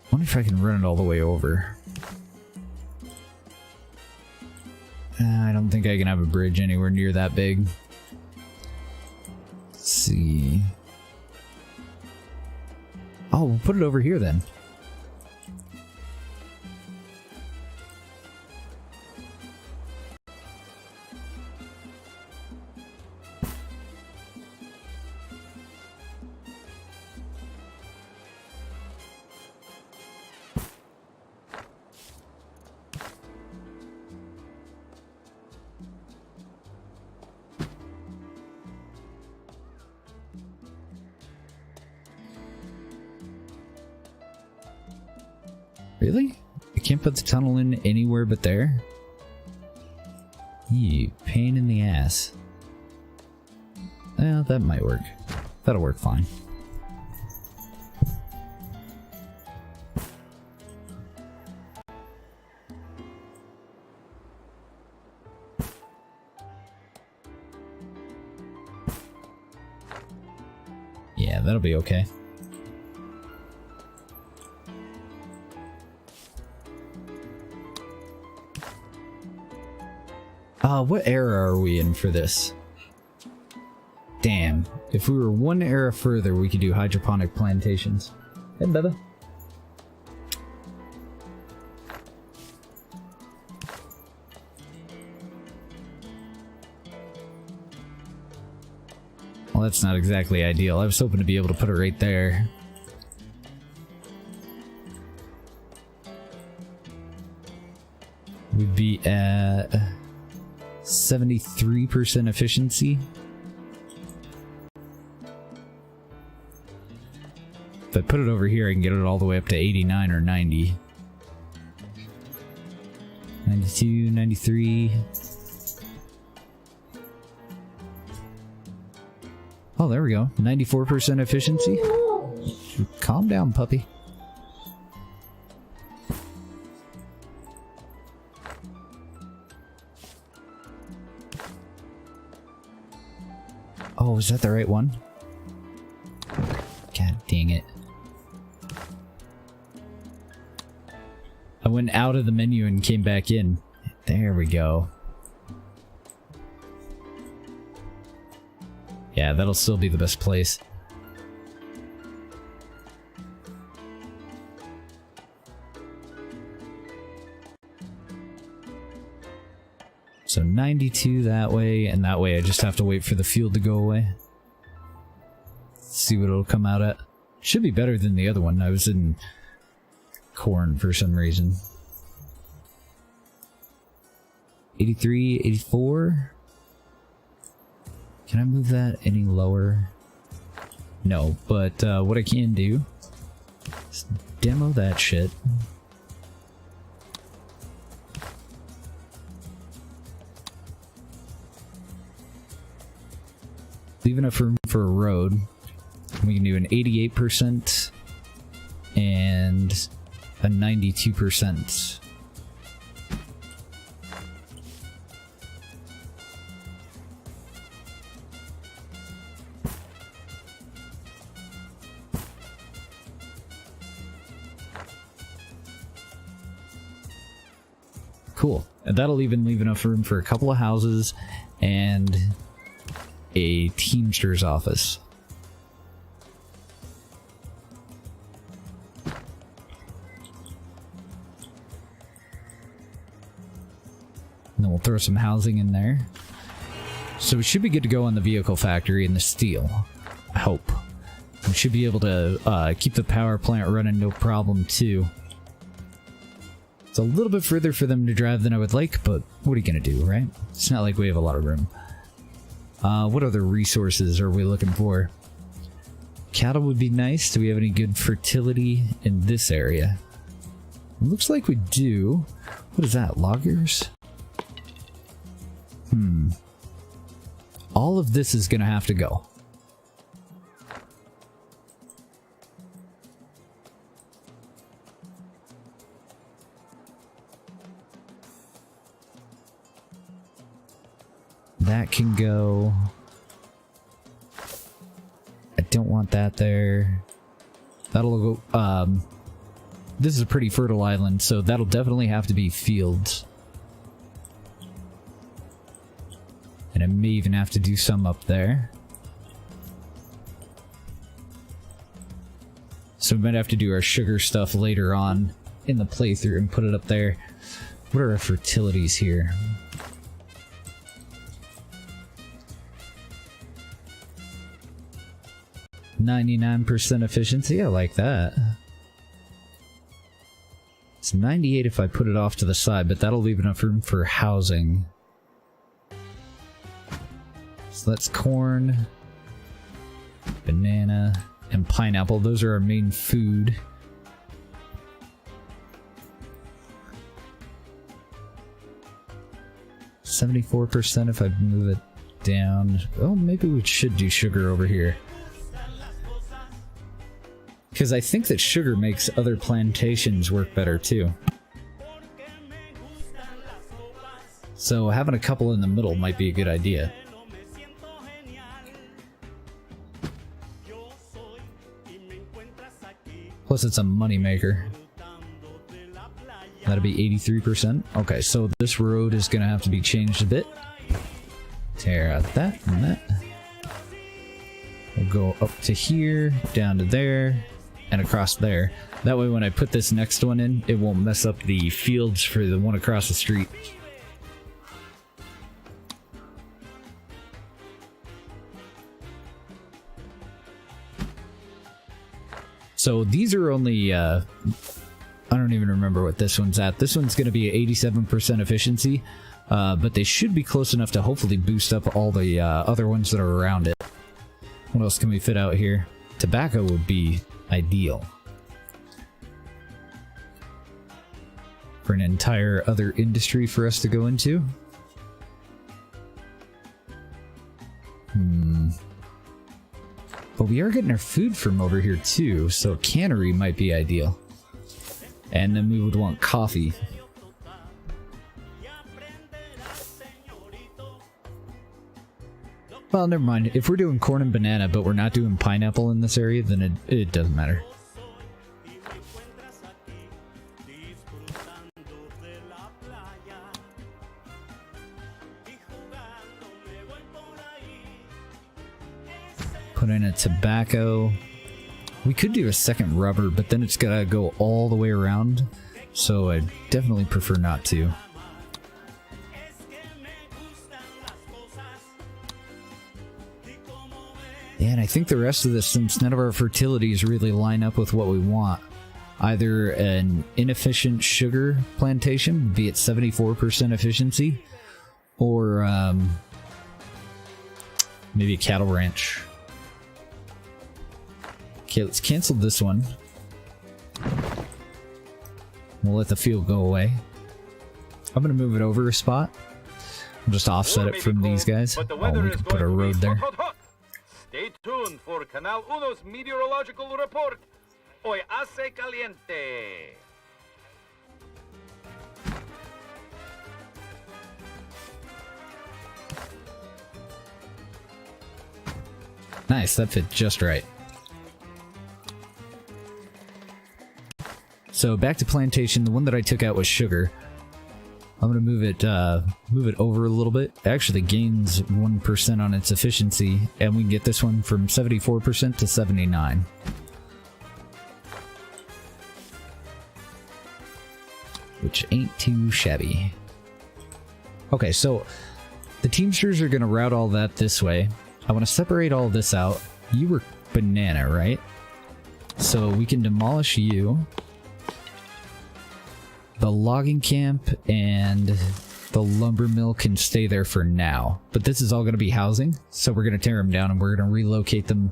I wonder if I can run it all the way over. I don't think I can have a bridge anywhere near that big. Let's see. Oh, we'll put it over here then. Really? I can't put the tunnel in anywhere but there? You pain in the ass. Well, that might work. That'll work fine. Yeah, that'll be okay. What era are we in for this? Damn. If we were one era further, we could do hydroponic plantations. Hey, Bubba. Well, that's not exactly ideal. I was hoping to be able to put it right there. We'd be at 73% efficiency. If I put it over here, I can get it all the way up to 89 or 90. 92, 93. Oh, there we go. 94% efficiency. Calm down, puppy. Oh, is that the right one? God dang it. I went out of the menu and came back in. There we go. Yeah, that'll still be the best place. So 92 that way, and that way I just have to wait for the fuel to go away. See what it'll come out at. Should be better than the other one. I was in corn for some reason. 83, 84. Can I move that any lower? No, but what I can do is demo that shit. Leave enough room for a road. We can do an 88% and a 92%. Cool. And that'll even leave enough room for a couple of houses and a Teamster's office. And then we'll throw some housing in there. So we should be good to go on the vehicle factory and the steel. I hope. We should be able to keep the power plant running no problem too. It's a little bit further for them to drive than I would like, but what are you gonna do, right? It's not like we have a lot of room. What other resources are we looking for? Cattle would be nice. Do we have any good fertility in this area? It looks like we do. What is that, loggers? All of this is gonna have to go. That can go. I don't want that there. That'll go. This is a pretty fertile island, so that'll definitely have to be fields. And I may even have to do some up there. So we might have to do our sugar stuff later on in the playthrough and put it up there. What are our fertilities here? %, efficiency, I like that. It's 98 if I put it off to the side, but that'll leave enough room for housing. So that's corn, banana, and pineapple. Those are our main food. 74% if I move it down. Oh, maybe we should do sugar over here. Because I think that sugar makes other plantations work better too. So having a couple in the middle might be a good idea. Plus it's a money maker. That'll be 83%. Okay, so this road is gonna have to be changed a bit. Tear out that and that. We'll go up to here, down to there, and across there. That way when I put this next one in, it won't mess up the fields for the one across the street. So these are only, I don't even remember what this one's at. This one's going to be 87% efficiency, but they should be close enough to hopefully boost up all the other ones that are around it. What else can we fit out here? Tobacco would be ideal for an entire other industry for us to go into. But we are getting our food from over here too, so a cannery might be ideal. And then we would want coffee. Well, never mind. If we're doing corn and banana, but we're not doing pineapple in this area, then it doesn't matter. Put in a tobacco. We could do a second rubber, but then it's gotta go all the way around, so I definitely prefer not to. Yeah, and I think the rest of this, since none of our fertilities really line up with what we want, either an inefficient sugar plantation, be it 74% efficiency, or maybe a cattle ranch. Okay, let's cancel this one. We'll let the field go away. I'm gonna move it over a spot. I'll just offset it from these guys. Oh, we can put a road there. Stay tuned for Canal Uno's meteorological report. Hoy hace caliente. Nice, that fit just right. So back to plantation. The one that I took out was sugar. I'm gonna move it over a little bit. It actually gains 1% on its efficiency, and we can get this one from 74% to 79%. Which ain't too shabby. Okay, so the Teamsters are gonna route all that this way. I want to separate all this out. You were banana, right? So we can demolish you. The logging camp and the lumber mill can stay there for now. But this is all going to be housing, so we're going to tear them down and we're going to relocate them.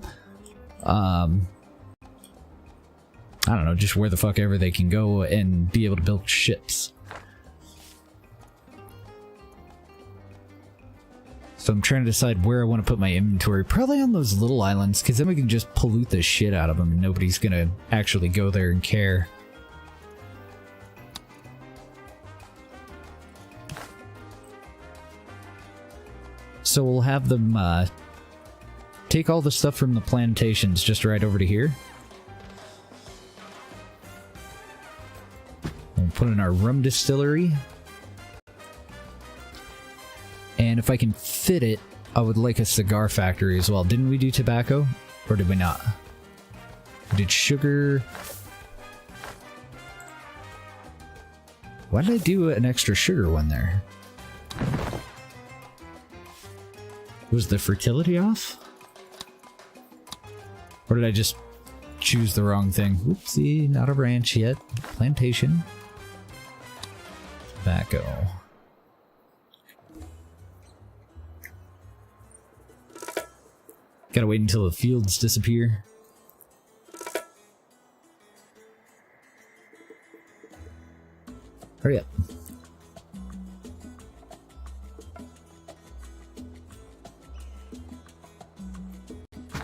I don't know, just where the fuck ever they can go and be able to build ships. So I'm trying to decide where I want to put my inventory. Probably on those little islands, because then we can just pollute the shit out of them and nobody's going to actually go there and care. So we'll have them take all the stuff from the plantations just right over to here. We'll put in our rum distillery. And if I can fit it, I would like a cigar factory as well. Didn't we do tobacco? Or did we not? We did sugar. Why did I do an extra sugar one there? Was the fertility off? Or did I just choose the wrong thing? Oopsie, not a ranch yet. Plantation. Tobacco. Gotta wait until the fields disappear. Hurry up.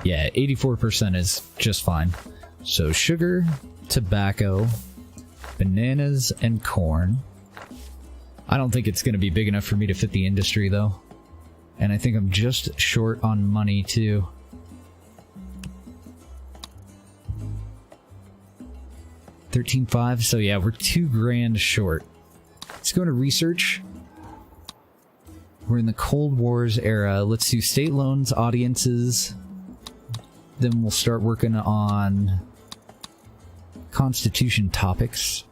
Yeah, 84% is just fine. So sugar, tobacco, bananas, and corn. I don't think it's going to be big enough for me to fit the industry, though. And I think I'm just short on money, too. $13,500, so yeah, we're $2,000 short. Let's go into research. We're in the Cold Wars era. Let's do state loans, audiences. Then we'll start working on Constitution topics.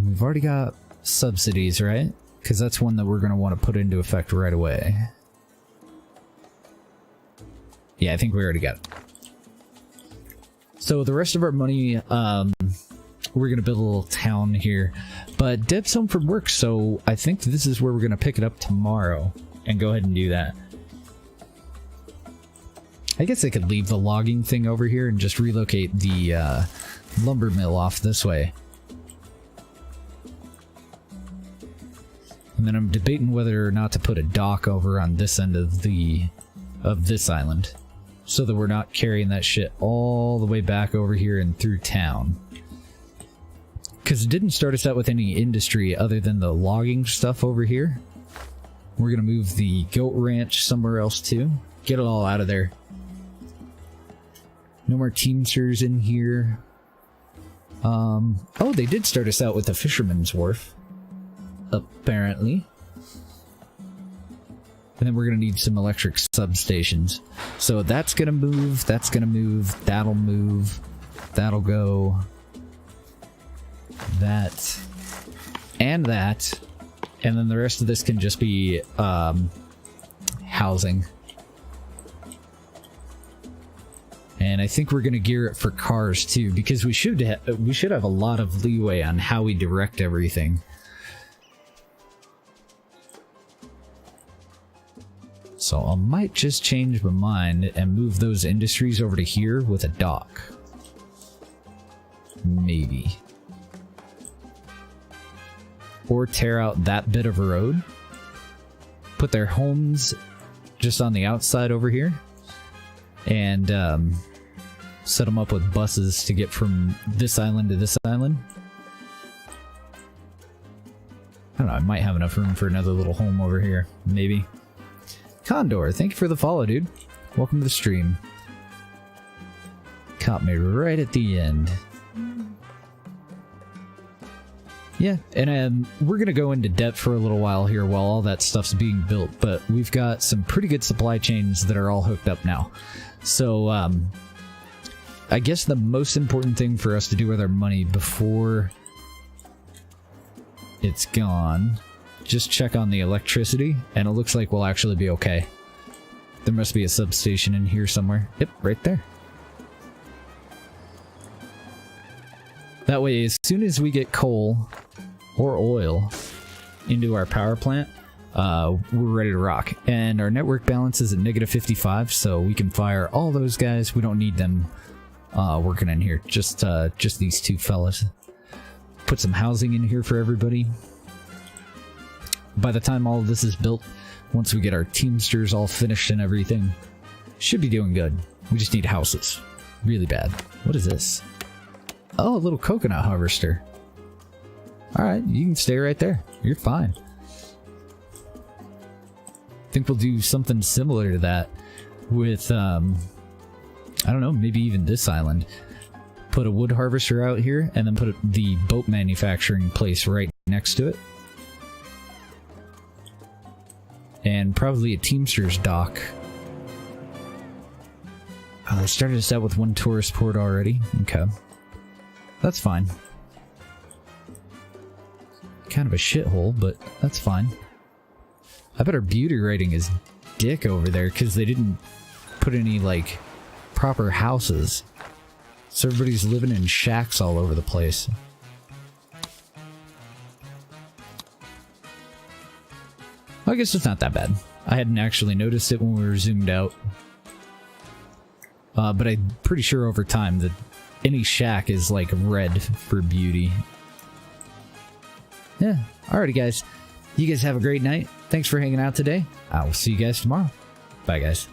We've already got subsidies, right? Because that's one that we're going to want to put into effect right away. Yeah, I think we already got it. So the rest of our money, we're going to build a little town here. But Deb's home from work, so I think this is where we're going to pick it up tomorrow. And go ahead and do that. I guess I could leave the logging thing over here and just relocate the lumber mill off this way. And then I'm debating whether or not to put a dock over on this end of this island, so that we're not carrying that shit all the way back over here and through town. Because it didn't start us out with any industry other than the logging stuff over here. We're gonna move the goat ranch somewhere else too. Get it all out of there. No more Teamsters in here. Oh, they did start us out with the Fisherman's Wharf. Apparently. And then we're going to need some electric substations. So that's going to move, that'll move, that'll go. That. And that. And then the rest of this can just be housing. And I think we're going to gear it for cars too, because we should have a lot of leeway on how we direct everything. So I might just change my mind and move those industries over to here with a dock. Maybe. Or tear out that bit of a road. Put their homes just on the outside over here. And set them up with buses to get from this island to this island. I don't know, I might have enough room for another little home over here. Maybe. Condor, thank you for the follow, dude. Welcome to the stream. Caught me right at the end. Yeah, and we're going to go into debt for a little while here while all that stuff's being built, but we've got some pretty good supply chains that are all hooked up now. So, I guess the most important thing for us to do with our money before it's gone... Just check on the electricity, and it looks like we'll actually be okay. There must be a substation in here somewhere. Yep, right there. That way, as soon as we get coal or oil into our power plant, we're ready to rock. And our network balance is at -55, so we can fire all those guys. We don't need them working in here. Just these two fellas. Put some housing in here for everybody. By the time all of this is built, once we get our Teamsters all finished and everything, should be doing good. We just need houses. Really bad. What is this? Oh, a little coconut harvester. Alright, you can stay right there. You're fine. I think we'll do something similar to that with, I don't know, maybe even this island. Put a wood harvester out here, and then put the boat manufacturing place right next to it. And probably a Teamsters dock. They started us out with one tourist port already. Okay. That's fine. Kind of a shithole, but that's fine. I bet our beauty rating is dick over there because they didn't put any, like, proper houses. So everybody's living in shacks all over the place. I guess it's not that bad. I hadn't actually noticed it when we were zoomed out. But I'm pretty sure over time that any shack is like red for beauty. Yeah, alrighty guys. You guys have a great night. Thanks for hanging out today. I will see you guys tomorrow. Bye, guys.